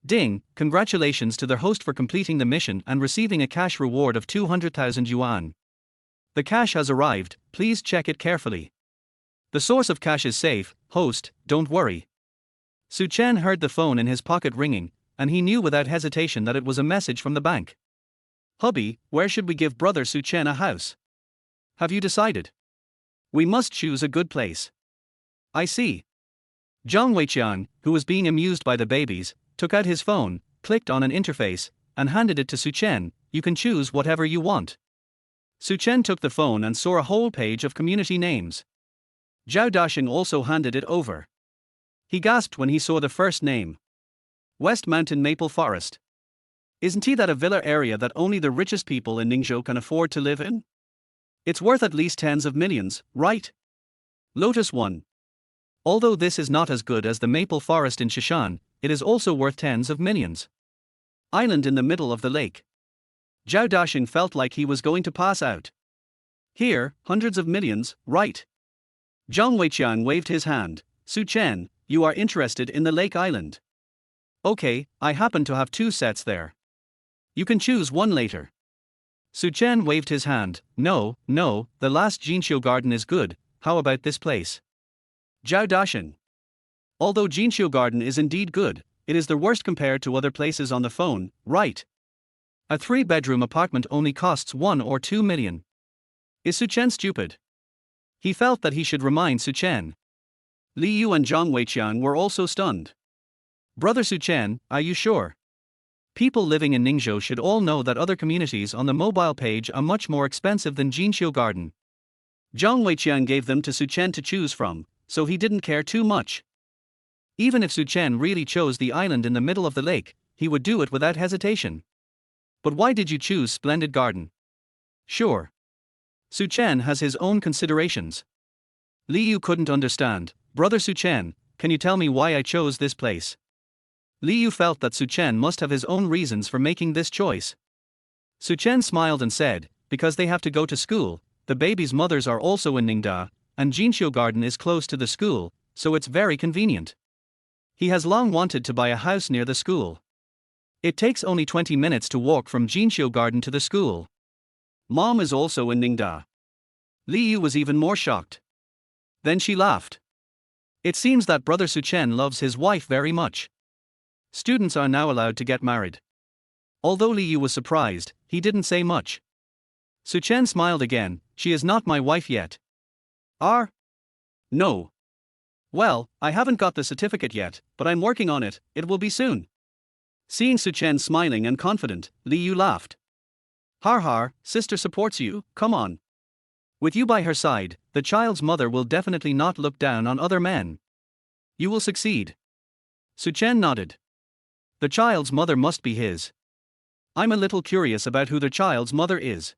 Ding, congratulations to their host for completing the mission and receiving a cash reward of 200,000 yuan. The cash has arrived, please check it carefully. The source of cash is safe, host, don't worry. Su Chen heard the phone in his pocket ringing, and he knew without hesitation that it was a message from the bank. Hubby, where should we give Brother Su Chen a house? Have you decided? We must choose a good place. I see. Zhang Weiqian, who was being amused by the babies, took out his phone, clicked on an interface, and handed it to Su Chen. You can choose whatever you want. Su Chen took the phone and saw a whole page of community names. Zhao Dashing also handed it over. He gasped when he saw the first name. West Mountain Maple Forest. Isn't that a villa area that only the richest people in Ningzhou can afford to live in? It's worth at least tens of millions, right? Lotus 1. Although this is not as good as the maple forest in Shishan, it is also worth tens of millions. Island in the middle of the lake. Zhao Dashing felt like he was going to pass out. Here, hundreds of millions, right? Zhang Weiqian waved his hand. Su Chen, you are interested in the lake island. Okay, I happen to have 2 sets there. You can choose one later. Su Chen waved his hand. No, the last Jinqiu garden is good, how about this place? Zhao Dashing. Although Jinqiu garden is indeed good, it is the worst compared to other places on the phone, right? A 3-bedroom apartment only costs 1 or 2 million. Is Su Chen stupid? He felt that he should remind Su Chen. Li Yu and Zhang Weiqian were also stunned. Brother Su Chen, are you sure? People living in Ningzhou should all know that other communities on the mobile page are much more expensive than Jinqiu garden. Zhang Weiqian gave them to Su Chen to choose from, so he didn't care too much. Even if Su Chen really chose the island in the middle of the lake, he would do it without hesitation. But why did you choose Splendid Garden? Sure. Su Chen has his own considerations. Li Yu couldn't understand. Brother Su Chen, can you tell me why I chose this place? Li Yu felt that Su Chen must have his own reasons for making this choice. Su Chen smiled and said, because they have to go to school, the babies' mothers are also in Ningda, and Jinqiu garden is close to the school, so it's very convenient. He has long wanted to buy a house near the school. It takes only 20 minutes to walk from Jinqiu garden to the school. Mom is also in Ningda. Li Yu was even more shocked. Then she laughed. It seems that Brother Su Chen loves his wife very much. Students are now allowed to get married. Although Li Yu was surprised, he didn't say much. Su Chen smiled again. She is not my wife yet. No. Well, I haven't got the certificate yet, but I'm working on it, it will be soon. Seeing Su Chen smiling and confident, Li Yu laughed. Har, sister supports you, come on. With you by her side, the child's mother will definitely not look down on other men. You will succeed. Su Chen nodded. The child's mother must be his. I'm a little curious about who the child's mother is.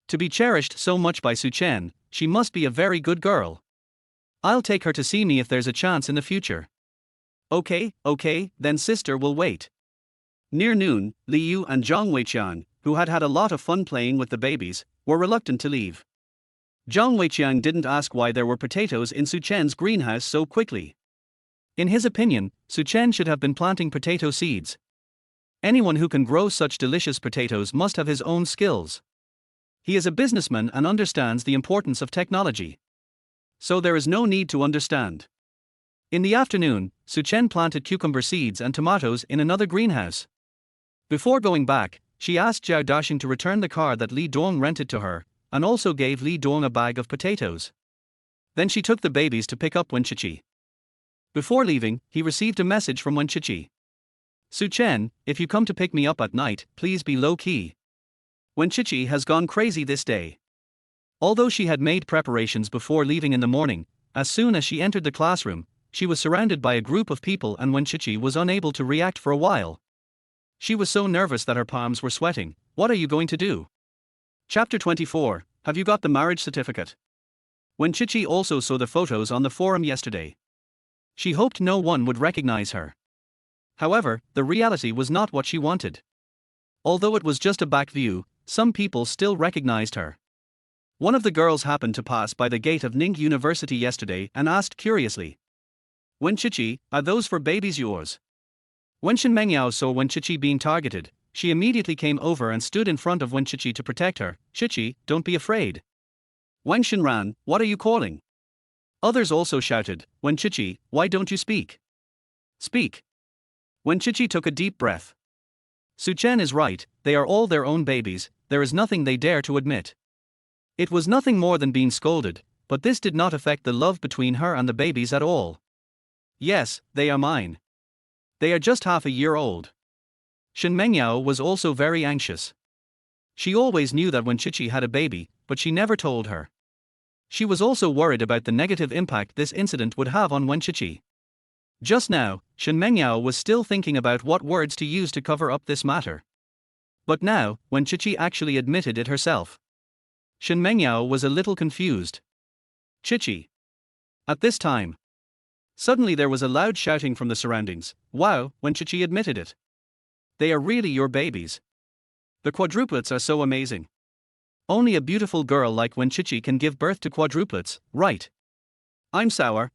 To be cherished so much by Su Chen, she must be a very good girl. I'll take her to see me if there's a chance in the future. Okay, then sister will wait. Near noon, Liu and Zhang Weiqiang, who had had a lot of fun playing with the babies, were reluctant to leave. Zhang Weiqiang didn't ask why there were potatoes in Su Chen's greenhouse so quickly. In his opinion, Su Chen should have been planting potato seeds. Anyone who can grow such delicious potatoes must have his own skills. He is a businessman and understands the importance of technology. So there is no need to understand. In the afternoon, Su Chen planted cucumber seeds and tomatoes in another greenhouse. Before going back, she asked Zhao Dashing to return the car that Li Dong rented to her, and also gave Li Dong a bag of potatoes. Then she took the babies to pick up Wenqiqi. Before leaving, he received a message from Wenqiqi. Su Chen, if you come to pick me up at night, please be low-key. Wenqiqi has gone crazy this day. Although she had made preparations before leaving in the morning, as soon as she entered the classroom, she was surrounded by a group of people and Wenqiqi was unable to react for a while. She was so nervous that her palms were sweating. What are you going to do? Chapter 24, Have you got the marriage certificate? Wenqiqi also saw the photos on the forum yesterday. She hoped no one would recognize her. However, the reality was not what she wanted. Although it was just a back view, some people still recognized her. One of the girls happened to pass by the gate of Ning University yesterday and asked curiously, Wenqiqi, are those for babies yours? When Shen Mengyao saw Wenqiqi being targeted, she immediately came over and stood in front of Wenqiqi to protect her. Qiqi, don't be afraid. Wang Shenran, what are you calling? Others also shouted, Wenqiqi, why don't you speak? Speak. Wenqiqi took a deep breath. Su Chen is right, they are all their own babies, there is nothing they dare to admit. It was nothing more than being scolded, but this did not affect the love between her and the babies at all. Yes, they are mine. They are just half a year old. Shen Mengyao was also very anxious. She always knew that Wenqiqi had a baby, but she never told her. She was also worried about the negative impact this incident would have on Wenqiqi. Just now, Shen Mengyao was still thinking about what words to use to cover up this matter. But now, Wenqiqi actually admitted it herself. Shen Mengyao was a little confused. Qiqi. At this time, suddenly there was a loud shouting from the surroundings. Wow, Wenqiqi admitted it. They are really your babies. The quadruplets are so amazing. Only a beautiful girl like Wenqiqi can give birth to quadruplets, right? I'm sour.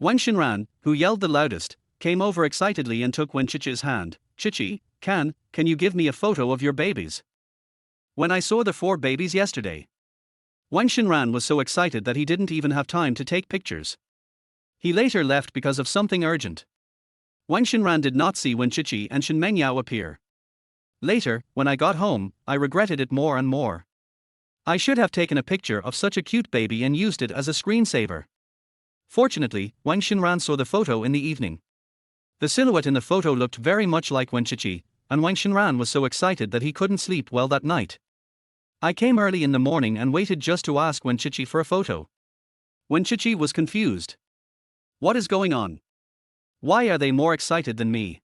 Wang Shenran, who yelled the loudest, came over excitedly and took Wenqiqi's hand. Qiqi, can you give me a photo of your babies? When I saw the 4 babies yesterday. Wang Shenran was so excited that he didn't even have time to take pictures. He later left because of something urgent. Wang Shenran did not see Wenqiqi and Shen Mengyao appear. Later, when I got home, I regretted it more and more. I should have taken a picture of such a cute baby and used it as a screensaver. Fortunately, Wang Shenran saw the photo in the evening. The silhouette in the photo looked very much like Wenqiqi, and Wang Shenran was so excited that he couldn't sleep well that night. I came early in the morning and waited just to ask Wenqiqi for a photo. Wenqiqi was confused. What is going on? Why are they more excited than me?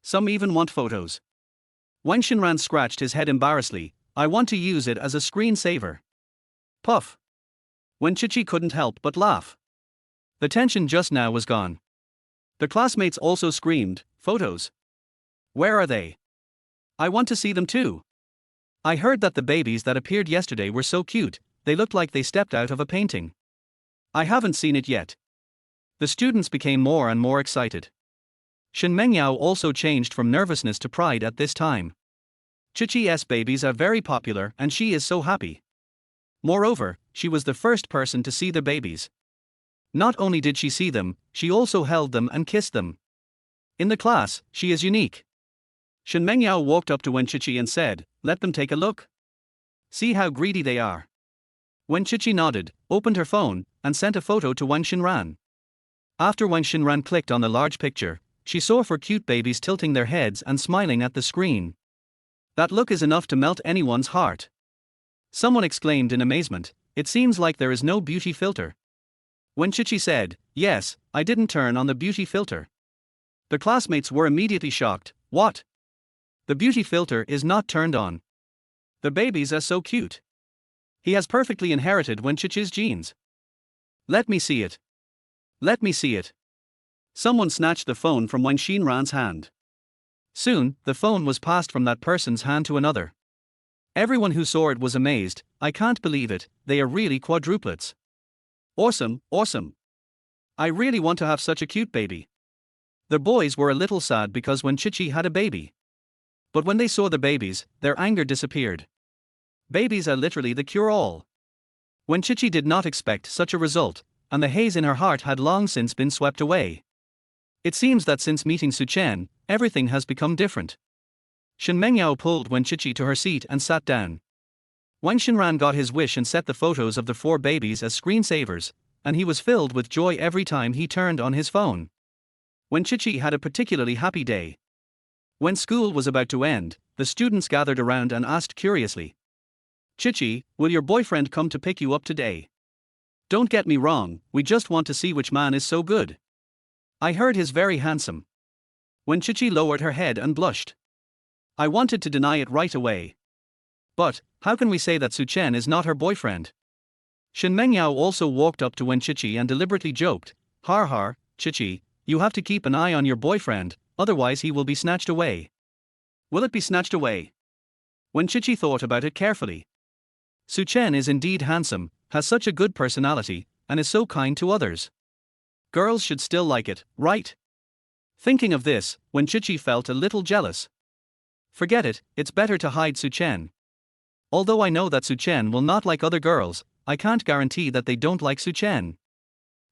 Some even want photos. Wang Shenran scratched his head embarrassedly. I want to use it as a screensaver. Puff. Wenqiqi couldn't help but laugh. The tension just now was gone. The classmates also screamed, photos. Where are they? I want to see them too. I heard that the babies that appeared yesterday were so cute, they looked like they stepped out of a painting. I haven't seen it yet. The students became more and more excited. Shen Mengyao also changed from nervousness to pride at this time. Qiqi's babies are very popular and she is so happy. Moreover, she was the first person to see the babies. Not only did she see them, she also held them and kissed them. In the class, she is unique. Shen Mengyao walked up to Wenqiqi and said, let them take a look. See how greedy they are. Wenqiqi nodded, opened her phone, and sent a photo to Wang Shenran. After Wang Shenran clicked on the large picture, she saw 4 cute babies tilting their heads and smiling at the screen. That look is enough to melt anyone's heart. Someone exclaimed in amazement, it seems like there is no beauty filter. Wenqiqi said, yes, I didn't turn on the beauty filter. The classmates were immediately shocked. What? The beauty filter is not turned on. The babies are so cute. He has perfectly inherited Wenqiqi's genes. Let me see it. Let me see it. Someone snatched the phone from Wang Xinran's hand. Soon, the phone was passed from that person's hand to another. Everyone who saw it was amazed. I can't believe it, they are really quadruplets. Awesome, awesome. I really want to have such a cute baby. The boys were a little sad because Wen Chichi had a baby. But when they saw the babies, their anger disappeared. Babies are literally the cure-all. Wen Chichi did not expect such a result, and the haze in her heart had long since been swept away. It seems that since meeting Su Chen, everything has become different. Shen Mengyao pulled Wen Chichi to her seat and sat down. Wang Xinran got his wish and set the photos of the 4 babies as screensavers, and he was filled with joy every time he turned on his phone. Wen Chichi had a particularly happy day. When school was about to end, the students gathered around and asked curiously, "Chichi, will your boyfriend come to pick you up today? Don't get me wrong, we just want to see which man is so good. I heard he's very handsome." Wen Chichi lowered her head and blushed. I wanted to deny it right away. But, how can we say that Su Chen is not her boyfriend? Shen Mengyao also walked up to Wen Chichi and deliberately joked, "Har har, Chichi, you have to keep an eye on your boyfriend, otherwise he will be snatched away." Will it be snatched away? Wen Chichi thought about it carefully. Su Chen is indeed handsome, has such a good personality, and is so kind to others. Girls should still like it, right? Thinking of this, Wen Chichi felt a little jealous. Forget it, it's better to hide Su Chen. Although I know that Su Chen will not like other girls, I can't guarantee that they don't like Su Chen.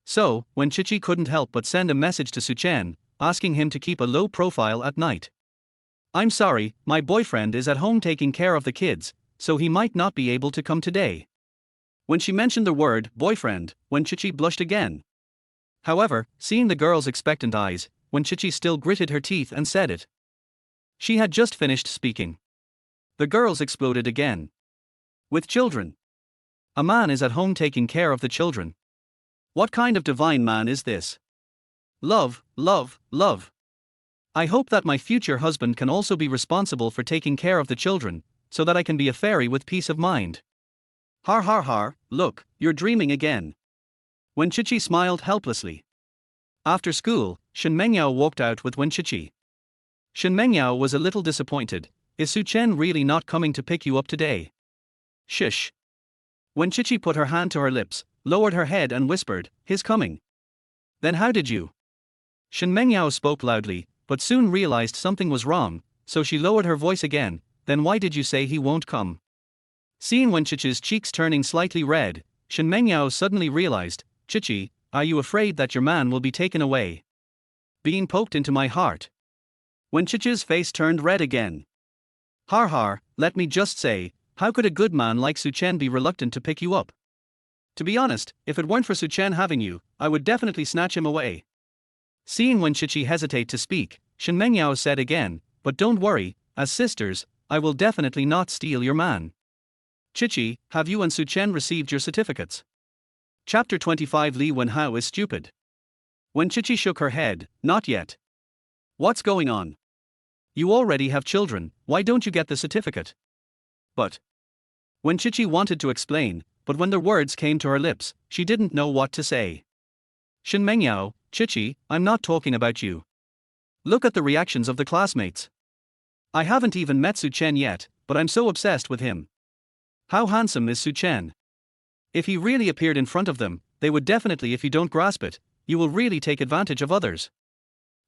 So, Wen Chichi couldn't help but send a message to Su Chen, asking him to keep a low profile at night. "I'm sorry, my boyfriend is at home taking care of the kids, so he might not be able to come today." When she mentioned the word boyfriend, Wen Chichi blushed again. However, seeing the girl's expectant eyes, Wen Chichi still gritted her teeth and said it. She had just finished speaking. The girls exploded again. With children. A man is at home taking care of the children. What kind of divine man is this? Love, love, love. I hope that my future husband can also be responsible for taking care of the children, so that I can be a fairy with peace of mind. Har har har, look, you're dreaming again. Wen Chichi smiled helplessly. After school, Shen Mengyao walked out with Wen Chichi. Shen Mengyao was a little disappointed. Is Su Chen really not coming to pick you up today? Shish. Wen Chichi put her hand to her lips, lowered her head and whispered, "He's coming." Then how did you? Shen Mengyao spoke loudly, but soon realized something was wrong, so she lowered her voice again. "Then why did you say he won't come?" Seeing Wen Chichi's cheeks turning slightly red, Shen Mengyao suddenly realized, "Chichi, are you afraid that your man will be taken away?" Being poked into my heart. Wen Chichi's face turned red again. Har har, let me just say, how could a good man like Su Chen be reluctant to pick you up? To be honest, if it weren't for Su Chen having you, I would definitely snatch him away. Seeing Wen Chichi hesitate to speak, Shen Mengyao said again, "But don't worry, as sisters, I will definitely not steal your man." Chichi, have you and Su Chen received your certificates? Chapter 25 Li Wenhao is stupid. When Chichi shook her head, "Not yet." What's going on? You already have children, why don't you get the certificate? But. When Chichi wanted to explain, but when the words came to her lips, she didn't know what to say. Shen Mengyao, Chichi, I'm not talking about you. Look at the reactions of the classmates. I haven't even met Su Chen yet, but I'm so obsessed with him. How handsome is Su Chen? If he really appeared in front of them, they would definitely. If you don't grasp it, you will really take advantage of others.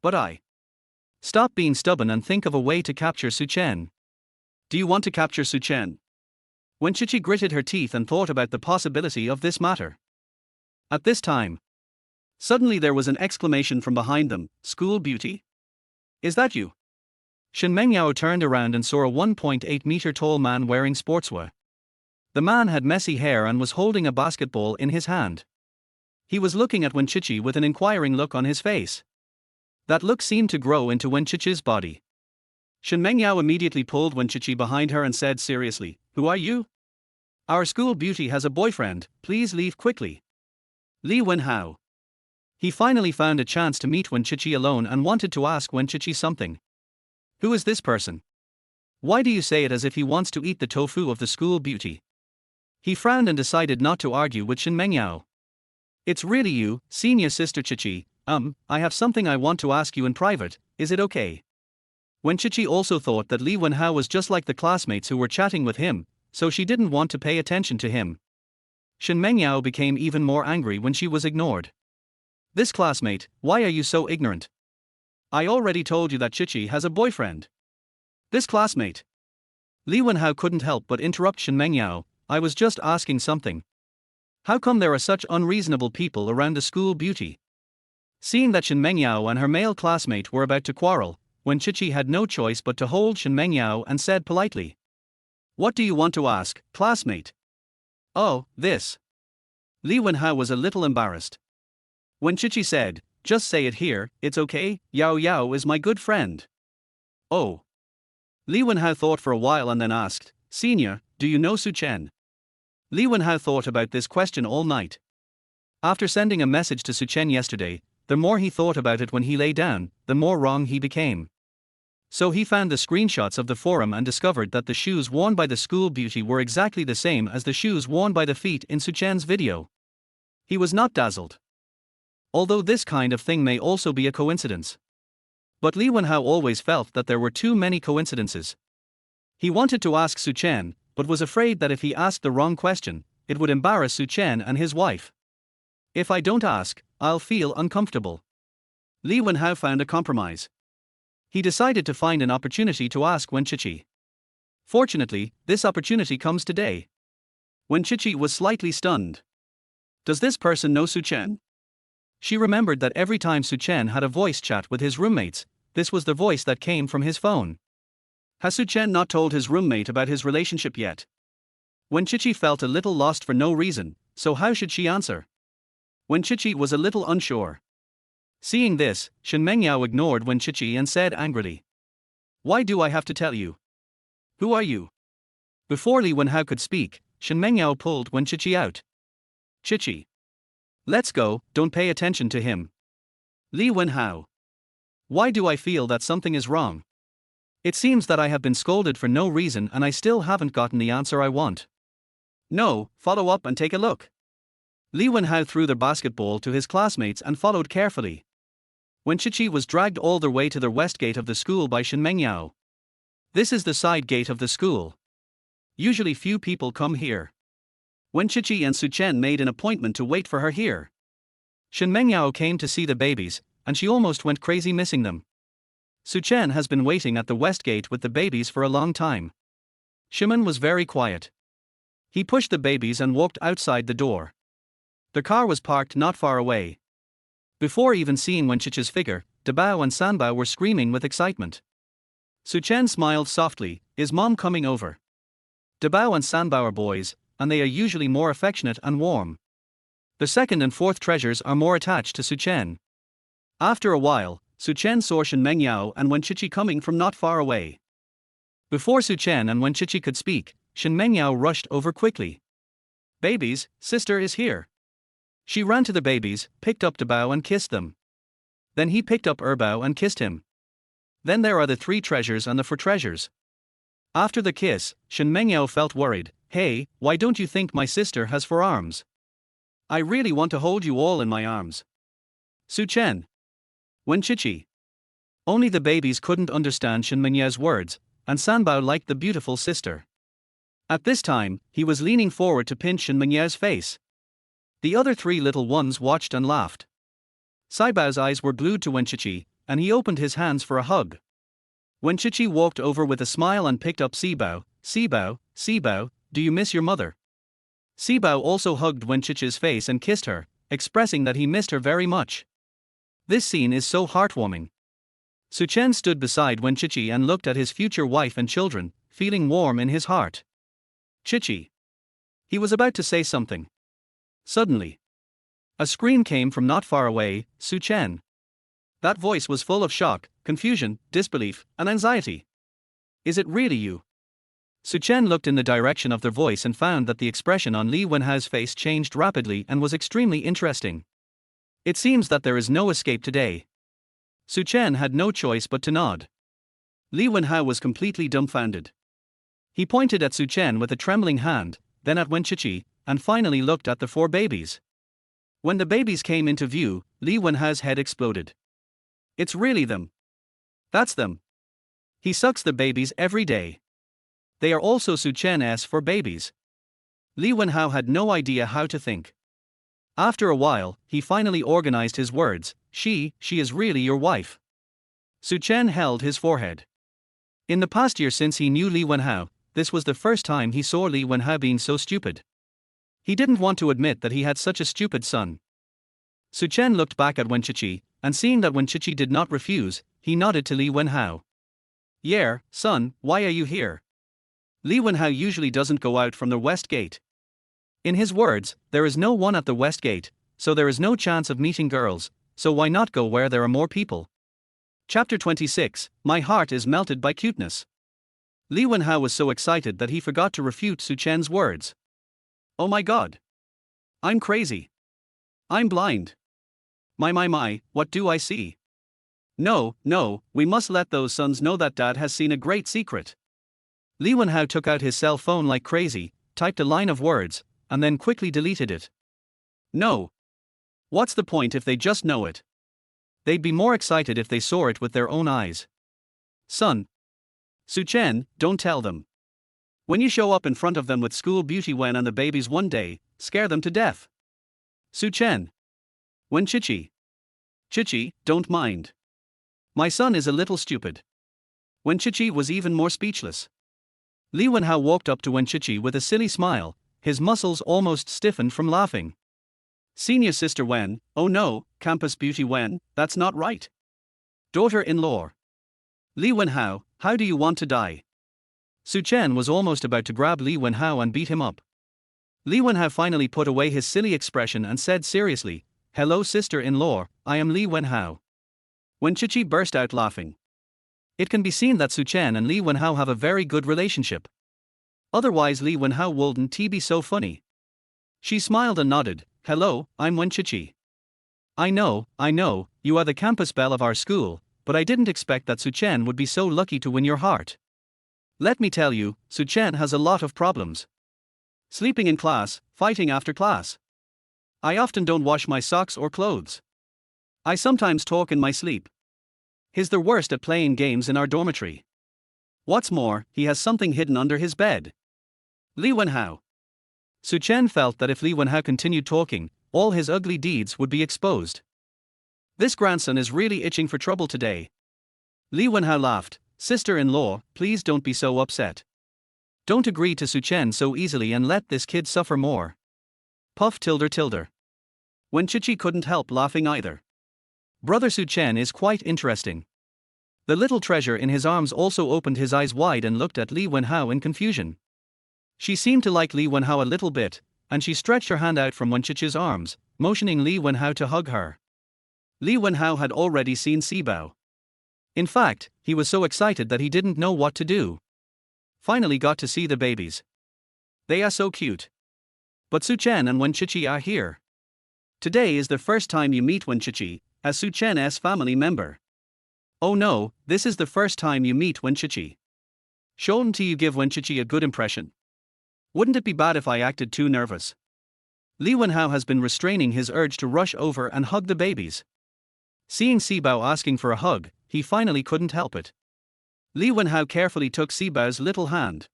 But Stop being stubborn and think of a way to capture Su Chen. Do you want to capture Su Chen? When Chichi gritted her teeth and thought about the possibility of this matter. At this time, suddenly there was an exclamation from behind them, "School beauty? Is that you?" Shen Mengyao turned around and saw a 1.8-meter tall man wearing sportswear. The man had messy hair and was holding a basketball in his hand. He was looking at Wen Chichi with an inquiring look on his face. That look seemed to grow into Wen Chichi's body. Shen Mengyao immediately pulled Wen Chichi behind her and said seriously, "Who are you?" "Our school beauty has a boyfriend, please leave quickly." Li Wenhao. He finally found a chance to meet Wen Chichi alone and wanted to ask Wen Chichi something. Who is this person? Why do you say it as if he wants to eat the tofu of the school beauty? He frowned and decided not to argue with Shen Mengyao. It's really you, senior sister Chichi. I have something I want to ask you in private, is it okay? Wen Chichi also thought that Li Wenhao was just like the classmates who were chatting with him, so she didn't want to pay attention to him. Shen Mengyao became even more angry when she was ignored. This classmate, why are you so ignorant? I already told you that Chichi has a boyfriend. This classmate. Li Wenhao couldn't help but interrupt Shen Mengyao, I was just asking something. How come there are such unreasonable people around the school beauty? Seeing that Shen Mengyao and her male classmate were about to quarrel, Wen Chichi had no choice but to hold Shen Mengyao and said politely. What do you want to ask, classmate? Oh, this. Li Wenhao was a little embarrassed. Wen Chichi said, just say it here, it's okay, Yao Yao is my good friend. Oh. Li Wenhao thought for a while and then asked, Senior, do you know Su Chen? Li Wenhao thought about this question all night. After sending a message to Su Chen yesterday, the more he thought about it when he lay down, the more wrong he became. So he found the screenshots of the forum and discovered that the shoes worn by the school beauty were exactly the same as the shoes worn by the feet in Su Chen's video. He was not dazzled. Although this kind of thing may also be a coincidence. But Li Wenhao always felt that there were too many coincidences. He wanted to ask Su Chen, but was afraid that if he asked the wrong question, it would embarrass Su Chen and his wife. If I don't ask, I'll feel uncomfortable. Li Wenhao found a compromise. He decided to find an opportunity to ask Wen Chichi. Fortunately, this opportunity comes today. Wen Chichi was slightly stunned. Does this person know Su Chen? She remembered that every time Su Chen had a voice chat with his roommates, this was the voice that came from his phone. Has Su Chen not told his roommate about his relationship yet? Wen Chichi felt a little lost for no reason, so how should she answer? Wen Chichi was a little unsure. Seeing this, Shen Mengyao ignored Wen Chichi and said angrily. Why do I have to tell you? Who are you? Before Li Wenhao could speak, Shen Mengyao pulled Wen Chichi out. Chichi. Let's go, don't pay attention to him. Li Wenhao. Why do I feel that something is wrong? It seems that I have been scolded for no reason and I still haven't gotten the answer I want. No, follow up and take a look. Li Wenhao threw the basketball to his classmates and followed carefully. Wen Chichi was dragged all the way to the west gate of the school by Shen Mengyao. This is the side gate of the school. Usually few people come here. Wen Chichi and Su Chen made an appointment to wait for her here. Shen Mengyao came to see the babies, and she almost went crazy missing them. Su Chen has been waiting at the west gate with the babies for a long time. Shimon was very quiet. He pushed the babies and walked outside the door. The car was parked not far away. Before even seeing Wen Chichi's figure, Dabao and Sanbao were screaming with excitement. Su Chen smiled softly, is mom coming over? Dabao and Sanbao are boys, and they are usually more affectionate and warm. The second and fourth treasures are more attached to Su Chen. After a while, Su Chen saw Shen Mengyao and Wen Chichi coming from not far away. Before Su Chen and Wen Chichi could speak, Shen Mengyao rushed over quickly. Babies, sister is here. She ran to the babies, picked up Dabao and kissed them. Then he picked up Erbao and kissed him. Then there are the three treasures and the four treasures. After the kiss, Shen Mengyao felt worried. Hey, why don't you think my sister has four arms? I really want to hold you all in my arms. Su Chen. Wen Chichi. Only the babies couldn't understand Shen Menyao's words, and Sanbao liked the beautiful sister. At this time, he was leaning forward to pinch Shen Menyao's face. The other three little ones watched and laughed. Saibao's eyes were glued to Wen Chichi, and he opened his hands for a hug. Wen Chichi walked over with a smile and picked up Sibao. Sibao, do you miss your mother? Sibao also hugged Wen Chichi's face and kissed her, expressing that he missed her very much. This scene is so heartwarming. Su Chen stood beside Wen Chichi and looked at his future wife and children, feeling warm in his heart. Chichi. He was about to say something. Suddenly, a scream came from not far away, Su Chen. That voice was full of shock, confusion, disbelief, and anxiety. Is it really you? Su Chen looked in the direction of their voice and found that the expression on Li Wenhao's face changed rapidly and was extremely interesting. It seems that there is no escape today. Su Chen had no choice but to nod. Li Wenhao was completely dumbfounded. He pointed at Su Chen with a trembling hand, then at Wen Chichi, and finally looked at the four babies. When the babies came into view, Li Wenhao's head exploded. It's really them. That's them. He sucks the babies every day. They are also Su Chen's for babies. Li Wenhao had no idea how to think. After a while, he finally organized his words. She is really your wife. Su Chen held his forehead. In the past year since he knew Li Wenhao, this was the first time he saw Li Wenhao being so stupid. He didn't want to admit that he had such a stupid son. Su Chen looked back at Wenqiqi, and seeing that Wenqiqi did not refuse, he nodded to Li Wenhao. Yeah, son, why are you here? Li Wenhao usually doesn't go out from the west gate. In his words, there is no one at the west gate, so there is no chance of meeting girls, so why not go where there are more people? Chapter 26, My heart is melted by cuteness. Li Wenhao was so excited that he forgot to refute Su Chen's words. Oh my god. I'm crazy. I'm blind. My, what do I see? No, we must let those sons know that dad has seen a great secret. Li Wenhao took out his cell phone like crazy, typed a line of words, and then quickly deleted it. No. What's the point if they just know it? They'd be more excited if they saw it with their own eyes. Son. Su Chen, don't tell them. When you show up in front of them with school beauty Wen and the babies one day, scare them to death. Su Chen. Wenqiqi. Chichi, don't mind. My son is a little stupid. Wenqiqi was even more speechless. Li Wenhao walked up to Wenqiqi with a silly smile, his muscles almost stiffened from laughing. Senior sister Wen, oh no, campus beauty Wen, that's not right. Daughter-in-law. Li Wenhao, how do you want to die? Su Chen was almost about to grab Li Wenhao and beat him up. Li Wenhao finally put away his silly expression and said seriously, Hello sister-in-law, I am Li Wenhao. Wenqiqi burst out laughing. It can be seen that Su Chen and Li Wenhao have a very good relationship. Otherwise Li Wenhao wouldn't be so funny. She smiled and nodded, Hello, I'm Wenqiqi. I know, you are the campus belle of our school, but I didn't expect that Su Chen would be so lucky to win your heart. Let me tell you, Su Chen has a lot of problems. Sleeping in class, fighting after class. I often don't wash my socks or clothes. I sometimes talk in my sleep. He's the worst at playing games in our dormitory. What's more, he has something hidden under his bed. Li Wenhao. Su Chen felt that if Li Wenhao continued talking, all his ugly deeds would be exposed. This grandson is really itching for trouble today. Li Wenhao laughed, Sister-in-law, please don't be so upset. Don't agree to Su Chen so easily and let this kid suffer more. Puff tilde. Wenqiqi couldn't help laughing either. Brother Su Chen is quite interesting. The little treasure in his arms also opened his eyes wide and looked at Li Wenhao in confusion. She seemed to like Li Wenhao a little bit, and she stretched her hand out from Wenqiqi's arms, motioning Li Wenhao to hug her. Li Wenhao had already seen Sibao. In fact, he was so excited that he didn't know what to do. Finally got to see the babies. They are so cute. But Su Chen and Wenqiqi are here. Today is the first time you meet Wenqiqi, as Su Chen's family member. Oh no, this is the first time you meet Wenqiqi. Shouldn't you give Wenqiqi a good impression? Wouldn't it be bad if I acted too nervous? Li Wenhao has been restraining his urge to rush over and hug the babies. Seeing Sibao asking for a hug, he finally couldn't help it. Li Wenhao carefully took Sibao's little hand.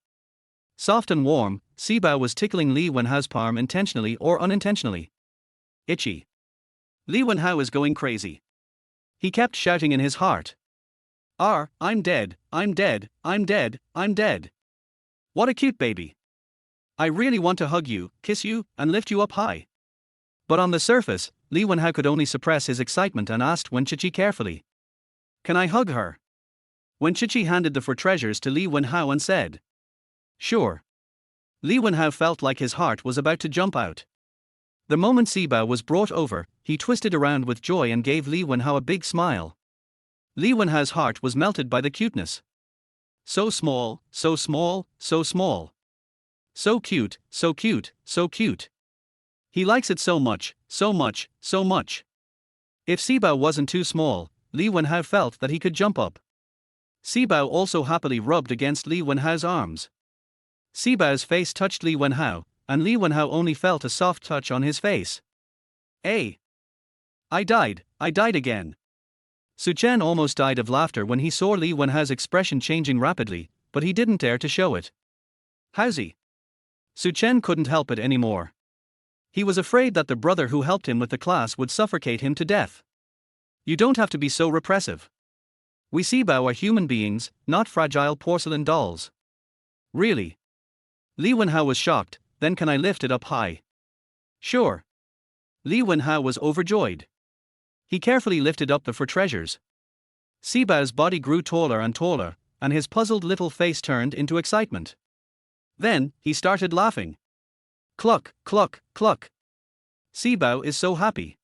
Soft and warm, Sibao was tickling Li Wenhao's palm intentionally or unintentionally. Itchy. Li Wenhao is going crazy. He kept shouting in his heart. I'm dead. What a cute baby. I really want to hug you, kiss you, and lift you up high. But on the surface, Li Wenhao could only suppress his excitement and asked Wenqiqi carefully. Can I hug her? Wenqiqi handed the four treasures to Li Wenhao and said. Sure. Li Wenhao felt like his heart was about to jump out. The moment Sibao was brought over, he twisted around with joy and gave Li Wenhao a big smile. Li Wenhao's heart was melted by the cuteness. So small. So cute. He likes it so much. If Sibao wasn't too small, Li Wenhao felt that he could jump up. Sibao also happily rubbed against Li Wenhao's arms. Sibao's face touched Li Wenhao, and Li Wenhao only felt a soft touch on his face. Hey! I died again. Su Chen almost died of laughter when he saw Li Wenhao's expression changing rapidly, but he didn't dare to show it. How's he? Su Chen couldn't help it anymore. He was afraid that the brother who helped him with the class would suffocate him to death. You don't have to be so repressive. We Sibao are human beings, not fragile porcelain dolls. Really? Li Wenhao was shocked. Then can I lift it up high? Sure. Li Wenhao was overjoyed. He carefully lifted up the four treasures. Sibao's body grew taller and taller, and his puzzled little face turned into excitement. Then, he started laughing. Cluck, cluck, cluck. Sibao is so happy.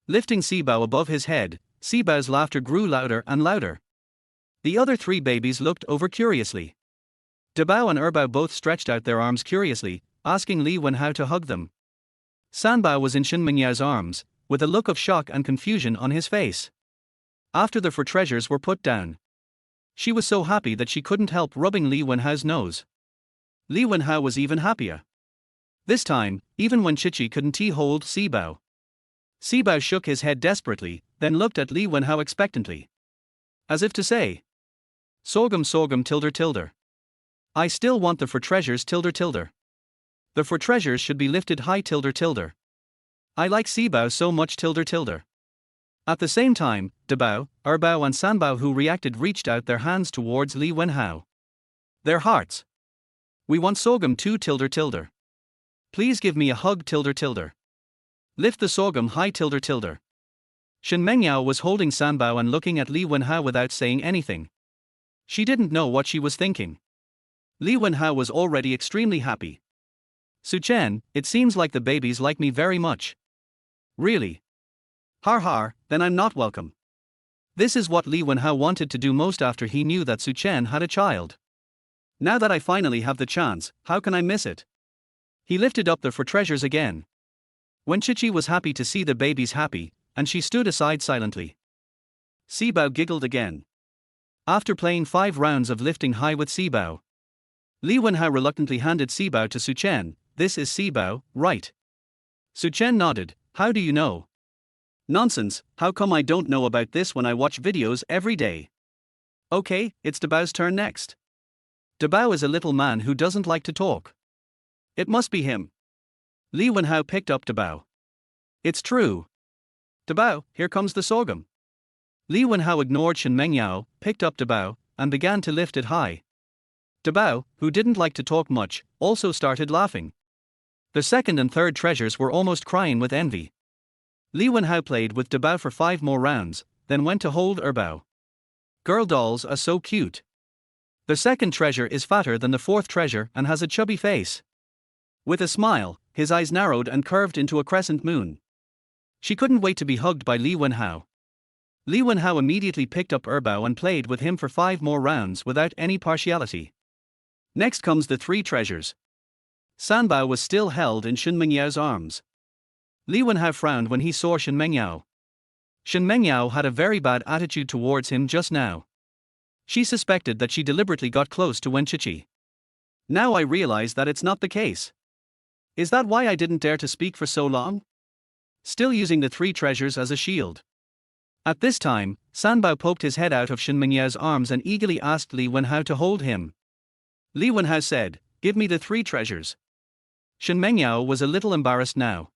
Lifting Sibao above his head, Sibao's laughter grew louder and louder. The other three babies looked over curiously. Dabao and Erbao both stretched out their arms curiously, asking Li Wenhao to hug them. Sanbao was in Shen Mingyao's arms, with a look of shock and confusion on his face. After the four treasures were put down, she was so happy that she couldn't help rubbing Li Wenhao's nose. Li Wenhao was even happier. This time, even when Chichi couldn't hold Sibao. Sibao shook his head desperately, then looked at Li Wenhao expectantly. As if to say, Sorghum sorghum tilde tilde. I still want the four treasures tilde tilde. The four treasures should be lifted high tilde tilde. I like Sibao so much tilde tilde. At the same time, Dabao, Erbao and Sanbao who reacted reached out their hands towards Li Wenhao. Their hearts. We want sorghum too tilde tilde. Please give me a hug tilde tilde. Lift the sorghum high tilde tilde. Shen Mengyao was holding Sanbao and looking at Li Wenhao without saying anything. She didn't know what she was thinking. Li Wenhao was already extremely happy. Su Chen, it seems like the babies like me very much. Really? Har har, then I'm not welcome. This is what Li Wenhao wanted to do most after he knew that Su Chen had a child. Now that I finally have the chance, how can I miss it? He lifted up the four treasures again. When Chichi was happy to see the babies happy, and she stood aside silently. Sibao giggled again. After playing 5 rounds of lifting high with Sibao, Li Wenhao reluctantly handed Sibao to Su Chen. This is Sibao, right? Su Chen nodded. How do you know? Nonsense, how come I don't know about this when I watch videos every day? Okay, it's Dabao's turn next. Dabao is a little man who doesn't like to talk. It must be him. Li Wenhao picked up Dabao. It's true. Dabao, here comes the sorghum. Li Wenhao ignored Shen Mengyao, picked up Dabao, and began to lift it high. Dabao, who didn't like to talk much, also started laughing. The second and third treasures were almost crying with envy. Li Wenhao played with Dabao for 5 more rounds, then went to hold Erbao. Girl dolls are so cute. The second treasure is fatter than the fourth treasure and has a chubby face. With a smile, his eyes narrowed and curved into a crescent moon. She couldn't wait to be hugged by Li Wenhao. Li Wenhao immediately picked up Erbao and played with him for 5 more rounds without any partiality. Next comes the 3 treasures. Sanbao was still held in Shen Mengyao's arms. Li Wenhao frowned when he saw Shen Mengyao. Shen Mengyao had a very bad attitude towards him just now. She suspected that she deliberately got close to Wenchichi. Now I realize that it's not the case. Is that why I didn't dare to speak for so long? Still using the 3 treasures as a shield. At this time, Sanbao poked his head out of Shen Mengyao's arms and eagerly asked Li Wenhao to hold him. Li Wenhao said, "Give me the 3 treasures." Shen Mengyao was a little embarrassed now.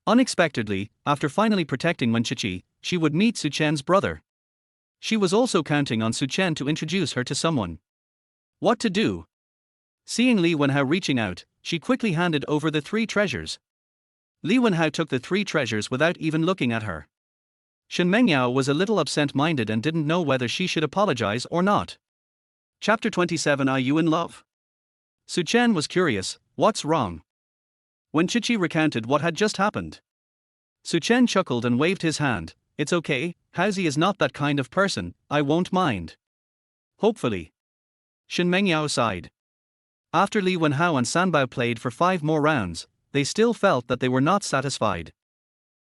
Unexpectedly, after finally protecting Wenchichi, she would meet Su Chen's brother. She was also counting on Su Chen to introduce her to someone. What to do? Seeing Li Wenhao reaching out, she quickly handed over the 3 treasures. Li Wenhao took the 3 treasures without even looking at her. Shen Mengyao was a little absent-minded and didn't know whether she should apologize or not. Chapter 27. Are you in love? Su Chen was curious. What's wrong? When Chichi recounted what had just happened, Su Chen chuckled and waved his hand. It's okay, Haozi is not that kind of person, I won't mind. Hopefully. Shen Mengyao sighed. After Li Wenhao and Sanbao played for 5 more rounds, they still felt that they were not satisfied.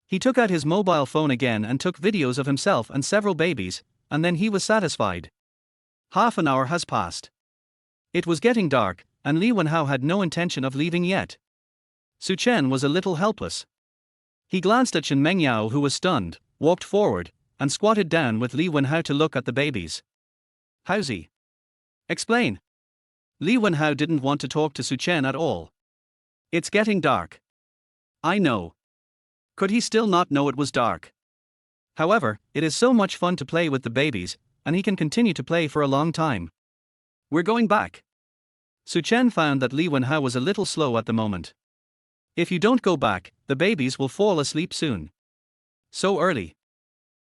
He took out his mobile phone again and took videos of himself and several babies, and then he was satisfied. Half an hour has passed. It was getting dark, and Li Wenhao had no intention of leaving yet. Su Chen was a little helpless. He glanced at Shen Mengyao, who was stunned, walked forward, and squatted down with Li Wenhao to look at the babies. How's he? Explain. Li Wenhao didn't want to talk to Su Chen at all. It's getting dark. I know. Could he still not know it was dark? However, it is so much fun to play with the babies, and he can continue to play for a long time. We're going back. Su Chen found that Li Wenhao was a little slow at the moment. If you don't go back, the babies will fall asleep soon. So early.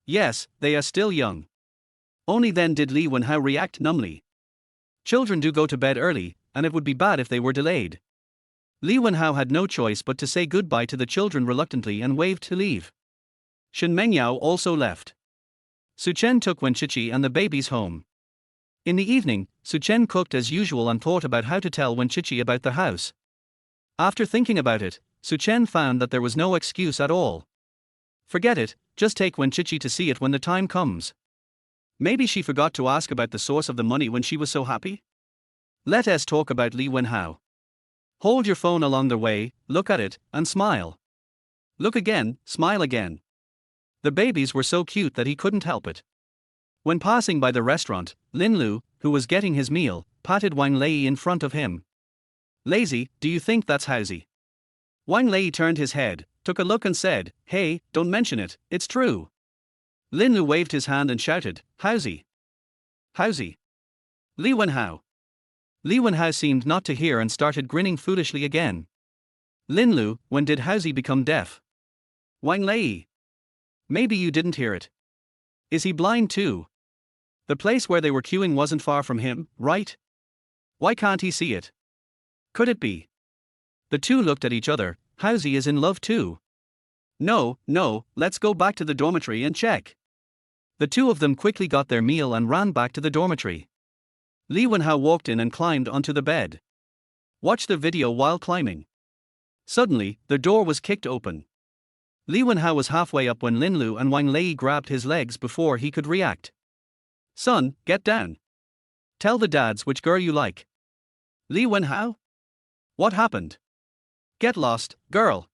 Yes, they are still young. Only then did Li Wenhao react numbly. Children do go to bed early, and it would be bad if they were delayed. Li Wenhao had no choice but to say goodbye to the children reluctantly and waved to leave. Shen Mengyao also left. Su Chen took Wenqiqi and the babies home. In the evening, Su Chen cooked as usual and thought about how to tell Wenqiqi about the house. After thinking about it, Su Chen found that there was no excuse at all. Forget it, just take Wenqiqi to see it when the time comes. Maybe she forgot to ask about the source of the money when she was so happy? Let us talk about Li Wenhao. Hold your phone along the way, look at it, and smile. Look again, smile again. The babies were so cute that he couldn't help it. When passing by the restaurant, Lin Lu, who was getting his meal, patted Wang Lei in front of him. Lazy, do you think that's housey? Wang Lei turned his head, took a look and said, hey, don't mention it, it's true. Lin Lu waved his hand and shouted, housey. Housey. Li Wenhao. Li Wenhao seemed not to hear and started grinning foolishly again. Lin Lu, when did housey become deaf? Wang Lei. Maybe you didn't hear it. Is he blind too? The place where they were queuing wasn't far from him, right? Why can't he see it? Could it be? The two looked at each other. Housey is in love too. No, let's go back to the dormitory and check. The two of them quickly got their meal and ran back to the dormitory. Li Wenhao walked in and climbed onto the bed. Watch the video while climbing. Suddenly, the door was kicked open. Li Wenhao was halfway up when Lin Lu and Wang Lei grabbed his legs before he could react. Son, get down. Tell the dads which girl you like. Li Wenhao? What happened? Get lost, girl.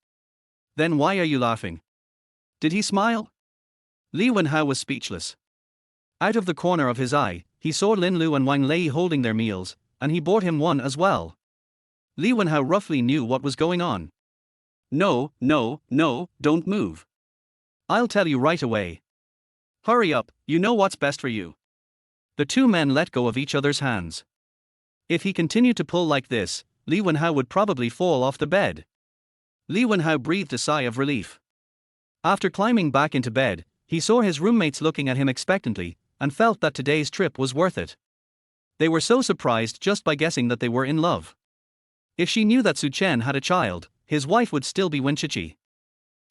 Then why are you laughing? Did he smile? Li Wenhao was speechless. Out of the corner of his eye, he saw Lin Lu and Wang Lei holding their meals, and he bought him one as well. Li Wenhao roughly knew what was going on. No, don't move. I'll tell you right away. Hurry up, you know what's best for you. The two men let go of each other's hands. If he continued to pull like this, Li Wenhao would probably fall off the bed. Li Wenhao breathed a sigh of relief. After climbing back into bed, he saw his roommates looking at him expectantly, and felt that today's trip was worth it. They were so surprised just by guessing that they were in love. If she knew that Su Chen had a child, his wife would still be Wenqiqi.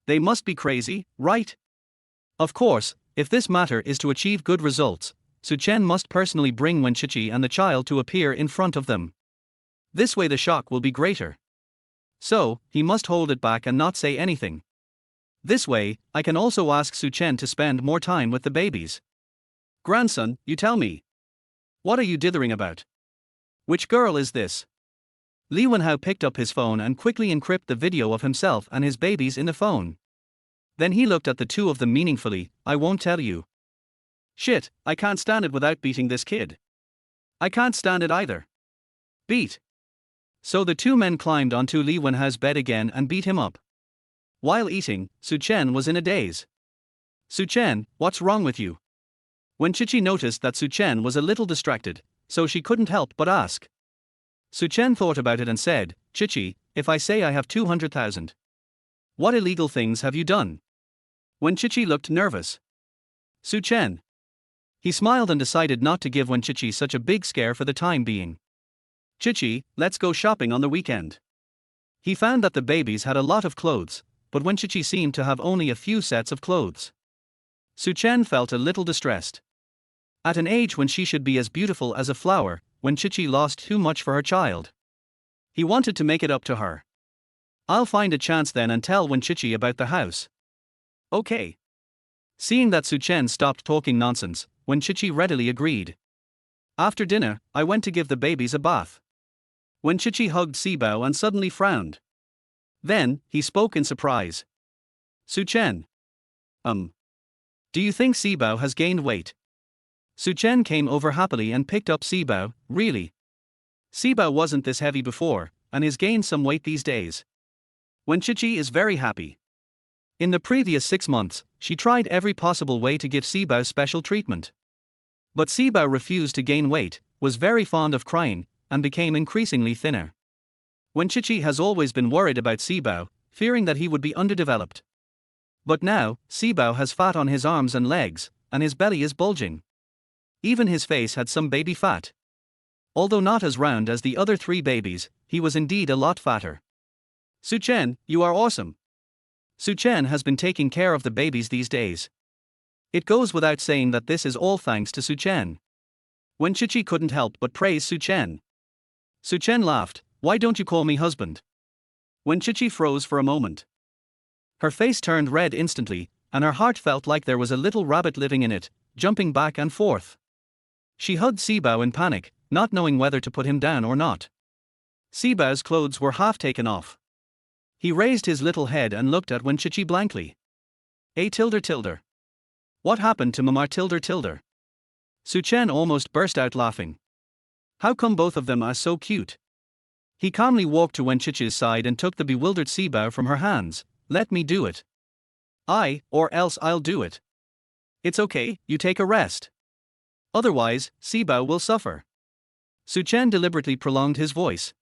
They must be crazy, right? Of course, if this matter is to achieve good results, Su Chen must personally bring Wenqiqi and the child to appear in front of them. This way the shock will be greater. So, he must hold it back and not say anything. This way, I can also ask Su Chen to spend more time with the babies. Grandson, you tell me. What are you dithering about? Which girl is this? Li Wenhao picked up his phone and quickly encrypted the video of himself and his babies in the phone. Then he looked at the two of them meaningfully. I won't tell you. Shit, I can't stand it without beating this kid. I can't stand it either. Beat. So the two men climbed onto Li Wenhao's bed again and beat him up. While eating, Su Chen was in a daze. Su Chen, what's wrong with you? Wenqiqi noticed that Su Chen was a little distracted, so she couldn't help but ask. Su Chen thought about it and said, Chichi, if I say I have 200,000. What illegal things have you done? Wenqiqi looked nervous. Su Chen. He smiled and decided not to give Wenqiqi such a big scare for the time being. Chichi, let's go shopping on the weekend. He found that the babies had a lot of clothes, but Wenqiqi seemed to have only a few sets of clothes. Su Chen felt a little distressed. At an age when she should be as beautiful as a flower, Wenqiqi lost too much for her child. He wanted to make it up to her. I'll find a chance then and tell Wenqiqi about the house. Okay. Seeing that Su Chen stopped talking nonsense, Wenqiqi readily agreed. After dinner, I went to give the babies a bath. Wenqiqi hugged Sibao and suddenly frowned. Then, he spoke in surprise. Su-chen. Do you think Sibao has gained weight? Su-chen came over happily and picked up Sibao. Really? Sibao wasn't this heavy before, and has gained some weight these days. Wenchichi is very happy. In the previous 6 months, she tried every possible way to give Sibao special treatment. But Sibao refused to gain weight, was very fond of crying, and became increasingly thinner. Wenchichi has always been worried about Sibao, fearing that he would be underdeveloped. But now, Sibao has fat on his arms and legs, and his belly is bulging. Even his face had some baby fat. Although not as round as the other 3 babies, he was indeed a lot fatter. Su-chen, you are awesome. Su-chen has been taking care of the babies these days. It goes without saying that this is all thanks to Su-chen. Wenchichi couldn't help but praise Su-chen. Su-chen laughed, why don't you call me husband? Wenchichi froze for a moment. Her face turned red instantly, and her heart felt like there was a little rabbit living in it, jumping back and forth. She hugged Sibao in panic, not knowing whether to put him down or not. Sibao's clothes were half taken off. He raised his little head and looked at Wenchichi blankly. Tilde. What happened to Mama Tilde? Su-chen almost burst out laughing. How come both of them are so cute? He calmly walked to Wenchichi's side and took the bewildered Sibao from her hands. Let me do it. Or else I'll do it. It's okay, you take a rest. Otherwise, Sibao will suffer. Su-chen deliberately prolonged his voice.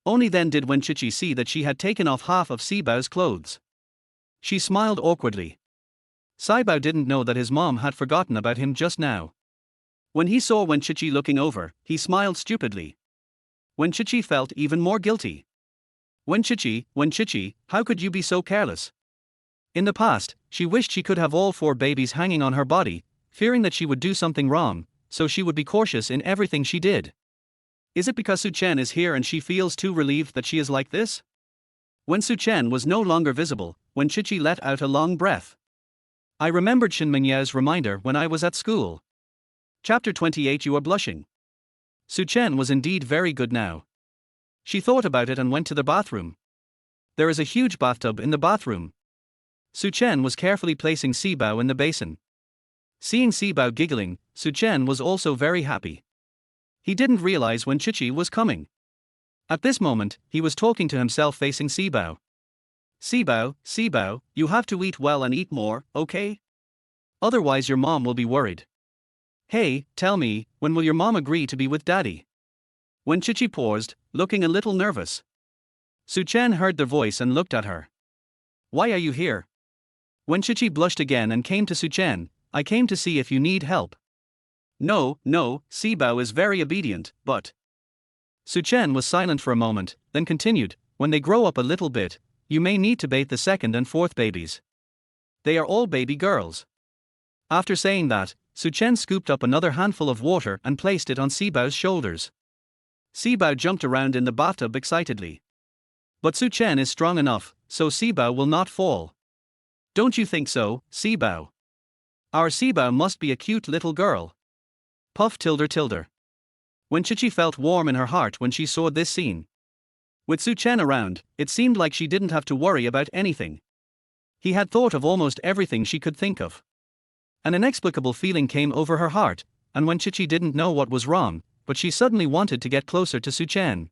Only then did Wenchichi see that she had taken off half of Sibao's clothes. She smiled awkwardly. Sibao didn't know that his mom had forgotten about him just now. When he saw Wenchichi looking over, he smiled stupidly. Wenchichi felt even more guilty. Wenchichi, how could you be so careless? In the past, she wished she could have all 4 babies hanging on her body, fearing that she would do something wrong, so she would be cautious in everything she did. Is it because Su-chen is here and she feels too relieved that she is like this? When Su-chen was no longer visible, Wenchichi let out a long breath. I remembered Shin Mingyao's reminder when I was at school. Chapter 28. You are blushing. Su-chen was indeed very good now. She thought about it and went to the bathroom. There is a huge bathtub in the bathroom. Su-chen was carefully placing Sibao in the basin. Seeing Sibao giggling, Su-chen was also very happy. He didn't realize when Chichi was coming. At this moment, he was talking to himself facing Sibao. Sibao, you have to eat well and eat more, okay? Otherwise your mom will be worried. Hey, tell me, when will your mom agree to be with daddy? When Chichi paused, looking a little nervous. Su-chen heard the voice and looked at her. Why are you here? When Chichi blushed again and came to Su-chen, I came to see if you need help. No, Sibao is very obedient, but... Su-chen was silent for a moment, then continued, when they grow up a little bit, you may need to bathe the 2nd and 4th babies. They are all baby girls. After saying that, Su-chen scooped up another handful of water and placed it on Sibao's shoulders. Sibao jumped around in the bathtub excitedly. But Su-chen is strong enough, so Sibao will not fall. Don't you think so, Sibao? Our Sibao must be a cute little girl. Puff tilde. When Chichi felt warm in her heart when she saw this scene. With Su-chen around, it seemed like she didn't have to worry about anything. He had thought of almost everything she could think of. An inexplicable feeling came over her heart, and when Chichi didn't know what was wrong, but she suddenly wanted to get closer to Su-chen.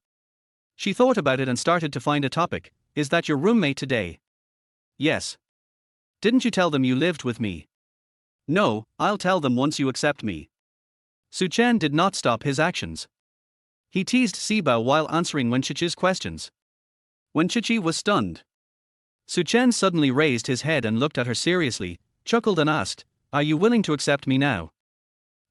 She thought about it and started to find a topic. Is that your roommate today? Yes. Didn't you tell them you lived with me? No, I'll tell them once you accept me. Su-chen did not stop his actions. He teased Sibao while answering Wenchichi's questions. Wenchichi was stunned. Su-chen suddenly raised his head and looked at her seriously, chuckled and asked, are you willing to accept me now?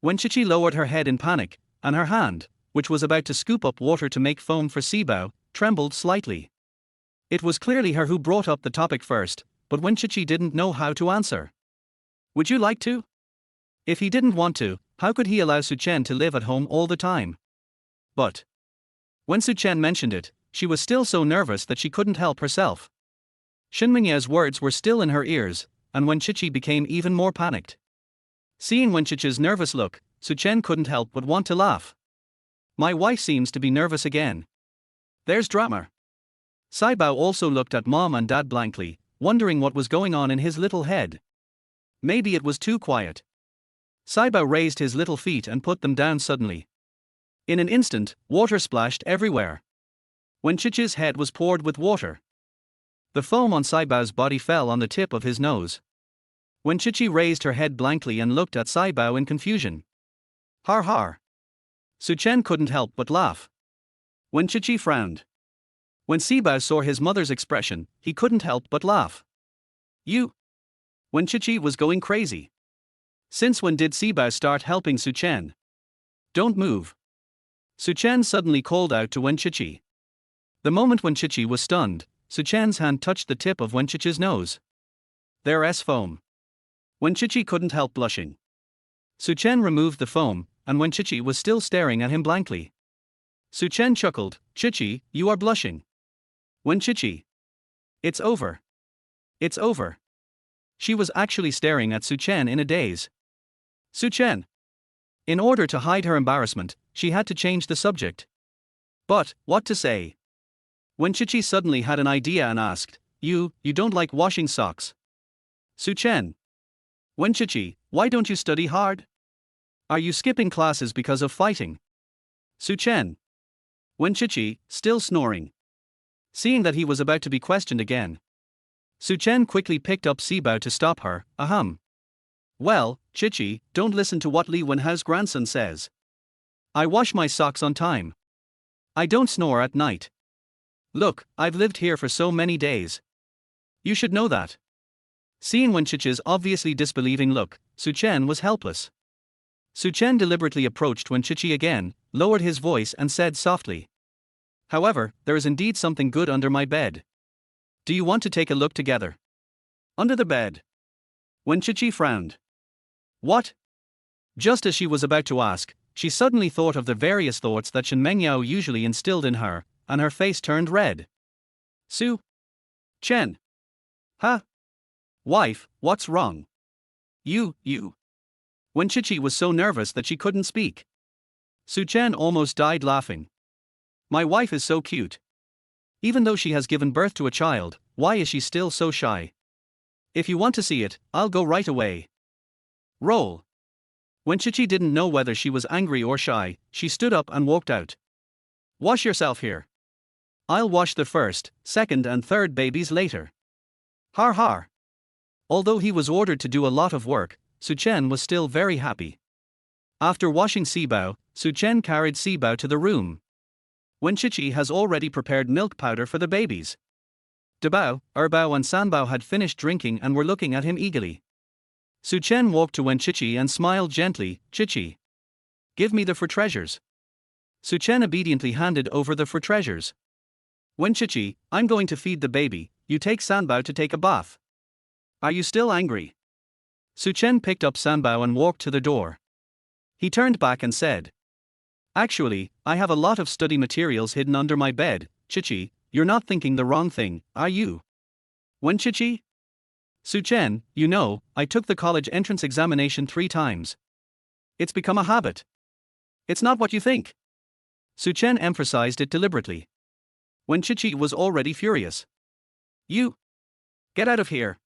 Wenchichi lowered her head in panic, and her hand, which was about to scoop up water to make foam for Sibao, trembled slightly. It was clearly her who brought up the topic first, but Wenchichi didn't know how to answer. Would you like to? If he didn't want to, how could he allow Su-chen to live at home all the time? But when Su-chen mentioned it, she was still so nervous that she couldn't help herself. Shin Mingyao's words were still in her ears, and Wenchichi became even more panicked. Seeing Wenchichi's nervous look, Su-chen couldn't help but want to laugh. My wife seems to be nervous again. There's drama. Sibao also looked at mom and dad blankly, wondering what was going on in his little head. Maybe it was too quiet. Saibao raised his little feet and put them down suddenly. In an instant, water splashed everywhere. Wenchichi's head was poured with water. The foam on Saibao's body fell on the tip of his nose. Wenchichi raised her head blankly and looked at Saibao in confusion. Har har. Suchen couldn't help but laugh. Wenchichi frowned. When Saibao saw his mother's expression, he couldn't help but laugh. You. Wenchichi was going crazy. Since when did Saibao start helping Suchen? Don't move. Suchen suddenly called out to Wenchichi. The moment Wenchichi was stunned, Suchen's hand touched the tip of Wenchichi's nose. There's foam. Wenchichi couldn't help blushing. Suchen removed the foam, and Wenchichi was still staring at him blankly. Suchen chuckled, Chichi, you are blushing. Wenchichi. It's over. It's over. She was actually staring at Suchen in a daze. Suchen. In order to hide her embarrassment, she had to change the subject. But, what to say? Wenchichi suddenly had an idea and asked, You don't like washing socks? Suchen. Wenchichi, why don't you study hard? Are you skipping classes because of fighting? Suchen. Wenchichi, still snoring. Seeing that he was about to be questioned again, Suchen quickly picked up Saibao to stop her. Ahem. Well, Chichi, don't listen to what Li Wenhao's grandson says. I wash my socks on time. I don't snore at night. Look, I've lived here for so many days. You should know that. Seeing Wenchichi's obviously disbelieving look, Suchen was helpless. Suchen deliberately approached Wenchichi again, lowered his voice and said softly. However, there is indeed something good under my bed. Do you want to take a look together? Under the bed. Wenchichi frowned. What? Just as she was about to ask, she suddenly thought of the various thoughts that Shen Mengyao usually instilled in her, and her face turned red. Su. Chen. Huh? Wife, what's wrong? You. Wenchichi was so nervous that she couldn't speak. Suchen almost died laughing. My wife is so cute. Even though she has given birth to a child, why is she still so shy? If you want to see it, I'll go right away. Roll. Wenchichi didn't know whether she was angry or shy, she stood up and walked out. Wash yourself here. I'll wash the first, second and third babies later. Har har. Although he was ordered to do a lot of work, Suchen was still very happy. After washing Saibao, Suchen carried Saibao to the room. Wenchichi has already prepared milk powder for the babies. Dabao, Erbao and Sanbao had finished drinking and were looking at him eagerly. Suchen walked to Wenchichi and smiled gently, Chichi. Give me the four treasures. Suchen obediently handed over the four treasures. Wenchichi, I'm going to feed the baby, you take Sanbao to take a bath. Are you still angry? Suchen picked up Sanbao and walked to the door. He turned back and said. Actually, I have a lot of study materials hidden under my bed, Chichi, you're not thinking the wrong thing, are you? Wenchichi? Suchen, you know, I took the college entrance examination 3 times. It's become a habit. It's not what you think. Suchen emphasized it deliberately. Wenchichi was already furious. You. Get out of here.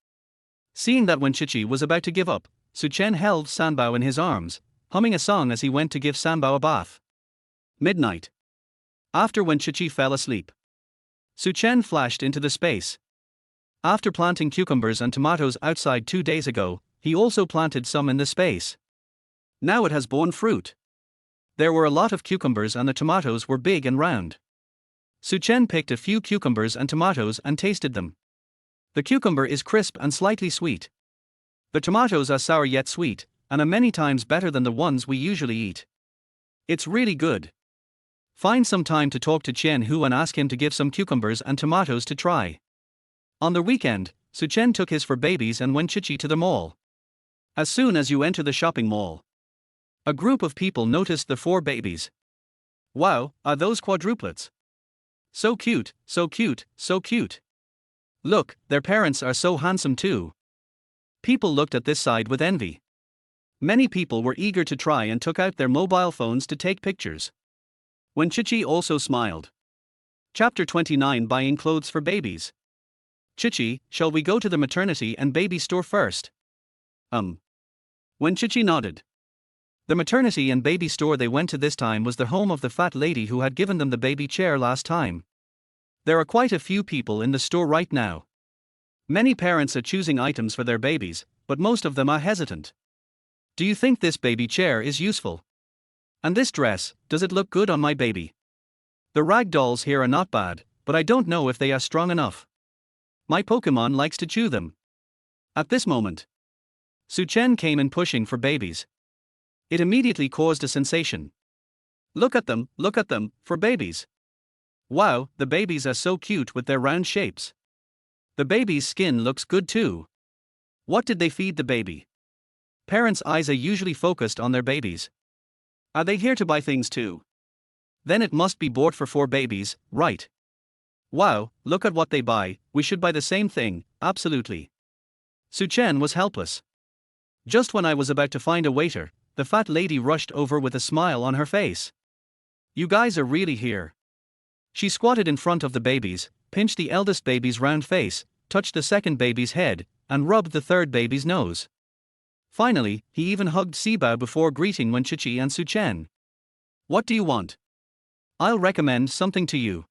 Seeing that Wenchichi was about to give up, Suchen held Sanbao in his arms, humming a song as he went to give Sanbao a bath. Midnight. After Wenchichi fell asleep, Suchen flashed into the space. After planting cucumbers and tomatoes outside 2 days ago, he also planted some in the space. Now it has borne fruit. There were a lot of cucumbers and the tomatoes were big and round. Suchen picked a few cucumbers and tomatoes and tasted them. The cucumber is crisp and slightly sweet. The tomatoes are sour yet sweet, and are many times better than the ones we usually eat. It's really good. Find some time to talk to Chen Hu and ask him to give some cucumbers and tomatoes to try. On the weekend, Suchen took his 4 babies and Wenchichi to the mall. As soon as you enter the shopping mall, a group of people noticed the 4 babies. Wow, are those quadruplets? So cute, so cute, so cute. Look, their parents are so handsome too. People looked at this side with envy. Many people were eager to try and took out their mobile phones to take pictures. Wenchichi also smiled. Chapter 29 Buying Clothes for Babies. Chichi, shall we go to the maternity and baby store first? When Chichi nodded. The maternity and baby store they went to this time was the home of the fat lady who had given them the baby chair last time. There are quite a few people in the store right now. Many parents are choosing items for their babies, but most of them are hesitant. Do you think this baby chair is useful? And this dress, does it look good on my baby? The rag dolls here are not bad, but I don't know if they are strong enough. My Pokemon likes to chew them. At this moment, Su-chen came in pushing for babies. It immediately caused a sensation. Look at them, for babies. Wow, the babies are so cute with their round shapes. The baby's skin looks good too. What did they feed the baby? Parents' eyes are usually focused on their babies. Are they here to buy things too? Then it must be bought for 4 babies, right? Wow, look at what they buy, we should buy the same thing, absolutely. Su-chen was helpless. Just when I was about to find a waiter, the fat lady rushed over with a smile on her face. You guys are really here. She squatted in front of the babies, pinched the eldest baby's round face, touched the second baby's head, and rubbed the third baby's nose. Finally, he even hugged Sibao before greeting Wenchichi and Su-chen. What do you want? I'll recommend something to you.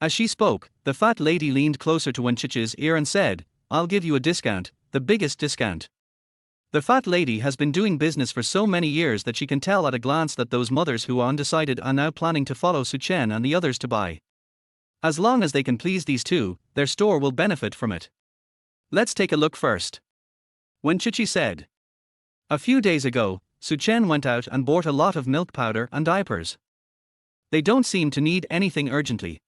As she spoke, the fat lady leaned closer to Wenchichi's ear and said, I'll give you a discount, the biggest discount. The fat lady has been doing business for so many years that she can tell at a glance that those mothers who are undecided are now planning to follow Su-chen and the others to buy. As long as they can please these two, their store will benefit from it. Let's take a look first. Wenchichi said. A few days ago, Su-chen went out and bought a lot of milk powder and diapers. They don't seem to need anything urgently.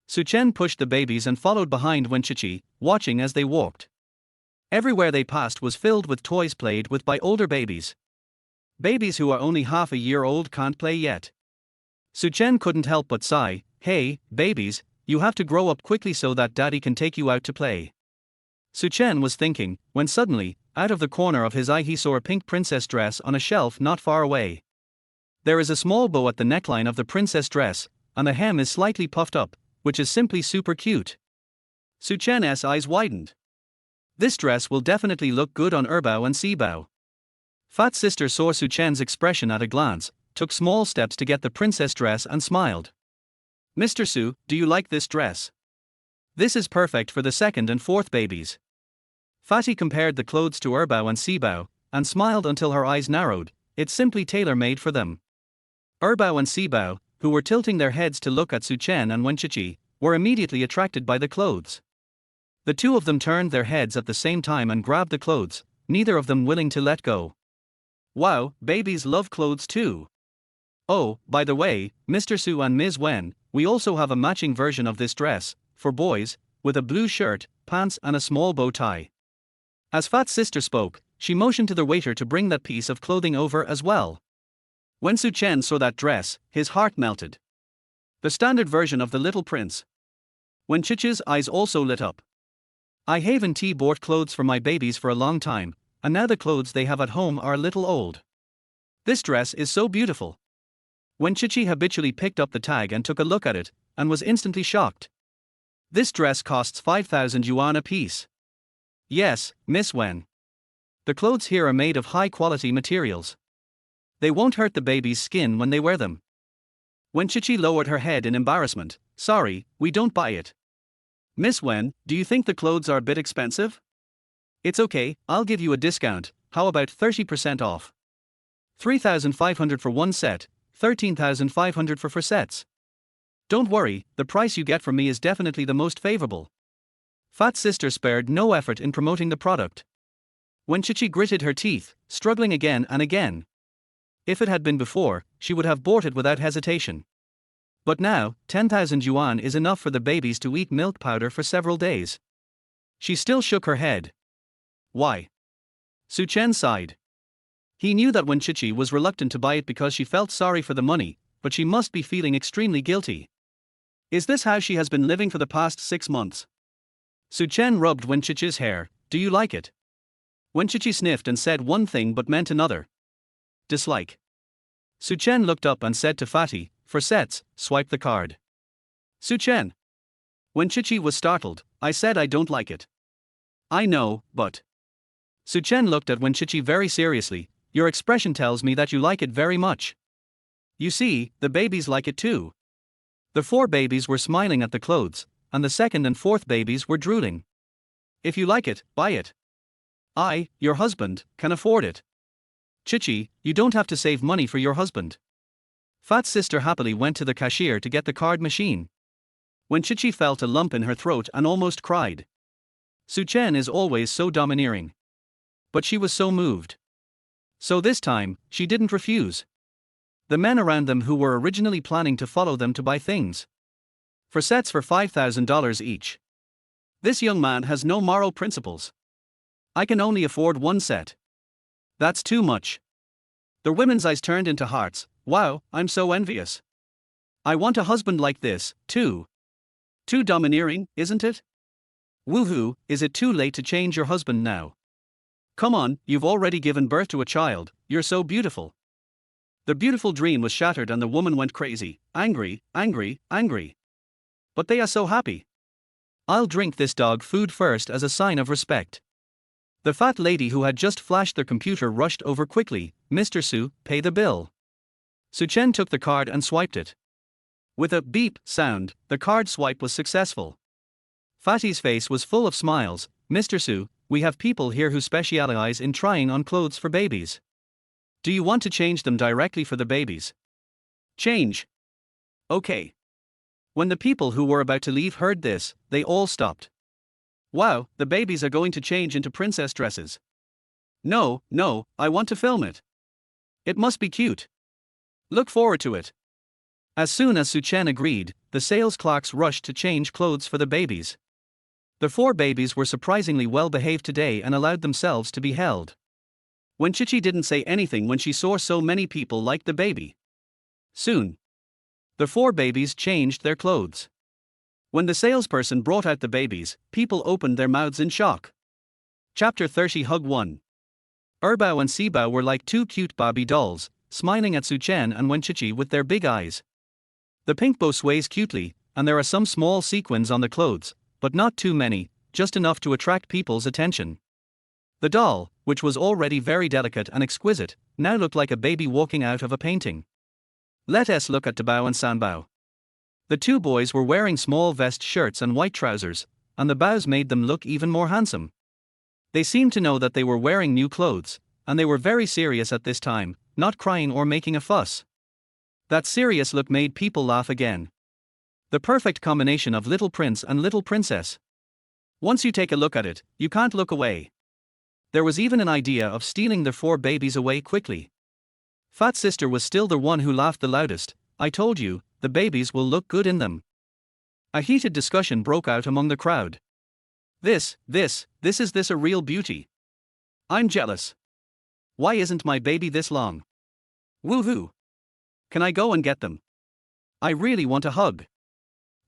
Su-chen pushed the babies and followed behind Wenchichi, watching as they walked. Everywhere they passed was filled with toys played with by older babies. Babies who are only half a year old can't play yet. Su-chen couldn't help but sigh, hey, babies, you have to grow up quickly so that daddy can take you out to play. Su-chen was thinking, when suddenly, out of the corner of his eye he saw a pink princess dress on a shelf not far away. There is a small bow at the neckline of the princess dress, and the hem is slightly puffed up, which is simply super cute. Su-chen's eyes widened. This dress will definitely look good on Erbao and Sibao. Fat sister saw Su-chen's expression at a glance, took small steps to get the princess dress and smiled. Mr. Su, do you like this dress? This is perfect for the second and fourth babies. Fatty compared the clothes to Erbao and Sibao, and smiled until her eyes narrowed, it's simply tailor-made for them. Erbao and Sibao, who were tilting their heads to look at Su-chen and Wenchichi, were immediately attracted by the clothes. The two of them turned their heads at the same time and grabbed the clothes, neither of them willing to let go. Wow, babies love clothes too. Oh, by the way, Mr. Su and Ms. Wen, we also have a matching version of this dress, for boys, with a blue shirt, pants and a small bow tie. As Fat Sister spoke, she motioned to the waiter to bring that piece of clothing over as well. When Su-chen saw that dress, his heart melted. The standard version of the Little Prince. When Chichi's eyes also lit up. I haven't bought clothes for my babies for a long time, and now the clothes they have at home are a little old. This dress is so beautiful. When Chichi habitually picked up the tag and took a look at it, and was instantly shocked. This dress costs 5,000 yuan a piece. Yes, Miss Wen. The clothes here are made of high-quality materials. They won't hurt the baby's skin when they wear them. When Chichi lowered her head in embarrassment, sorry, we don't buy it. Miss Wen, do you think the clothes are a bit expensive? It's okay, I'll give you a discount, how about 30% off? 3,500 for one set, 13,500 for 4 sets. Don't worry, the price you get from me is definitely the most favorable. Fat Sister spared no effort in promoting the product. When Chichi gritted her teeth, struggling again and again. If it had been before, she would have bought it without hesitation. But now, 10,000 yuan is enough for the babies to eat milk powder for several days. She still shook her head. Why? Su-chen sighed. He knew that when Chichi was reluctant to buy it because she felt sorry for the money, but she must be feeling extremely guilty. Is this how she has been living for the past 6 months? Su-chen rubbed Wen Chichi's hair. Do you like it? Wen Chichi sniffed and said one thing but meant another. Dislike. Su-chen looked up and said to Fatty, for sets, swipe the card. Su-chen. Wen Chichi was startled, I said I don't like it. I know, but. Suchen looked at Wenchichi very seriously. Your expression tells me that you like it very much. You see, the babies like it too. The 4 babies were smiling at the clothes, and the 2nd and 4th babies were drooling. If you like it, buy it. I, your husband, can afford it. Chichi, you don't have to save money for your husband. Fat's sister happily went to the cashier to get the card machine. When Chichi felt a lump in her throat and almost cried. Suchen is always so domineering. But she was so moved. So this time, she didn't refuse. The men around them who were originally planning to follow them to buy things. For sets for $5,000 each. This young man has no moral principles. I can only afford 1 set. That's too much. The women's eyes turned into hearts. Wow, I'm so envious. I want a husband like this, too. Too domineering, isn't it? Woohoo, is it too late to change your husband now? Come on, you've already given birth to a child, you're so beautiful. The beautiful dream was shattered and the woman went crazy, angry, angry, angry. But they are so happy. I'll drink this dog food first as a sign of respect. The fat lady who had just flashed their computer rushed over quickly. Mr. Su, pay the bill. Suchen took the card and swiped it. With a beep sound, the card swipe was successful. Fatty's face was full of smiles. Mr. Su, we have people here who specialize in trying on clothes for babies. Do you want to change them directly for the babies? Change. Okay. When the people who were about to leave heard this, they all stopped. Wow, the babies are going to change into princess dresses. No, I want to film it. It must be cute. Look forward to it. As soon as Suchen agreed, the sales clerks rushed to change clothes for the babies. The 4 babies were surprisingly well behaved today and allowed themselves to be held. When Chichi didn't say anything when she saw so many people like the baby. Soon, the 4 babies changed their clothes. When the salesperson brought out the babies, people opened their mouths in shock. Chapter 30 Hug 1. Erbao and Sibao were like 2 cute Barbie dolls, smiling at Suchen and Wenchichi with their big eyes. The pink bow sways cutely, and there are some small sequins on the clothes, but not too many, just enough to attract people's attention. The doll, which was already very delicate and exquisite, now looked like a baby walking out of a painting. Let us look at Dabao and Sanbao. The 2 boys were wearing small vest shirts and white trousers, and the bows made them look even more handsome. They seemed to know that they were wearing new clothes, and they were very serious at this time, not crying or making a fuss. That serious look made people laugh again. The perfect combination of little prince and little princess. Once you take a look at it, you can't look away. There was even an idea of stealing the 4 babies away quickly. Fat sister was still the one who laughed the loudest. I told you, the babies will look good in them. A heated discussion broke out among the crowd. Is this a real beauty? I'm jealous. Why isn't my baby this long? Woohoo! Can I go and get them? I really want a hug.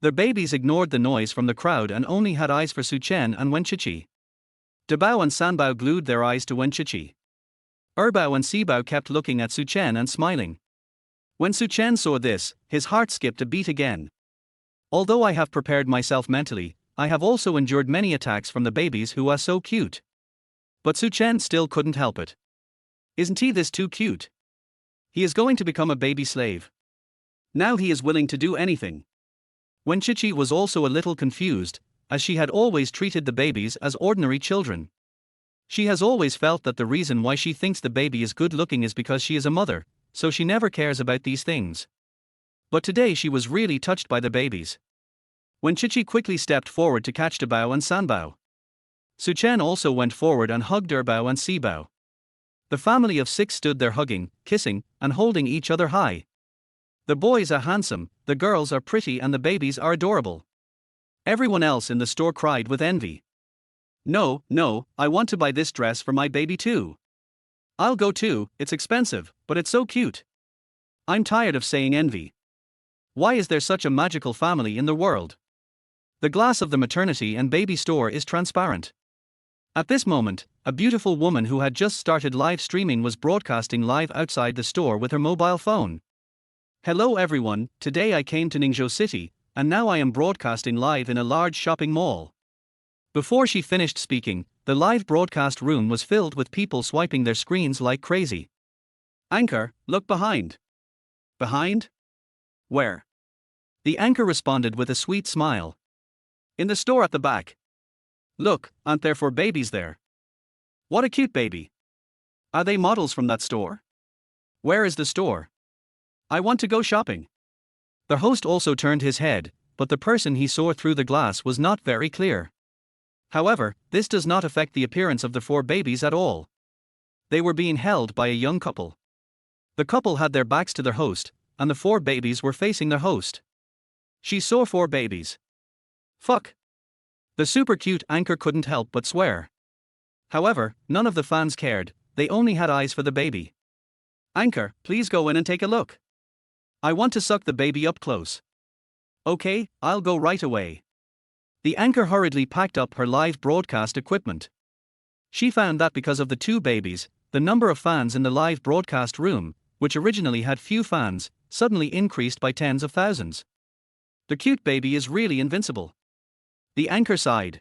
The babies ignored the noise from the crowd and only had eyes for Suchen and Wenchichi. Dabao and Sanbao glued their eyes to Wenchichi. Erbao and Sibao kept looking at Suchen and smiling. When Suchen saw this, his heart skipped a beat again. Although I have prepared myself mentally, I have also endured many attacks from the babies who are so cute. But Suchen still couldn't help it. Isn't he this too cute? He is going to become a baby slave. Now he is willing to do anything. Wenchichi was also a little confused, as she had always treated the babies as ordinary children. She has always felt that the reason why she thinks the baby is good looking is because she is a mother, so she never cares about these things. But today she was really touched by the babies. Wenchichi quickly stepped forward to catch Dabao and Sanbao. Suchen also went forward and hugged Erbao and Sibao. The family of 6 stood there hugging, kissing, and holding each other high. The boys are handsome, the girls are pretty and the babies are adorable. Everyone else in the store cried with envy. No, I want to buy this dress for my baby too. I'll go too, it's expensive, but it's so cute. I'm tired of saying envy. Why is there such a magical family in the world? The glass of the maternity and baby store is transparent. At this moment, a beautiful woman who had just started live streaming was broadcasting live outside the store with her mobile phone. Hello everyone, today I came to Ningzhou City, and now I am broadcasting live in a large shopping mall. Before she finished speaking, the live broadcast room was filled with people swiping their screens like crazy. Anchor, look behind. Behind? Where? The anchor responded with a sweet smile. In the store at the back. Look, aren't there 4 babies there? What a cute baby. Are they models from that store? Where is the store? I want to go shopping. The host also turned his head, but the person he saw through the glass was not very clear. However, this does not affect the appearance of the 4 babies at all. They were being held by a young couple. The couple had their backs to their host, and the 4 babies were facing their host. She saw 4 babies. Fuck. The super cute anchor couldn't help but swear. However, none of the fans cared, they only had eyes for the baby. Anchor, please go in and take a look. I want to suck the baby up close. Okay, I'll go right away. The anchor hurriedly packed up her live broadcast equipment. She found that because of the 2 babies, the number of fans in the live broadcast room, which originally had few fans, suddenly increased by tens of thousands. The cute baby is really invincible. The anchor sighed.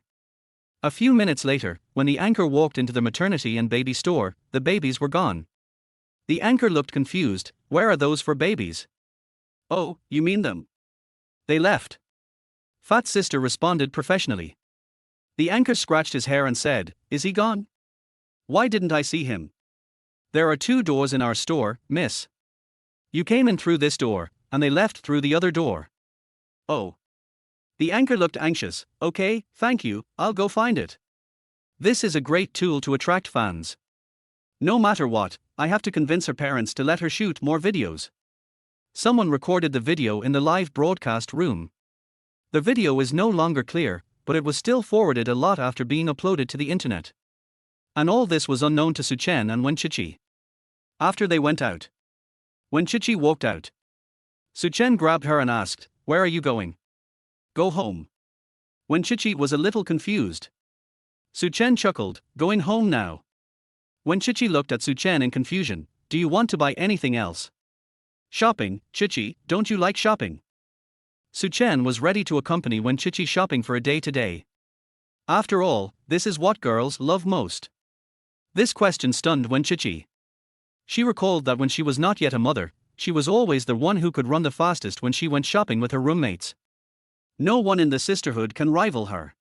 A few minutes later, when the anchor walked into the maternity and baby store, the babies were gone. The anchor looked confused. Where are those 4 babies? Oh, you mean them? They left. Fat Sister responded professionally. The anchor scratched his hair and said, Is he gone? Why didn't I see him? There are 2 doors in our store, miss. You came in through this door, and they left through the other door. Oh. The anchor looked anxious. Okay, thank you, I'll go find it. This is a great tool to attract fans. No matter what, I have to convince her parents to let her shoot more videos. Someone recorded the video in the live broadcast room. The video is no longer clear, but it was still forwarded a lot after being uploaded to the internet. And all this was unknown to Suchen and Wenchichi. After they went out. Wenchichi walked out. Suchen grabbed her and asked, Where are you going? Go home. Wenchichi was a little confused. Suchen chuckled, Going home now. Wenchichi looked at Suchen in confusion. Do you want to buy anything else? Shopping, Chichi, don't you like shopping? Suchen was ready to accompany Wenchichi shopping for a day today. After all, this is what girls love most. This question stunned Wenchichi. She recalled that when she was not yet a mother, she was always the one who could run the fastest when she went shopping with her roommates. No one in the sisterhood can rival her.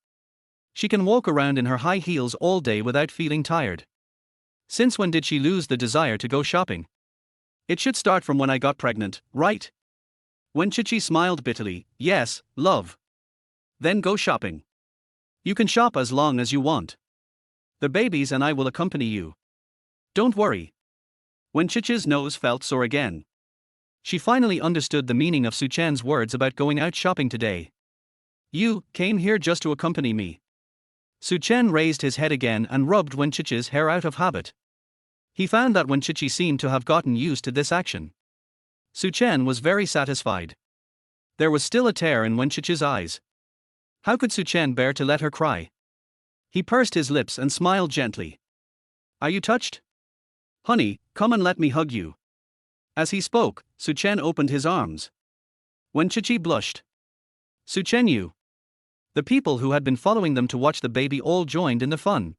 She can walk around in her high heels all day without feeling tired. Since when did she lose the desire to go shopping? It should start from when I got pregnant, right? Wenchichi smiled bitterly. Yes, love. Then go shopping. You can shop as long as you want. The babies and I will accompany you. Don't worry. Wenchichi's nose felt sore again. She finally understood the meaning of Suchen's words about going out shopping today. You came here just to accompany me. Suchen raised his head again and rubbed Wenchichi's hair out of habit. He found that Wenchichi seemed to have gotten used to this action. Suchen was very satisfied. There was still a tear in Wenchichi's eyes. How could Suchen bear to let her cry? He pursed his lips and smiled gently. Are you touched? Honey, come and let me hug you. As he spoke, Suchen opened his arms. Wenchichi blushed. Suchen, you. The people who had been following them to watch the baby all joined in the fun.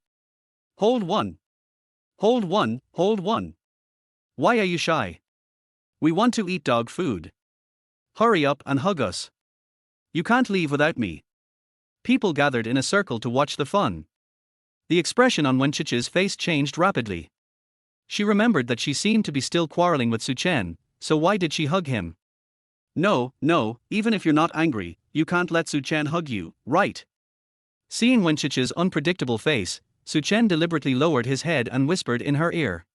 Hold one. Hold one, hold one. Why are you shy? We want to eat dog food. Hurry up and hug us. You can't leave without me. People gathered in a circle to watch the fun. The expression on Wenchichi's face changed rapidly. She remembered that she seemed to be still quarreling with Suchen, so why did she hug him? No, even if you're not angry, you can't let Suchen hug you, right? Seeing Wenchichi's unpredictable face, Suchen deliberately lowered his head and whispered in her ear.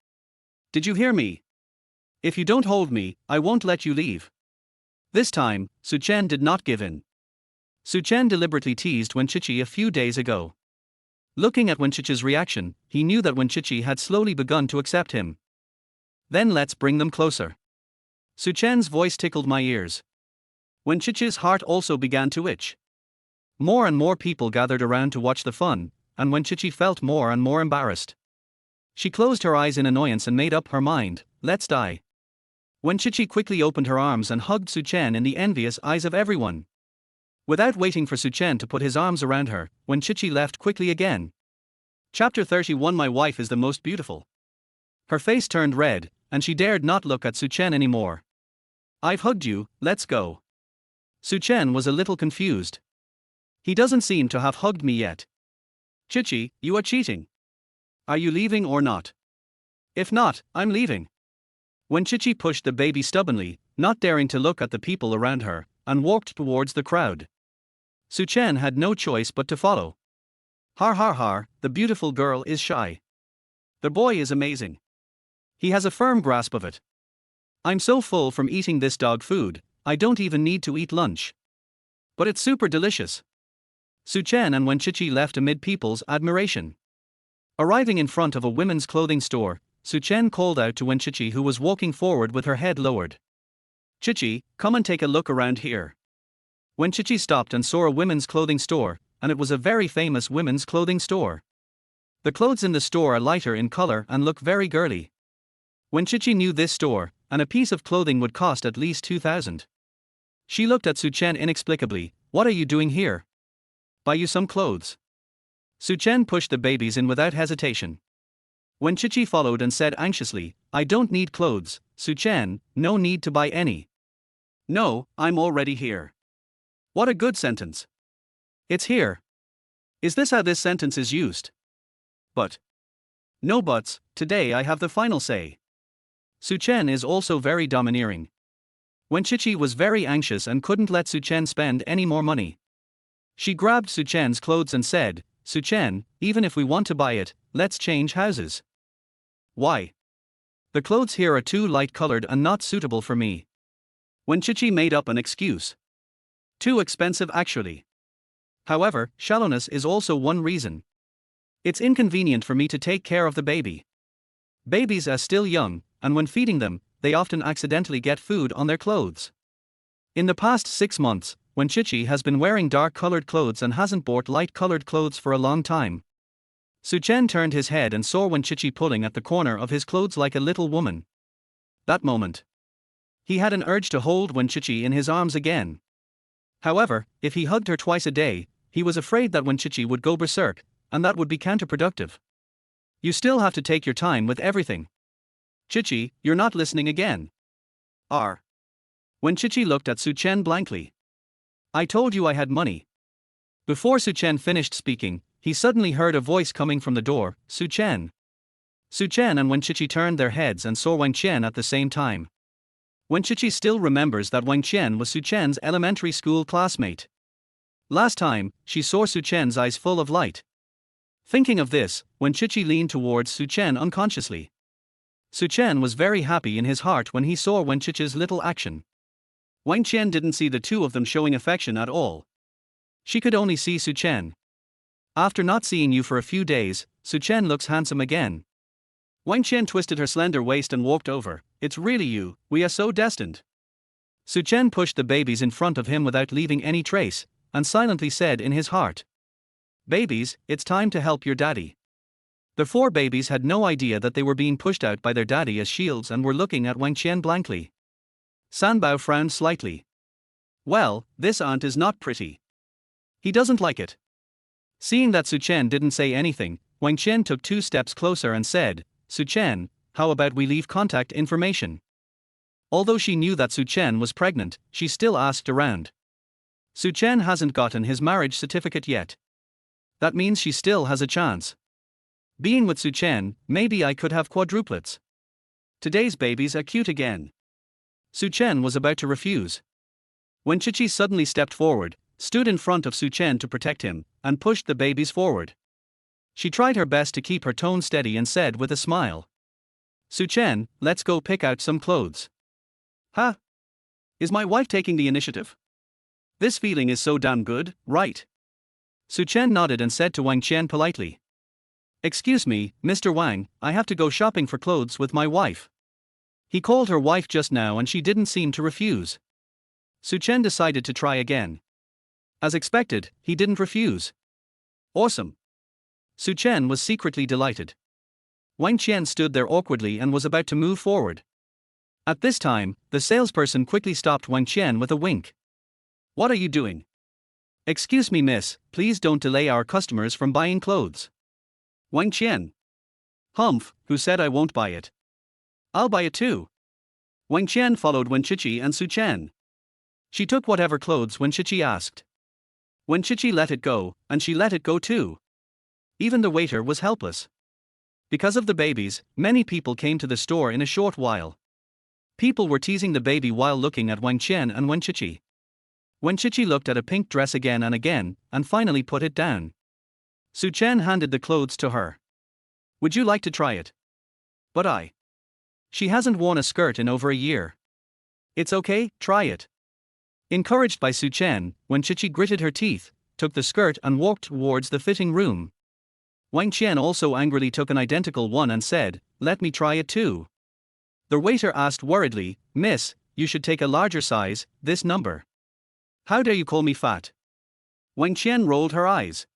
Did you hear me? If you don't hold me, I won't let you leave. This time, Suchen did not give in. Suchen deliberately teased Wenchichi a few days ago. Looking at Wenchichi's reaction, he knew that Wenchichi had slowly begun to accept him. Then let's bring them closer. Suchen's voice tickled my ears. Wenchichi's heart also began to itch. More and more people gathered around to watch the fun, and Wenchichi felt more and more embarrassed. She closed her eyes in annoyance and made up her mind, let's die. Wenchichi quickly opened her arms and hugged Suchen in the envious eyes of everyone. Without waiting for Su Chen to put his arms around her, Wen Chichi left quickly again. Chapter 31. My wife is the most beautiful. Her face turned red, and she dared not look at Su Chen anymore. I've hugged you, let's go. Su Chen was a little confused. He doesn't seem to have hugged me yet. Chichi, you are cheating. Are you leaving or not? If not, I'm leaving. Wen Chichi pushed the baby stubbornly, not daring to look at the people around her, and walked towards the crowd. Su Chen had no choice but to follow. Har har har, the beautiful girl is shy. The boy is amazing. He has a firm grasp of it. I'm so full from eating this dog food, I don't even need to eat lunch. But it's super delicious. Su Chen and Wen Chichi left amid people's admiration. Arriving in front of a women's clothing store, Su Chen called out to Wen Chichi, who was walking forward with her head lowered. Chichi, come and take a look around here. Wen Chichi stopped and saw a women's clothing store, and it was a very famous women's clothing store. The clothes in the store are lighter in color and look very girly. Wen Chichi knew this store, and a piece of clothing would cost at least 2,000. She looked at Su Chen inexplicably. What are you doing here? Buy you some clothes. Su Chen pushed the babies in without hesitation. Wen Chichi followed and said anxiously, I don't need clothes, Su Chen, no need to buy any. No, I'm already here. What a good sentence. It's here. Is this how this sentence is used? But. No buts, today I have the final say. Su Chen is also very domineering. Wen Chichi was very anxious and couldn't let Su Chen spend any more money. She grabbed Su Chen's clothes and said, Su Chen, even if we want to buy it, let's change houses. Why? The clothes here are too light-colored and not suitable for me. Wen Chichi made up an excuse. Too expensive actually. However, shallowness is also one reason. It's inconvenient for me to take care of the baby. Babies are still young, and when feeding them, they often accidentally get food on their clothes. In the past 6 months, Wen Chichi has been wearing dark-colored clothes and hasn't bought light-colored clothes for a long time. Su Chen turned his head and saw Wen Chichi pulling at the corner of his clothes like a little woman. That moment, he had an urge to hold Wen Chichi in his arms again. However, if he hugged her twice a day, he was afraid that Wen Chichi would go berserk, and that would be counterproductive. You still have to take your time with everything. Chichi, you're not listening again. Wen Chichi looked at Su Chen blankly. I told you I had money. Before Su Chen finished speaking, he suddenly heard a voice coming from the door, Su Chen. Su Chen and Wen Chichi turned their heads and saw Wang Qian at the same time. Wen Chichi still remembers that Wang Qian was Su Chen's elementary school classmate. Last time, she saw Su Chen's eyes full of light. Thinking of this, Wen Chichi leaned towards Su Chen unconsciously. Su Chen was very happy in his heart when he saw Wen Chichi's little action. Wang Qian didn't see the two of them showing affection at all. She could only see Su Chen. After not seeing you for a few days, Su Chen looks handsome again. Wang Qian twisted her slender waist and walked over. It's really you, we are so destined. Su Chen pushed the babies in front of him without leaving any trace, and silently said in his heart, Babies, it's time to help your daddy. The 4 babies had no idea that they were being pushed out by their daddy as shields and were looking at Wang Qian blankly. Sanbao frowned slightly. Well, this aunt is not pretty. He doesn't like it. Seeing that Su Chen didn't say anything, Wang Qian took 2 steps closer and said, Su Chen, how about we leave contact information? Although she knew that Su Chen was pregnant, she still asked around. Su Chen hasn't gotten his marriage certificate yet. That means she still has a chance. Being with Su Chen, maybe I could have quadruplets. Today's babies are cute again. Su Chen was about to refuse. When Chichi suddenly stepped forward, stood in front of Su Chen to protect him, and pushed the babies forward. She tried her best to keep her tone steady and said with a smile, Su Chen, let's go pick out some clothes. Huh? Is my wife taking the initiative? This feeling is so damn good, right? Su Chen nodded and said to Wang Qian politely, Excuse me, Mr. Wang, I have to go shopping for clothes with my wife. He called her wife just now and she didn't seem to refuse. Su Chen decided to try again. As expected, he didn't refuse. Awesome. Su Chen was secretly delighted. Wang Qian stood there awkwardly and was about to move forward. At this time, the salesperson quickly stopped Wang Qian with a wink. What are you doing? Excuse me, miss, please don't delay our customers from buying clothes. Wang Qian. Humph, who said I won't buy it? I'll buy it too. Wang Qian followed Wen Chichi and Su Chen. She took whatever clothes Wen Chichi asked. Wen Chichi let it go, and she let it go too. Even the waiter was helpless. Because of the babies, many people came to the store in a short while. People were teasing the baby while looking at Wang Qian and Wen Chichi. Wen Chichi looked at a pink dress again, and finally put it down. Su Chen handed the clothes to her. Would you like to try it? But She hasn't worn a skirt in over a year. It's okay, try it. Encouraged by Su Chen, Wen Chichi gritted her teeth, took the skirt and walked towards the fitting room. Wang Qian also angrily took an identical one and said, let me try it too. The waiter asked worriedly, Miss, you should take a larger size, this number. How dare you call me fat? Wang Qian rolled her eyes.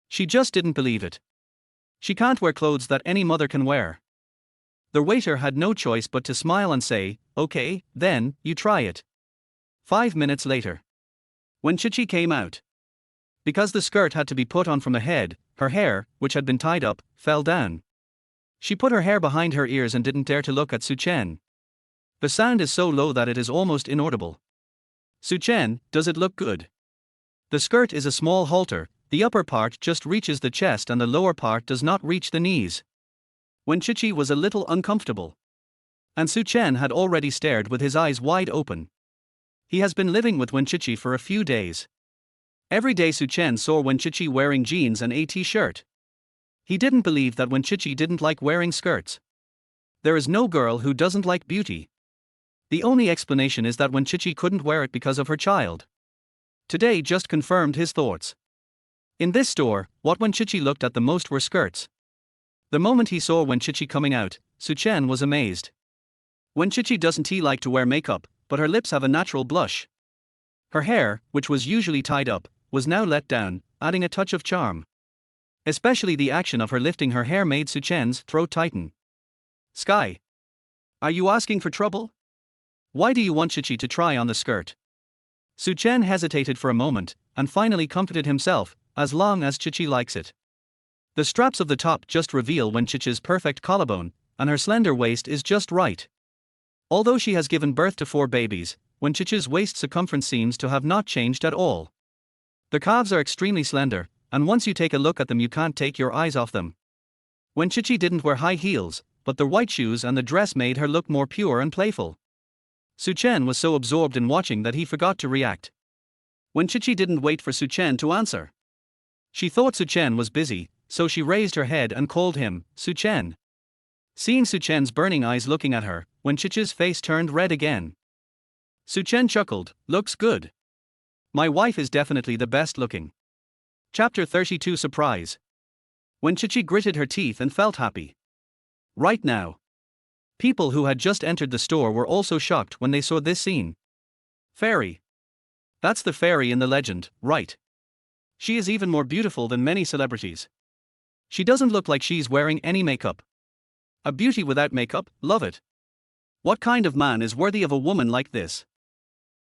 She just didn't believe it. She can't wear clothes that any mother can wear. The waiter had no choice but to smile and say, okay, then, you try it. 5 minutes later. When Chichi came out. Because the skirt had to be put on from the head, her hair, which had been tied up, fell down. She put her hair behind her ears and didn't dare to look at Su Chen. The sound is so low that it is almost inaudible. Su Chen, does it look good? The skirt is a small halter, the upper part just reaches the chest and the lower part does not reach the knees. When Chichi was a little uncomfortable. And Su Chen had already stared with his eyes wide open. He has been living with Wen Chichi for a few days. Every day Su Chen saw Wen Chichi wearing jeans and a t-shirt. He didn't believe that Wen Chichi didn't like wearing skirts. There is no girl who doesn't like beauty. The only explanation is that Wen Chichi couldn't wear it because of her child. Today just confirmed his thoughts. In this store, what Wen Chichi looked at the most were skirts. The moment he saw Wen Chichi coming out, Su Chen was amazed. Wen Chichi doesn't like to wear makeup, but her lips have a natural blush. Her hair, which was usually tied up, was now let down, adding a touch of charm. Especially the action of her lifting her hair made Su Chen's throat tighten. Sky. Are you asking for trouble? Why do you want Chichi to try on the skirt? Su Chen hesitated for a moment, and finally comforted himself, as long as Chichi likes it. The straps of the top just reveal Wen Chichi's perfect collarbone, and her slender waist is just right. Although she has given birth to 4 babies, Wen Chichi's waist circumference seems to have not changed at all. The calves are extremely slender, and once you take a look at them you can't take your eyes off them. Wen Chichi didn't wear high heels, but the white shoes and the dress made her look more pure and playful. Su Chen was so absorbed in watching that he forgot to react. Wen Chichi didn't wait for Su Chen to answer. She thought Su Chen was busy, so she raised her head and called him, Su Chen. Seeing Su Chen's burning eyes looking at her, Wen Chichi's face turned red again. Su Chen chuckled, looks good. My wife is definitely the best looking. Chapter 32 Surprise. Wen Chichi gritted her teeth and felt happy. Right now. People who had just entered the store were also shocked when they saw this scene. Fairy. That's the fairy in the legend, right? She is even more beautiful than many celebrities. She doesn't look like she's wearing any makeup. A beauty without makeup, love it. What kind of man is worthy of a woman like this?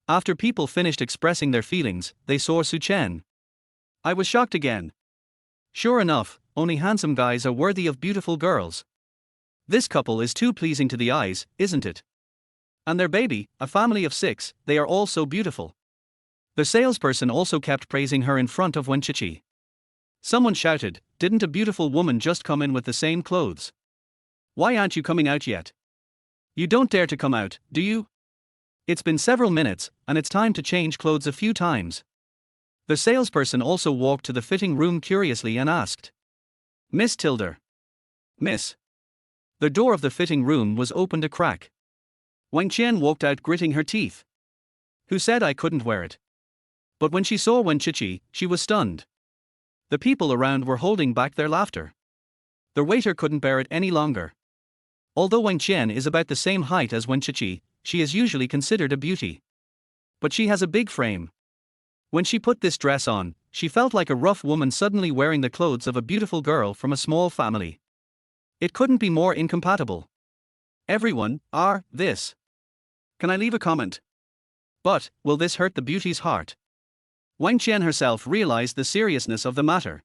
After people finished expressing their feelings, they saw Su Chen. I was shocked again. Sure enough, only handsome guys are worthy of beautiful girls. This couple is too pleasing to the eyes, isn't it? And their baby, a family of 6, they are all so beautiful. The salesperson also kept praising her in front of Wen Chichi. Someone shouted, didn't a beautiful woman just come in with the same clothes? Why aren't you coming out yet? You don't dare to come out, do you? It's been several minutes, and it's time to change clothes a few times. The salesperson also walked to the fitting room curiously and asked. Miss Tilder. Miss. The door of the fitting room was opened a crack. Wang Qian walked out gritting her teeth. Who said I couldn't wear it? But when she saw Wen Chichi, she was stunned. The people around were holding back their laughter. The waiter couldn't bear it any longer. Although Wang Qian is about the same height as Wen Chichi, she is usually considered a beauty. But she has a big frame. When she put this dress on, she felt like a rough woman suddenly wearing the clothes of a beautiful girl from a small family. It couldn't be more incompatible. Everyone, this. Can I leave a comment? But, will this hurt the beauty's heart? Wang Qian herself realized the seriousness of the matter.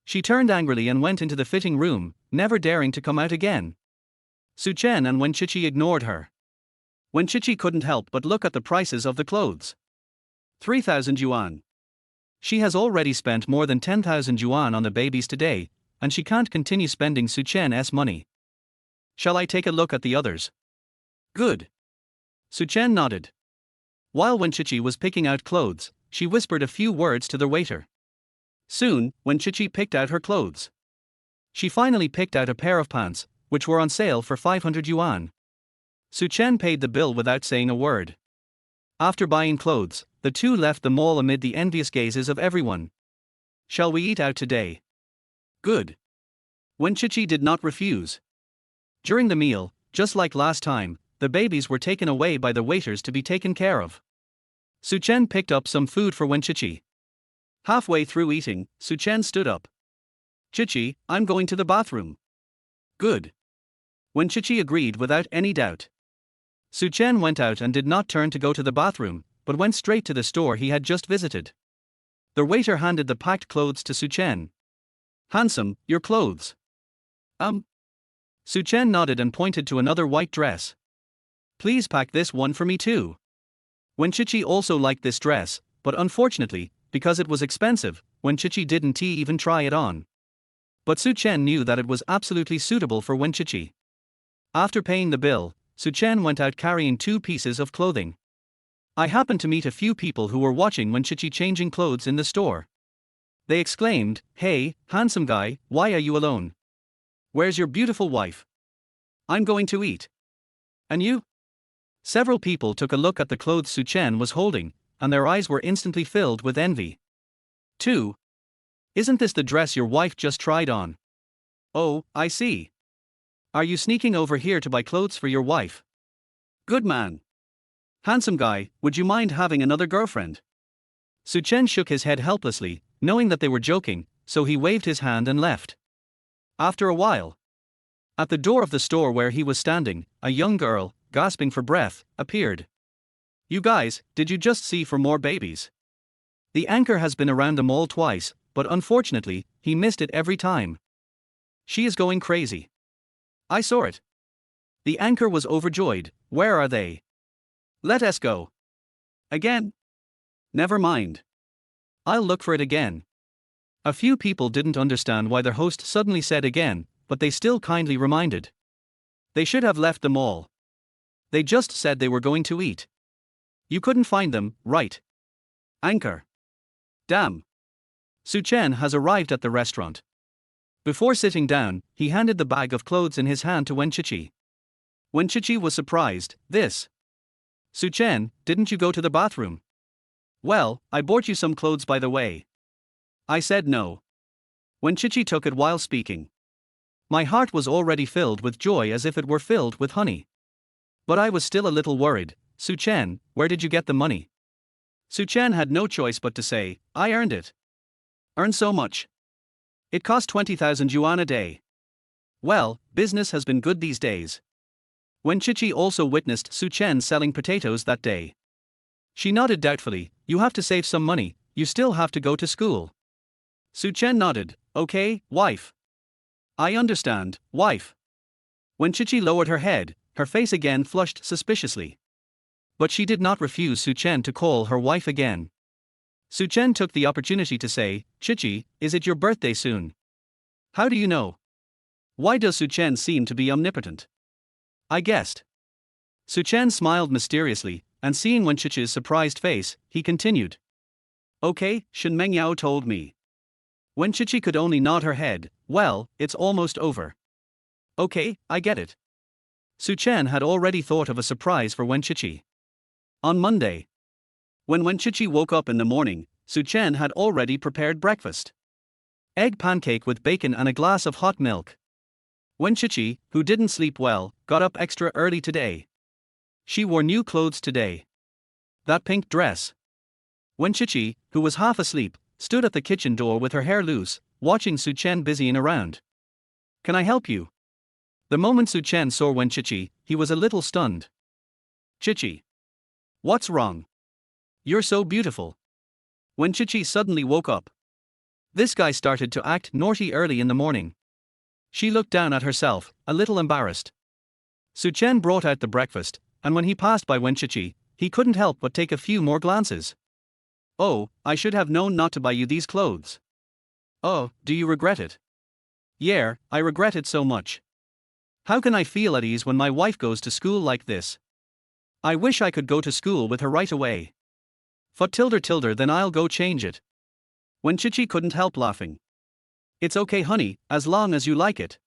She turned angrily and went into the fitting room, never daring to come out again. Su Chen and Wen Chichi ignored her. Wen Chichi couldn't help but look at the prices of the clothes. 3,000 yuan. She has already spent more than 10,000 yuan on the babies today, and she can't continue spending Su Chen's money. Shall I take a look at the others? Good. Su Chen nodded. While Wen Chichi was picking out clothes, she whispered a few words to the waiter. Soon, Wen Chichi picked out her clothes. She finally picked out a pair of pants, which were on sale for 500 yuan. Su Chen paid the bill without saying a word. After buying clothes, the two left the mall amid the envious gazes of everyone. Shall we eat out today? Good. Wen Chichi did not refuse. During the meal, just like last time, the babies were taken away by the waiters to be taken care of. Su Chen picked up some food for Wen Chichi. Halfway through eating, Su Chen stood up. Chichi, I'm going to the bathroom. Good. Wen Chichi agreed without any doubt. Su Chen went out and did not turn to go to the bathroom, but went straight to the store he had just visited. The waiter handed the packed clothes to Su Chen. Handsome, your clothes. Su Chen nodded and pointed to another white dress. Please pack this one for me too. Wen Chichi also liked this dress, but unfortunately, because it was expensive, Wen Chichi didn't even try it on. But Su Chen knew that it was absolutely suitable for Wen Chichi. After paying the bill, Su Chen went out carrying 2 pieces of clothing. I happened to meet a few people who were watching Wen Chichi changing clothes in the store. They exclaimed, "Hey, handsome guy, why are you alone? Where's your beautiful wife? I'm going to eat. And you?" Several people took a look at the clothes Su Chen was holding, and their eyes were instantly filled with envy. 2. Isn't this the dress your wife just tried on? Oh, I see. Are you sneaking over here to buy clothes for your wife? Good man. Handsome guy, would you mind having another girlfriend? Su Chen shook his head helplessly, knowing that they were joking, so he waved his hand and left. After a while, at the door of the store where he was standing, a young girl, gasping for breath, appeared. You guys, did you just see for more babies? The anchor has been around the mall twice, but unfortunately, he missed it every time. She is going crazy. I saw it. The anchor was overjoyed. Where are they? Let us go. Again? Never mind. I'll look for it again. A few people didn't understand why their host suddenly said again, but they still kindly reminded. They should have left the mall. They just said they were going to eat. You couldn't find them, right? Anchor. Damn. Su Chen has arrived at the restaurant. Before sitting down, he handed the bag of clothes in his hand to Wen Chichi. Wen Chichi was surprised. This. Su Chen, didn't you go to the bathroom? Well, I bought you some clothes by the way. I said no. Wen Chichi took it while speaking. My heart was already filled with joy as if it were filled with honey. But I was still a little worried. Su Chen, where did you get the money? Su Chen had no choice but to say, I earned it. Earn so much? It cost 20,000 yuan a day. Well, business has been good these days. Wen Chichi also witnessed Su Chen selling potatoes that day. She nodded doubtfully. You have to save some money, you still have to go to school. Su Chen nodded. Okay, wife. I understand, wife. Wen Chichi lowered her head, her face again flushed suspiciously. But she did not refuse Su Chen to call her wife again. Su Chen took the opportunity to say, Chichi, is it your birthday soon? How do you know? Why does Su Chen seem to be omnipotent? I guessed. Su Chen smiled mysteriously, and seeing Wen Chichi's surprised face, he continued. Okay, Shen Mengyao told me. Wen Chichi could only nod her head. Well, it's almost over. Okay, I get it. Su Chen had already thought of a surprise for Wen Chichi. On Monday, when Wen Chichi woke up in the morning, Su Chen had already prepared breakfast. Egg pancake with bacon and a glass of hot milk. Wen Chichi, who didn't sleep well, got up extra early today. She wore new clothes today. That pink dress. Wen Chichi, who was half asleep, stood at the kitchen door with her hair loose, watching Su Chen busying around. Can I help you? The moment Su Chen saw Wen Chichi, he was a little stunned. Chichi. What's wrong? You're so beautiful. When Chichi suddenly woke up. This guy started to act naughty early in the morning. She looked down at herself, a little embarrassed. Su-chen brought out the breakfast, and when he passed by Wenchichi, he couldn't help but take a few more glances. Oh, I should have known not to buy you these clothes. Oh, do you regret it? Yeah, I regret it so much. How can I feel at ease when my wife goes to school like this? I wish I could go to school with her right away. For tilder then I'll go change it. Wenchichi couldn't help laughing. It's okay honey, as long as you like it.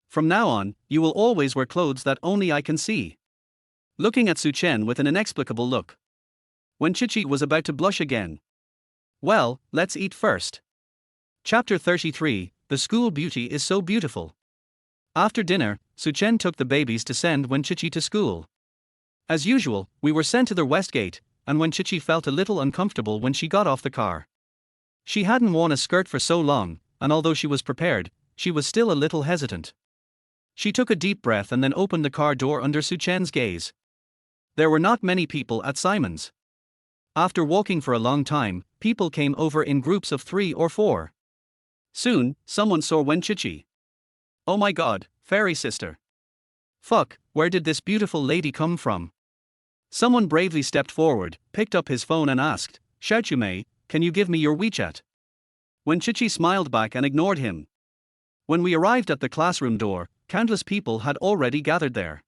From now on, you will always wear clothes that only I can see. Looking at Su-chen with an inexplicable look. Wenchichi was about to blush again. Well, let's eat first. Chapter 33, The School Beauty is So Beautiful. After dinner, Su-chen took the babies to send Wenchichi to school. As usual, we were sent to the west gate, and Wenchichi felt a little uncomfortable when she got off the car. She hadn't worn a skirt for so long, and although she was prepared, she was still a little hesitant. She took a deep breath and then opened the car door under Su-chen's gaze. There were not many people at Simon's. After walking for a long time, people came over in groups of 3 or 4. Soon, someone saw Wenchichi. Oh my god, fairy sister. Fuck, where did this beautiful lady come from? Someone bravely stepped forward, picked up his phone and asked, Xiaochume, can you give me your WeChat? Wenchichi smiled back and ignored him. When we arrived at the classroom door, countless people had already gathered there.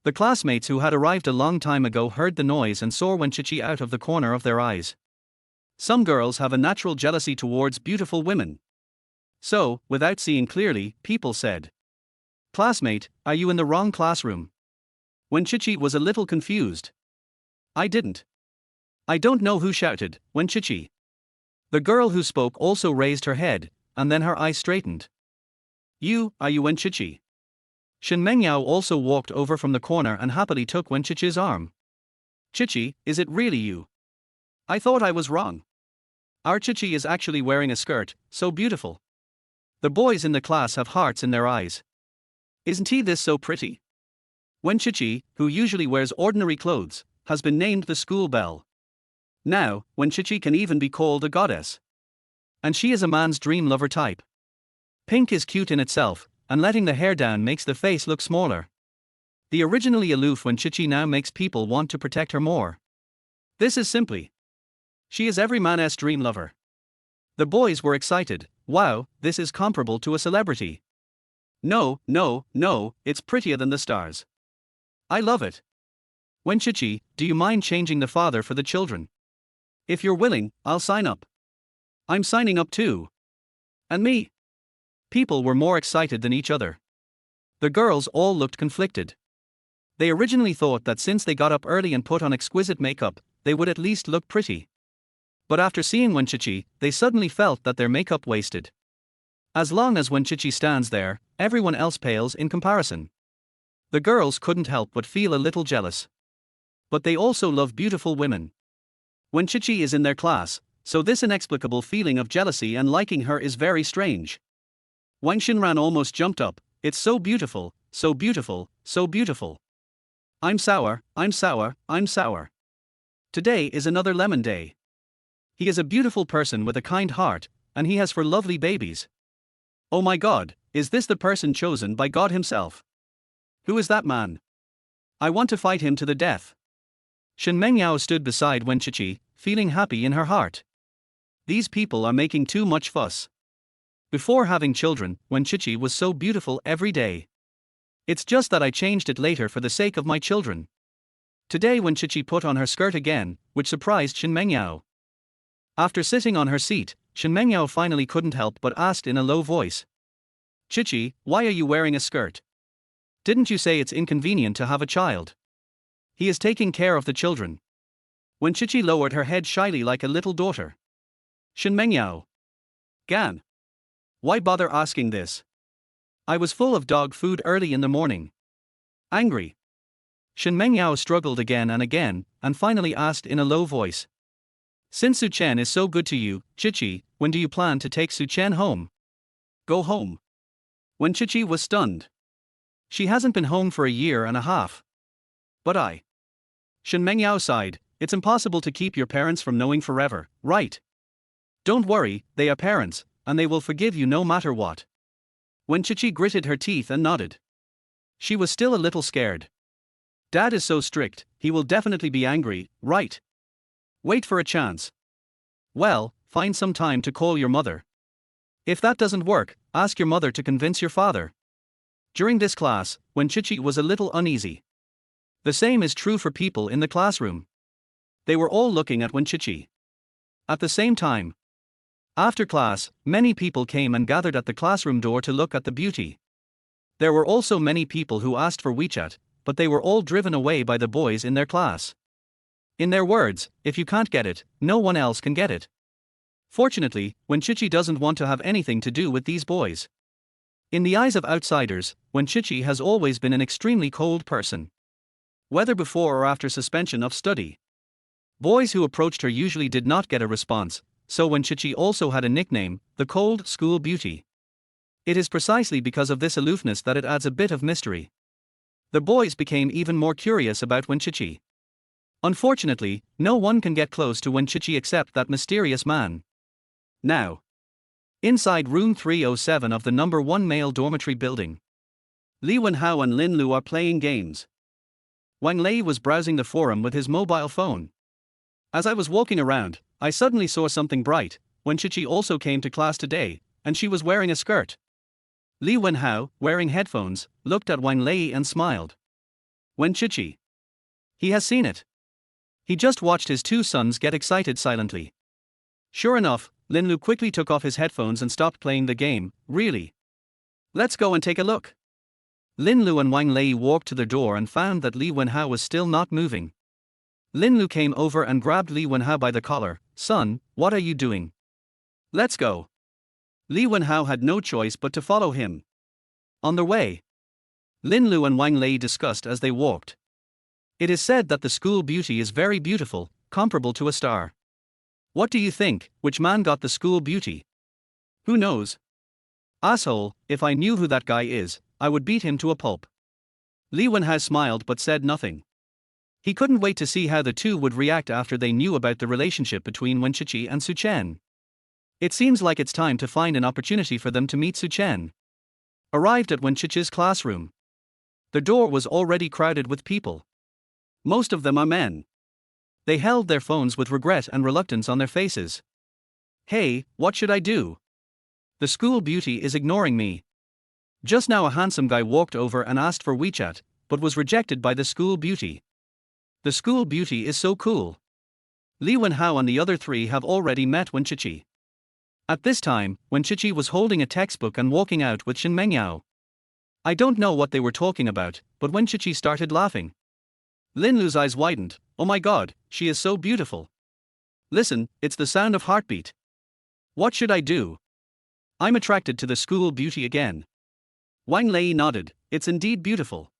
The classmates who had arrived a long time ago heard the noise and saw Wenchichi out of the corner of their eyes. Some girls have a natural jealousy towards beautiful women. So, without seeing clearly, people said, Classmate, are you in the wrong classroom? Wenchichi was a little confused. I didn't. I don't know who shouted, Wenchichi. The girl who spoke also raised her head, and then her eyes straightened. Are you Wenchichi? Shin Mengyao also walked over from the corner and happily took Wenchichi's arm. Chichi, is it really you? I thought I was wrong. Our Chichi is actually wearing a skirt, so beautiful. The boys in the class have hearts in their eyes. Isn't he this so pretty? Wenchichi, who usually wears ordinary clothes, has been named the school belle. Now, Wenchichi can even be called a goddess. And she is a man's dream lover type. Pink is cute in itself, and letting the hair down makes the face look smaller. The originally aloof Wenchichi now makes people want to protect her more. This is simply. She is every man's dream lover. The boys were excited. Wow, this is comparable to a celebrity. No, it's prettier than the stars. I love it. Wenchichi, do you mind changing the father for the children? If you're willing, I'll sign up. I'm signing up too. And me? People were more excited than each other. The girls all looked conflicted. They originally thought that since they got up early and put on exquisite makeup, they would at least look pretty. But after seeing Wenchichi, they suddenly felt that their makeup wasted. As long as Wenchichi stands there, everyone else pales in comparison. The girls couldn't help but feel a little jealous. But they also love beautiful women. Wenchichi is in their class, so this inexplicable feeling of jealousy and liking her is very strange. Wang Xinran almost jumped up. It's so beautiful, so beautiful, so beautiful. I'm sour. Today is another lemon day. He is a beautiful person with a kind heart, and he has 4 lovely babies. Oh my god, is this the person chosen by God himself? Who is that man? I want to fight him to the death. Shin Mengyao stood beside Wenchichi, feeling happy in her heart. These people are making too much fuss. Before having children, Wenchichi was so beautiful every day. It's just that I changed it later for the sake of my children. Today Wenchichi put on her skirt again, which surprised Shin Mengyao. After sitting on her seat, Shin Mengyao finally couldn't help but asked in a low voice. Chichi, why are you wearing a skirt? Didn't you say it's inconvenient to have a child? He is taking care of the children. Wenchichi lowered her head shyly like a little daughter. Shin Mengyao. Gan. Why bother asking this? I was full of dog food early in the morning. Angry. Shin Mengyao struggled again, and finally asked in a low voice. Since Su-chen is so good to you, Chichi, when do you plan to take Su-chen home? Go home. Wenchichi was stunned. She hasn't been home for a year and a half. But Shin Mengyao sighed, it's impossible to keep your parents from knowing forever, right? Don't worry, they are parents, and they will forgive you no matter what. Wenchichi gritted her teeth and nodded. She was still a little scared. Dad is so strict, he will definitely be angry, right? Wait for a chance. Well, find some time to call your mother. If that doesn't work, ask your mother to convince your father. During this class, Wenchichi was a little uneasy. The same is true for people in the classroom. They were all looking at Wenchichi. At the same time, after class, many people came and gathered at the classroom door to look at the beauty. There were also many people who asked for WeChat, but they were all driven away by the boys in their class. In their words, if you can't get it, no one else can get it. Fortunately, Wenchichi doesn't want to have anything to do with these boys. In the eyes of outsiders, Wenchichi has always been an extremely cold person. Whether before or after suspension of study. Boys who approached her usually did not get a response, so Wenchichi also had a nickname, the Cold School Beauty. It is precisely because of this aloofness that it adds a bit of mystery. The boys became even more curious about Wenchichi. Unfortunately, no one can get close to Wenchichi except that mysterious man. Now, inside room 307 of the number 1 male dormitory building, Li Wenhao and Lin Lu are playing games. Wang Lei was browsing the forum with his mobile phone. As I was walking around, I suddenly saw something bright. Wenchichi also came to class today, and she was wearing a skirt. Li Wenhao, wearing headphones, looked at Wang Lei and smiled. Wenchichi. He has seen it. He just watched his two sons get excited silently. Sure enough, Lin Lu quickly took off his headphones and stopped playing the game. Really? Let's go and take a look. Lin Lu and Wang Lei walked to the door and found that Li Wenhao was still not moving. Lin Lu came over and grabbed Li Wenhao by the collar. Son, what are you doing? Let's go. Li Wenhao had no choice but to follow him. On their way, Lin Lu and Wang Lei discussed as they walked. It is said that the school beauty is very beautiful, comparable to a star. What do you think, which man got the school beauty? Who knows? Asshole, if I knew who that guy is, I would beat him to a pulp. Li Wenhao smiled but said nothing. He couldn't wait to see how the two would react after they knew about the relationship between Wenchichi and Su Chen. It seems like it's time to find an opportunity for them to meet Su Chen. Arrived at Wenchichi's classroom. The door was already crowded with people. Most of them are men. They held their phones with regret and reluctance on their faces. Hey, what should I do? The school beauty is ignoring me. Just now a handsome guy walked over and asked for WeChat, but was rejected by the school beauty. The school beauty is so cool. Li Wenhao and the other three have already met Wenchichi. At this time, Wenchichi was holding a textbook and walking out with Shin Mengyao. I don't know what they were talking about, but Wenchichi started laughing. Lin Lu's eyes widened. Oh my god, she is so beautiful. Listen, it's the sound of heartbeat. What should I do? I'm attracted to the school beauty again. Wang Lei nodded. It's indeed beautiful.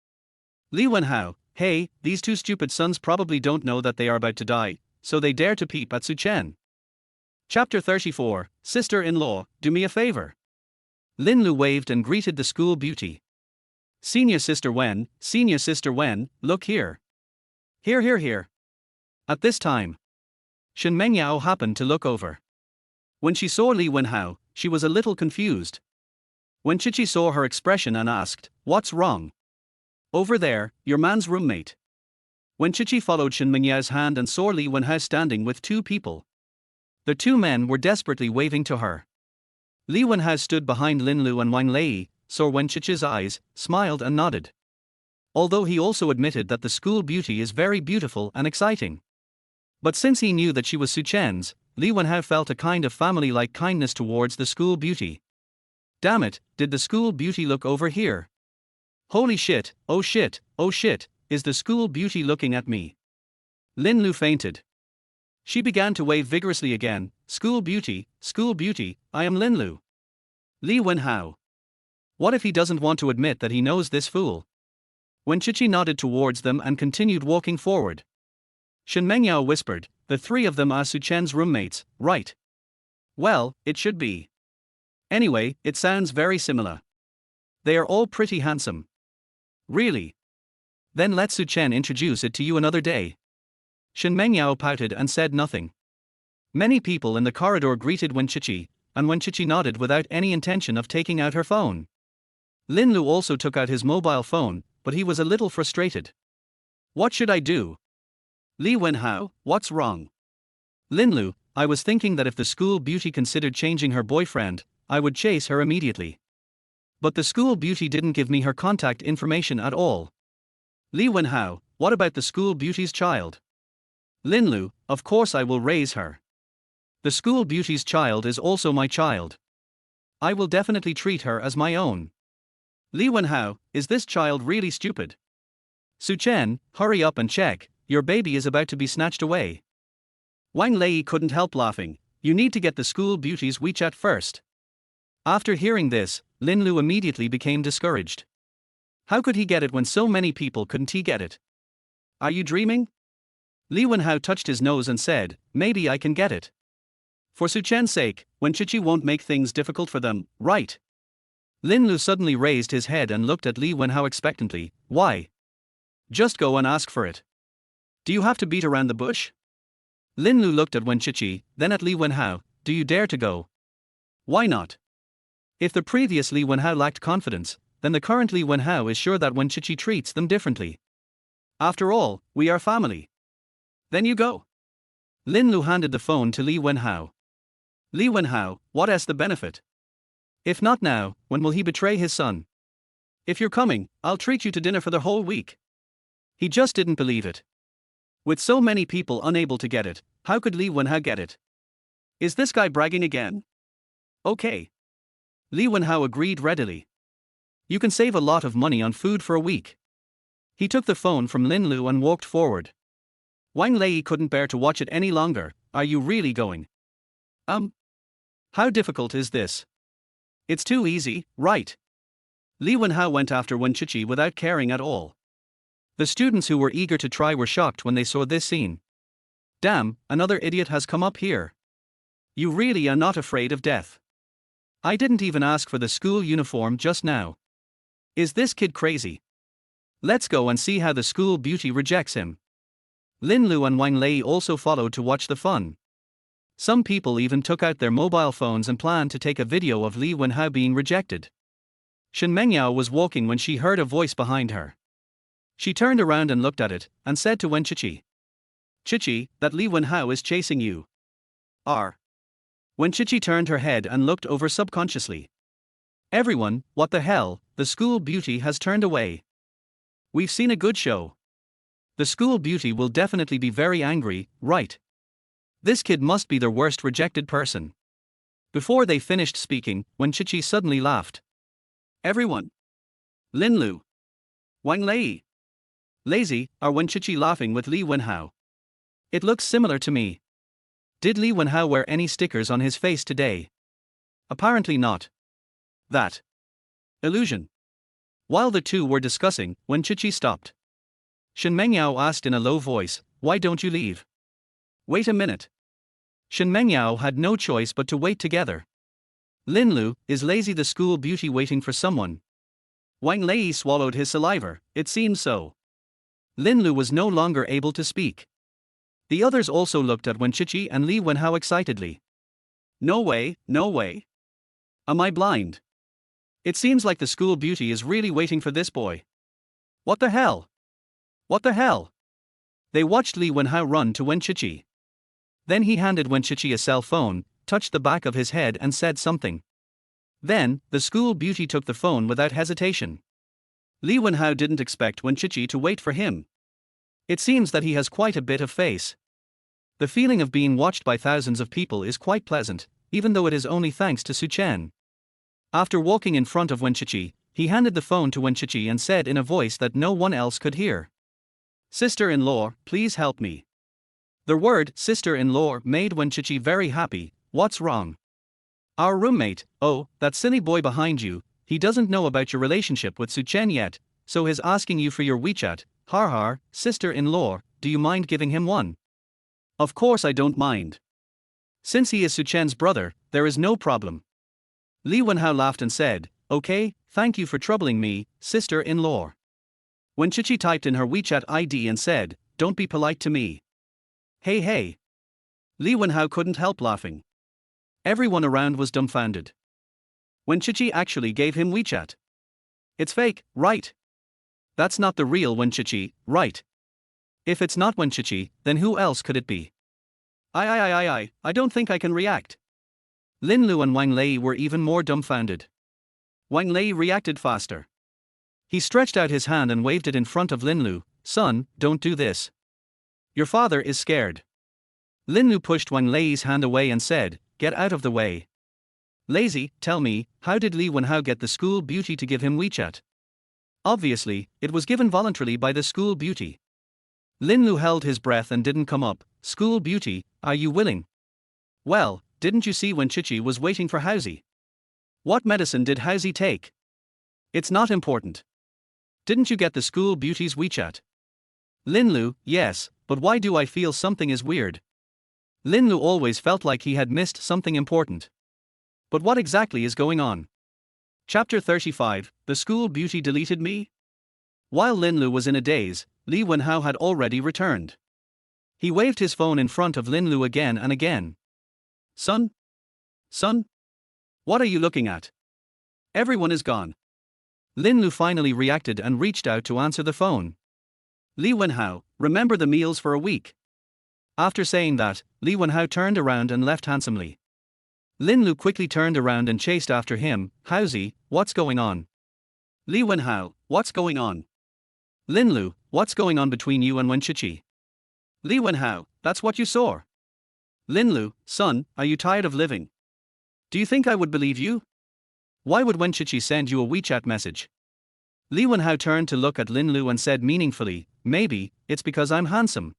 Li Wenhao, hey, these two stupid sons probably don't know that they are about to die, so they dare to peep at Su Chen. Chapter 34, Sister-in-law, do me a favor. Lin Lu waved and greeted the school beauty. Senior Sister Wen, look here. Here. At this time, Shen Mengyao happened to look over. When she saw Li Wenhao, she was a little confused. When Chichi saw her expression and asked, what's wrong? Over there, your man's roommate. When Chichi followed Shen Mengyao's hand and saw Li Wenhao standing with two people. The two men were desperately waving to her. Li Wenhao stood behind Lin Lu and Wang Lei, saw Wen Chichi's eyes, smiled and nodded. Although he also admitted that the school beauty is very beautiful and exciting. But since he knew that she was Su Chen's, Li Wenhao felt a kind of family-like kindness towards the school beauty. Damn it, did the school beauty look over here? Holy shit, oh shit, is the school beauty looking at me? Lin Lu fainted. She began to wave vigorously again. School beauty, I am Lin Lu. Li Wenhao. What if he doesn't want to admit that he knows this fool? When Chichi nodded towards them and continued walking forward. Shen Mengyao whispered, the three of them are Su Chen's roommates, right? Well, it should be. Anyway, it sounds very similar. They are all pretty handsome. Really? Then let Su Chen introduce it to you another day. Shen Mengyao pouted and said nothing. Many people in the corridor greeted Wenchichi, and Wenchichi nodded without any intention of taking out her phone. Lin Lu also took out his mobile phone, but he was a little frustrated. What should I do? Li Wenhao, what's wrong? Lin Lu, I was thinking that if the school beauty considered changing her boyfriend, I would chase her immediately. But the school beauty didn't give me her contact information at all. Li Wenhao, what about the school beauty's child? Lin Lu, of course I will raise her. The school beauty's child is also my child. I will definitely treat her as my own. Li Wenhao, is this child really stupid? Su Chen, hurry up and check, your baby is about to be snatched away. Wang Lei couldn't help laughing. You need to get the school beauty's WeChat first. After hearing this, Lin Lu immediately became discouraged. How could he get it when so many people couldn't he get it? Are you dreaming? Li Wenhao touched his nose and said, maybe I can get it. For Su Chen's sake, Wenchichi won't make things difficult for them, right? Lin Lu suddenly raised his head and looked at Li Wenhao expectantly. Why? Just go and ask for it. Do you have to beat around the bush? Lin Lu looked at Wenchichi, then at Li Wenhao. Do you dare to go? Why not? If the previous Li Wenhao lacked confidence, then the current Li Wenhao is sure that Wenchichi treats them differently. After all, we are family. Then you go. Lin Lu handed the phone to Li Wenhao. Li Wenhao, what is the benefit? If not now, when will he betray his son? If you're coming, I'll treat you to dinner for the whole week. He just didn't believe it. With so many people unable to get it, how could Li Wenhao get it? Is this guy bragging again? Okay. Li Wenhao agreed readily. You can save a lot of money on food for a week. He took the phone from Lin Lu and walked forward. Wang Lei couldn't bear to watch it any longer. Are you really going? How difficult is this? It's too easy, right? Li Wenhao went after Wenchichi without caring at all. The students who were eager to try were shocked when they saw this scene. Damn, another idiot has come up here. You really are not afraid of death. I didn't even ask for the school uniform just now. Is this kid crazy? Let's go and see how the school beauty rejects him. Lin Lu and Wang Lei also followed to watch the fun. Some people even took out their mobile phones and planned to take a video of Li Wenhao being rejected. Shen Mengyao was walking when she heard a voice behind her. She turned around and looked at it, and said to Wenchichi, Chichi, that Li Wenhao is chasing you. Wenchichi turned her head and looked over subconsciously. Everyone, what the hell, the school beauty has turned away. We've seen a good show. The school beauty will definitely be very angry, right? This kid must be their worst rejected person. Before they finished speaking, Wenchichi suddenly laughed. Everyone. Lin Lu. Wang Lei. Lazy, are Wenchichi laughing with Li Wenhao? It looks similar to me. Did Li Wenhao wear any stickers on his face today? Apparently not. That illusion. While the two were discussing, Wenchichi stopped. Shen Mengyao asked in a low voice, why don't you leave? Wait a minute. Shen Mengyao had no choice but to wait together. Lin Lu, is Lazy the school beauty waiting for someone? Wang Lei swallowed his saliva, it seems so. Lin Lu was no longer able to speak. The others also looked at Wenchichi and Li Wenhao excitedly. No way, no way. Am I blind? It seems like the school beauty is really waiting for this boy. What the hell? What the hell? They watched Li Wenhao run to Wenchichi. Then he handed Wenchichi a cell phone, touched the back of his head and said something. Then, the school beauty took the phone without hesitation. Li Wenhao didn't expect Wenchichi to wait for him. It seems that he has quite a bit of face. The feeling of being watched by thousands of people is quite pleasant, even though it is only thanks to Su Chen. After walking in front of Wenchichi, he handed the phone to Wenchichi and said in a voice that no one else could hear. Sister-in-law, please help me. The word sister-in-law made Wenchichi very happy. What's wrong? Our roommate, oh, that silly boy behind you, he doesn't know about your relationship with Su Chen yet, so he's asking you for your WeChat. Har har, sister-in-law, do you mind giving him one? Of course I don't mind. Since he is Su Chen's brother, there is no problem. Li Wenhao laughed and said, okay, thank you for troubling me, sister-in-law. Wenchichi typed in her WeChat ID and said, don't be polite to me. Hey hey. Li Wenhao couldn't help laughing. Everyone around was dumbfounded. Wen Chichi actually gave him WeChat. It's fake, right? That's not the real Wen Chichi, right? If it's not Wen Chichi, then who else could it be? I don't think I can react. Lin Lu and Wang Lei were even more dumbfounded. Wang Lei reacted faster. He stretched out his hand and waved it in front of Lin Lu. Son, don't do this. Your father is scared. Lin Lu pushed Wang Lei's hand away and said, get out of the way. Lazy, tell me, how did Li Wenhao get the school beauty to give him WeChat? Obviously, it was given voluntarily by the school beauty. Lin Lu held his breath and didn't come up. School beauty, are you willing? Well, didn't you see when Chichi was waiting for Housie? What medicine did Housie take? It's not important. Didn't you get the school beauty's WeChat? Lin Lu, yes, but why do I feel something is weird? Lin Lu always felt like he had missed something important. But what exactly is going on? Chapter 35, The School Beauty Deleted Me? While Lin Lu was in a daze, Li Wenhao had already returned. He waved his phone in front of Lin Lu again and again. Son? Son? What are you looking at? Everyone is gone. Lin Lu finally reacted and reached out to answer the phone. Li Wenhao, remember the meals for a week. After saying that, Li Wenhao turned around and left handsomely. Lin Lu quickly turned around and chased after him. Housie, what's going on? Li Wenhao, what's going on? Lin Lu, what's going on between you and Wen Chichi? Li Wenhao, that's what you saw. Lin Lu, son, are you tired of living? Do you think I would believe you? Why would Wen Chichi send you a WeChat message? Li Wenhao turned to look at Lin Lu and said meaningfully, maybe, it's because I'm handsome.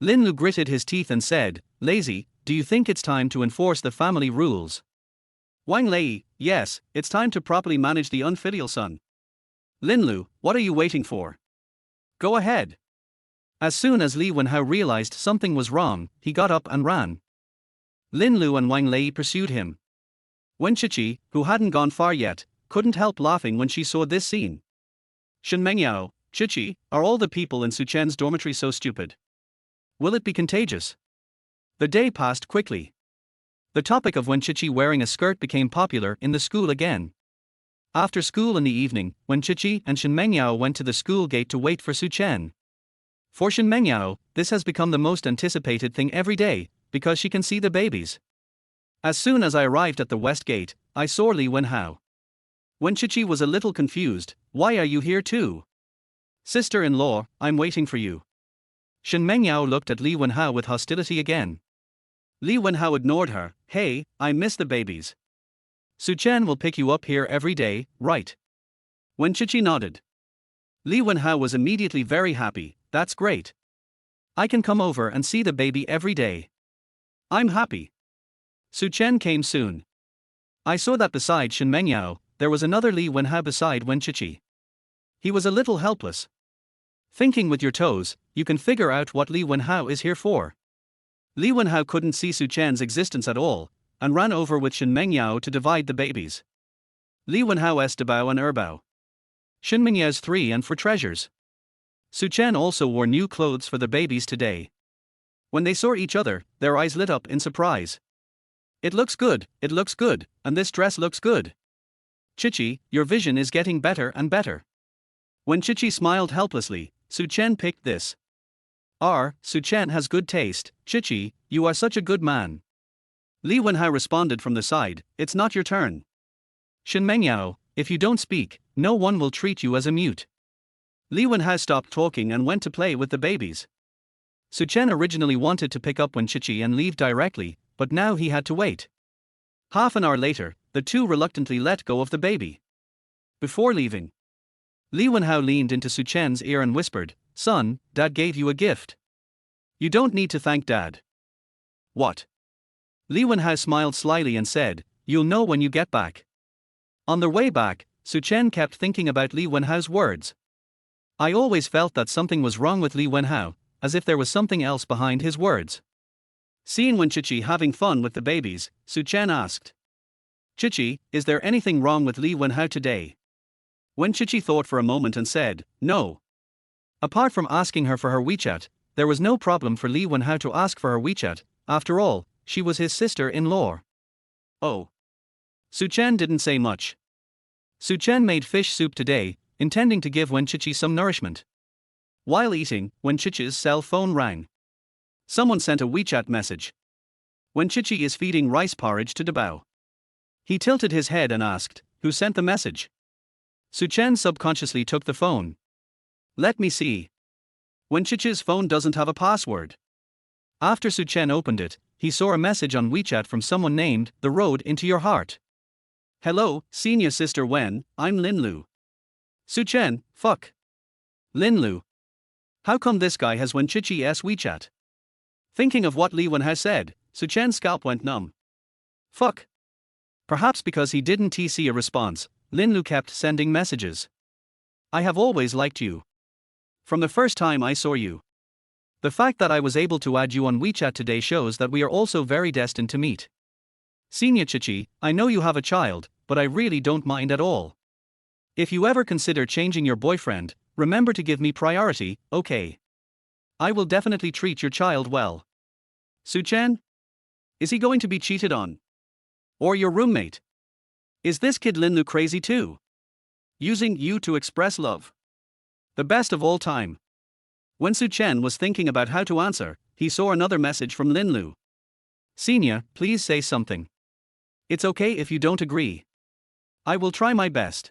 Lin Lu gritted his teeth and said, Lazy, do you think it's time to enforce the family rules? Wang Lei, yes, it's time to properly manage the unfilial son. Lin Lu, what are you waiting for? Go ahead. As soon as Li Wenhao realized something was wrong, he got up and ran. Lin Lu and Wang Lei pursued him. Wen Chichi, who hadn't gone far yet, couldn't help laughing when she saw this scene. Shen Mengyao, Chichi, are all the people in Su Chen's dormitory so stupid? Will it be contagious? The day passed quickly. The topic of Wen Chichi wearing a skirt became popular in the school again. After school in the evening, Wen Chichi and Shen Mengyao went to the school gate to wait for Su Chen. For Shen Mengyao, this has become the most anticipated thing every day, because she can see the babies. As soon as I arrived at the west gate, I saw Li Wenhao. Wen Chichi was a little confused. Why are you here too? Sister-in-law, I'm waiting for you. Shen Mengyao looked at Li Wenhao with hostility again. Li Wenhao ignored her. Hey, I miss the babies. Su Chen will pick you up here every day, right? Wen Chichi nodded. Li Wenhao was immediately very happy. That's great. I can come over and see the baby every day. I'm happy. Su Chen came soon. I saw that beside Shen Mengyao, there was another Li Wenhao beside Wen Chichi. He was a little helpless. Thinking with your toes, you can figure out what Li Wenhao is here for. Li Wenhao couldn't see Su Chen's existence at all, and ran over with Shen Mengyao to divide the babies. Li Wenhao Estebao and Erbao. Shen Mengyao's 3 and for treasures. Su Chen also wore new clothes for the babies today. When they saw each other, their eyes lit up in surprise. It looks good, and this dress looks good. Chichi, your vision is getting better and better. When Chichi smiled helplessly, Su Chen picked this. Su Chen has good taste. Chichi, you are such a good man. Li Wenhao responded from the side, it's not your turn. Shen Mengyao, if you don't speak, no one will treat you as a mute. Li Wenhao stopped talking and went to play with the babies. Su Chen originally wanted to pick up Wen Chichi and leave directly, but now he had to wait. Half an hour later, the two reluctantly let go of the baby. Before leaving, Li Wenhao leaned into Su Chen's ear and whispered, Son, Dad gave you a gift. You don't need to thank Dad. What? Li Wenhao smiled slyly and said, you'll know when you get back. On their way back, Su Chen kept thinking about Li Wenhao's words. I always felt that something was wrong with Li Wenhao, as if there was something else behind his words. Seeing Wen Chichi having fun with the babies, Su Chen asked, Chichi, is there anything wrong with Li Wenhao today? Wen Chichi thought for a moment and said, no. Apart from asking her for her WeChat, there was no problem for Li Wenhao to ask for her WeChat. After all, she was his sister-in-law. Oh. Su Chen didn't say much. Su Chen made fish soup today, intending to give Wen Chichi some nourishment. While eating, Wen Chichi's cell phone rang. Someone sent a WeChat message. Wen Chichi is feeding rice porridge to Dabao. He tilted his head and asked, "Who sent the message?" Su Chen subconsciously took the phone. "Let me see." Wen Chichi's phone doesn't have a password. After Su Chen opened it, he saw a message on WeChat from someone named The Road Into Your Heart. "Hello, senior sister Wen, I'm Lin Lu." Su Chen, fuck. Lin Lu. How come this guy has Wen Chichi's WeChat? Thinking of what Li Wenhao said, Su Chen's scalp went numb. Fuck. Perhaps because he didn't see a response, Lin Lu kept sending messages. "I have always liked you. From the first time I saw you. The fact that I was able to add you on WeChat today shows that we are also very destined to meet. Senior Chichi, I know you have a child, but I really don't mind at all. If you ever consider changing your boyfriend, remember to give me priority, okay? I will definitely treat your child well." Su Chen? Is he going to be cheated on? Or your roommate? Is this kid Lin Lu crazy too? Using you to express love. The best of all time. When Su Chen was thinking about how to answer, he saw another message from Lin Lu. "Senior, please say something. It's okay if you don't agree. I will try my best."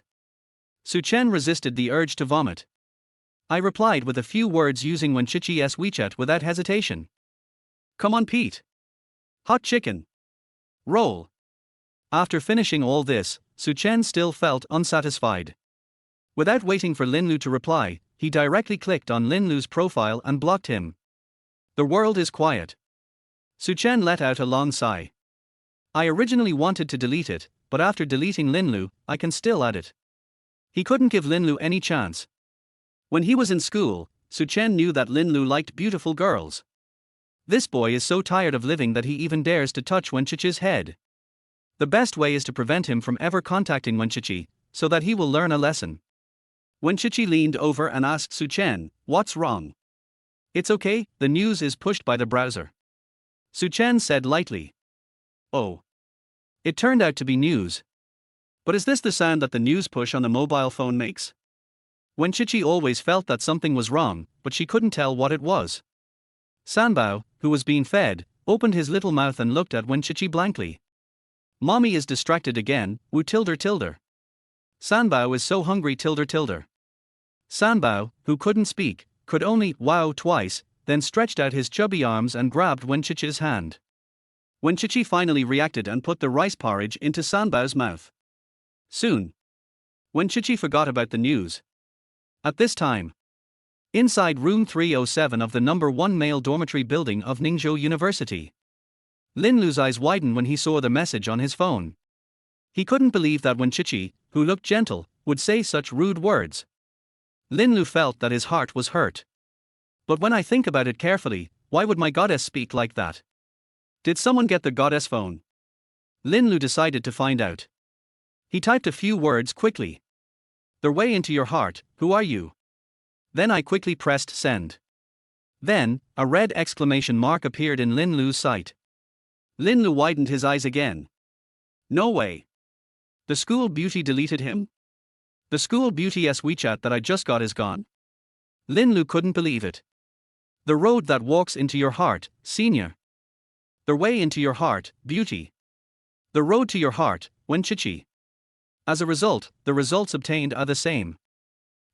Su Chen resisted the urge to vomit. I replied with a few words using Wen Chichi's WeChat without hesitation. "Come on, Pete. Hot chicken. Roll." After finishing all this, Su Chen still felt unsatisfied. Without waiting for Lin Lu to reply, he directly clicked on Lin Lu's profile and blocked him. The world is quiet. Su Chen let out a long sigh. I originally wanted to delete it, but after deleting Lin Lu, I can still add it. He couldn't give Lin Lu any chance. When he was in school, Su Chen knew that Lin Lu liked beautiful girls. This boy is so tired of living that he even dares to touch Wen Chichi's head. The best way is to prevent him from ever contacting Wen Chichi, so that he will learn a lesson. Wen Chichi leaned over and asked Su Chen, "What's wrong?" "It's okay, the news is pushed by the browser." Su Chen said lightly. "Oh. It turned out to be news. But is this the sound that the news push on the mobile phone makes?" Wen Chichi always felt that something was wrong, but she couldn't tell what it was. Sanbao, who was being fed, opened his little mouth and looked at Wen Chichi blankly. "Mommy is distracted again, wu tilde tilde. Sanbao is so hungry tilde tilde." Sanbao, who couldn't speak, could only wow twice, then stretched out his chubby arms and grabbed Wen Chichi's hand. Wen Chichi finally reacted and put the rice porridge into Sanbao's mouth. Soon, Wen Chichi forgot about the news. At this time, inside room 307 of the number 1 male dormitory building of Ningzhou University, Lin Lu's eyes widened when he saw the message on his phone. He couldn't believe that Wen Chichi, who looked gentle, would say such rude words. Lin Lu felt that his heart was hurt. But when I think about it carefully, why would my goddess speak like that? Did someone get the goddess phone? Lin Lu decided to find out. He typed a few words quickly. "The way into your heart, who are you?" Then I quickly pressed send. Then, a red exclamation mark appeared in Lin Lu's sight. Lin Lu widened his eyes again. No way. The school beauty deleted him? The school beauty's WeChat that I just got is gone? Lin Lu couldn't believe it. The road that walks into your heart, senior. The way into your heart, beauty. The road to your heart, Wen Chichi. As a result, the results obtained are the same.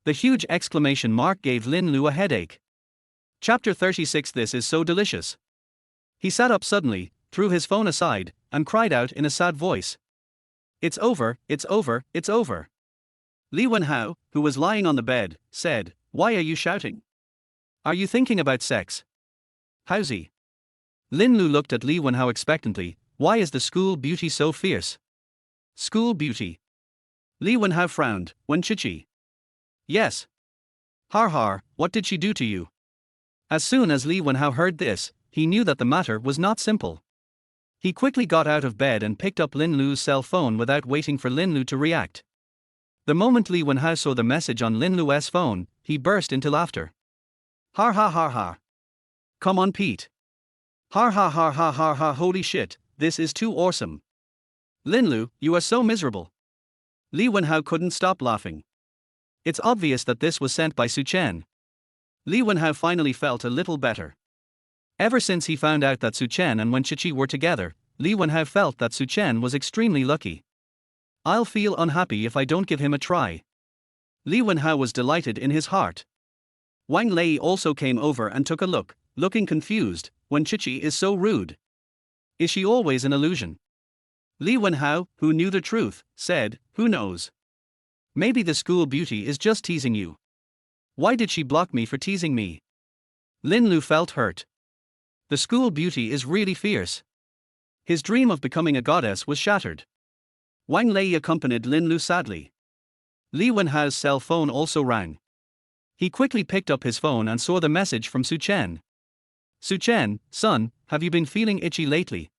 The huge exclamation mark gave Lin Lu a headache. Chapter 36. This is so delicious. He sat up suddenly, threw his phone aside, and cried out in a sad voice. "It's over, it's over, it's over." Li Wenhao, who was lying on the bed, said, "Why are you shouting? Are you thinking about sex? Howsy?" Lin Lu looked at Li Wenhao expectantly. "Why is the school beauty so fierce?" "School beauty?" Li Wenhao frowned. "Wen Chichi?" "Yes." "Har har, what did she do to you?" As soon as Li Wenhao heard this, he knew that the matter was not simple. He quickly got out of bed and picked up Lin Lu's cell phone without waiting for Lin Lu to react. The moment Li Wenhao saw the message on Lin Lu's phone, he burst into laughter. "Har ha har ha. Come on, Pete. Har ha har ha har ha, holy shit, this is too awesome. Linlu, you are so miserable. Li Wenhao couldn't stop laughing. It's obvious that this was sent by Su Chen. Li Wenhao finally felt a little better. Ever since he found out that Su Chen and Wen Chichi were together, Li Wenhao felt that Su Chen was extremely lucky. I'll feel unhappy if I don't give him a try. Li Wenhao was delighted in his heart. Wang Lei also came over and took a look, looking confused. Wen Chichi is so rude. Is she always an illusion? Li Wenhao, who knew the truth, said, who knows? Maybe the school beauty is just teasing you. Why did she block me for teasing me? Lin Lu felt hurt. The school beauty is really fierce. His dream of becoming a goddess was shattered. Wang Lei accompanied Lin Lu sadly. Li Wenhao's cell phone also rang. He quickly picked up his phone and saw the message from Su Chen. Su Chen, son, have you been feeling itchy lately?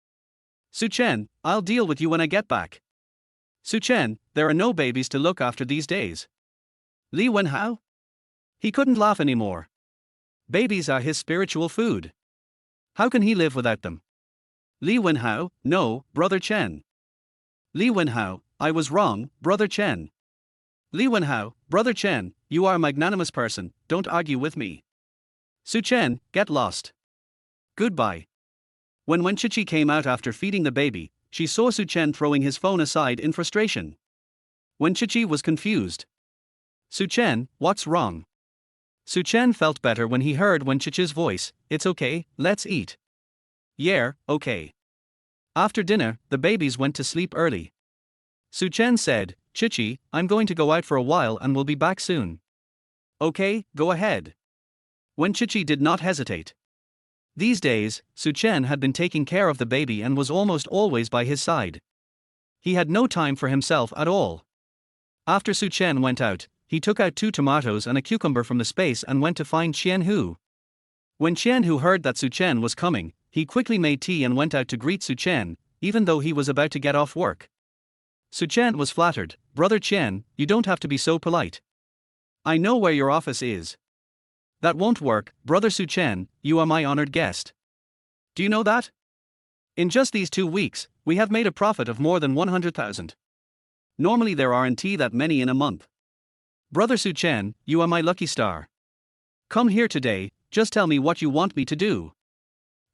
Su Chen, I'll deal with you when I get back. Su Chen, there are no babies to look after these days. Li Wenhao? He couldn't laugh anymore. Babies are his spiritual food. How can he live without them? Li Wenhao, no, Brother Chen. Li Wenhao, I was wrong, Brother Chen. Li Wenhao, Brother Chen, you are a magnanimous person, don't argue with me. Su Chen, get lost. Goodbye. When Wen Chichi came out after feeding the baby, she saw Su Chen throwing his phone aside in frustration. Wen Chichi was confused. Su Chen, what's wrong? Su Chen felt better when he heard Wen Chichi's voice. It's okay, let's eat. Yeah, okay. After dinner, the babies went to sleep early. Su Chen said, Chichi, I'm going to go out for a while and will be back soon. Okay, go ahead. Wen Chichi did not hesitate. These days, Su Chen had been taking care of the baby and was almost always by his side. He had no time for himself at all. After Su Chen went out, he took out 2 tomatoes and a cucumber from the space and went to find Qian Hu. When Qian Hu heard that Su Chen was coming, he quickly made tea and went out to greet Su Chen, even though he was about to get off work. Su Chen was flattered. Brother Qian, you don't have to be so polite. I know where your office is. That won't work, Brother Su Chen, you are my honored guest. Do you know that? In just these 2 weeks, we have made a profit of more than 100,000. Normally there aren't that many in a month. Brother Su Chen, you are my lucky star. Come here today, just tell me what you want me to do.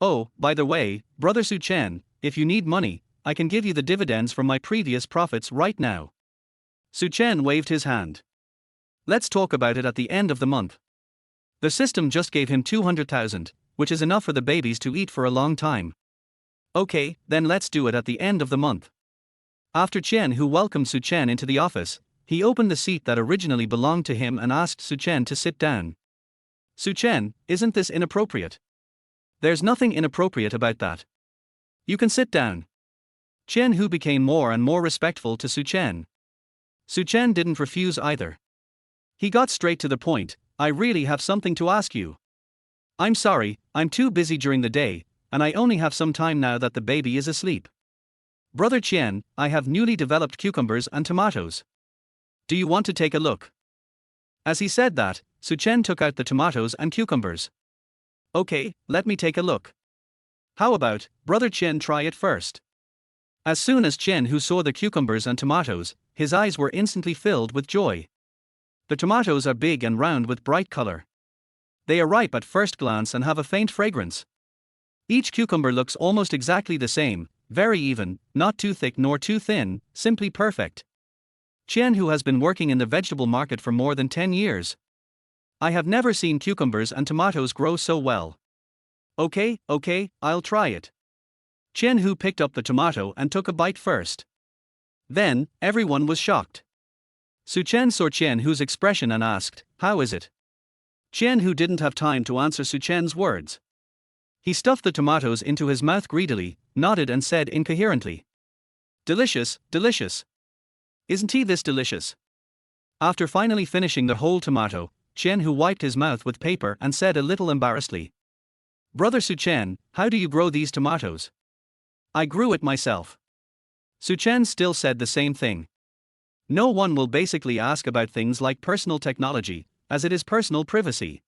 Oh, by the way, Brother Su Chen, if you need money, I can give you the dividends from my previous profits right now. Su Chen waved his hand. Let's talk about it at the end of the month. The system just gave him 200,000, which is enough for the babies to eat for a long time. Okay, then let's do it at the end of the month. After Qian Hu welcomed Su Chen into the office, he opened the seat that originally belonged to him and asked Su Chen to sit down. Su Chen, isn't this inappropriate? There's nothing inappropriate about that. You can sit down. Qian Hu became more and more respectful to Su Chen. Su Chen didn't refuse either. He got straight to the point. I really have something to ask you. I'm sorry, I'm too busy during the day, and I only have some time now that the baby is asleep. Brother Qian, I have newly developed cucumbers and tomatoes. Do you want to take a look? As he said that, Su Chen took out the tomatoes and cucumbers. Okay, let me take a look. How about, Brother Qian, try it first? As soon as Qian Hu saw the cucumbers and tomatoes, his eyes were instantly filled with joy. The tomatoes are big and round with bright color. They are ripe at first glance and have a faint fragrance. Each cucumber looks almost exactly the same, very even, not too thick nor too thin, simply perfect. Qian Hu has been working in the vegetable market for more than 10 years. I have never seen cucumbers and tomatoes grow so well. Okay, I'll try it. Qian Hu picked up the tomato and took a bite first. Then, everyone was shocked. Su Chen saw Qian Hu's expression and asked, how is it? Qian Hu didn't have time to answer Su Chen's words. He stuffed the tomatoes into his mouth greedily, nodded and said incoherently, delicious, delicious. Isn't this delicious? After finally finishing the whole tomato, Qian Hu wiped his mouth with paper and said a little embarrassedly, Brother Su Chen, how do you grow these tomatoes? I grew it myself. Su Chen still said the same thing. No one will basically ask about things like personal technology, as it is personal privacy.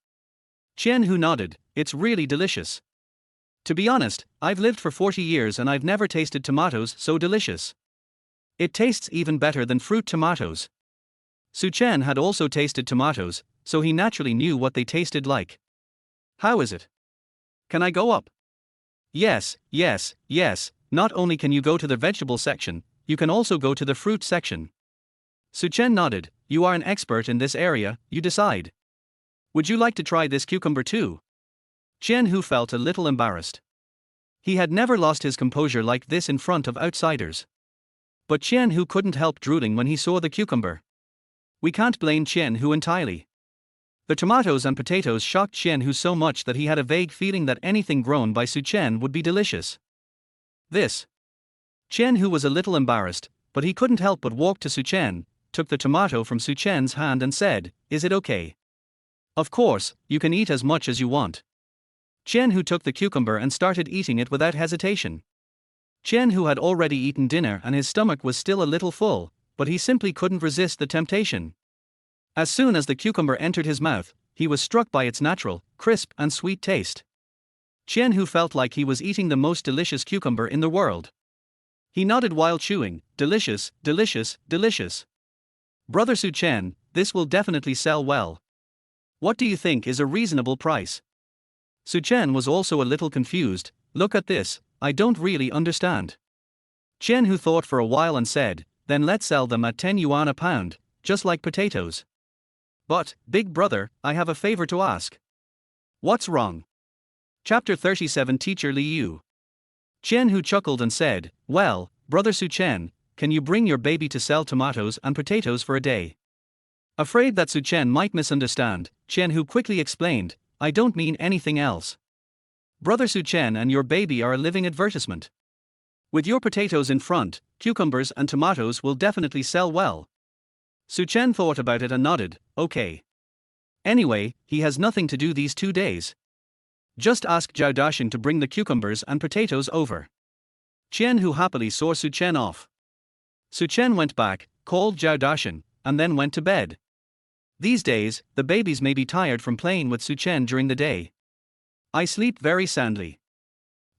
Chen-hu nodded, it's really delicious. To be honest, I've lived for 40 years and I've never tasted tomatoes so delicious. It tastes even better than fruit tomatoes. Su-chen had also tasted tomatoes, so he naturally knew what they tasted like. How is it? Can I go up? Yes, yes, yes, not only can you go to the vegetable section, you can also go to the fruit section. Su-chen nodded, you are an expert in this area, you decide. Would you like to try this cucumber too? Chen-hu felt a little embarrassed. He had never lost his composure like this in front of outsiders. But Chen-hu couldn't help drooling when he saw the cucumber. We can't blame Chen-hu entirely. The tomatoes and potatoes shocked Chen-hu so much that he had a vague feeling that anything grown by Su-chen would be delicious. This. Chen-hu was a little embarrassed, but he couldn't help but walk to Su-chen, took the tomato from Su-chen's hand and said, is it okay? Of course, you can eat as much as you want. Chen-hu took the cucumber and started eating it without hesitation. Chen-hu had already eaten dinner and his stomach was still a little full, but he simply couldn't resist the temptation. As soon as the cucumber entered his mouth, he was struck by its natural, crisp and sweet taste. Chen-hu felt like he was eating the most delicious cucumber in the world. He nodded while chewing, delicious, delicious, delicious. Brother Su-chen, this will definitely sell well. What do you think is a reasonable price? Su-chen was also a little confused, look at this, I don't really understand. Chen-hu thought for a while and said, then let's sell them at 10 yuan a pound, just like potatoes. But, big brother, I have a favor to ask. What's wrong? Chapter 37 Teacher Li Yu. Chen-hu chuckled and said, well, brother Su-chen, can you bring your baby to sell tomatoes and potatoes for a day? Afraid that Su-chen might misunderstand, Chen-hu quickly explained, I don't mean anything else. Brother Su-chen and your baby are a living advertisement. With your potatoes in front, cucumbers and tomatoes will definitely sell well. Su-chen thought about it and nodded, okay. Anyway, he has nothing to do these 2 days. Just ask Zhao Daxing to bring the cucumbers and potatoes over. Chen-hu happily saw Su-chen off. Su-chen went back, called Zhao Daxing, and then went to bed. These days, the babies may be tired from playing with Su-chen during the day. I sleep very soundly.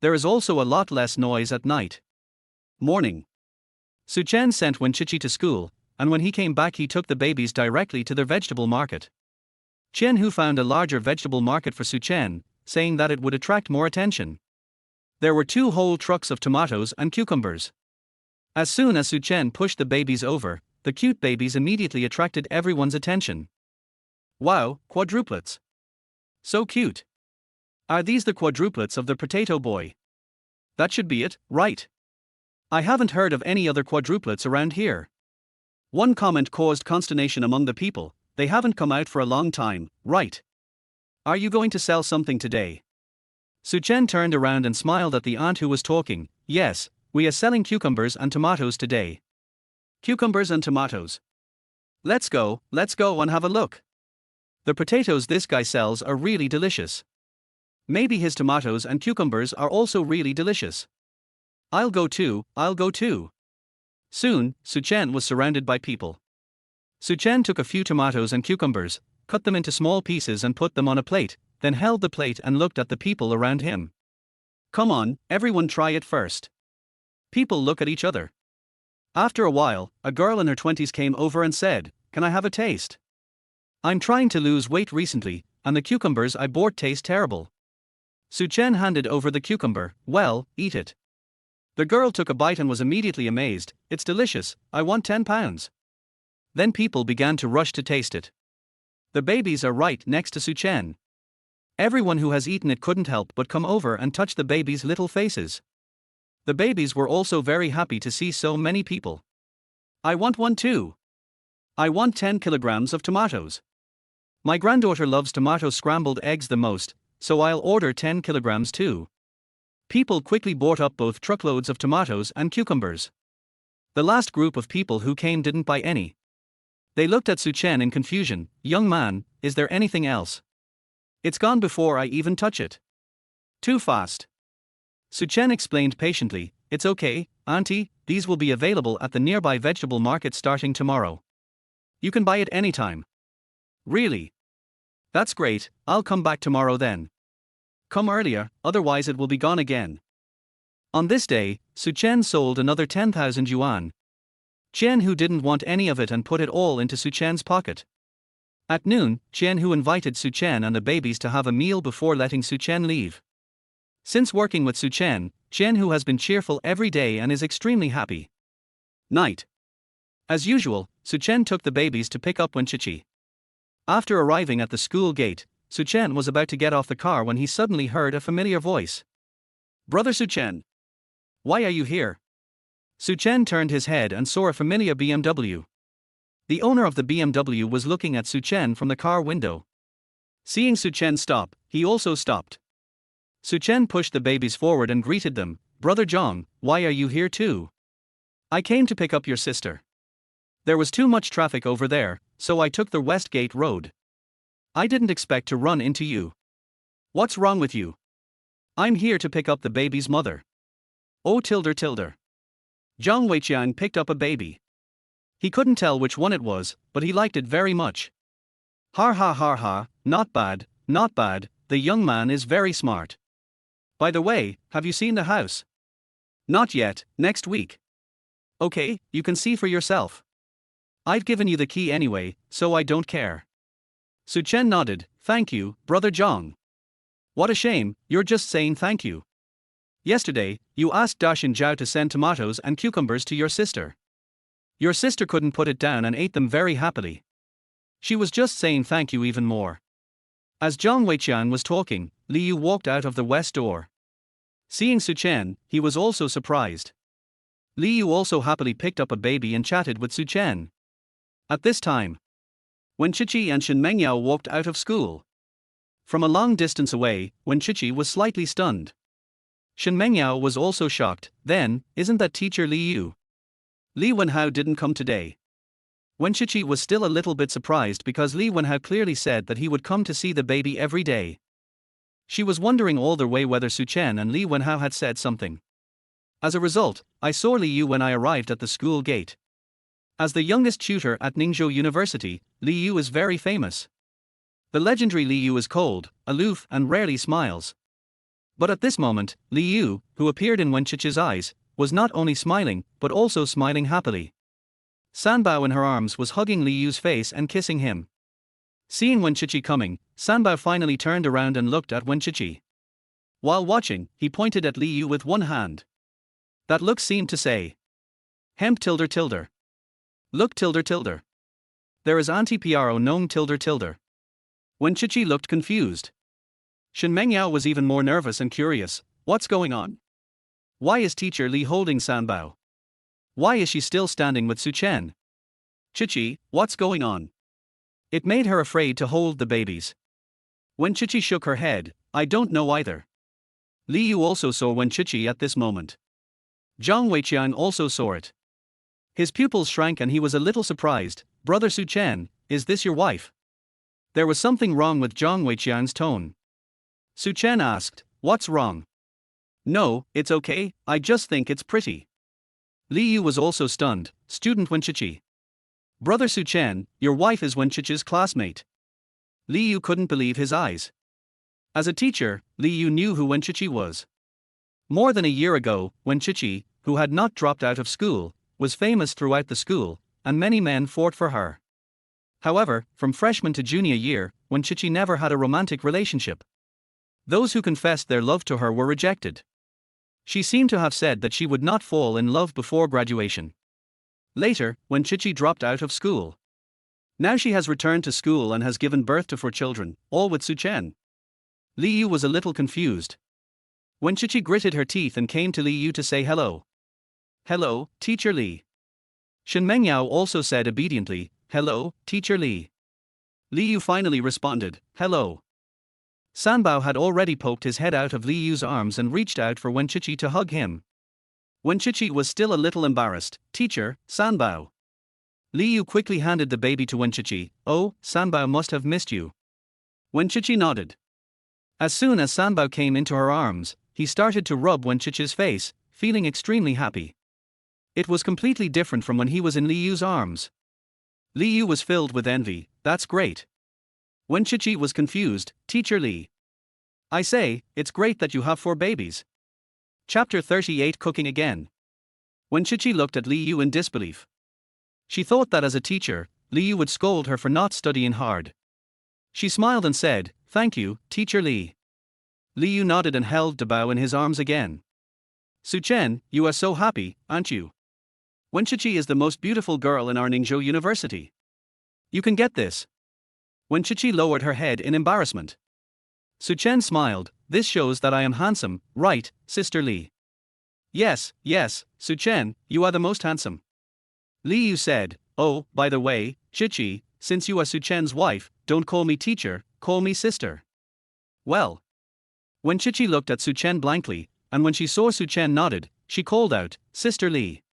There is also a lot less noise at night. Morning. Su-chen sent Wen-Chichi to school, and when he came back he took the babies directly to their vegetable market. Chen-hu found a larger vegetable market for Su-chen, saying that it would attract more attention. There were 2 whole trucks of tomatoes and cucumbers. As soon as Su-chen pushed the babies over, the cute babies immediately attracted everyone's attention. Wow, quadruplets. So cute. Are these the quadruplets of the potato boy? That should be it, right? I haven't heard of any other quadruplets around here. One comment caused consternation among the people, they haven't come out for a long time, right? Are you going to sell something today? Su-chen turned around and smiled at the aunt who was talking, yes, we are selling cucumbers and tomatoes today. Cucumbers and tomatoes. Let's go and have a look. The potatoes this guy sells are really delicious. Maybe his tomatoes and cucumbers are also really delicious. I'll go too. Soon, Su-chen was surrounded by people. Su-chen took a few tomatoes and cucumbers, cut them into small pieces and put them on a plate, then held the plate and looked at the people around him. Come on, everyone try it first. People look at each other. After a while, a girl in her 20s came over and said, can I have a taste? I'm trying to lose weight recently, and the cucumbers I bought taste terrible. Su-chen handed over the cucumber, well, eat it. The girl took a bite and was immediately amazed, it's delicious, I want 10 pounds. Then people began to rush to taste it. The babies are right next to Su-chen. Everyone who has eaten it couldn't help but come over and touch the babies' little faces. The babies were also very happy to see so many people. I want one too. I want 10 kilograms of tomatoes. My granddaughter loves tomato scrambled eggs the most, so I'll order 10 kilograms too. People quickly bought up both truckloads of tomatoes and cucumbers. The last group of people who came didn't buy any. They looked at Su-chen in confusion, young man, is there anything else? It's gone before I even touch it. Too fast. Su-chen explained patiently, it's okay, auntie, these will be available at the nearby vegetable market starting tomorrow. You can buy it anytime. Really? That's great, I'll come back tomorrow then. Come earlier, otherwise it will be gone again. On this day, Su Chen sold another 10,000 yuan. Chen Hu didn't want any of it and put it all into Su Chen's pocket. At noon, Chen Hu invited Su Chen and the babies to have a meal before letting Su Chen leave. Since working with Su Chen Hu has been cheerful every day and is extremely happy. Night. As usual, Su Chen took the babies to pick up Wenchichi. After arriving at the school gate, Su Chen was about to get off the car when he suddenly heard a familiar voice. Brother Su Chen. Why are you here? Su Chen turned his head and saw a familiar BMW. The owner of the BMW was looking at Su Chen from the car window. Seeing Su Chen stop, he also stopped. Su Chen pushed the babies forward and greeted them. Brother Zhang, why are you here too? I came to pick up your sister. There was too much traffic over there, so I took the West Gate Road. I didn't expect to run into you. What's wrong with you? I'm here to pick up the baby's mother. Oh tilde. Zhang Weiqiang picked up a baby. He couldn't tell which one it was, but he liked it very much. Har ha har ha, not bad, the young man is very smart. By the way, have you seen the house? Not yet, next week. Okay, you can see for yourself. I've given you the key anyway, so I don't care. Su Chen nodded. Thank you, Brother Zhang. What a shame, you're just saying thank you. Yesterday, you asked Dashin Zhao to send tomatoes and cucumbers to your sister. Your sister couldn't put it down and ate them very happily. She was just saying thank you even more. As Zhang Weiqiang was talking, Li Yu walked out of the west door. Seeing Su Chen, he was also surprised. Li Yu also happily picked up a baby and chatted with Su Chen. At this time, Wenchichi and Shen Mengyao walked out of school. From a long distance away, Wenchichi was slightly stunned. Shen Mengyao was also shocked. Then, isn't that teacher Li Yu? Li Wenhao didn't come today. Wenchichi was still a little bit surprised because Li Wenhao clearly said that he would come to see the baby every day. She was wondering all the way whether Su Chen and Li Wenhao had said something. As a result, I saw Li Yu when I arrived at the school gate. As the youngest tutor at Ningzhou University, Li Yu is very famous. The legendary Li Yu is cold, aloof and rarely smiles. But at this moment, Li Yu, who appeared in Wenchichi's eyes, was not only smiling, but also smiling happily. Sanbao in her arms was hugging Li Yu's face and kissing him. Seeing Wenchichi coming, Sanbao finally turned around and looked at Wenchichi. While watching, he pointed at Li Yu with one hand. That look seemed to say, Hemp tilde. Look tilde. There is anti-pro gnome tilde. Wenchichi looked confused. Shen Mengyao was even more nervous and curious. What's going on? Why is teacher Li holding Sanbao? Why is she still standing with Su Chen? Chichi, what's going on? It made her afraid to hold the babies. Wenchichi shook her head. I don't know either. Li Yu also saw Wenchichi at this moment. Zhang Weiqiang also saw it. His pupils shrank and he was a little surprised. Brother Su Chen, is this your wife? There was something wrong with Zhang Weiqiang's tone. Su Chen asked, what's wrong? No, it's okay, I just think it's pretty. Li Yu was also stunned. Student Wenchichi. Brother Su Chen, your wife is Wenchichi's classmate. Li Yu couldn't believe his eyes. As a teacher, Li Yu knew who Wenchichi was. More than a year ago, Wenchichi, who had not dropped out of school, was famous throughout the school, and many men fought for her. However, from freshman to junior year, Wenchichi never had a romantic relationship. Those who confessed their love to her were rejected. She seemed to have said that she would not fall in love before graduation. Later, Wenchichi dropped out of school. Now she has returned to school and has given birth to 4 children, all with Su Chen. Li Yu was a little confused. Wenchichi gritted her teeth and came to Li Yu to say hello. Hello, Teacher Li. Shen Mengyao also said obediently, hello, Teacher Li. Li Yu finally responded, hello. Sanbao had already poked his head out of Li Yu's arms and reached out for Wenchichi to hug him. Wenchichi was still a little embarrassed. Teacher, Sanbao. Li Yu quickly handed the baby to Wenchichi. Oh, Sanbao must have missed you. Wenchichi nodded. As soon as Sanbao came into her arms, he started to rub Wenchichi's face, feeling extremely happy. It was completely different from when he was in Li Yu's arms. Li Yu was filled with envy. That's great. Wen Chichi was confused. Teacher Li. I say, it's great that you have 4 babies. Chapter 38 Cooking Again. Wen Chichi looked at Li Yu in disbelief. She thought that as a teacher, Li Yu would scold her for not studying hard. She smiled and said, "Thank you, Teacher Li." Li Yu nodded and held Dabao in his arms again. "Su Chen, you are so happy, aren't you? Wen Chichi is the most beautiful girl in our Ningzhou University. You can get this." Wen Chichi lowered her head in embarrassment. Su Chen smiled. "This shows that I am handsome, right, Sister Li?" Yes, Su Chen, you are the most handsome." Li Yu said. "Oh, by the way, Chichi, since you are Su Chen's wife, don't call me teacher, call me sister." Well. When Chichi looked at Su Chen blankly, and when she saw Su Chen nodded, she called out, "Sister Li."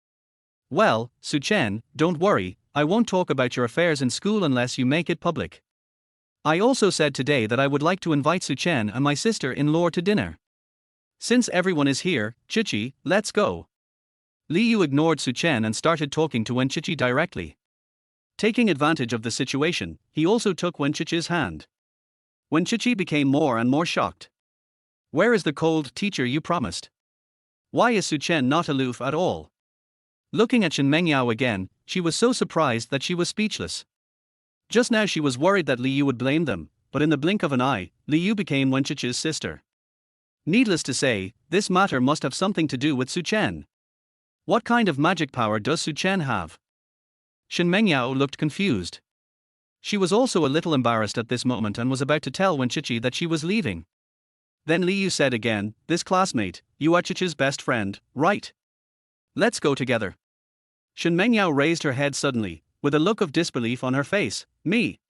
Well, Su Chen, don't worry, I won't talk about your affairs in school unless you make it public. I also said today that I would like to invite Su Chen and my sister-in-law to dinner. Since everyone is here, Chichi, let's go. Li Yu ignored Su Chen and started talking to Wen Chichi directly. Taking advantage of the situation, he also took Wen Chichi's hand. Wen Chichi became more and more shocked. Where is the cold teacher you promised? Why is Su Chen not aloof at all? Looking at Shen Mengyao again, she was so surprised that she was speechless. Just now she was worried that Li Yu would blame them, but in the blink of an eye, Li Yu became Wen Chichi's sister. Needless to say, this matter must have something to do with Su Chen. What kind of magic power does Su Chen have? Shen Mengyao looked confused. She was also a little embarrassed at this moment and was about to tell Wen Chichi that she was leaving. Then Li Yu said again, "This classmate, you are Chichi's best friend, right? Let's go together." Shen Mengyao raised her head suddenly, with a look of disbelief on her face. "Me?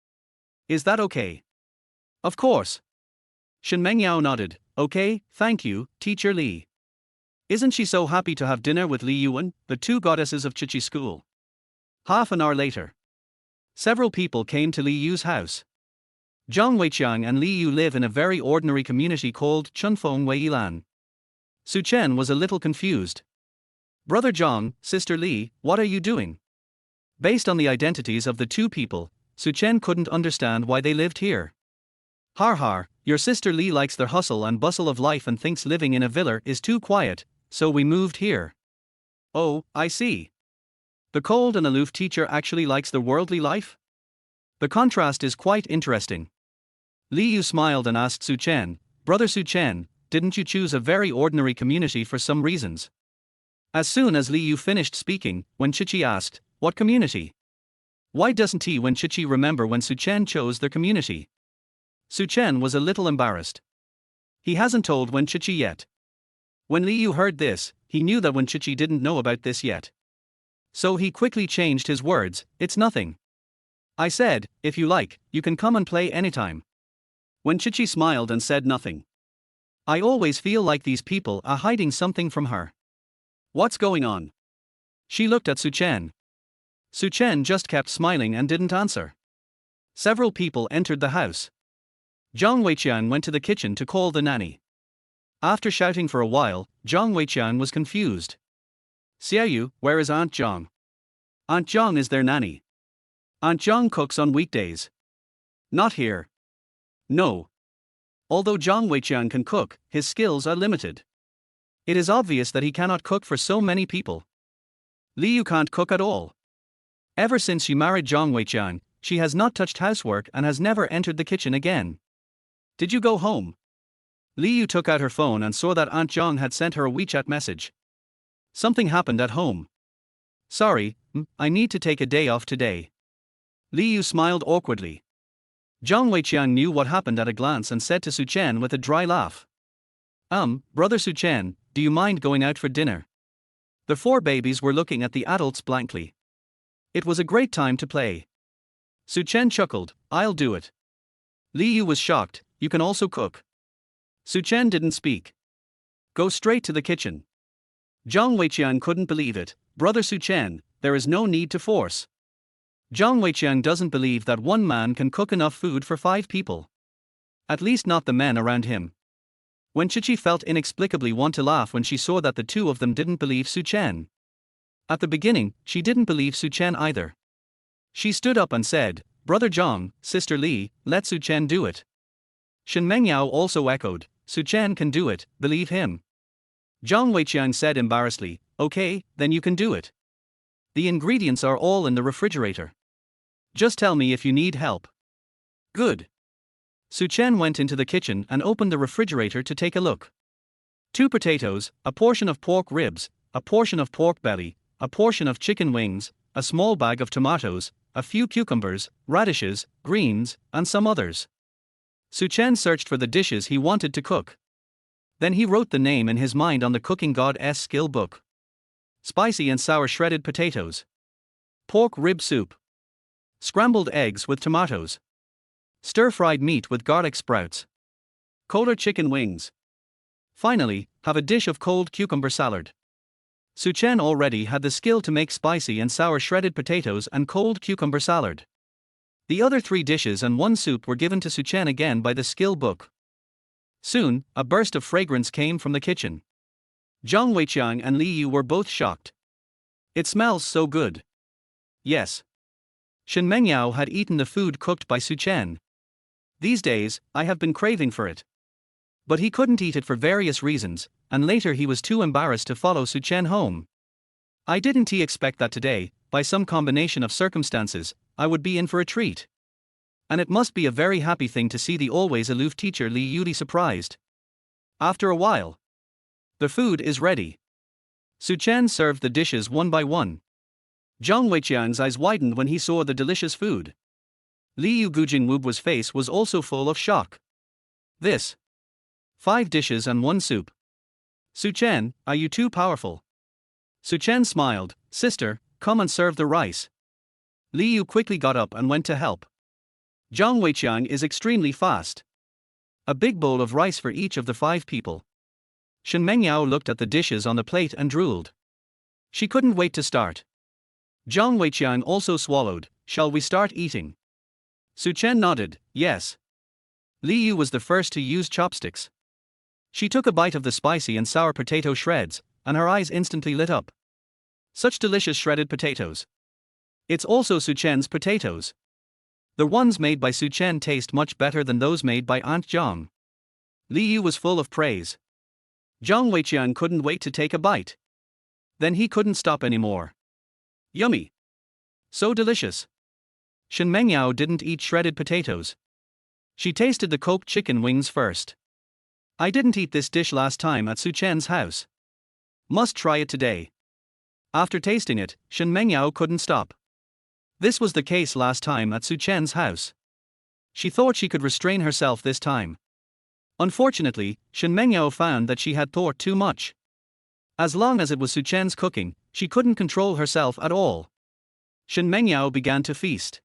Is that okay?" "Of course." Shen Mengyao nodded. "Okay, thank you, Teacher Li." Isn't she so happy to have dinner with Li Yuan, the 2 goddesses of Chichi school? Half an hour later. Several people came to Li Yu's house. Zhang Weiqiang and Li Yu live in a very ordinary community called Chunfeng Weilan. Su Chen was a little confused. "Brother Zhang, Sister Li, what are you doing?" Based on the identities of the 2 people, Su Chen couldn't understand why they lived here. Har, your sister Li likes the hustle and bustle of life and thinks living in a villa is too quiet, so we moved here. Oh, I see. The cold and aloof teacher actually likes the worldly life? The contrast is quite interesting. Li Yu smiled and asked Su Chen, "Brother Su Chen, didn't you choose a very ordinary community for some reasons?" As soon as Li Yu finished speaking, Wen Chichi asked, "What community?" Why doesn't Wen Chichi remember when Su Chen chose their community? Su Chen was a little embarrassed. He hasn't told Wen Chichi yet. When Li Yu heard this, he knew that Wen Chichi didn't know about this yet. So he quickly changed his words, "It's nothing. I said, if you like, you can come and play anytime." Wen Chichi smiled and said nothing. I always feel like these people are hiding something from her. What's going on? She looked at Su Chen. Su Chen just kept smiling and didn't answer. Several people entered the house. Zhang Weiqiang went to the kitchen to call the nanny. After shouting for a while, Zhang Weiqiang was confused. "Xiaoyu, where is Aunt Zhang?" "Aunt Zhang is their nanny. Aunt Zhang cooks on weekdays." "Not here." "No." Although Zhang Weiqiang can cook, his skills are limited. It is obvious that he cannot cook for so many people. Li Yu can't cook at all. Ever since she married Zhang Weiqiang, she has not touched housework and has never entered the kitchen again. "Did you go home?" Li Yu took out her phone and saw that Aunt Zhang had sent her a WeChat message. Something happened at home. "Sorry, I need to take a day off today." Li Yu smiled awkwardly. Zhang Weiqiang knew what happened at a glance and said to Su Chen with a dry laugh. Brother Su Chen, do you mind going out for dinner?" The 4 babies were looking at the adults blankly. It was a great time to play. Su Chen chuckled, "I'll do it." Li Yu was shocked, "You can also cook?" Su Chen didn't speak. "Go straight to the kitchen." Zhang Weiqiang couldn't believe it. "Brother Su Chen, there is no need to force." Zhang Weiqiang doesn't believe that one man can cook enough food for 5 people. At least not the men around him. Wen Chichi felt inexplicably want to laugh when she saw that the 2 of them didn't believe Su Chen. At the beginning, she didn't believe Su Chen either. She stood up and said, Brother Zhang, Sister Li, let Su Chen do it. Shen Mengyao also echoed, Su Chen can do it, believe him. Zhang Weiqiang said embarrassedly, okay, then you can do it. The ingredients are all in the refrigerator. Just tell me if you need help. Good. Su Chen went into the kitchen and opened the refrigerator to take a look. 2 potatoes, a portion of pork ribs, a portion of pork belly, a portion of chicken wings, a small bag of tomatoes, a few cucumbers, radishes, greens, and some others. Su Chen searched for the dishes he wanted to cook. Then he wrote the name in his mind on the cooking god's skill book. Spicy and sour shredded potatoes. Pork rib soup. Scrambled eggs with tomatoes. Stir-fried meat with garlic sprouts. Kohler chicken wings. Finally, have a dish of cold cucumber salad. Su Chen already had the skill to make spicy and sour shredded potatoes and cold cucumber salad. The other 3 dishes and 1 soup were given to Su Chen again by the skill book. Soon, a burst of fragrance came from the kitchen. Zhang Weiqiang and Li Yu were both shocked. It smells so good. Yes. Shen Mengyao had eaten the food cooked by Su Chen. These days, I have been craving for it. But he couldn't eat it for various reasons, and later he was too embarrassed to follow Su Chen home. Didn't he expect that today, by some combination of circumstances, I would be in for a treat? And it must be a very happy thing to see the always aloof teacher Li Yuli surprised. After a while, the food is ready. Su Chen served the dishes one by one. Zhang Weiqiang's eyes widened when he saw the delicious food. Li Yu Gujingwu's face was also full of shock. This. 5 dishes and 1 soup. Su Chen, are you too powerful? Su Chen smiled, sister, come and serve the rice. Li Yu quickly got up and went to help. Zhang Weiqiang is extremely fast. A big bowl of rice for each of the 5 people. Shen Mengyao looked at the dishes on the plate and drooled. She couldn't wait to start. Zhang Weiqiang also swallowed, shall we start eating? Su Chen nodded, yes. Li Yu was the first to use chopsticks. She took a bite of the spicy and sour potato shreds, and her eyes instantly lit up. Such delicious shredded potatoes. It's also Su Chen's potatoes. The ones made by Su Chen taste much better than those made by Aunt Zhang. Li Yu was full of praise. Zhang Weiqiang couldn't wait to take a bite. Then he couldn't stop anymore. Yummy. So delicious. Shen Mengyao didn't eat shredded potatoes. She tasted the cooked chicken wings first. I didn't eat this dish last time at Su Chen's house. Must try it today. After tasting it, Shen Mengyao couldn't stop. This was the case last time at Su Chen's house. She thought she could restrain herself this time. Unfortunately, Shen Mengyao found that she had thought too much. As long as it was Su Chen's cooking, she couldn't control herself at all. Shen Mengyao began to feast.